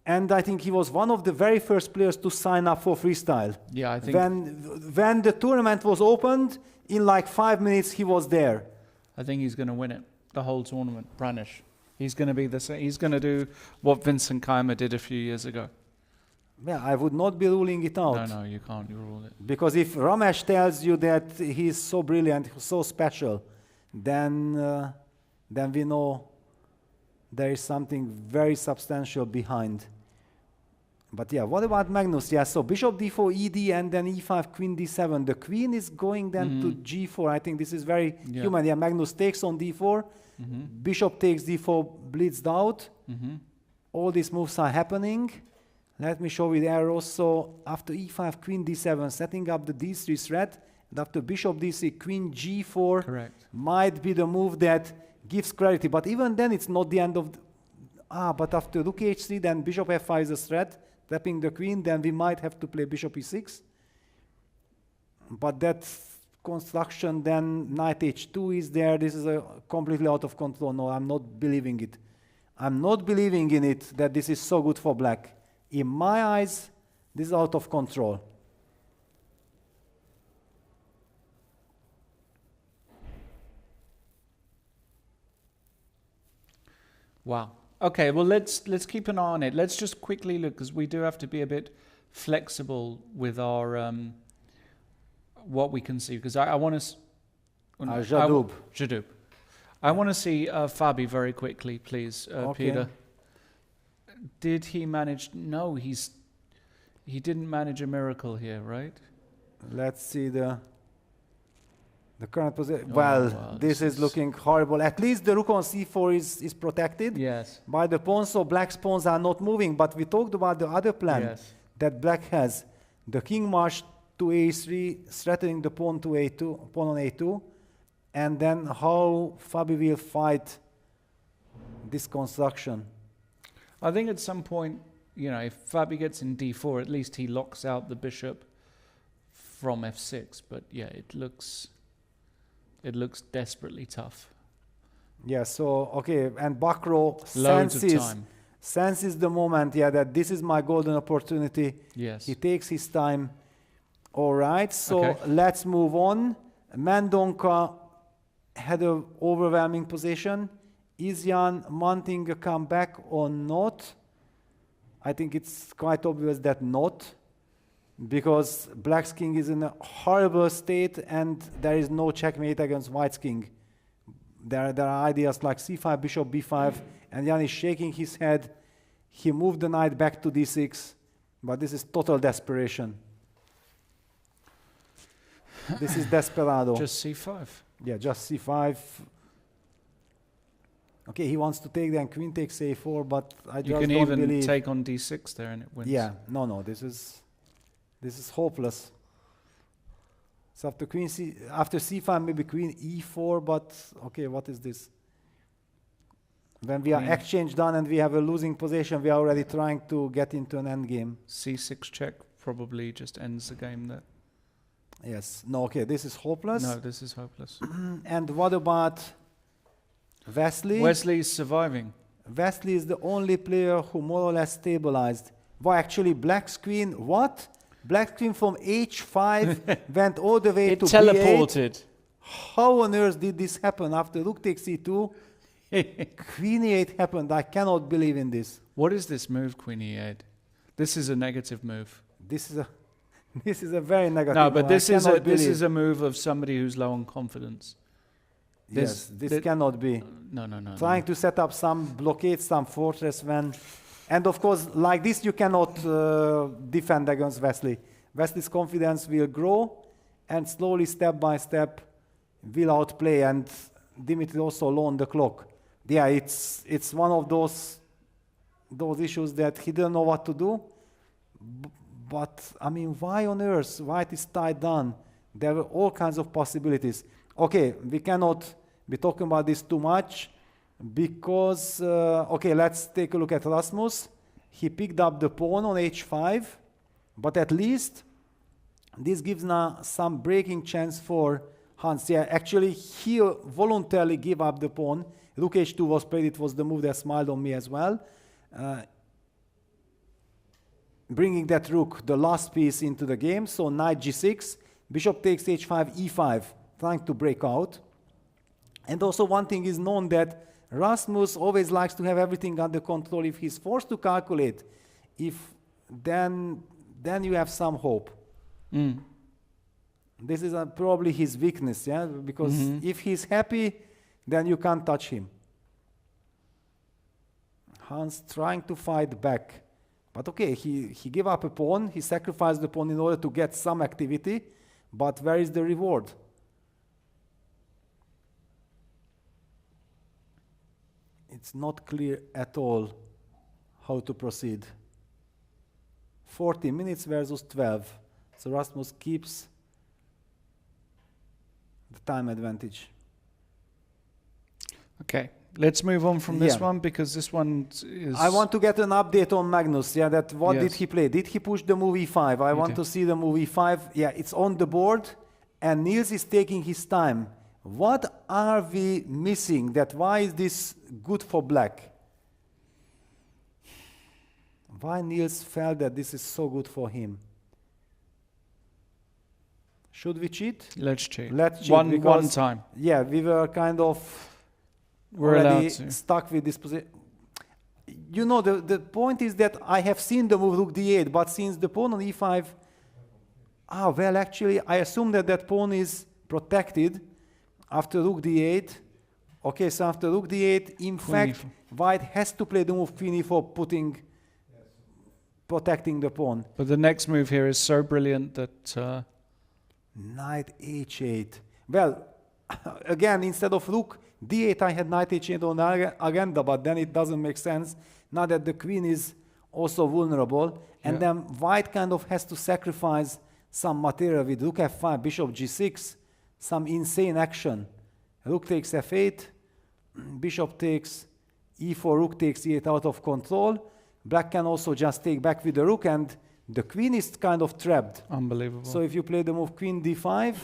And I think he was one of the very first players to sign up for freestyle. Yeah, I think when the tournament was opened, in like 5 minutes he was there. I think he's going to win it, the whole tournament. Pranish. He's going to be the same. He's going to do what Vincent Keimer did a few years ago. Yeah, I would not be ruling it out. No, you can't rule it. Because if Ramesh tells you that he's so brilliant, so special, then we know there is something very substantial behind. But yeah, what about Magnus? Yeah, so bishop d4, ed, and then e5, queen d7. The queen is going then to g4. I think this is very human. Yeah, Magnus takes on d4. Bishop takes d4, blitzed out. All these moves are happening. Let me show you the arrows. So after e5, queen d7, setting up the d3 threat. And after bishop d3, queen g4 might be the move that gives clarity. But even then, it's not the end of... but after rook h3, then bishop f5 is a threat. Tapping the queen, then we might have to play bishop e6. But that construction, then knight h2 is there. This is completely out of control. No, I'm not believing it. I'm not believing in it that this is so good for black. In my eyes, this is out of control. Wow. Okay, well, let's keep an eye on it. Let's just quickly look, because we do have to be a bit flexible with our what we can see. Because I want to... Jadub. Jadub. I want to see Fabi very quickly, please, Peter. Did he manage... No, he didn't manage a miracle here, right? Let's see the current position. Well, this is looking horrible. At least the rook on c4 is protected by the pawns, so black's pawns are not moving. But we talked about the other plan that black has. The king march to a3, threatening the pawn to a2, pawn on a2, and then how Fabi will fight this construction. I think at some point, if Fabi gets in d4, at least he locks out the bishop from f6. But yeah, it looks desperately tough. Yeah, so, okay, and Bakro senses the moment, that this is my golden opportunity. Yes. He takes his time. All right, so let's move on. Mendonca had an overwhelming position. Is Jan mounting a comeback or not? I think it's quite obvious that not. Because black's king is in a horrible state and there is no checkmate against white's king. There are ideas like c5, bishop b5, and Jan is shaking his head. He moved the knight back to d6, but this is total desperation. This is desperado. Just c5. Yeah, just c5. Okay, he wants to take, then queen takes a4, but I just don't believe... You can even take on d6 there and it wins. Yeah, no, this is hopeless. So after after c5, maybe queen e4, but okay, what is this? When we are exchange done and we have a losing position, we are already trying to get into an endgame. c6 check probably just ends the game there. Yes. No, okay, this is hopeless. No, this is hopeless. And what about Wesley? Wesley is surviving. Wesley is the only player who more or less stabilized. Why, actually, black's queen, what? Black queen from h5 went all the way to teleported. b8. How on earth did this happen after rook takes e2? Queen e8 happened. I cannot believe in this. What is this move, queen e8? This is a negative move. This is a very negative move. No, but this is a move of somebody who's low on confidence. Yes, this cannot be. No. Trying to set up some blockade, some fortress when... And of course, like this, you cannot defend against Wesley. Wesley's confidence will grow and slowly, step by step, will outplay. And Dimitri also loaned the clock. Yeah, it's one of those issues that he didn't know what to do. But, I mean, why on earth? White is tied down. There were all kinds of possibilities. Okay, we cannot be talking about this too much because, okay, let's take a look at Rasmus. He picked up the pawn on h5, but at least this gives now some breaking chance for Hans. Yeah, actually, he voluntarily gave up the pawn. Rook h2 was played. It was the move that smiled on me as well. Bringing that rook, the last piece, into the game. So knight g6, bishop takes h5, e5, trying to break out. And also one thing is known that Rasmus always likes to have everything under control. If he's forced to calculate, then you have some hope. This is probably his weakness, yeah? Because if he's happy, then you can't touch him. Hans trying to fight back. But okay, he gave up a pawn. He sacrificed the pawn in order to get some activity. But where is the reward? It's not clear at all how to proceed. 40 minutes versus 12. So Rasmus keeps the time advantage. Okay, let's move on from this one because this one is... I want to get an update on Magnus. Yeah, that what did he play? Did he push the move e5? I want to see the move e5. Yeah, it's on the board and Niels is taking his time. What are we missing? Why is this good for black? Why Niels felt that this is so good for him? Should we cheat? Let's cheat. Let's cheat. One time. Yeah, we were kind of already stuck with this position. You know, the point is that I have seen the move rook d8, but since the pawn on e5, well, actually, I assume that pawn is protected after rook d8. Okay, so after rook d8, in fact, white has to play the move queen e4, protecting the pawn. But the next move here is so brilliant that... Knight h8. Well, again, instead of rook d8, I had knight h8 on the agenda, but then it doesn't make sense. Now that the queen is also vulnerable, and then white kind of has to sacrifice some material with rook f5, bishop g6, some insane action. Rook takes f8, bishop takes e4, rook takes e8 out of control. Black can also just take back with the rook, and the queen is kind of trapped. Unbelievable. So if you play the move queen d5...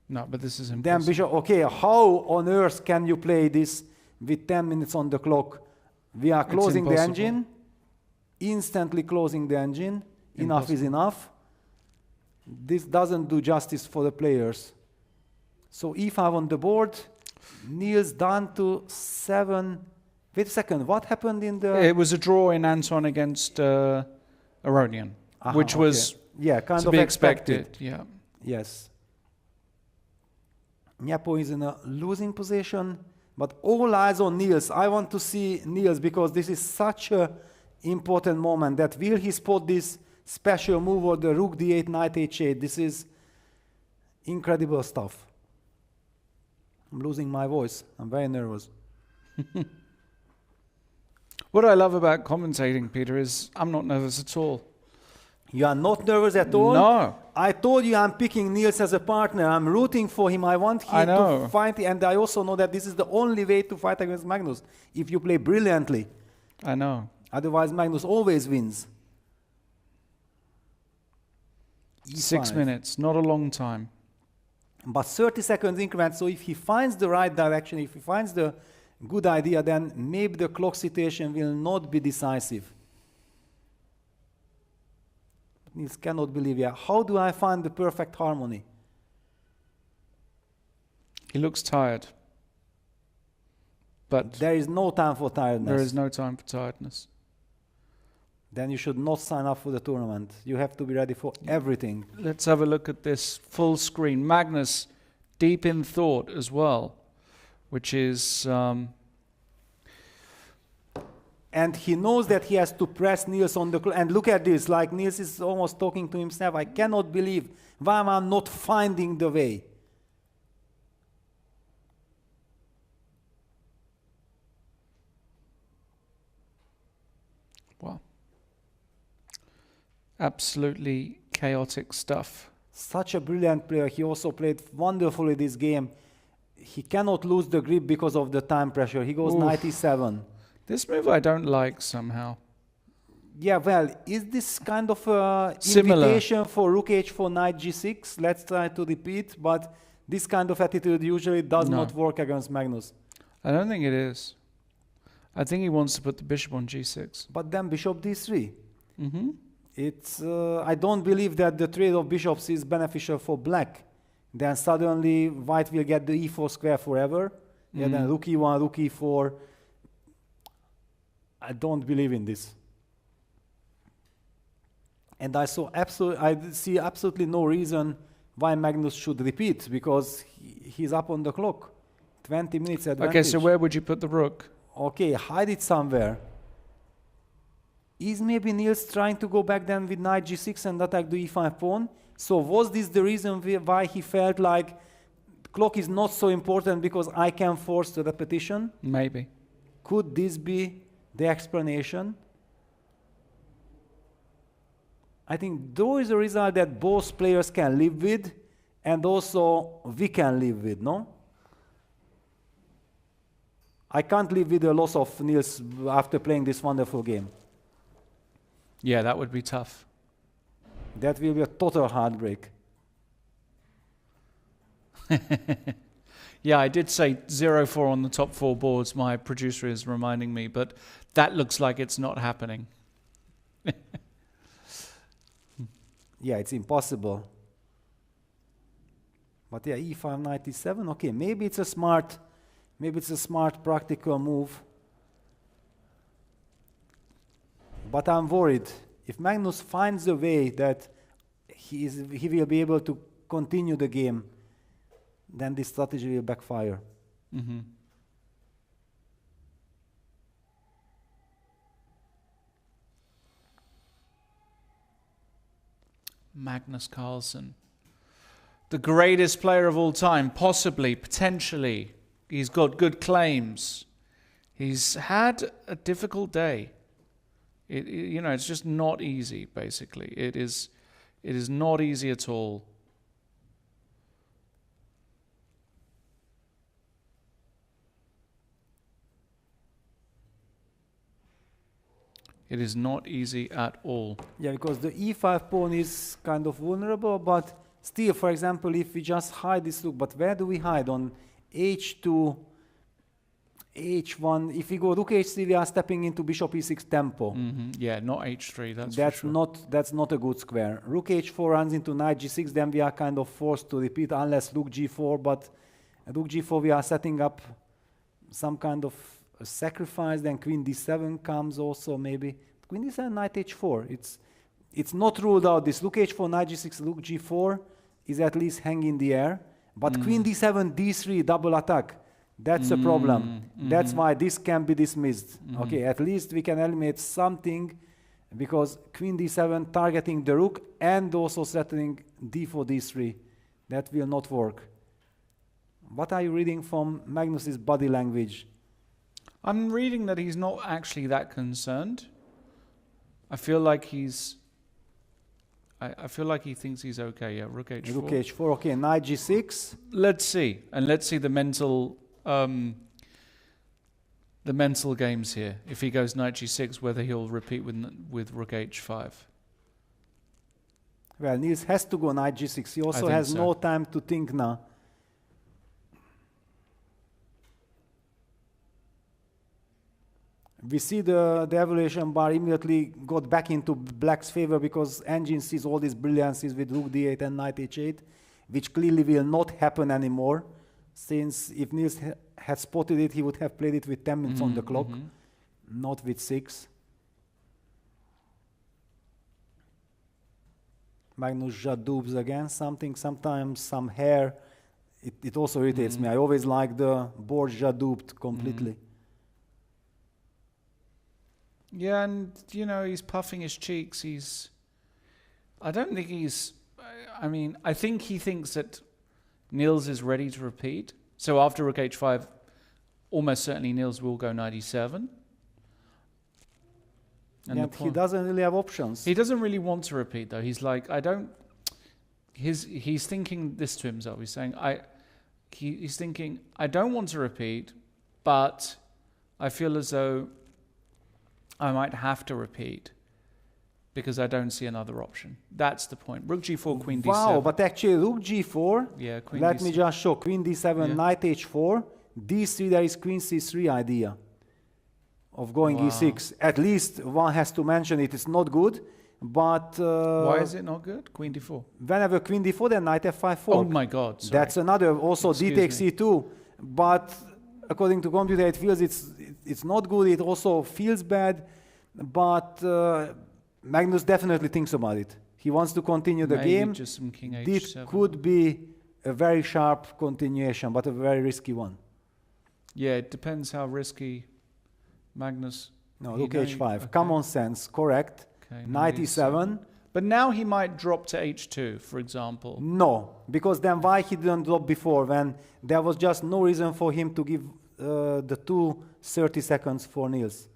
No, but this is impossible. Then bishop... Okay, how on earth can you play this with 10 minutes on the clock? We are closing the engine. Instantly closing the engine. Enough is enough. This doesn't do justice for the players. So e5 on the board. Niels down to 7... Wait a second, what happened in the... It was a draw in Anton against Aronian, which was kind to of be expected. Yeah. Yes. Nyapo is in a losing position, but all eyes on Niels. I want to see Niels because this is such an important moment. That will he spot this special move or the rook d8, knight h8? This is incredible stuff. I'm losing my voice. I'm very nervous. What I love about commentating, Peter, is I'm not nervous at all. You are not nervous at all? No. I told you I'm picking Niels as a partner. I'm rooting for him. I want him to fight. And I also know that this is the only way to fight against Magnus. If you play brilliantly. I know. Otherwise, Magnus always wins. E5. 6 minutes, not a long time. But 30 seconds increment. So if he finds the right direction, if he finds the good idea, then maybe the clock situation will not be decisive. Niels cannot believe, how do I find the perfect harmony? He looks tired. But there is no time for tiredness. There is no time for tiredness. Then you should not sign up for the tournament. You have to be ready for everything. Let's have a look at this full screen. Magnus, deep in thought as well. which is... and he knows that he has to press Niels on the clock. And look at this, like Niels is almost talking to himself. I cannot believe why am I not finding the way. Wow. Absolutely chaotic stuff. Such a brilliant player. He also played wonderfully this game. He cannot lose the grip because of the time pressure. He goes 97. This move I don't like somehow. Yeah, well, is this kind of Similar. invitation for rook h4, knight g6? Let's try to repeat, but this kind of attitude usually does not work against Magnus. I don't think it is. I think he wants to put the bishop on g6. But then bishop d3. Mm-hmm. It's, I don't believe that the trade of bishops is beneficial for black. Then suddenly white will get the e4 square forever. Yeah, then rook e1, rook e4. I don't believe in this. And I see absolutely no reason why Magnus should repeat, because he's up on the clock. 20 minutes advantage. Okay, so where would you put the rook? Okay, hide it somewhere. Is maybe Niels trying to go back then with knight g6 and attack the e5 pawn? So was this the reason why he felt like clock is not so important because I can force the repetition? Maybe. Could this be the explanation? I think though is a result that both players can live with, and also we can live with, no? I can't live with the loss of Niels after playing this wonderful game. Yeah, that would be tough. That will be a total heartbreak. Yeah, I did say 0-4 on the top 4 boards. My producer is reminding me, but that looks like it's not happening. Yeah, it's impossible. But yeah, e5 97. Okay, maybe it's a smart practical move. But I'm worried. If Magnus finds a way that he will be able to continue the game, then this strategy will backfire. Mm-hmm. Magnus Carlsen, the greatest player of all time, possibly, potentially. He's got good claims. He's had a difficult day. You know, it's just not easy, basically. It is not easy at all. It is not easy at all. Yeah, because the e5 pawn is kind of vulnerable, but still, for example, if we just hide this rook, but where do we hide? On h2, h1, if we go rook h3, we are stepping into bishop e6 tempo. Mm-hmm. Yeah, not h3, that's for sure. That's not a good square. Rook h4 runs into knight g6, then we are kind of forced to repeat unless rook g4, but at rook g4 we are setting up some kind of a sacrifice, then queen d7 comes also maybe. Queen d7, knight h4. It's not ruled out. This rook h4, knight g6, rook g4 is at least hanging in the air. But queen d7, d3, double attack. That's a problem. Mm-hmm. That's why this can be dismissed. Okay, at least we can eliminate something, because queen d7 targeting the rook and also threatening d4, d3. That will not work. What are you reading from Magnus's body language? I'm reading that he's not actually that concerned. I feel like I feel like he thinks he's okay. Yeah, rook h4. Rook h4. Okay, knight g6. Let's see, and let's see the mental games here. If he goes knight g6, whether he'll repeat with rook h5. Well, Niels has to go knight g6. He also has no time to think now. We see the evaluation bar immediately got back into black's favor because engine sees all these brilliances with rook d8 and knight h8, which clearly will not happen anymore, since if Niels had spotted it, he would have played it with 10 minutes on the clock, not with 6. Magnus Jadoubs again, sometimes some hair it also irritates me. I always like the Borgia duped completely. Yeah, and you know, he's puffing his cheeks. I don't think I think he thinks that Niels is ready to repeat. So after rook h5, almost certainly Niels will go knight e7. And he doesn't really have options. He doesn't really want to repeat, though. He's like, he's thinking this to himself. He's saying, he's thinking, I don't want to repeat, but I feel as though I might have to repeat because I don't see another option. That's the point. Rook g4, queen d7. Wow, but actually rook g4. Yeah, queen Let d7. me just show. Queen d7, knight h4. d3, there is queen c3 idea of going e6. At least one has to mention it. It's not good, but... why is it not good? Queen d4. Whenever queen d4, then knight f5 fork. Oh my God, sorry. That's another, also d takes e2. But according to computer, it feels it's not good. It also feels bad. But Magnus definitely thinks about it. He wants to continue the game. Just some king h7. This could be a very sharp continuation, but a very risky one. Yeah, it depends how risky Magnus... No, rook h5. Okay. Common sense, correct. Okay, knight e7. But now he might drop to h2, for example. No, because then why he didn't drop before when there was just no reason for him to give the 30 seconds for Niels.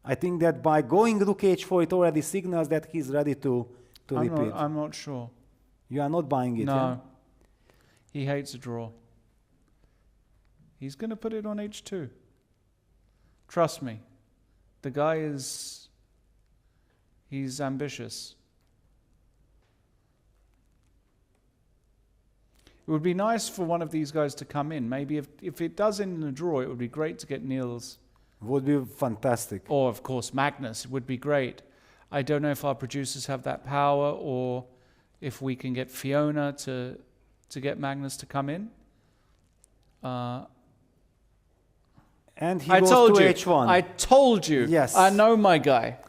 I think that by going rook h4, it already signals that he's ready to repeat. I'm not sure. You are not buying it, No. yeah? He hates a draw. He's going to put it on h2. Trust me. The guy he's ambitious. It would be nice for one of these guys to come in. Maybe if it does end in a draw, it would be great to get Niels. Would be fantastic. Or, of course, Magnus. It would be great. I don't know if our producers have that power or if we can get Fiona to get Magnus to come in. And he goes to h1. I told you. Yes. I know my guy.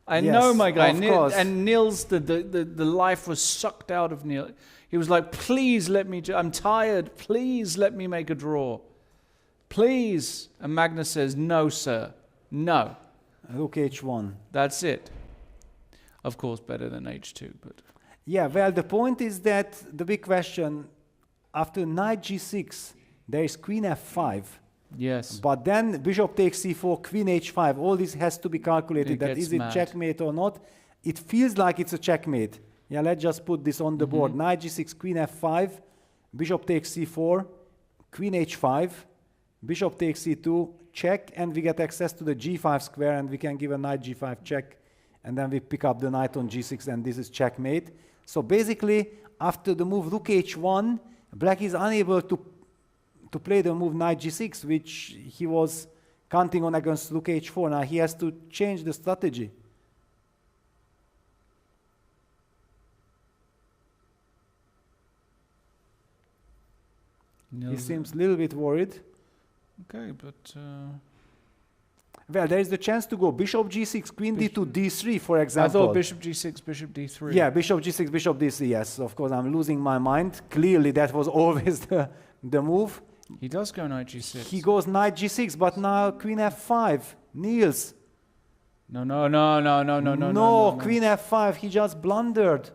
I know my guy. Of course. And Niels, the life was sucked out of Niels. He was like, please let me, I'm tired. Please let me make a draw. Please. And Magnus says, no, sir. No. Rook h1. That's it. Of course, better than h2. But yeah, well, the point is that the big question, after knight g6, there is queen f5. Yes. But then bishop takes c4, queen h5. All this has to be calculated. That is it checkmate or not? It feels like it's a checkmate. Yeah, let's just put this on the board. Knight g6, queen f5, bishop takes c4, queen h5, bishop takes c2, check, and we get access to the g5 square, and we can give a knight g5 check, and then we pick up the knight on g6, and this is checkmate. So basically, after the move rook h1, black is unable to play the move knight g6, which he was counting on against rook h4. Now he has to change the strategy. He seems a little bit worried. Okay, but... well, there is the chance to go bishop g6, queen d2, d3, for example. I thought bishop g6, bishop d3. Yeah, bishop g6, bishop d3, yes. Of course, I'm losing my mind. Clearly, that was always the move. He does go knight g6. He goes knight g6, but now queen f5. Niels. No, queen f5. He just blundered.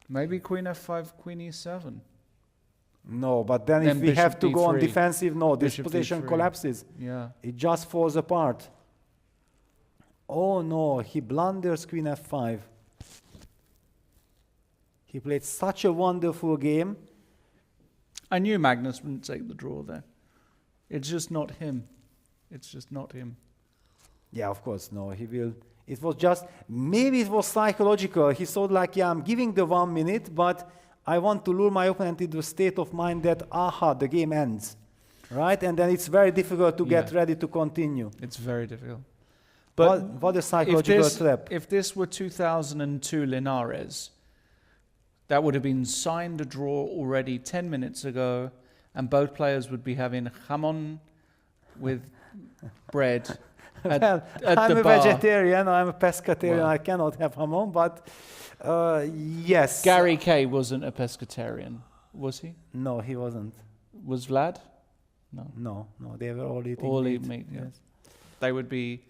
Maybe queen f5, queen e7. No, but then if we have to go on defensive, no, this position collapses. Yeah. It just falls apart. Oh no, he blunders queen f5. He played such a wonderful game. I knew Magnus wouldn't take the draw there. It's just not him. It's just not him. Yeah, of course, no, he will. It was just, maybe it was psychological. He thought like, yeah, I'm giving the 1 minute, but I want to lure my opponent into a state of mind that, aha, the game ends, right? And then it's very difficult to get ready to continue. It's very difficult. But what a psychological trap. If this were 2002 Linares, that would have been signed a draw already 10 minutes ago, and both players would be having jamon with bread Well, at I'm the a bar. vegetarian, I'm a pescatarian, Well. I cannot have hamon, but yes. Gary Kay wasn't a pescatarian, was he? No, he wasn't. Was Vlad? No. No, they were all eating All meat. eat meat, yeah. Yes. They would be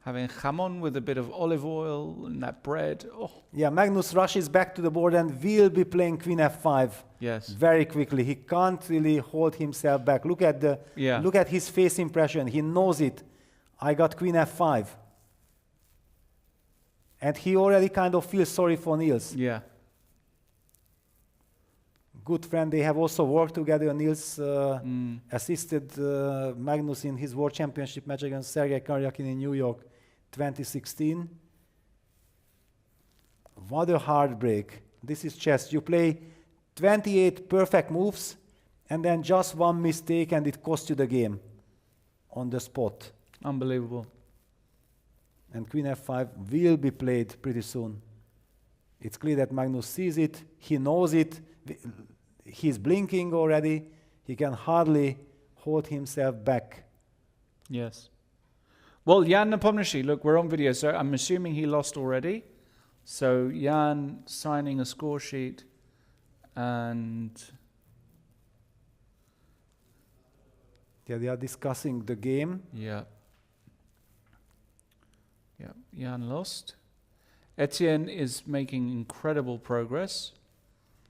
having jamon with a bit of olive oil and that bread. Oh, Yeah, Magnus rushes back to the board and will be playing queen f5 yes. very quickly. He can't really hold himself back. Look at his face impression. He knows it. I got queen f5. And he already kind of feels sorry for Niels. Yeah. Good friend. They have also worked together. Niels assisted Magnus in his World Championship match against Sergei Karyakin in New York 2016. What a heartbreak. This is chess. You play 28 perfect moves and then just one mistake and it costs you the game on the spot. Unbelievable. And queen f5 will be played pretty soon. It's clear that Magnus sees it. He knows it. He's blinking already. He can hardly hold himself back. Yes. Well, Jan Nepomniachtchi, look, we're on video, so I'm assuming he lost already. So Jan signing a score sheet and... Yeah, they are discussing the game. Yeah. Yeah, Jan lost. Etienne is making incredible progress,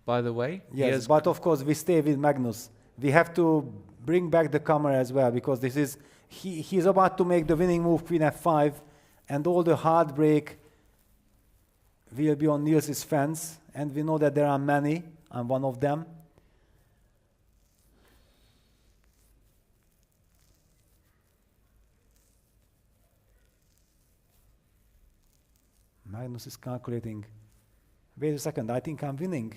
by the way. Yes, but of course we stay with Magnus. We have to bring back the camera as well, because this is he's about to make the winning move, queen f5, and all the heartbreak will be on Niels' fans, and we know that there are many. I'm one of them. Magnus is calculating. Wait a second, I think I'm winning.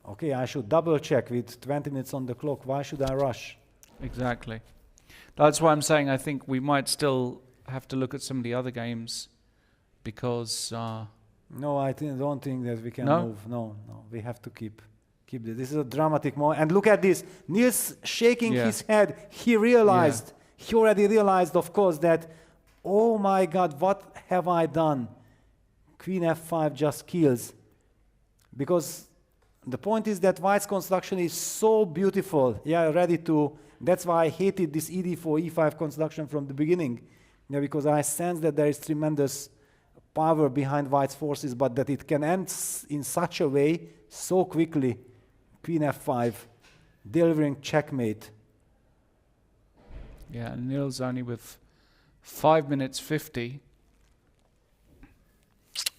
Okay, I should double check with 20 minutes on the clock. Why should I rush? Exactly. That's why I'm saying I think we might still have to look at some of the other games because... no, I don't think that we can No? move. No, we have to keep this. This is a dramatic moment. And look at this. Niels shaking his head. He realized, he already realized, of course, that, oh my God, what have I done? Queen f5 just kills. Because the point is that White's construction is so beautiful. Yeah, ready to... That's why I hated this ed4, e5 construction from the beginning. Yeah, because I sense that there is tremendous power behind White's forces, but that it can end in such a way so quickly. Queen f5, delivering checkmate. Yeah, and Niels only with 5 minutes 50.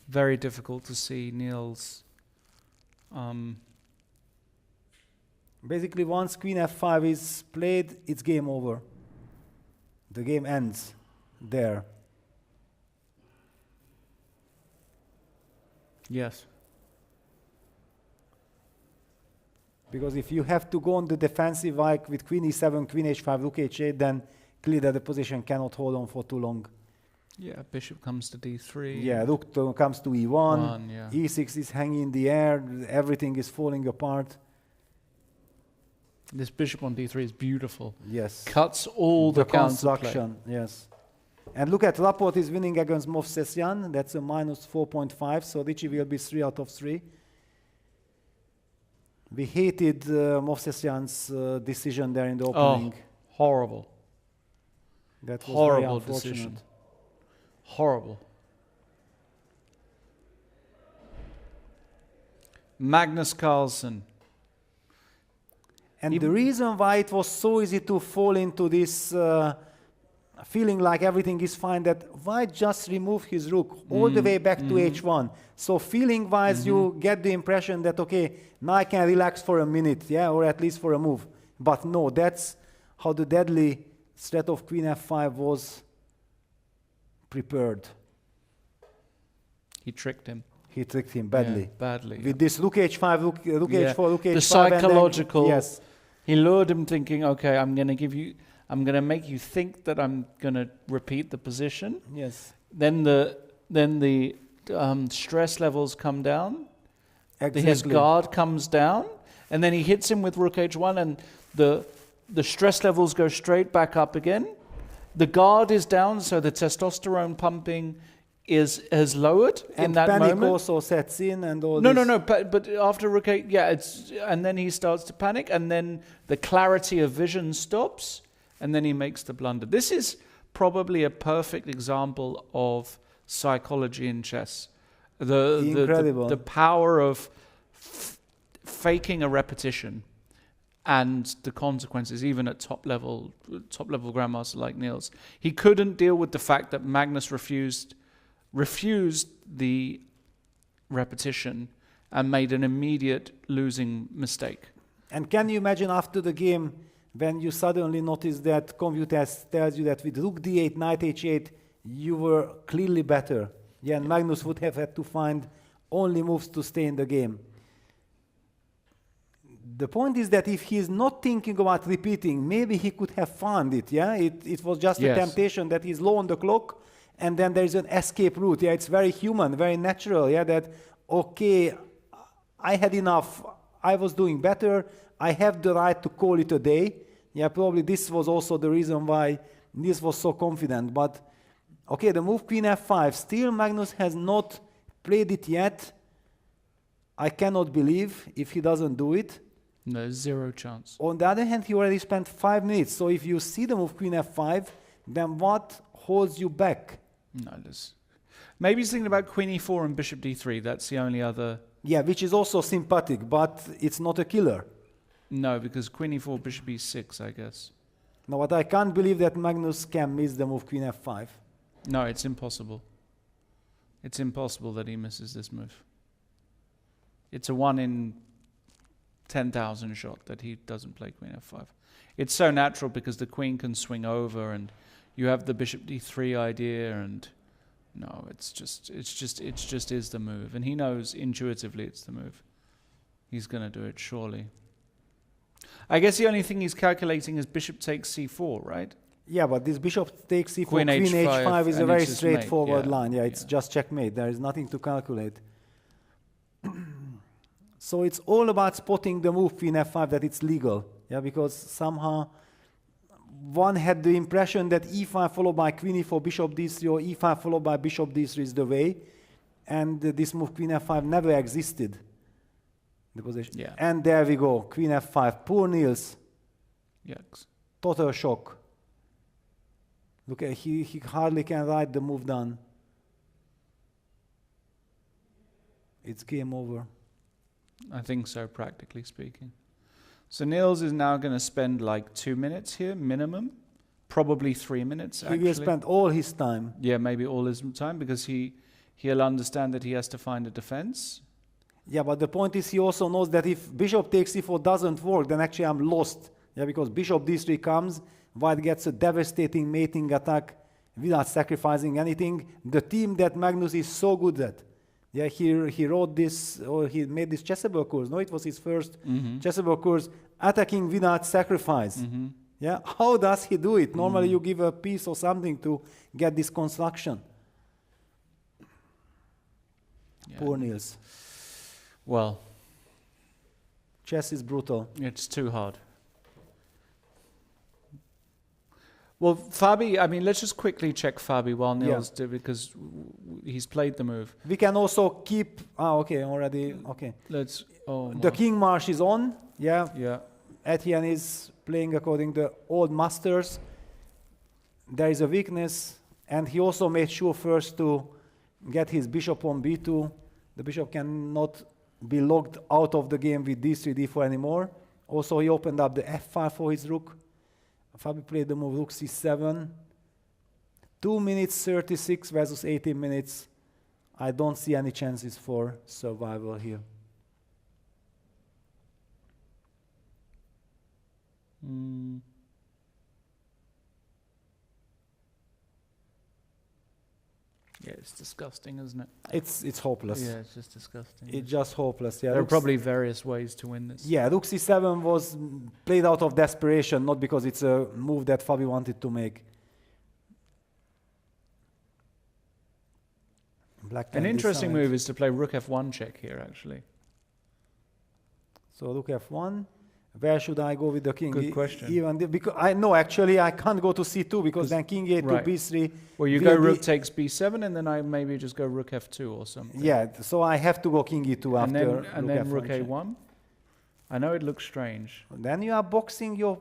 Very difficult to see Niels. Basically, once queen f5 is played, it's game over. The game ends there. Yes. Because if you have to go on the defensive like with queen e7, queen h5, rook h8, then clear that the position cannot hold on for too long. Yeah, bishop comes to d3. Yeah, rook comes to e1, yeah. e6 is hanging in the air, everything is falling apart. This bishop on d3 is beautiful. Yes. Cuts all the construction, yes. And look at Laporte is winning against Movsesian. That's a minus 4.5, so Ricci will be 3 out of 3. We hated Movsesian's decision there in the opening. Oh, horrible. That was horrible very unfortunate. decision. Horrible. Magnus Carlsen. And the reason why it was so easy to fall into this feeling like everything is fine, that why just remove his rook all the way back to h1? So feeling-wise, you get the impression that, okay, now I can relax for a minute, yeah, or at least for a move. But no, that's how the deadly threat of queen f5 was prepared. He tricked him. He tricked him badly. Yeah, badly. With this rook h5, rook h4, rook h5. The psychological. Yes. He lured him thinking, okay, I'm going to make you think that I'm going to repeat the position. Yes. Then the stress levels come down. Exactly. His guard comes down, and then he hits him with rook h1, and the stress levels go straight back up again. The guard is down, so the testosterone pumping has lowered in And that panic moment. also sets in and all No, this. no, no. But after rook 8, yeah, and then he starts to panic, and then the clarity of vision stops, and then he makes the blunder. This is probably a perfect example of psychology in chess. Incredible. The power of faking a repetition and the consequences, even at top level grandmaster like Niels. He couldn't deal with the fact that Magnus refused the repetition and made an immediate losing mistake. And can you imagine after the game when you suddenly notice that computer tells you that with rook d8, knight h8, you were clearly better. Yeah, and Magnus would have had to find only moves to stay in the game. The point is that if he is not thinking about repeating, maybe he could have found it, yeah? It was just a temptation that he's low on the clock, and then there's an escape route. Yeah, it's very human, very natural, yeah, that, okay, I had enough, I was doing better, I have the right to call it a day. Yeah, probably this was also the reason why Niels was so confident. But, okay, the move queen f5, still Magnus has not played it yet. I cannot believe if he doesn't do it. No, zero chance. On the other hand, he already spent 5 minutes. So if you see the move queen f5, then what holds you back? No, maybe he's thinking about queen e4 and bishop d3. That's the only other... Yeah, which is also sympathetic, but it's not a killer. No, because queen e4, bishop e6, I guess. No, but I can't believe that Magnus can miss the move queen f5. No, it's impossible. It's impossible that he misses this move. It's a 1 in 10,000 shot that he doesn't play queen f5. It's so natural because the queen can swing over and you have the bishop d3 idea, and no, it just is the move, and he knows intuitively it's the move. He's going to do it surely. I guess the only thing he's calculating is bishop takes c4, right? Yeah, but this bishop takes c4, queen h5 is a very straightforward mate. line. Yeah, it's just checkmate. There is nothing to calculate. So it's all about spotting the move queen f5 that it's legal. Yeah, because somehow one had the impression that e5 followed by queen e4, bishop d3, or e5 followed by bishop d3 is the way, and this move queen f5 never existed. The position. Yeah. And there we go, queen f5. Poor Niels. Yes. Total shock. Look, he hardly can write the move done. It's game over. I think so, practically speaking. So Niels is now going to spend like 2 minutes here, minimum. Probably 3 minutes, actually. He will spend all his time. Yeah, maybe all his time, because he'll understand that he has to find a defense. Yeah, but the point is he also knows that if bishop takes e4 doesn't work, then actually I'm lost. Yeah, because bishop d3 comes, white gets a devastating mating attack without sacrificing anything. The team that Magnus is so good at. Yeah, he wrote this, or he made this chessable course. No, it was his first chessable course, attacking without sacrifice. Yeah, how does he do it? Normally you give a piece or something to get this construction. Yeah. Poor Niels. Well, chess is brutal. It's too hard. Well, Fabi, I mean, let's just quickly check Fabi while Niels do, because he's played the move. We can also keep... okay, already, okay. Let's... the king march is on, yeah. Yeah. Etienne is playing according to old masters. There is a weakness, and he also made sure first to get his bishop on b2. The bishop cannot be locked out of the game with d3, d4 anymore. Also, he opened up the f file for his rook. Fabi played the move rook c7. 2 minutes 36 versus 18 minutes. I don't see any chances for survival here. Yeah, it's disgusting, isn't it? It's hopeless. Yeah, it's just disgusting. It's just hopeless. Yeah, there are probably various ways to win this. Yeah, rook c7 was played out of desperation, not because it's a move that Fabi wanted to make. An interesting move is to play rook f1 check here, actually. So rook f1. Where should I go with the king? Good question. Because I know actually I can't go to c2 because then king a2, right. b3. Well, you go rook takes b7, and then I maybe just go rook f2 or something. Yeah, so I have to go king e2 after and then rook a1. I know it looks strange. Then you are boxing your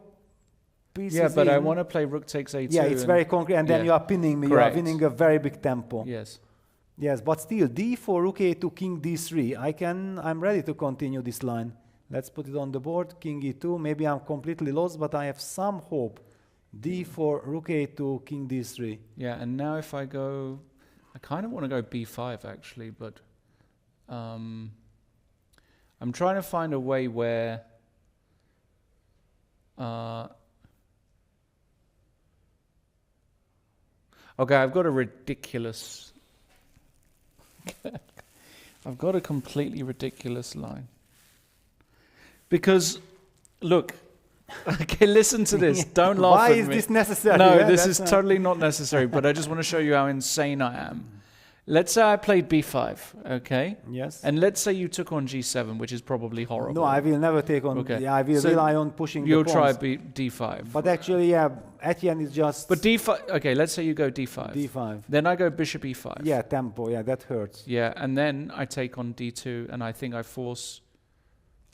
pieces. Yeah, but I want to play rook takes a2. Yeah, it's very concrete, and then you are pinning me. Correct. You are winning a very big tempo. Yes. Yes, but still d4, rook a2, king d3. I'm ready to continue this line. Let's put it on the board. King e2. Maybe I'm completely lost, but I have some hope. d4, rook a2, king d3. Yeah, and now if I go, I kind of want to go b5 actually, but I'm trying to find a way where okay, I've got a ridiculous I've got a completely ridiculous line. Because, look, okay, listen to this. Don't laugh at me. Why is this necessary? No, Yeah, this is totally not necessary, but I just want to show you how insane I am. Let's say I played b5, okay? Yes. And let's say you took on g7, which is probably horrible. No, I will never take on. Okay. Yeah, I will rely on pushing you'll the try pawns. d5. But actually, yeah, at the end it's just... But d5, okay, let's say you go d5. d5. Then I go bishop e5. Yeah, tempo, yeah, that hurts. Yeah, and then I take on d2, and I think I force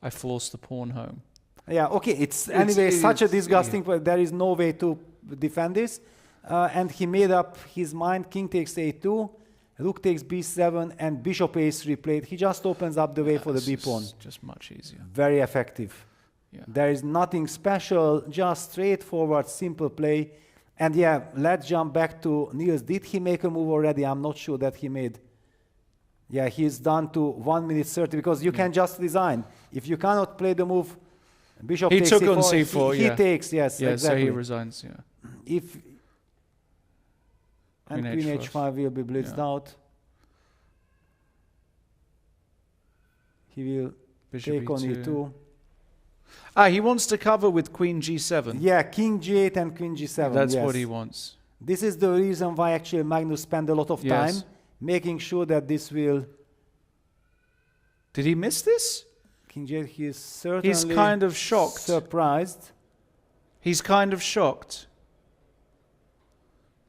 the pawn home. Yeah, okay, it's anyway such a disgusting, but there is no way to defend this. And he made up his mind, king takes a2, rook takes b7, and bishop a3 played. He just opens up the way for the b pawn. Just much easier. Very effective. Yeah. There is nothing special, just straightforward, simple play. And yeah, let's jump back to Niels. Did he make a move already? I'm not sure that he made. Yeah, he's done to 1 minute 30 because you can just resign. If you cannot play the move, bishop he takes took c4, on c4, he takes, yes, yeah, exactly. So he resigns, yeah. If Queen and queen h5. h5 will be blitzed out. He will Bishop take on e2. e2. Ah, he wants to cover with queen g7. Yeah, king g8 and queen g7. That's yes. what he wants. This is the reason why actually Magnus spent a lot of time making sure that this will... Did he miss this? King g8, he is certainly... He's kind of shocked. Surprised. He's kind of shocked.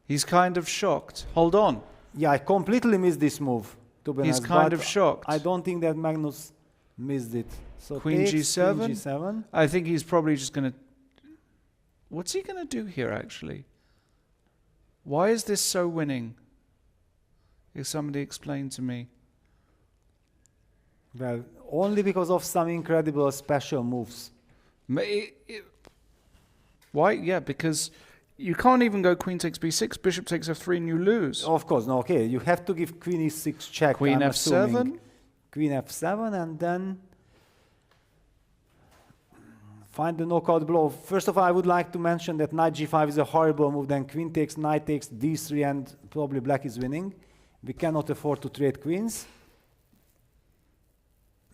He's kind of shocked. Hold on. Yeah, I completely missed this move, to be honest. He's kind of shocked. I don't think that Magnus missed it. So Queen g7. Queen g7. I think he's probably just going to... What's he going to do here, actually? Why is this so winning? If somebody explain to me. Well, only because of some incredible special moves. Why? Yeah, because you can't even go queen takes b6, bishop takes f3, and you lose. Of course, no, okay. You have to give queen e6 check. Queen I'm f7. assuming. Queen f7, and then find the knockout blow. First of all, I would like to mention that knight g5 is a horrible move. Then queen takes, knight takes d3, and probably black is winning. We cannot afford to trade queens.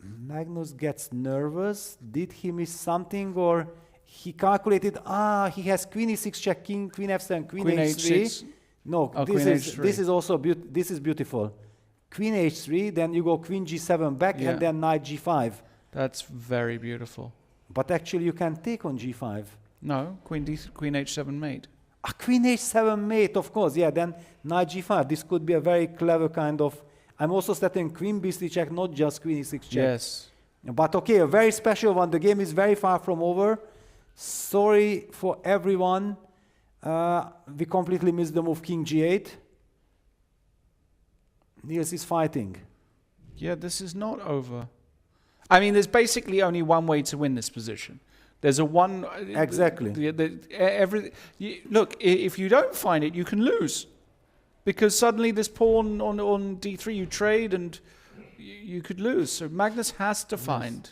Magnus gets nervous. Did he miss something, or he calculated? He has queen e6 check, king, queen f7, queen h3. h6. No, this is also this is beautiful. Queen h3, then you go queen g7 back, and then knight g5. That's very beautiful. But actually, you can take on g5. No, queen h7 mate. Queen h7 mate, of course. Yeah, then knight g5. This could be a very clever kind of... I'm also setting queen b3 check, not just queen e6 check. Yes. But okay, a very special one. The game is very far from over. Sorry for everyone. We completely missed the move king g8. Niels is fighting. Yeah, this is not over. I mean, there's basically only one way to win this position. There's a one... Exactly. Look, if you don't find it, you can lose. Because suddenly this pawn on d3, you trade and you could lose. So Magnus has to find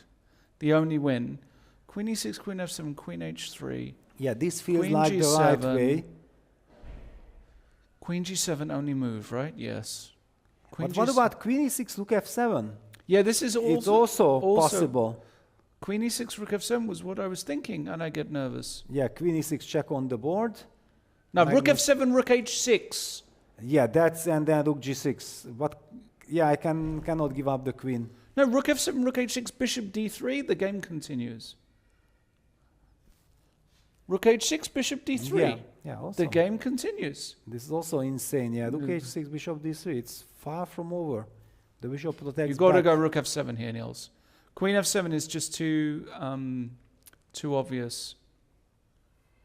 the only win. Queen e6, queen f7, queen h3. Yeah, this feels queen like g7, the right way. Queen g7 only move, right? Yes. Queen But what about queen e6, rook f7? Yeah, this is also... It's also possible. Queen e6, rook f7 was what I was thinking, and I get nervous. Yeah, queen e6 check on the board. Now, rook f7, rook h6. Yeah, that's... And then rook g6. But, yeah, I cannot give up the queen. No, rook f7, rook h6, bishop d3, the game continues. Rook h6, bishop d3. Yeah, yeah, also. The game continues. This is also insane, yeah. Rook h6, bishop d3. It's far from over. The bishop protects. You've got to back. go rook f7 here, Niels. Queen f7 is just too obvious.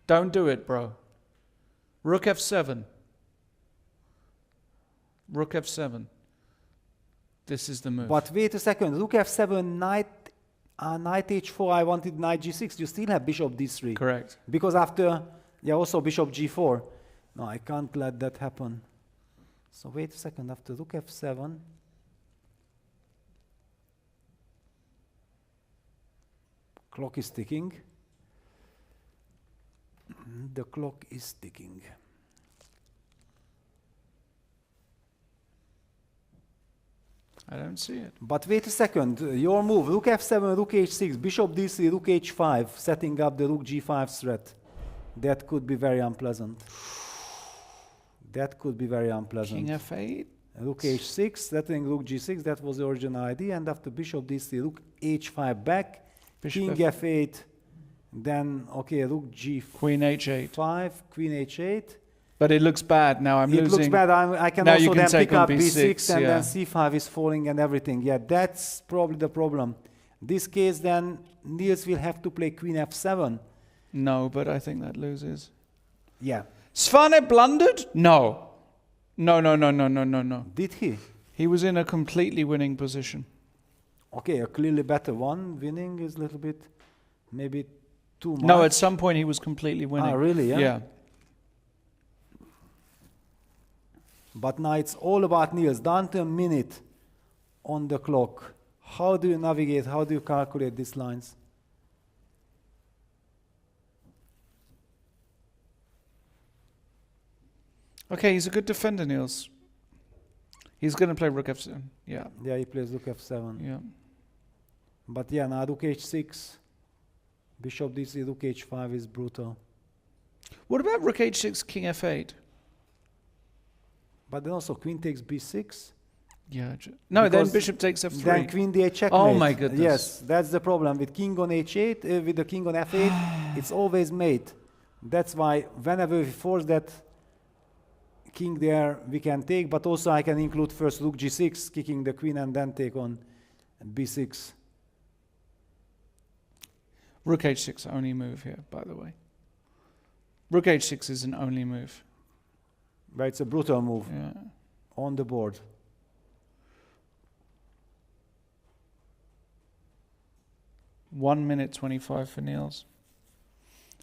Don't do it, bro. Rook f7. Rook f7. This is the move. But wait a second. Rook f7, knight h4. I wanted knight g6. You still have bishop d3. Correct. Because after, yeah, also bishop g4. No, I can't let that happen. So wait a second. After rook f7. Clock is ticking. The clock is ticking. I don't see it. But wait a second. Your move, rook f7, rook h6, bishop d3, rook h5, setting up the rook g5 threat. That could be very unpleasant. That could be very unpleasant. King f8. Rook h6, settling rook g6, that was the original idea. And after bishop d3, rook h5 back, king f8, then, okay, rook g5, Queen h8. Queen h8. But it looks bad now. I'm losing. It looks bad. I can now also then take pick on up b6 and yeah. then c5 is falling and everything. Yeah, that's probably the problem. This case, then Niels will have to play queen f7. No, but I think that loses. Yeah. Svane blundered? No. No. Did he? He was in a completely winning position. Okay, a clearly better one. Winning is a little bit, maybe too much. No, at some point he was completely winning. Ah, really? Yeah. Yeah. But now it's all about Niels. Down to a minute on the clock. How do you navigate? How do you calculate these lines? Okay, he's a good defender, Niels. He's going to play rook f7. Yeah. Yeah, he plays rook f7. Yeah. But yeah, now rook h6, bishop d3, rook h5 is brutal. What about rook h6, king f8? But then also queen takes b6. Yeah. No, then bishop takes f3. Then queen d8 checkmate. Oh my goodness. Yes, that's the problem. With king on h8, with the king on f8, it's always mate. That's why whenever we force that king there, we can take, but also I can include first rook g6, kicking the queen, and then take on b6. Rook h6, only move here, by the way. Rook h6 is an only move. But it's a brutal move. Yeah. On the board. One minute 25 for Niels.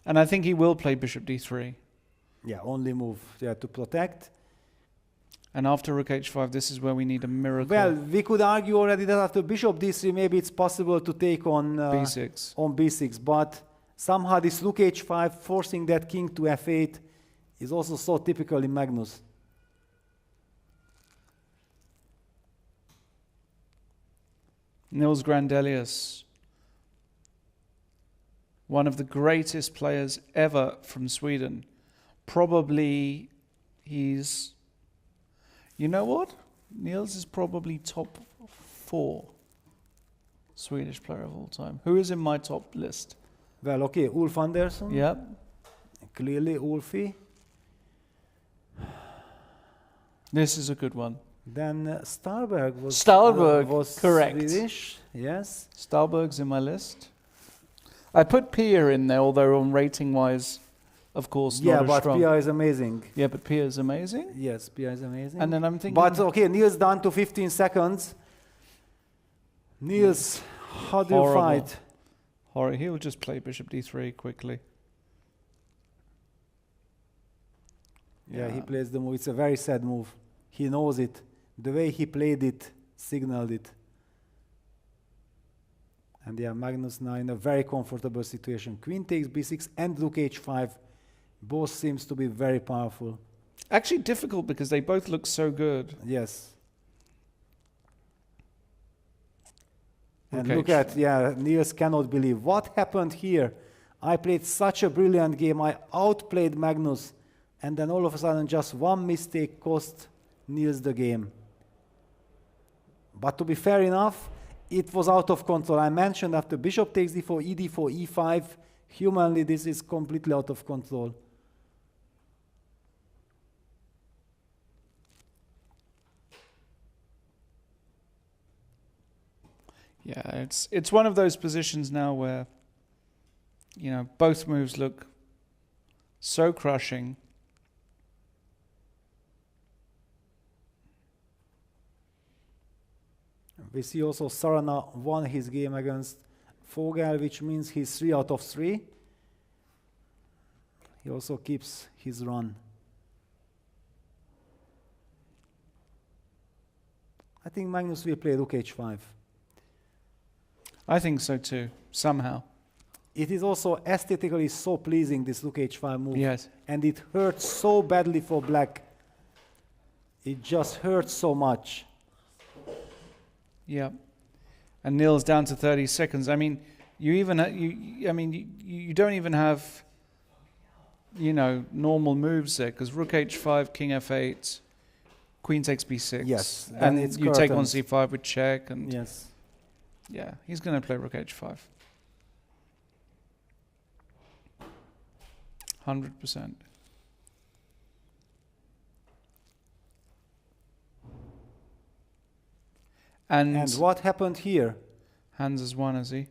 And I think he will play bishop d3. Yeah, only move. Yeah, to protect. And after rook h5, this is where we need a miracle. Well, we could argue already that after bishop d3, maybe it's possible to take on b6. On b6, but somehow this rook h5 forcing that king to f8 is also so typical in Magnus. Nils Grandelius, one of the greatest players ever from Sweden. Probably he's, you know what? Niels is probably top 4 Swedish player of all time. Who is in my top list? Well, okay, Ulf Andersson. Yep. Clearly Ulfie. This is a good one. Then Starberg was correct. Swedish. Yes. Starberg's in my list. I put Pia in there, although on rating-wise, of course, not as strong. Pia is amazing. Yeah, but Pia is amazing. Yes, Pia is amazing. And then I'm thinking... But okay, Niels down to 15 seconds. Niels, how do you fight? He'll just play bishop d3 quickly. Yeah, he plays the move. It's a very sad move. He knows it. The way he played it, signaled it. And yeah, Magnus now in a very comfortable situation. Queen takes b6 and rook h5. Both seems to be very powerful. Actually difficult because they both look so good. Yes. And look at, Niels cannot believe. What happened here? I played such a brilliant game. I outplayed Magnus. And then all of a sudden, just one mistake cost Niels the game. But to be fair enough, it was out of control. I mentioned after bishop takes d4, e4, e5, Humanly, this is completely out of control. Yeah, it's one of those positions now where, you know, both moves look so crushing. We see also Sarana won his game against Vogel, which means he's 3 out of 3. He also keeps his run. I think Magnus will play rook h5. I think so too, somehow. It is also aesthetically so pleasing, this rook h5 move. Yes. And it hurts so badly for black. It just hurts so much. Yeah. And Neil's down to 30 seconds. I mean, you don't even have, you know, normal moves there, because rook h5, king f8, queen takes b6. Yes. And it's you take on curtains. c5 with check. And yes. Yeah, he's going to play rook h5. 100%. And what happened here? Hans has won, has he?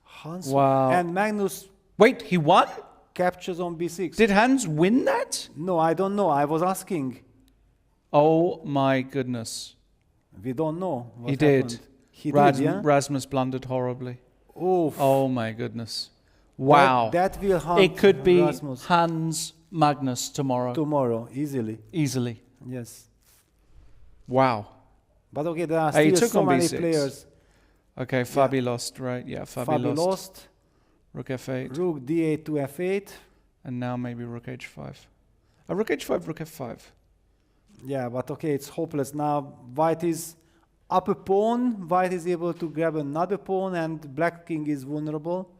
Hans Wow. And Magnus Wait, he won? captures on b6. Did Hans win that? No, I don't know. I was asking. Oh my goodness. We don't know what He did. happened. He did, yeah? Rasmus blundered horribly. Oof. Oh my goodness. Wow. That will harm It could be Rasmus. Hans Magnus tomorrow. Tomorrow, easily. Easily. Yes. Wow. But okay, there are He still took so on many b6. players. Okay, Fabi lost, right? Yeah, Fabi lost. Rook f8. Rook d8 to f8. And now maybe rook h5. Rook h5, rook f5. Yeah, but okay, it's hopeless now. White is up a pawn. White is able to grab another pawn, and black king is vulnerable.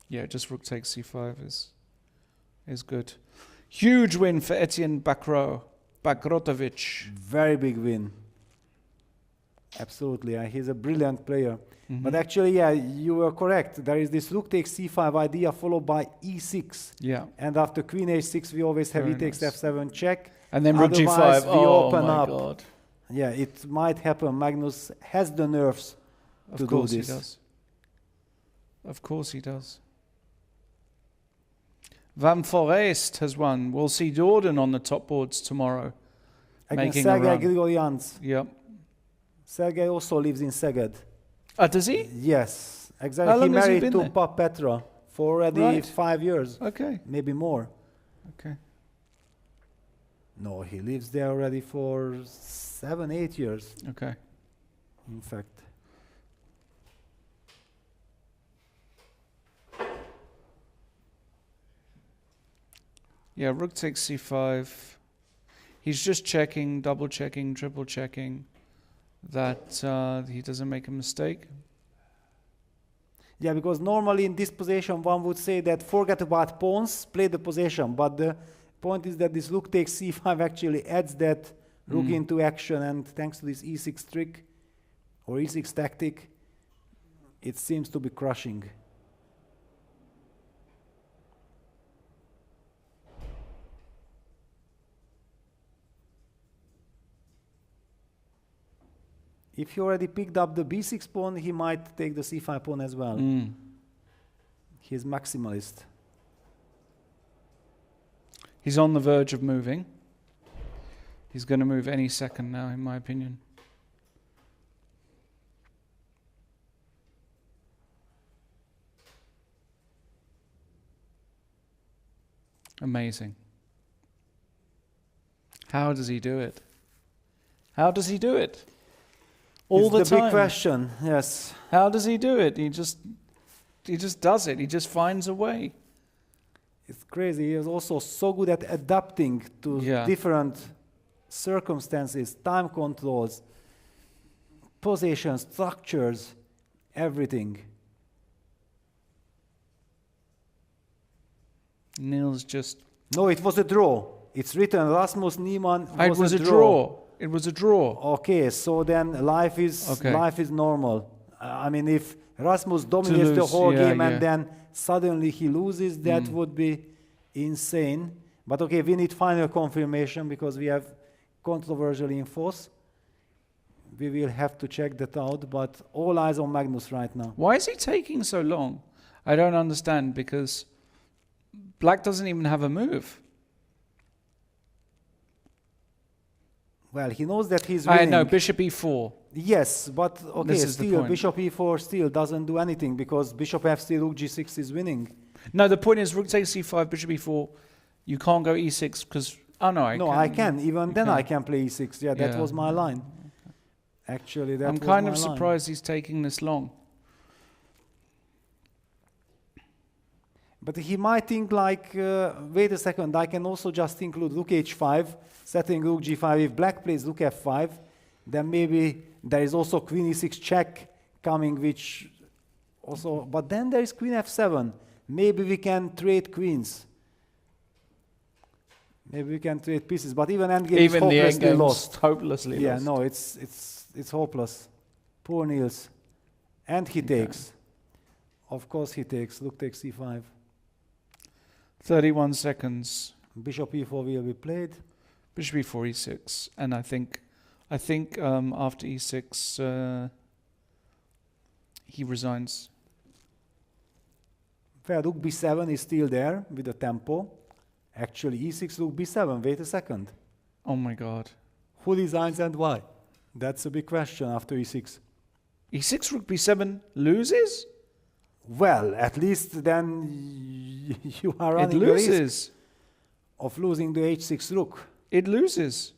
Yeah, just rook takes c5 is good. Huge win for Etienne Bakrotovic. Very big win. Absolutely, he's a brilliant player. But actually, yeah, you were correct. There is this rook takes c5 idea followed by e6. Yeah. And after queen h6, we always have Very e takes nice. f7 check. And then rook Otherwise, g5. we Oh open my up. god. Yeah, it might happen. Magnus has the nerves to Of course do he this. does. Of course he does. Van Forest has won. We'll see Jordan on the top boards tomorrow. Against making a Sergei run. Grigoryan's. Yep. Sergei also lives in Szeged. Does he? Yes, How exactly. He long has he married been to there? Pap Petra for already Right. 5 years. Okay. Maybe more. Okay. No, he lives there already for 7, 8 years. Okay. In fact. Yeah, rook takes c5. He's just checking, double checking, triple checking that he doesn't make a mistake. Yeah, because normally in this position one would say that forget about pawns, play the position. But the point is that this rook takes c5 actually adds that rook into action, and thanks to this e6 trick or e6 tactic, it seems to be crushing. If he already picked up the b6 pawn, he might take the c5 pawn as well. He's maximalist. He's on the verge of moving. He's going to move any second now, in my opinion. Amazing. How does he do it? How does he do it? All It's the the time. big question, yes. How does he do it? He just does it. He just finds a way. It's crazy. He is also so good at adapting to different circumstances, time controls, positions, structures, everything. Niels just... No, it was a draw. It's written Rasmus Niemann It was a draw. It was a draw. Okay, so then life is normal. I mean, if Rasmus dominates the lose, whole yeah, game yeah. and then suddenly he loses, that would be insane. But okay, we need final confirmation because we have controversial infos. We will have to check that out, but all eyes on Magnus right now. Why is he taking so long? I don't understand, because black doesn't even have a move. Well, he knows that he's winning. I know, bishop e4. Yes, but okay, This is the still, point. bishop e4 still doesn't do anything because bishop f3, rook g6 is winning. No, the point is rook takes e5, bishop e4. You can't go e6 because... Oh, no, I can. No, I can. Even You then can. I can play e6. Yeah, that Yeah. was my line. Actually, that I'm was kind my of line. surprised he's taking this long. But he might think like, wait a second, I can also just include rook h5, setting rook g5. If black plays rook f5, then maybe there is also queen e6 check coming, which also, but then there is queen f7. Maybe we can trade queens. Maybe we can trade pieces, but even endgame is Even the hopelessly endgame's lost. hopelessly Yeah, lost. no, it's hopeless. Poor Niels. And he takes. Of course he takes. Rook takes c5. 31 seconds. Bishop e4 will be played. Bishop e4, e6. And I think after e6, he resigns. Well, rook b7 is still there with the tempo. Actually, e6, rook b7. Wait a second. Oh my God. Who designs and why? That's a big question after e6. e6, rook b7 loses? Well, at least then you are running It the risk loses. of losing the h6 rook. It loses.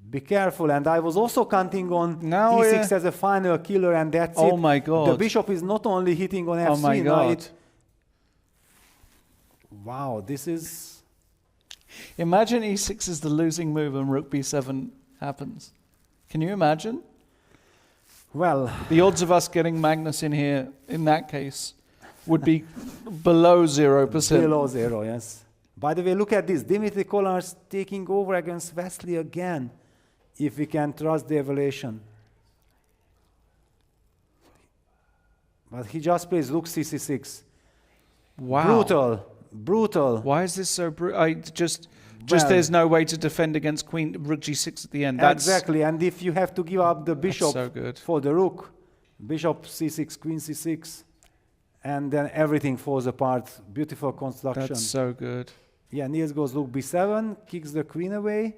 Be careful. And I was also counting on Now, e6 as a final killer, and that's it. Oh my God. The bishop is not only hitting on f3. Oh my now God. Wow, this is... Imagine e6 is the losing move and rook b7 happens. Can you imagine? Well, the odds of us getting Magnus in here, in that case, would be below 0%. Below 0, yes. By the way, look at this. Dimitri Kolar's taking over against Wesley again, if we can trust the evaluation. But he just plays rook c6. Wow. Brutal. Brutal. Why is this so brutal? Just there's no way to defend against queen rook g6 at the end. That's exactly. And if you have to give up the bishop so good. for the rook, bishop c6, queen c6, and then everything falls apart. Beautiful construction. That's so good. Yeah, Niels goes rook b7, kicks the queen away.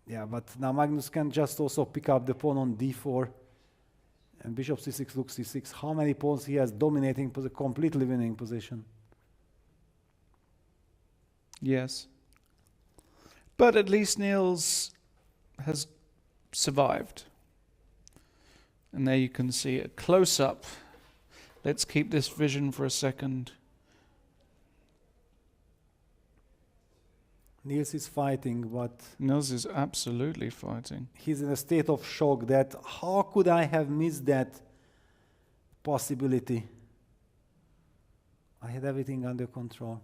Yeah, but now Magnus can just also pick up the pawn on d4. And bishop c6, rook c6. How many pawns he has dominating, completely winning position? Yes. But at least Niels has survived. And there you can see a close-up. Let's keep this vision for a second. Niels is fighting, but... Niels is absolutely fighting. He's in a state of shock that, how could I have missed that possibility? I had everything under control.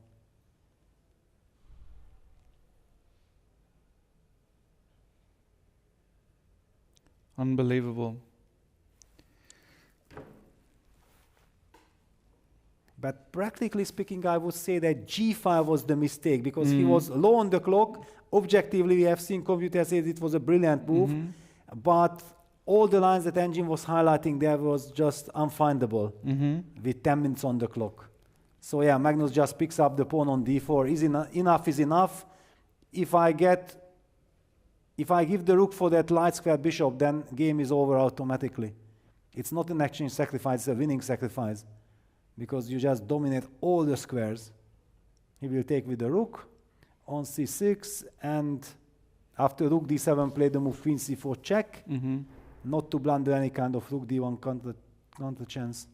Unbelievable. But practically speaking, I would say that g5 was the mistake because he was low on the clock. Objectively, we have seen computers say it was a brilliant move, but all the lines that Engine was highlighting there was just unfindable with 10 minutes on the clock. So yeah, Magnus just picks up the pawn on d4. Enough is enough. If I give the rook for that light square bishop, then game is over automatically. It's not an exchange sacrifice, it's a winning sacrifice. Because you just dominate all the squares. He will take with the rook on c6, and after rook d7 play the move queen c4 check, not to blunder any kind of rook d1 counter chance.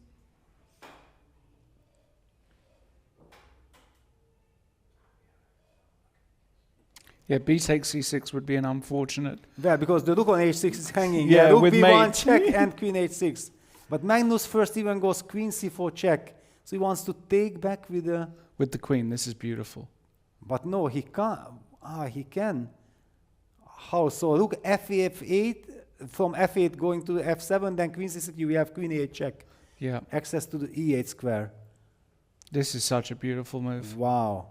Yeah, b takes c6 would be an unfortunate. Yeah, because the rook on h6 is hanging. Yeah, rook with b1 mate. check and queen h6. But Magnus first even goes queen c4 check. So he wants to take back with the... With the queen, this is beautiful. But no, he can't. He can. How? So rook f8, from f8 going to f7, then queen c6, you have queen e8 check. Yeah. Access to the e8 square. This is such a beautiful move. Wow.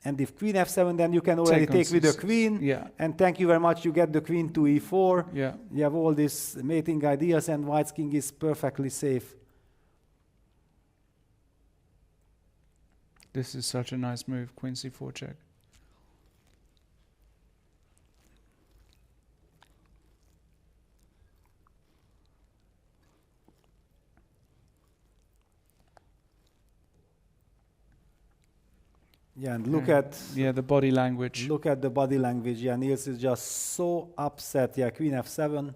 And if queen f7, then you can already take with the queen. Yeah. And thank you very much, you get the queen to e4. Yeah. You have all these mating ideas, and white's king is perfectly safe. This is such a nice move, queen c4 check. Yeah, and look at the body language. Look at the body language. Yeah, Niels is just so upset. Yeah, queen f7.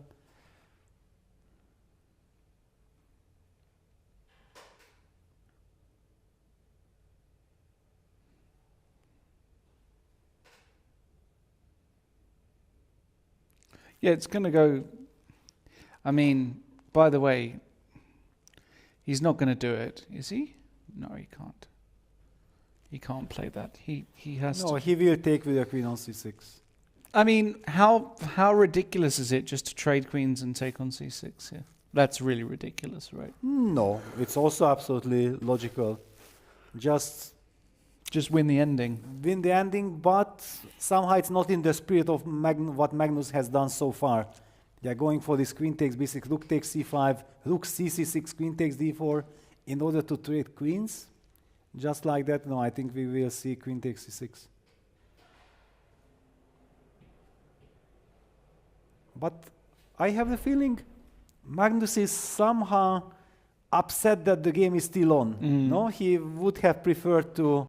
Yeah, it's going to go. I mean, by the way, he's not going to do it, is he? No, he can't. He can't play that. He has to. No, he will take with the queen on c6. I mean, how ridiculous is it just to trade queens and take on c6 here? That's really ridiculous, right? No, it's also absolutely logical. Just win the ending. Win the ending, but somehow it's not in the spirit of what Magnus has done so far. They're going for this queen takes b6, rook takes c5, rook c6, queen takes d4 in order to trade queens. Just like that, no, I think we will see queen takes c6. But I have the feeling Magnus is somehow upset that the game is still on. No, he would have preferred to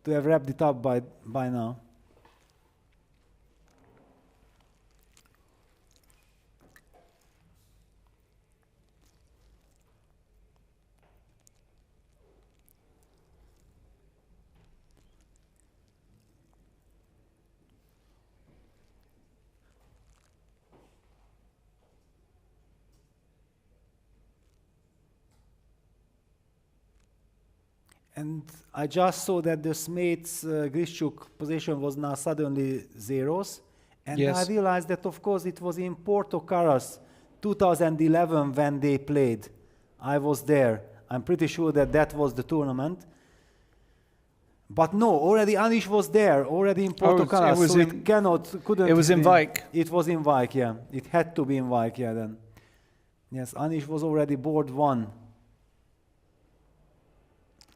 have wrapped it up by now. And I just saw that the Smeets Grishchuk position was now suddenly zeros. And yes. I realized that, of course, it was in Porto Carras 2011 when they played. I was there. I'm pretty sure that that was the tournament. But no, already Anish was there, already in Porto Carras. So it couldn't. It was in Vike. It was in Vike, yeah. It had to be in Vike, yeah, then. Yes, Anish was already board one.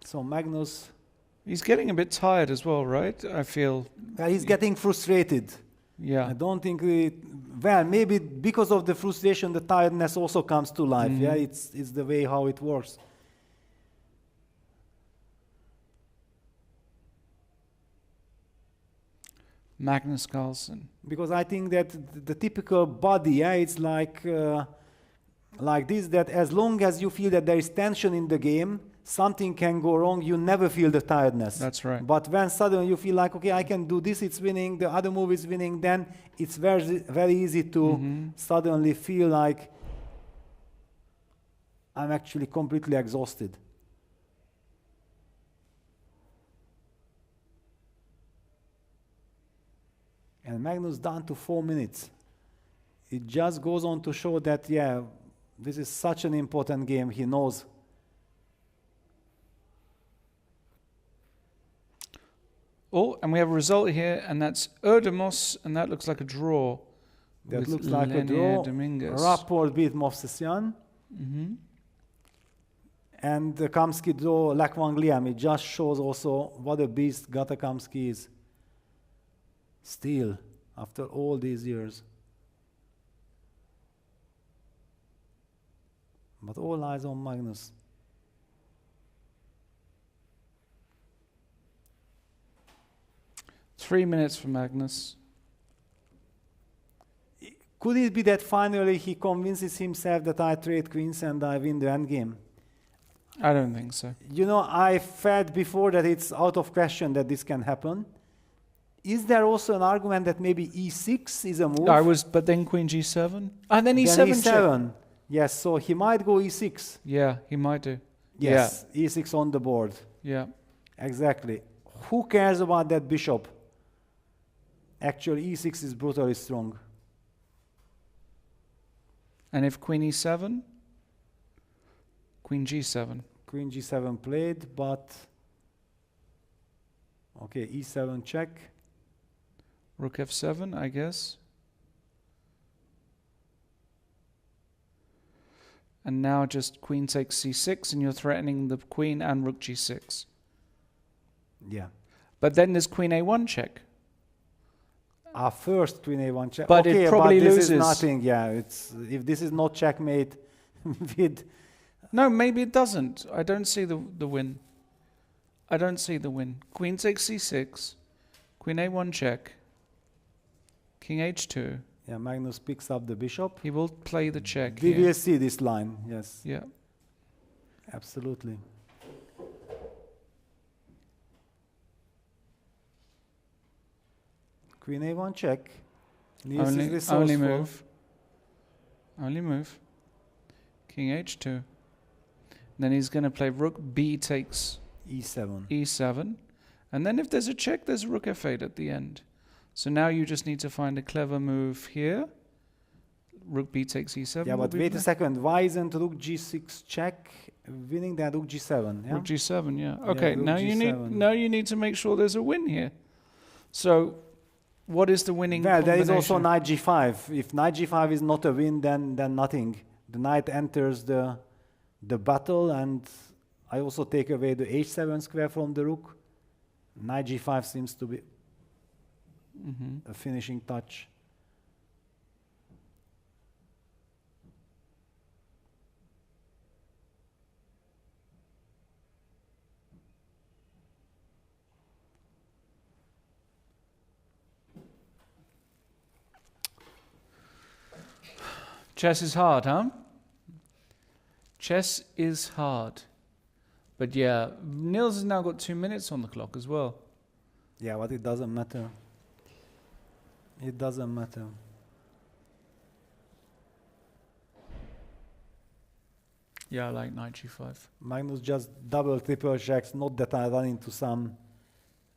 So Magnus... He's getting a bit tired as well, right? I feel... he's getting frustrated. Yeah. I don't think... well, maybe because of the frustration, the tiredness also comes to life. Yeah, it's the way how it works. Magnus Carlsen. Because I think that the typical body, yeah, it's like this, that as long as you feel that there is tension in the game, something can go wrong, you never feel the tiredness. That's right. But when suddenly you feel like, okay, I can do this, it's winning, the other move is winning, then it's very, very easy to suddenly feel like I'm actually completely exhausted. And Magnus down to 4 minutes. It just goes on to show that, yeah, this is such an important game, he knows. Oh, and we have a result here, and that's Erdemos, and that looks like a draw. That looks like a draw. Rapport beat Movsesian. And the Kamsky draw Lakwan Liam. It just shows also what a beast Gata Kamsky is. Still, after all these years. But all eyes on Magnus. Three minutes for Magnus. Could it be that finally he convinces himself that I trade queens and I win the endgame? I don't think so. You know, I felt before that it's out of question that this can happen. Is there also an argument that maybe e6 is a move? But then queen g7? And then e7 then e7. Yes, so he might go e6. Yeah, he might do. Yes, yeah. E6 on the board. Yeah. Exactly. Who cares about that bishop? Actually, e6 is brutally strong. And if queen e7? Queen g7. Queen g7 played, but... Okay, e7 check. Rook f7, I guess. And now just queen takes c6, and you're threatening the queen and rook g6. Yeah. But then there's queen a1 check. First queen a1 check. But okay, it probably but this loses. is nothing. Yeah, it's if this is not checkmate with... No, maybe it doesn't. I don't see the win. I don't see the win. Queen takes c6. Queen a1 check. King h2. Yeah, Magnus picks up the bishop. He will play the check We here. will see this line, yes. Yeah. Absolutely. Queen a1 check. Only move. Only move. King h2. Then he's going to play rook b takes e7. e7. And then if there's a check, there's rook f8 at the end. So now you just need to find a clever move here. Rook b takes e7. Yeah, but wait a second. Why isn't rook g6 check winning, then rook g7? Yeah? Rook g7, yeah. Okay, rook now g7. you need to make sure there's a win here. So what is the winning Well, there is combination? also knight g5. If knight g5 is not a win, then nothing. The knight enters the battle, and I also take away the h7 square from the rook. Knight g5 seems to be a finishing touch. Chess is hard, huh? Chess is hard. But yeah, Niels has now got 2 minutes on the clock as well. Yeah, but it doesn't matter. It doesn't matter. Yeah, I like knight g5. Magnus just double, triple checks. Not that I run into some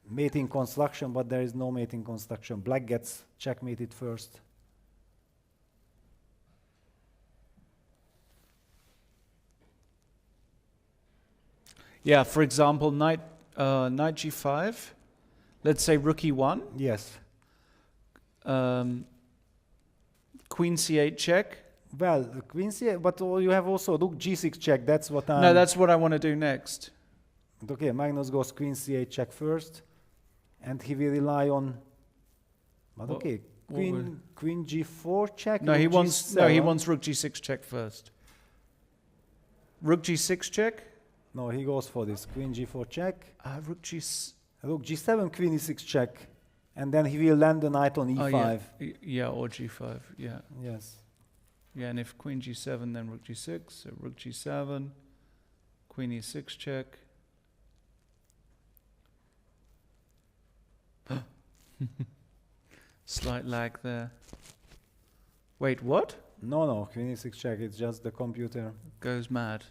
mating construction, but there is no mating construction. Black gets checkmated first. Yeah, for example, knight g5. Let's say rook e1. Yes. Queen c8 check. Well, queen c8, but you have also rook g6 check. That's what I'm... No, that's what I want to do next. Okay, Magnus goes queen c8 check first, and he will rely on... But okay, queen g4 check. No, he wants g7. rook g6 check first. Rook g6 check. No, he goes for this queen g4 check. Rook g7, queen e6 check, and then he will land the knight on e5. Oh, yeah, or g5. Yeah. Yes. Yeah, and if queen g7, then rook g6. So rook g7, queen e6 check. Slight lag there. Wait, what? No, queen e6 check. It's just the computer. Goes mad.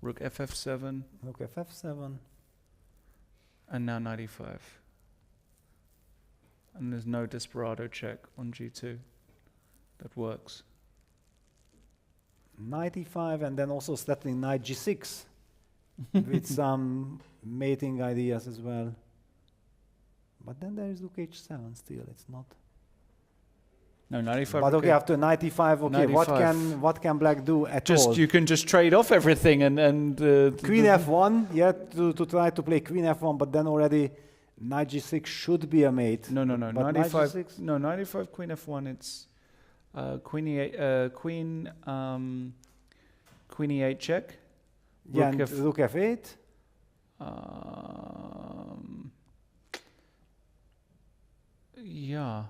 Rook ff7. Rook ff7. And now knight e5. And there's no desperado check on g2. That works. Knight e5, and then also settling knight g6 with some mating ideas as well. But then there is rook h7 still. It's not. No, knight e5. But okay, after knight e5, okay, knight what can black do at all? You can just trade off everything and queen f1, yeah, to try to play queen f1, but then already knight g6 should be a mate. No. But Knight e5. No, knight e5, queen f1. It's queen e8. Queen e8 check. Yeah, and rook f8. Yeah.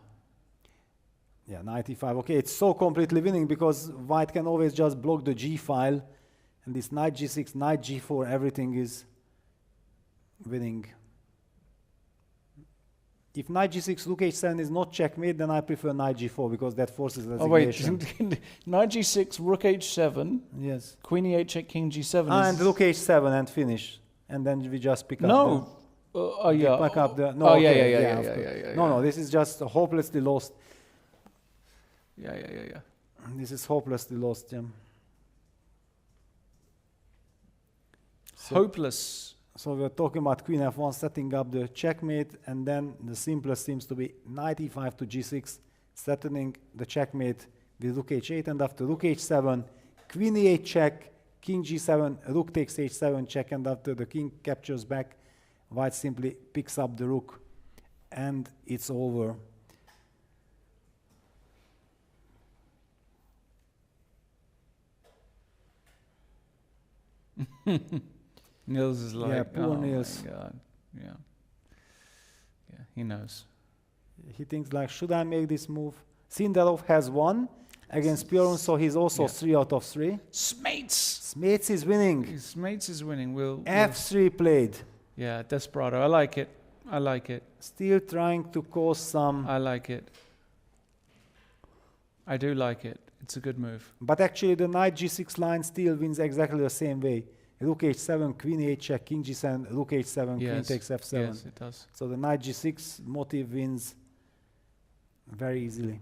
Yeah, knight e5. Okay, it's so completely winning because white can always just block the g file, and this knight g6, knight g4, everything is winning. If knight g6, rook h7 is not checkmate, then I prefer knight g4 because that forces resignation. Oh wait, knight g6, rook h7. Yes. Queen e8 check, king g7. And rook h7 and finish, and then we just pick up. No, Oh yeah. Back up the, no, oh okay, yeah. of course. No, this is just hopelessly lost. Yeah. This is hopelessly lost, yeah. Hopeless. So we're talking about Queen F1 setting up the checkmate, and then the simplest seems to be knight e5 to g6, settling the checkmate with rook h8, and after rook h7, queen e8 check, king g7, rook takes h7 check, and after the king captures back, white simply picks up the rook, and it's over. Niels is like, yeah, poor oh Niels. my God. Yeah, he knows. He thinks like, should I make this move? Sindarov has 1 against Piorun, so he's also 3 out of 3. Smates is winning. Smates is winning. F3 played. Yeah, Desperado. I like it. Still trying to cause some. I like it. I do like it. It's a good move. But actually the knight g6 line still wins exactly the same way. Rook h7, queen h8 check, king g7, rook h7, queen takes f7. Yes, it does. So the knight g6 motive wins very easily.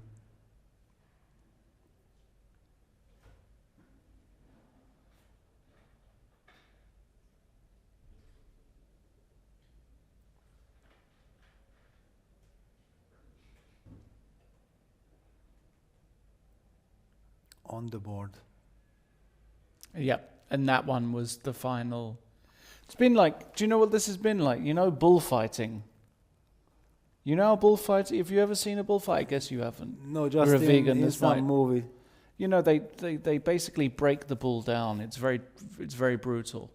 On the board. Yeah, and that one was the final. It's been like, do you know what this has been like? You know, bullfighting. You know, bullfighting. Have you ever seen a bullfight? I guess you haven't. No, just You're a vegan, in some movie. You know, they basically break the bull down. It's very brutal.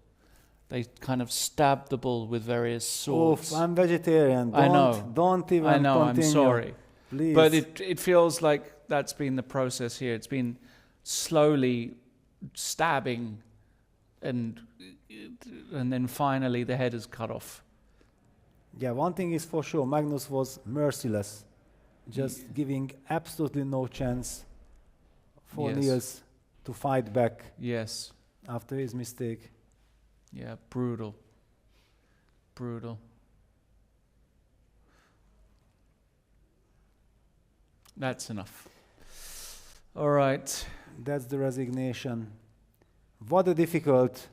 They kind of stab the bull with various swords. Oof, I'm vegetarian. I know. Don't even I know. continue. I'm sorry. Please. But it feels like that's been the process here. It's been slowly stabbing, and then finally the head is cut off. Yeah, one thing is for sure, Magnus was merciless, just giving absolutely no chance for Niels to fight back. Yes. After his mistake. Yeah, brutal. That's enough. All right. That's the resignation. What a difficult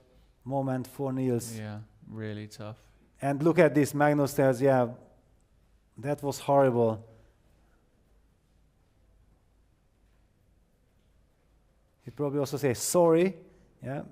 moment for Niels. Yeah, really tough. And look at this, Magnus says, yeah, that was horrible. He'd probably also say sorry. Yeah.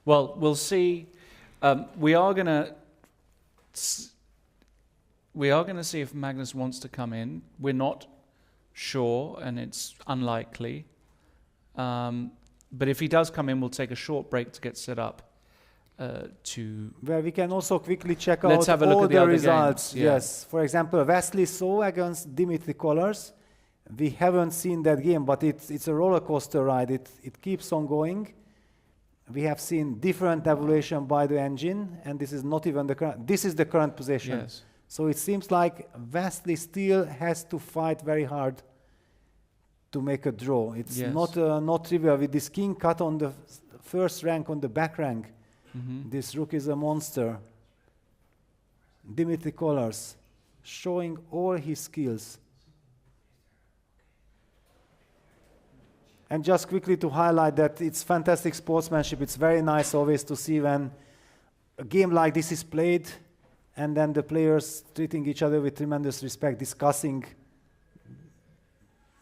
Well, we'll see. We are gonna see if Magnus wants to come in. We're not sure, and it's unlikely. But if he does come in, we'll take a short break to get set up. Where we can also quickly check Let's out have a look all at the the other results. games. Yeah. Yes, for example, Wesley So against Dimitri Kollars. We haven't seen that game, but it's a roller coaster ride. It keeps on going. We have seen different evaluation by the engine, and this is not even the current. This is the current position. Yes. So it seems like Wesley still has to fight very hard to make a draw. It's not trivial with this king cut on the first rank on the back rank. Mm-hmm. This rook is a monster. Dimitri Kollars showing all his skills. And just quickly to highlight that it's fantastic sportsmanship. It's very nice always to see when a game like this is played and then the players treating each other with tremendous respect, discussing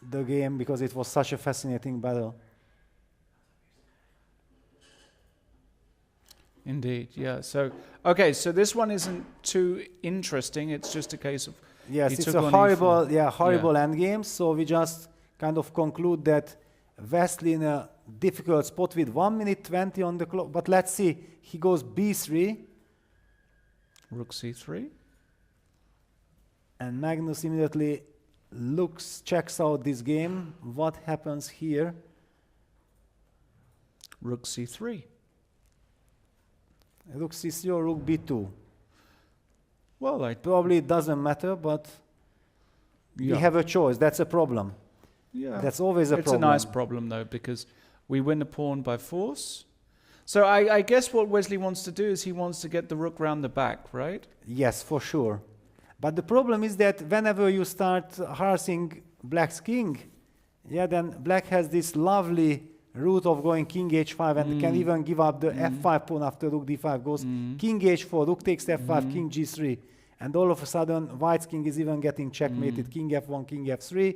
the game because it was such a fascinating battle. Indeed, yeah. So, okay, so this one isn't too interesting. It's just a case of yes, it's a horrible endgame. So we just kind of conclude that Wesley in a difficult spot with 1 minute 20 on the clock. But let's see, he goes b3. Rook c3. And Magnus immediately checks out this game. What happens here? Rook c3. Rook c3 or rook b2. Well, probably it doesn't matter, but we Yeah. have a choice. That's a problem. Yeah. That's always a It's problem. a nice problem, though, because we win a pawn by force. So I guess what Wesley wants to do is he wants to get the rook round the back, right? Yes, for sure. But the problem is that whenever you start harassing black's king, yeah, then black has this lovely route of going king h5 and can even give up the f5 pawn after rook d5 goes king h4, rook takes f5, king g3. And all of a sudden, white's king is even getting checkmated, king f1, king f3,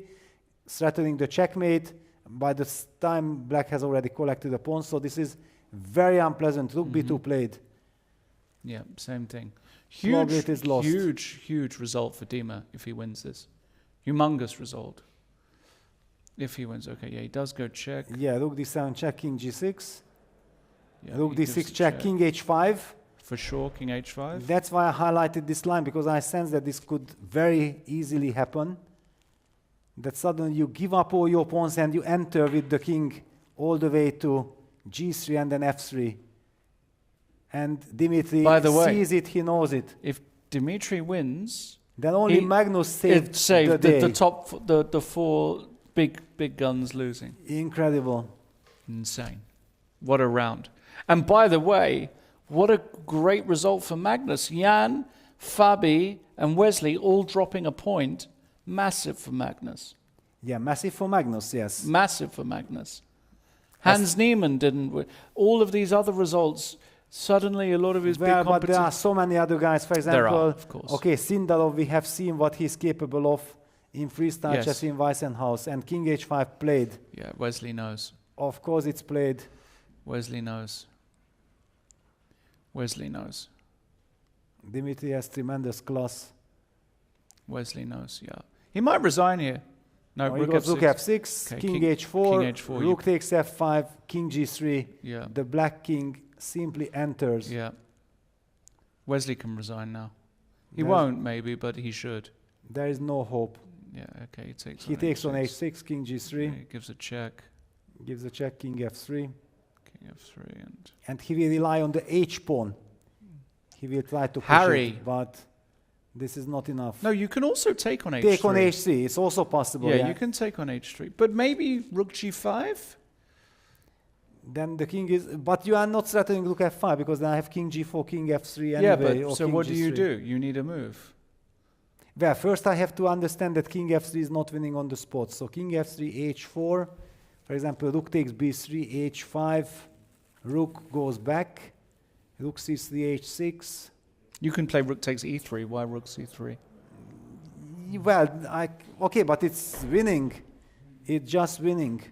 threatening the checkmate. By the time black has already collected a pawn, so this is very unpleasant. Rook b2 played. Yeah, same thing. Probably Huge, it is lost. huge result for Dima if he wins this. Humongous result. If he wins, okay, yeah, he does go check. Yeah, rook d7 check, king g6. Yeah, Rook he gives d6 the check, king h5. For sure, king h5. That's why I highlighted this line, because I sense that this could very easily happen. That suddenly you give up all your pawns and you enter with the king all the way to g3 and then f3. And Dimitri By the way, sees it, he knows it. If Dimitri wins, then only Magnus saved the day. the top, the four big guns losing. Incredible. Insane. What a round. And by the way, what a great result for Magnus. Jan, Fabi, and Wesley all dropping a point. Massive for Magnus. Yeah, massive for Magnus, yes. Massive for Magnus. Hans Niemann didn't win. All of these other results, suddenly a lot of his big But competition. there are so many other guys, for example. There are, of course. Okay, Sindarov, we have seen what he's capable of in freestyle Yes. chess in Weissenhaus, and king h5 played. Yeah, Wesley knows. Of course it's played. Wesley knows. Wesley knows. Dimitri has tremendous class. Wesley knows, yeah. He might resign here. No, He rook goes f6. rook f6, Okay, king h4, king h4, rook takes f5, king g3. Yeah. The black king simply enters. Yeah. Wesley can resign now. He There's- won't, maybe, but he should. There is no hope. Yeah, okay, he takes He on takes on h6. h6, king g3. Yeah, he gives a check. Gives a check, king f3. King f3 and... And he will rely on the h pawn. He will try to push Harry. it, but this is not enough. No, you can also take on h3. Take on h3, it's also possible. Yeah, you can take on h3. But maybe rook g5? Then the king is, but you are not threatening rook f5 because then I have king g4, king f3 Yeah, anyway. but or so king what do you g3. do? You need a move. Well, first I have to understand that king f3 is not winning on the spot. So king f3, h4, for example, rook takes b3, h5, rook goes back, rook c3, h6. You can play rook takes e3. Why rook c3? Well, okay, but it's winning. It's just winning.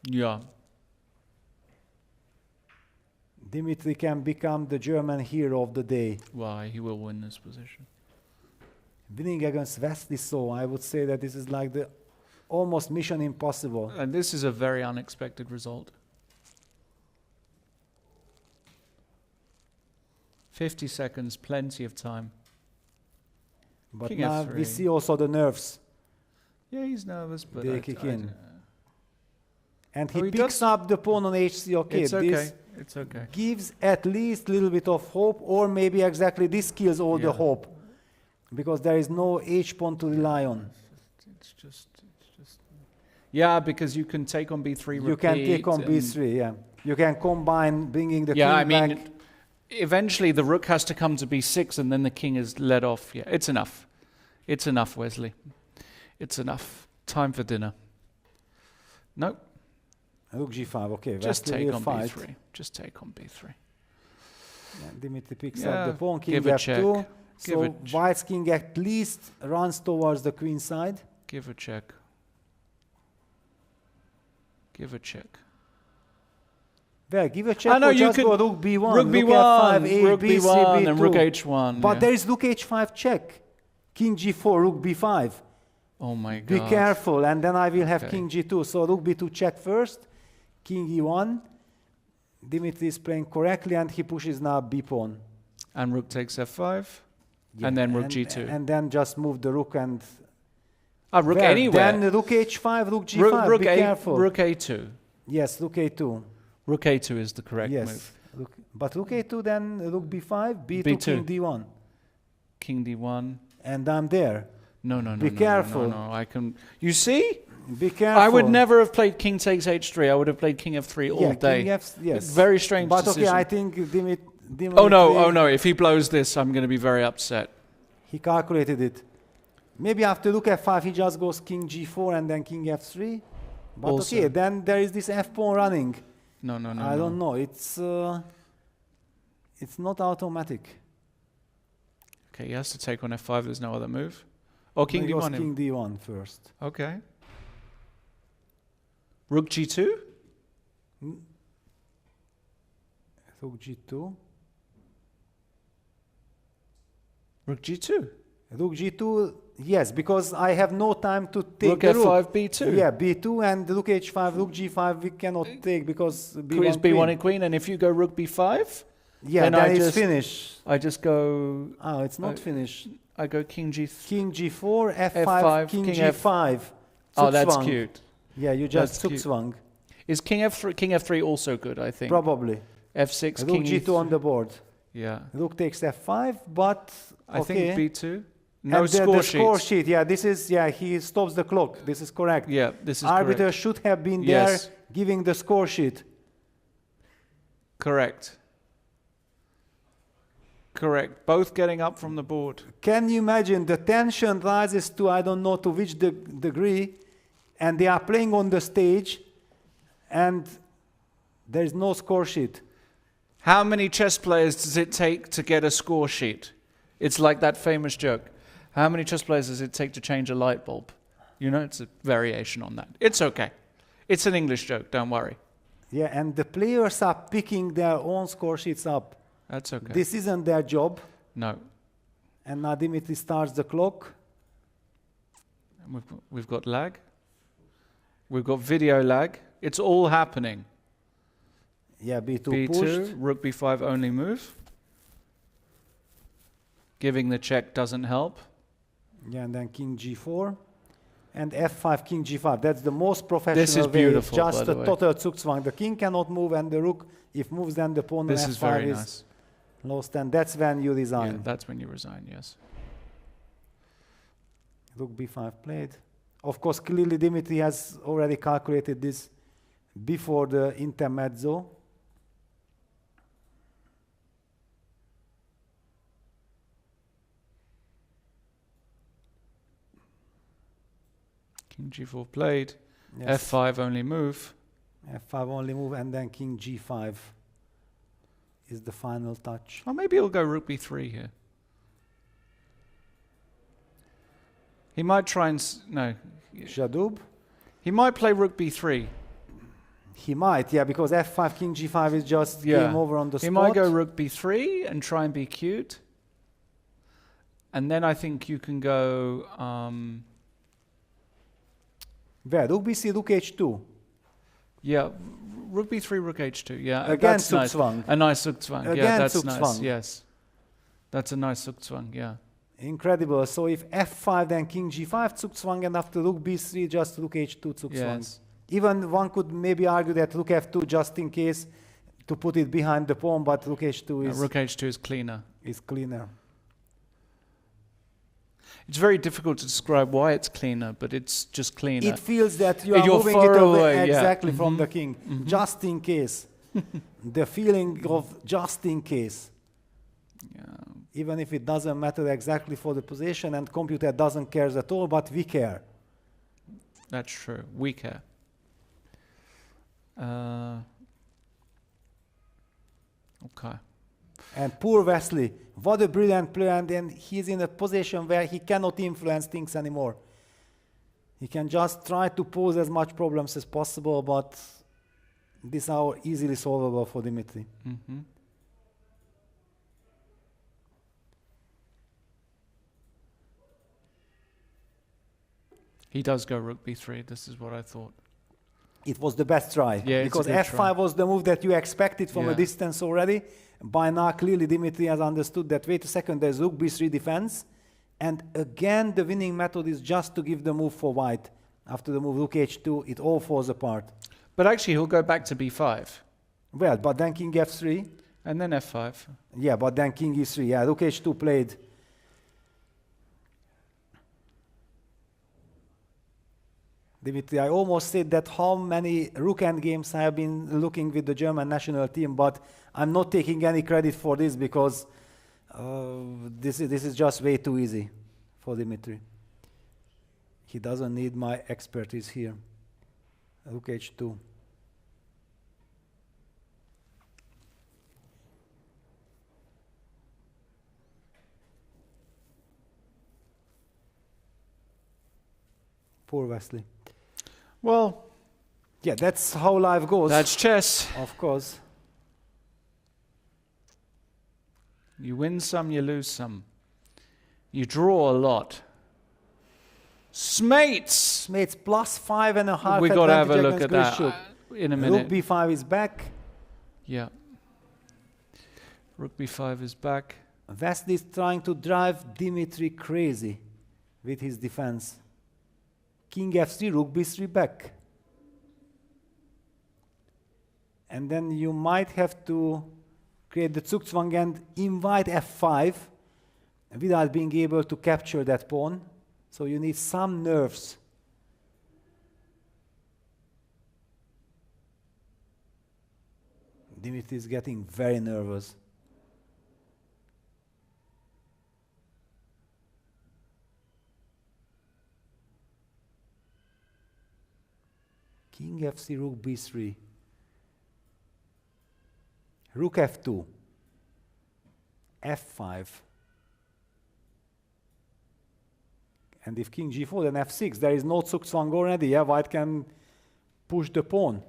Yeah. Dimitri can become the German hero of the day. Why? He will win this position. Winning against Wesley, so I would say that this is like the almost mission impossible. And this is a very unexpected result. 50 seconds, plenty of time. But King now F3. we see also the nerves. Yeah, he's nervous, but They I- kick I- in. And Oh, he he picks does- up the pawn on h3. Okay, It's this okay. It's okay. gives at least a little bit of hope, or maybe exactly this kills all the Yeah. hope. Because there is no h pawn to rely on. It's just. Yeah, because you can take on b3. You can take on repeat, b3, yeah. You can combine bringing the Yeah, I king mean, back. eventually the rook has to come to b6, and then the king is led off. Yeah, it's enough. It's enough, Wesley. It's enough. Time for dinner. No. Rook g5, okay. Just Wesley take will on fight. b3. Just take on b3. Yeah, Dimitri picks Yeah, up the pawn, king give a f2. check. So Give a white's king at least runs towards the queen side. Give a check. Give a check. Well, give a check know or you just could- go rook b1, rook rook b1, f5, rook b3, b1, b2. and rook h1. But yeah. there is rook h5 check. King g4, rook b5. Oh my Be god. careful, and then I will have Okay. king g2. So rook b2 check first, king e1. Dimitri is playing correctly, and he pushes now b pawn. And rook takes f5. Yeah, And then rook g2. And then just move the rook and Ah, rook Where? anywhere. Then rook h5, rook g5. Be careful. Rook a2. Yes, rook a2. Rook a2 is the correct Yes. move. But rook a2, then rook b5, b2, B2. king d1. King d1. And I'm there. No, no, no. Be no, careful. No, no, I can. You see? Be careful. I would never have played king takes h3. I would have played king f3 all day. King f, yes. Very strange but decision. okay, I think Dimitri. Oh no! If he blows this, I'm going to be very upset. He calculated it. Maybe after rook f5, he just goes king g4 and then king f3. But Also. okay, then there is this f pawn running. No, no, no. I don't know. It's not automatic. Okay, he has to take on f5. There's no other move. Or king He goes d1. king d1 first. Okay. Rook g2. Rook g2. Rook g2. Rook g2, yes, because I have no time to take Rook the f5, rook. b2. Yeah, b2 and rook h5, rook g5 we cannot take because b1 Is b1 and queen, and if you go rook b5, yeah, then it's finished. I just go. Oh, it's not finished. I go king g. King g4, f5, F5, king king g5. Oh, that's Zugzwang. cute. Yeah, you just That's cute. zugzwang. Is king f3 also good? I think. Probably. f6, Rook king g2 on the board. Yeah. Rook takes f5, but I okay. think b2. No And score the sheet. score sheet, yeah, this is, yeah, he stops the clock. This is correct. Yeah, this is Arbiter correct. should have been Yes. there giving the score sheet. Correct. Correct. Both getting up from the board. Can you imagine the tension rises to, I don't know to which degree, and they are playing on the stage, and there is no score sheet. How many chess players does it take to get a score sheet? It's like that famous joke. How many chess players does it take to change a light bulb? You know, it's a variation on that. It's okay. It's an English joke, don't worry. Yeah, and the players are picking their own score sheets up. That's okay. This isn't their job. No. And now Dimitri starts the clock. And we've got lag. We've got video lag. It's all happening. Yeah, b2 b2, pushed. rook b5 only move. Giving the check doesn't help. Yeah, and then king g4. And f5, king g5. That's the most professional This is way. beautiful, Just by a the way. total zugzwang. The king cannot move, and the rook, if moves, then the pawn on This f5 is very nice. lost. And that's when you Yeah, resign. that's when you resign, yes. Rook b5 played. Of course, clearly Dimitri has already calculated this before the intermezzo. King g4 played. Yes. f5 only move. f5 only move, and then king g5 is the final touch. Or maybe he'll go rook b3 here. He might try and... no. Jadub? He might play rook b3. He might, yeah, because f5, king g5 is just game over on the He spot. might go rook b3 and try and be cute. And then I think you can go... where? Rook bc, rook h2. yeah, rook b3, rook h2. Yeah, Again, that's nice. zugzwang. A nice zugzwang. Yeah, Again, that's zugzwang. nice. Yes. That's a nice zugzwang, yeah. Incredible. So if f5, then king g5 zugzwang, and after rook b3, just rook h2 zugzwang. Yes. Even one could maybe argue that rook f2 just in case to put it behind the pawn, but rook h2 is Rook h2 is cleaner. cleaner. It's very difficult to describe why it's cleaner, but it's just cleaner. It feels that you are You're moving far it away away, yeah. exactly from the king, just in case. The feeling of just in case. Yeah. Even if it doesn't matter exactly for the position, and computer doesn't care at all, but we care. That's true. We care. Okay. And poor Wesley, what a brilliant player, and then he's in a position where he cannot influence things anymore. He can just try to pose as much problems as possible, but these are easily solvable for Dimitri. Mm-hmm. He does go rook b3. This is what I thought. It was the best try, Yeah, because it's a good f5 try. was the move that you expected from a Yeah. distance already. By now, clearly Dimitri has understood that, wait a second, there's rook b3 defense, And again, the winning method is just to give the move for white. After the move rook h2, it all falls apart. But actually, he'll go back to b5. Well, but then king f3. And then f5. Yeah, but then king e3. Yeah, rook h2 played. Dimitri, I almost said that how many rook end games I have been looking with the German national team, but I'm not taking any credit for this because this is just way too easy for Dimitri. He doesn't need my expertise here. Rook h2. Poor Wesley. Well, yeah, that's how life goes. That's chess. Of course. You win some, you lose some. You draw a lot. Smates! Smates plus 5.5. We got to have a look at that in a minute. Rook b5 is back. Yeah. Rook b5 is back. Wesley is trying to drive Dimitri crazy with his defense. King f3, rook b3 back. And then you might have to create the Zugzwang and invite f5 without being able to capture that pawn. So you need some nerves. Dimitri is getting very nervous. King f3, rook b3. Rook f2. f5. And if king g4, then f6. There is no Zugzwang already. Yeah, white can push the pawn.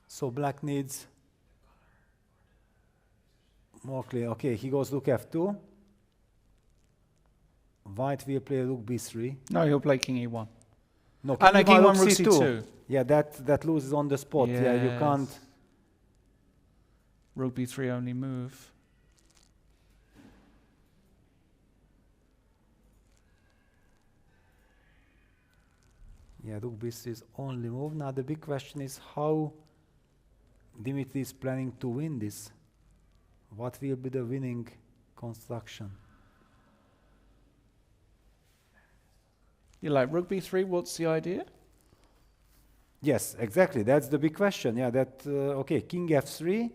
So black needs more clear. Okay, he goes rook f2. White will play rook b3. No, he'll play king e1. No, king e1, rook rook c2. Yeah, that loses on the spot. Yes. Yeah, you can't. Rook b3 only move. Yeah, rook b3 is only move. Now the big question is how Dimitri is planning to win this. What will be the winning construction? You like rook b3, what's the idea? Yes, exactly. That's the big question. Yeah, that, okay, king f3,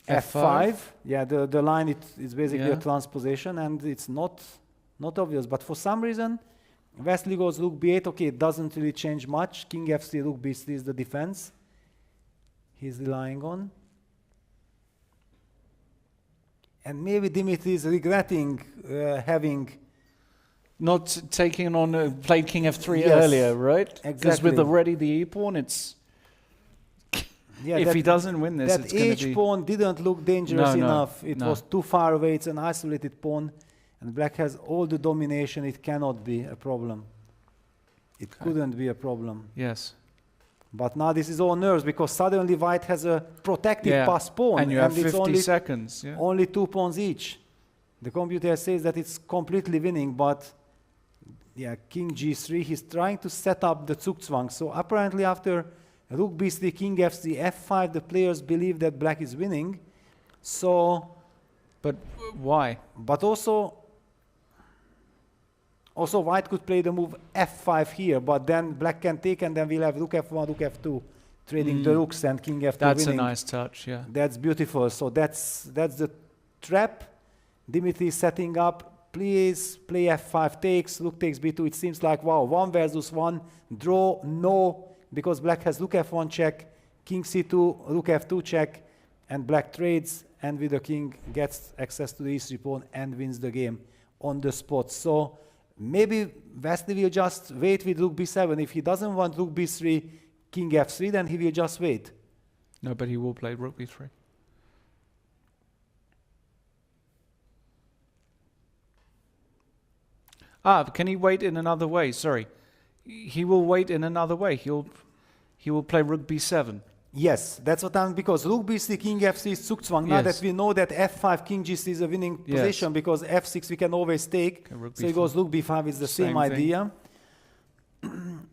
f5. Yeah, the line is basically a transposition and it's not obvious. But for some reason, Wesley goes rook b8. Okay, it doesn't really change much. King f3, rook b3 is the defense he's relying on. And maybe Dimitri is regretting having not taking on played king f3 yes, earlier, right? Exactly. Because with already the e pawn, it's yeah, if he doesn't win this, that it's going to be pawn didn't look dangerous enough. It no. was too far away. It's an isolated pawn, and black has all the domination. It cannot be a problem. It couldn't be a problem. Yes. But now this is all nerves because suddenly white has a protected pass pawn, and you have 50 it's only seconds. Yeah. Only 2 pawns each. The computer says that it's completely winning, but yeah, king g3. He's trying to set up the Zugzwang. So apparently after rook b3, king f3, f5, the players believe that black is winning. So, but why? But also white could play the move f5 here, but then black can take, and then we'll have rook f1, rook f2, trading the rooks and king f2 That's winning. a nice touch, yeah. That's beautiful. So that's the trap Dimitri is setting up. Please play f5 takes, rook takes b2. It seems like, wow, 1 versus 1, draw, no, because black has rook f1 check, king c2, rook f2 check, and black trades, and with the king gets access to the e3 pawn and wins the game on the spot. So maybe Wesley will just wait with rook b7. If he doesn't want rook b3, king f3, then he will just wait. No, but he will play rook b3. Can he wait in another way? Sorry. He will wait in another way. He will play rook b7. Yes, that's what I'm, because rook b3, king f3 is Zugzwang. Now that we know that f5, king g3 is a winning position, because f6 we can always take. Okay, so it goes rook b5 is the same idea.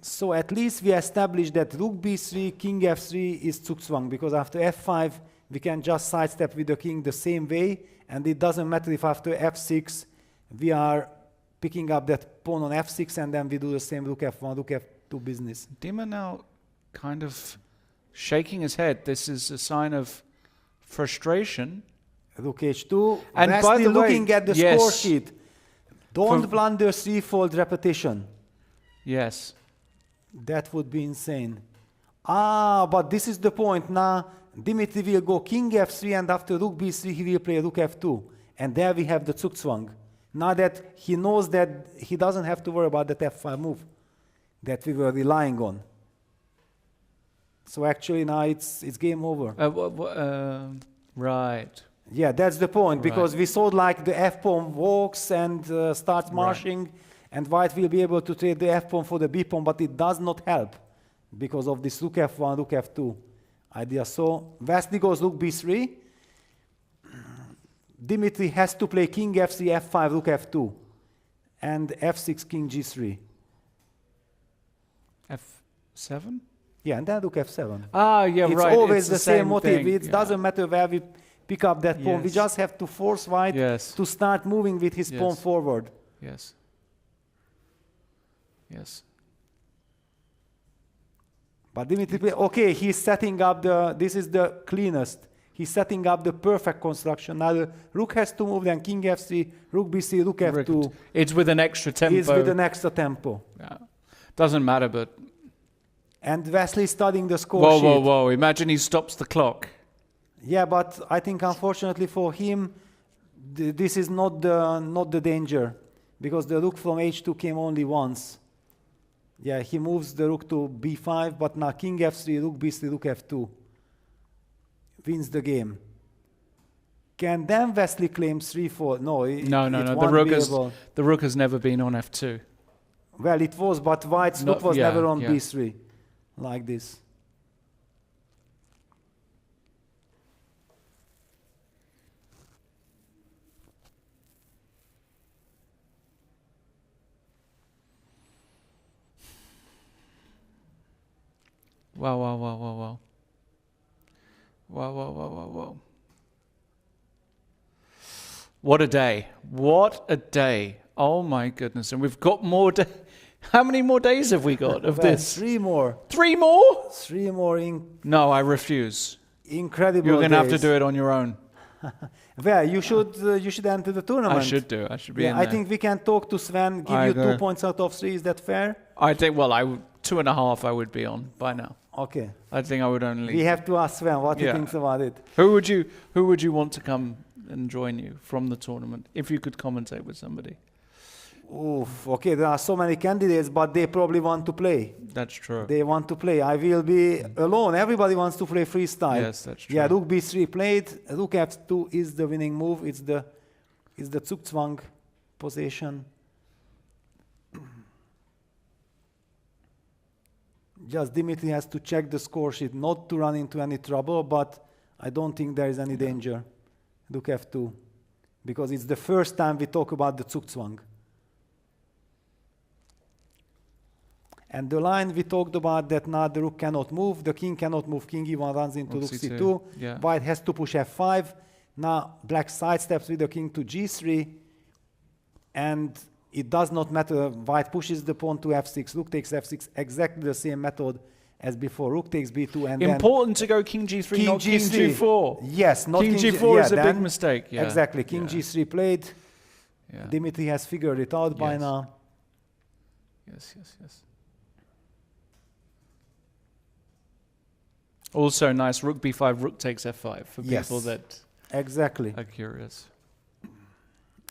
So at least we established that rook b3, king f3 is Zugzwang, because after f5 we can just sidestep with the king the same way, and it doesn't matter if after f6 we are picking up that pawn on f6 and then we do the same rook f1, rook f2 business. Dima now kind of shaking his head. This is a sign of frustration. Rook h2. And by the way, looking at the score sheet, don't blunder threefold repetition. Yes. That would be insane. But this is the point. Now, Dimitri will go king f3, and after rook b3, he will play rook f2. And there we have the Zugzwang. Now that he knows that he doesn't have to worry about that f5 move that we were relying on. So actually now it's game over. Right. Yeah, that's the point, because we saw like the f-pawn walks and starts marching, and white will be able to trade the f-pawn for the b-pawn, but it does not help because of this rook f1, rook f2 idea. So Wesley goes rook b3. Dimitri has to play king f3, f5, rook f2, and f6, king g3. f7? Yeah, and then rook f7. Yeah, it's right. Always it's the same motive. thing. It doesn't matter where we pick up that pawn. We just have to force white to start moving with his pawn forward. Yes. Yes. But Dimitri, okay, he's setting up this is the cleanest. He's setting up the perfect construction. Now the rook has to move, then king f3, rook b3, rook f2. It's with an extra tempo. It's with an extra tempo. Yeah. Doesn't matter, but... And Wesley studying the score sheet. Whoa. Imagine he stops the clock. Yeah, but I think unfortunately for him, this is not the danger, because the rook from h2 came only once. Yeah, he moves the rook to b5, but now king f3, rook b3, rook f2 wins the game. Can then Wesley claim 3-4? No, The rook has never been on f2. Well, it was, but white's rook was never on b3, like this. Wow. Wow. What a day. What a day. Oh my goodness. And we've got more How many more days have we got of this? 3 more. 3 more? 3 more. No, I refuse. Incredible. You're going to have to do it on your own. Well, you should enter the tournament. I should do. I should be in there. I think we can talk to Sven, give you 2 points out of 3. Is that fair? I think, 2.5 I would be on by now. Okay. I think I would only... We have to ask Sven what he thinks about it. Who would you want to come and join you from the tournament, if you could commentate with somebody? Oof, okay, there are so many candidates, but they probably want to play. That's true. They want to play. I will be alone. Everybody wants to play freestyle. Yes, that's true. Yeah, rook b3 played. Rook f2 is the winning move. It's the Zugzwang position. Just Dimitri has to check the score sheet, not to run into any trouble, but I don't think there is any danger. Rook f2, because it's the first time we talk about the Zugzwang. And the line we talked about, that now the rook cannot move, the king cannot move, king e1 runs into rook c2. Yeah. White has to push f5. Now black sidesteps with the king to g3, and it does not matter. White pushes the pawn to f6, rook takes f6, exactly the same method as before. Rook takes b2, and important to go king g3, not king g4. Yes, not king g4 is a big mistake. Yeah. Exactly, king g3 played. Yeah. Dimitri has figured it out by now. Yes. Also nice, rook b5, rook takes f5 for people that are curious.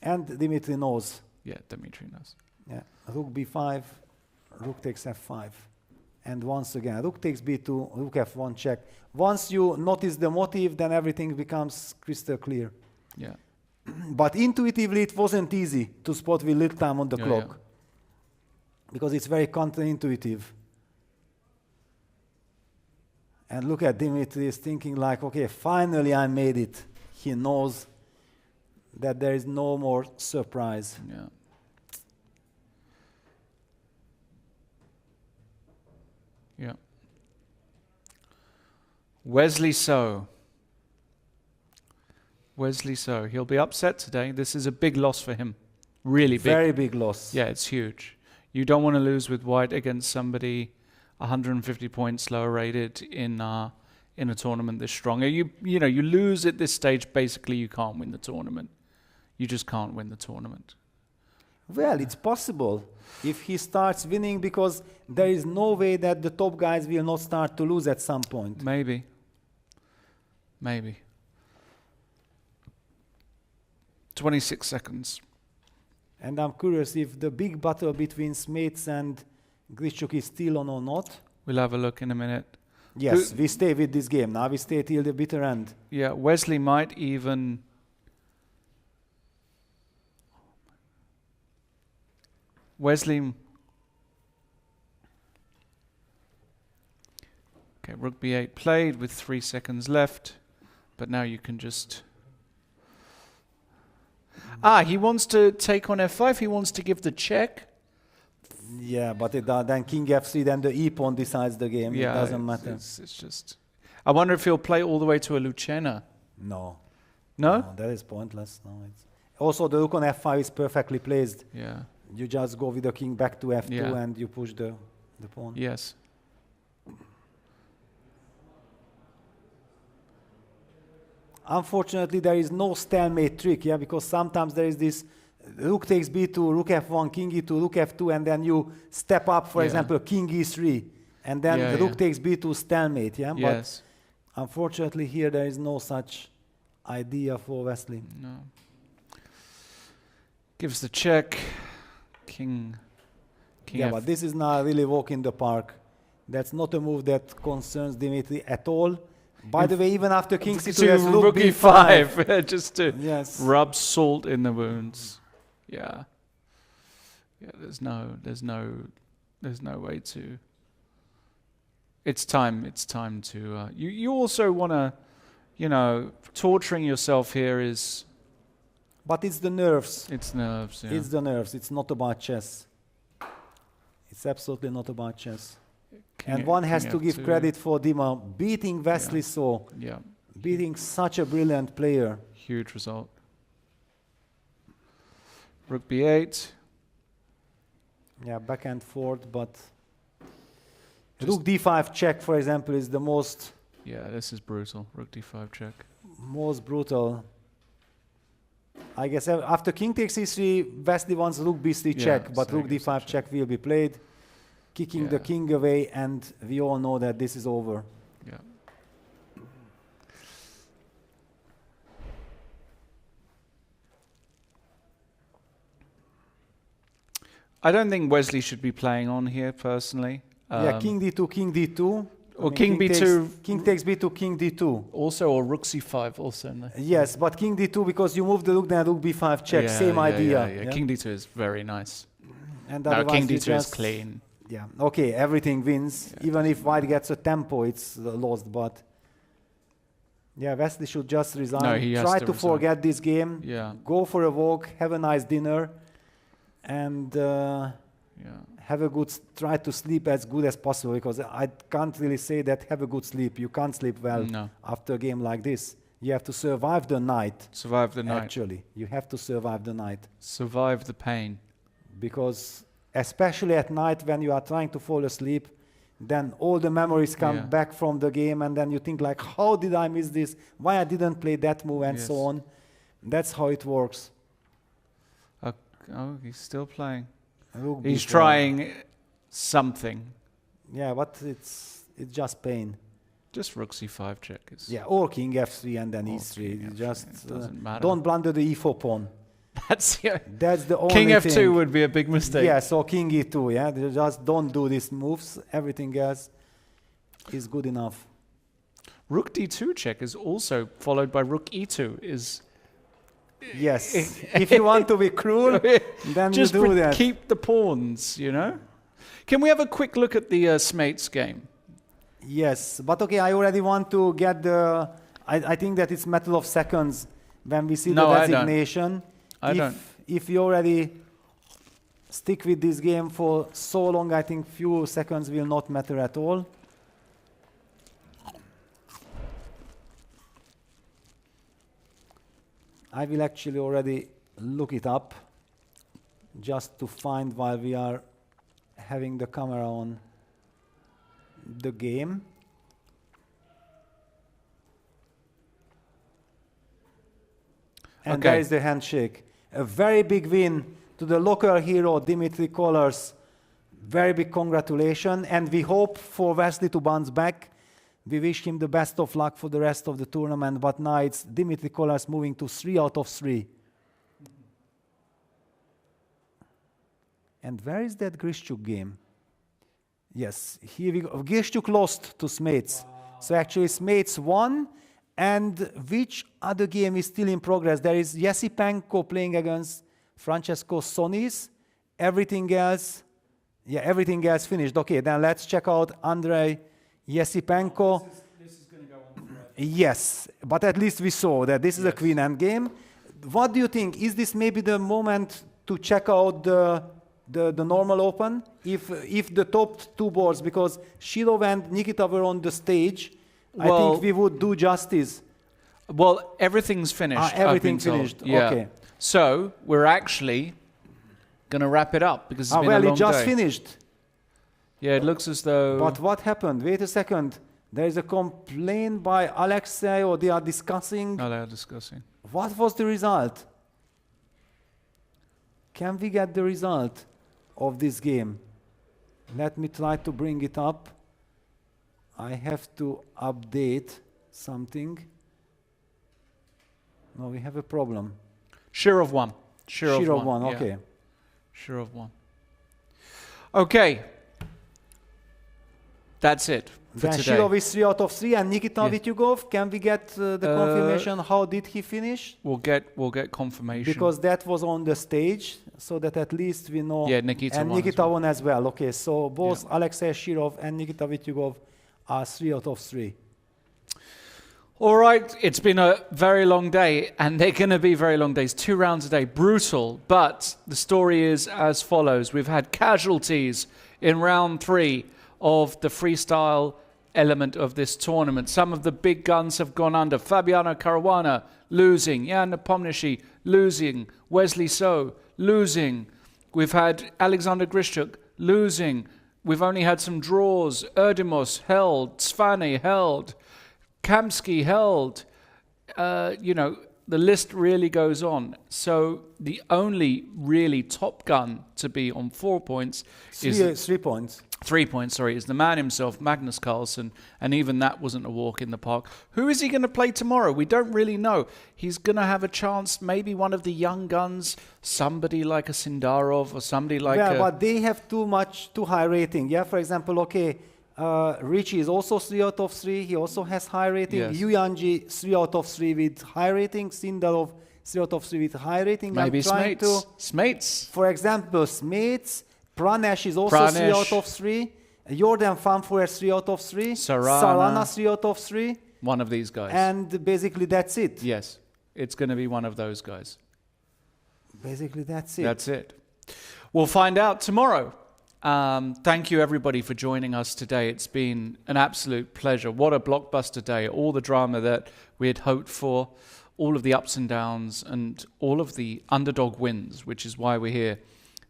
And Dimitri knows. Yeah, Dimitri knows. Yeah, rook b5, rook takes f5. And once again, rook takes b2, rook f1 check. Once you notice the motive, then everything becomes crystal clear. Yeah. But intuitively, it wasn't easy to spot with little time on the clock. Because it's very counterintuitive. And look at Dimitri is thinking like, okay, finally I made it. He knows that there is no more surprise. Yeah. Yeah. U.S.A. U.S.A. He'll be upset today. This is a big loss for him. Really big. Very big loss. Yeah, it's huge. You don't want to lose with white against somebody 150 points lower rated in a tournament this strong. You know, you lose at this stage, basically you can't win the tournament. You just can't win the tournament. Well, it's possible if he starts winning, because there is no way that the top guys will not start to lose at some point. Maybe. Maybe. 26 seconds. And I'm curious if the big battle between Smeets and Grischuk is still on or not. We'll have a look in a minute. Yes, we stay with this game. Now we stay till the bitter end. Yeah, Wesley might even... Wesley... Okay, rook b8 played with 3 seconds left. But now you can just... he wants to take on f5. He wants to give the check. Yeah, but then king f3, then the e-pawn decides the game. Yeah, it doesn't matter. It's just... I wonder if he'll play all the way to a Lucena. No. No? No, that is pointless. No, it's also, the rook on f5 is perfectly placed. Yeah. You just go with the king back to f2 and you push the pawn. Yes. Unfortunately, there is no stalemate trick, yeah, because sometimes there is this rook takes b2, rook f1, king e2, rook f2, and then you step up, for example, king e3, and then the rook takes b2, stalemate, yeah? Yes. But unfortunately, here there is no such idea for Wesley. No. Gives the check. King yeah, but this is not really walk in the park. That's not a move that concerns Dimitri at all. By the way, even after king c2, there's rook b5. Just to rub salt in the wounds. Yeah. Yeah, there's no way to... It's time to... You also want to, you know, torturing yourself here is... But it's the nerves. It's nerves, yeah. It's the nerves. It's not about chess. It's absolutely not about chess. And one has to give credit for Dima beating Wesley beating such a brilliant player. Huge result. Rook b8. Yeah, back and forth, but rook d5 check, for example, is the most... Yeah, this is brutal. Rook d5 check. Most brutal. I guess after king takes e3, Wesley wants rook b3 check, but rook d5 check will be played, kicking the king away, and we all know that this is over. Yeah. I don't think Wesley should be playing on here, personally. Yeah, king d2, king d2. Or king b2. King takes b2, king d2. Also, or rook c5 also. No? Yes, but king d2, because you move the rook, then rook b5 check. Same idea. Yeah. King d2 is very nice. And now king d2 is clean. Yeah, okay, everything wins. Even if white gets a tempo, it's lost. But yeah, Wesley should just resign. No, he has Try to to resign. forget this game. Yeah. Go for a walk, have a nice dinner, and have a good. Try to sleep as good as possible, because I can't really say that have a good sleep. You can't sleep well after a game like this. You have to survive the night. Survive the night. Actually, you have to survive the night. Survive the pain. Because especially at night when you are trying to fall asleep, then all the memories come back from the game, and then you think like, how did I miss this? Why I didn't play that move, and so on. That's how it works. Oh, he's still playing. He's trying something. Yeah, but it's just pain. Just rook c5 check. Or king f3 and then e3. Just doesn't matter. Don't blunder the e4 pawn. That's the only king f2 thing. would be a big mistake. Yeah, so king e2, yeah. They just don't do these moves. Everything else is good enough. Rook d2 check is also followed by rook e2 is... Yes, if you want to be cruel, then just you do that. Keep the pawns, you know? Can we have a quick look at the Smeets game? Yes, but okay, I already want to get the... I think that it's matter of seconds when we see No, the I don't. designation. I don't. If you already stick with this game for so long, I think few seconds will not matter at all. I will actually already look it up just to find while we are having the camera on the game. And Okay. there is the handshake. A very big win to the local hero, Dimitri Kollars. Very big congratulations. And we hope for Wesley to bounce back. We wish him the best of luck for the rest of the tournament. But now it's Dimitri Kollars moving to 3 out of 3. And where is that Grishchuk game? Yes, here we go. Grishchuk lost to Smeets. So actually Smeets won. And which other game is still in progress? There is Yesipenko playing against Francesco Sonis. Everything else, everything else finished. Okay, then let's check out Andrei Yesipenko. This is going to go on forever. Yes, but at least we saw that this is a Queen End game. What do you think? Is this maybe the moment to check out the normal open? If the top two boards, because Shirov and Nikita were on the stage, I think we would do justice. Well, everything's finished. Everything I've been told. finished. Yeah. Okay. So we're actually going to wrap it up because it's been a well, long it just day. finished. Yeah, it looks as though... But what happened? Wait a second. There is a complaint by Alexei, or they are discussing. Oh, they are discussing. What was the result? Can we get the result of this game? Let me try to bring it up. I have to update something. No, we have a problem. Shirov won. Shirov won, yeah. okay. Shirov won. Okay. That's it for Then today. Shirov is 3 out of 3, and Nikita Vityugov, can we get the confirmation? How did he finish? We'll get confirmation. Because that was on the stage, so that at least we know. Yeah, Nikita and won Nikita as well. won as well. Okay, so both Alexei Shirov and Nikita Vityugov are 3 out of 3. All right, it's been a very long day, and they're going to be very long days. 2 rounds a day, brutal. But the story is as follows. We've had casualties in round 3 of the freestyle element of this tournament. Some of the big guns have gone under. Fabiano Caruana losing. Jan Nepomniachtchi losing. Wesley So losing. We've had Alexander Grishchuk losing. We've only had some draws. Erdimos held. Svane held. Kamsky held. The list really goes on. So the only really top gun to be on 4 points is 3 points. 3 points, sorry, is the man himself, Magnus Carlsen, and even that wasn't a walk in the park. Who is he going to play tomorrow? We don't really know. He's going to have a chance, maybe one of the young guns, somebody like a Sindarov or somebody like but they have too high rating. Yeah, for example, Richie is also 3 out of 3. He also has high rating. Yes. Yuyanji 3 out of 3 with high rating. Sindarov 3 out of 3 with high rating. Maybe Smeets. For example, Smeets. Pranesh is also 3 out of 3. Jordan Fanfuer 3 out of 3. Sarana 3 out of 3. One of these guys. And basically that's it. Yes, it's going to be one of those guys. Basically that's it. That's it. We'll find out tomorrow. Thank you everybody for joining us today. It's been an absolute pleasure. What a blockbuster day. All the drama that we had hoped for, all of the ups and downs, and all of the underdog wins, which is why we're here.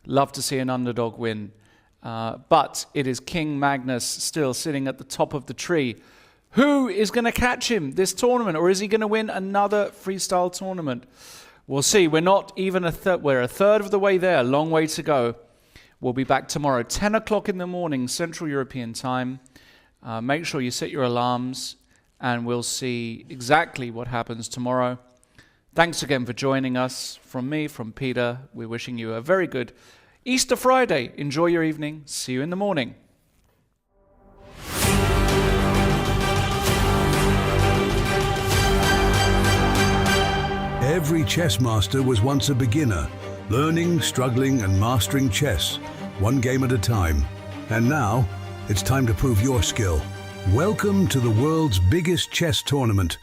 Love to see an underdog win. But it is King Magnus still sitting at the top of the tree. Who is going to catch him this tournament? Or is he going to win another freestyle tournament? We'll see. We're not even we're a third of the way there. Long way to go. We'll be back tomorrow, 10 o'clock in the morning, Central European time. Make sure you set your alarms, and we'll see exactly what happens tomorrow. Thanks again for joining us. From me, from Peter, we're wishing you a very good Easter Friday. Enjoy your evening. See you in the morning. Every chess master was once a beginner, learning, struggling, and mastering chess, one game at a time. And now, it's time to prove your skill. Welcome to the world's biggest chess tournament.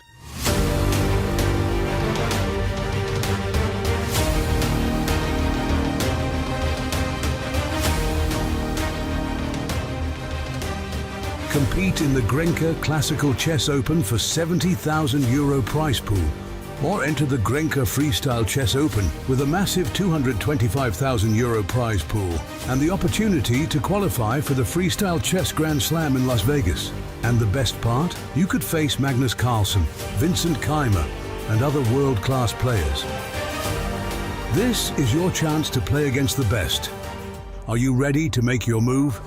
Compete in the Grenke Classical Chess Open for €70,000 prize pool, or enter the Grenke Freestyle Chess Open with a massive €225,000 prize pool and the opportunity to qualify for the Freestyle Chess Grand Slam in Las Vegas. And the best part? You could face Magnus, Vincent Keimer and other world-class players. This is your chance to play against the best. Are you ready to make your move?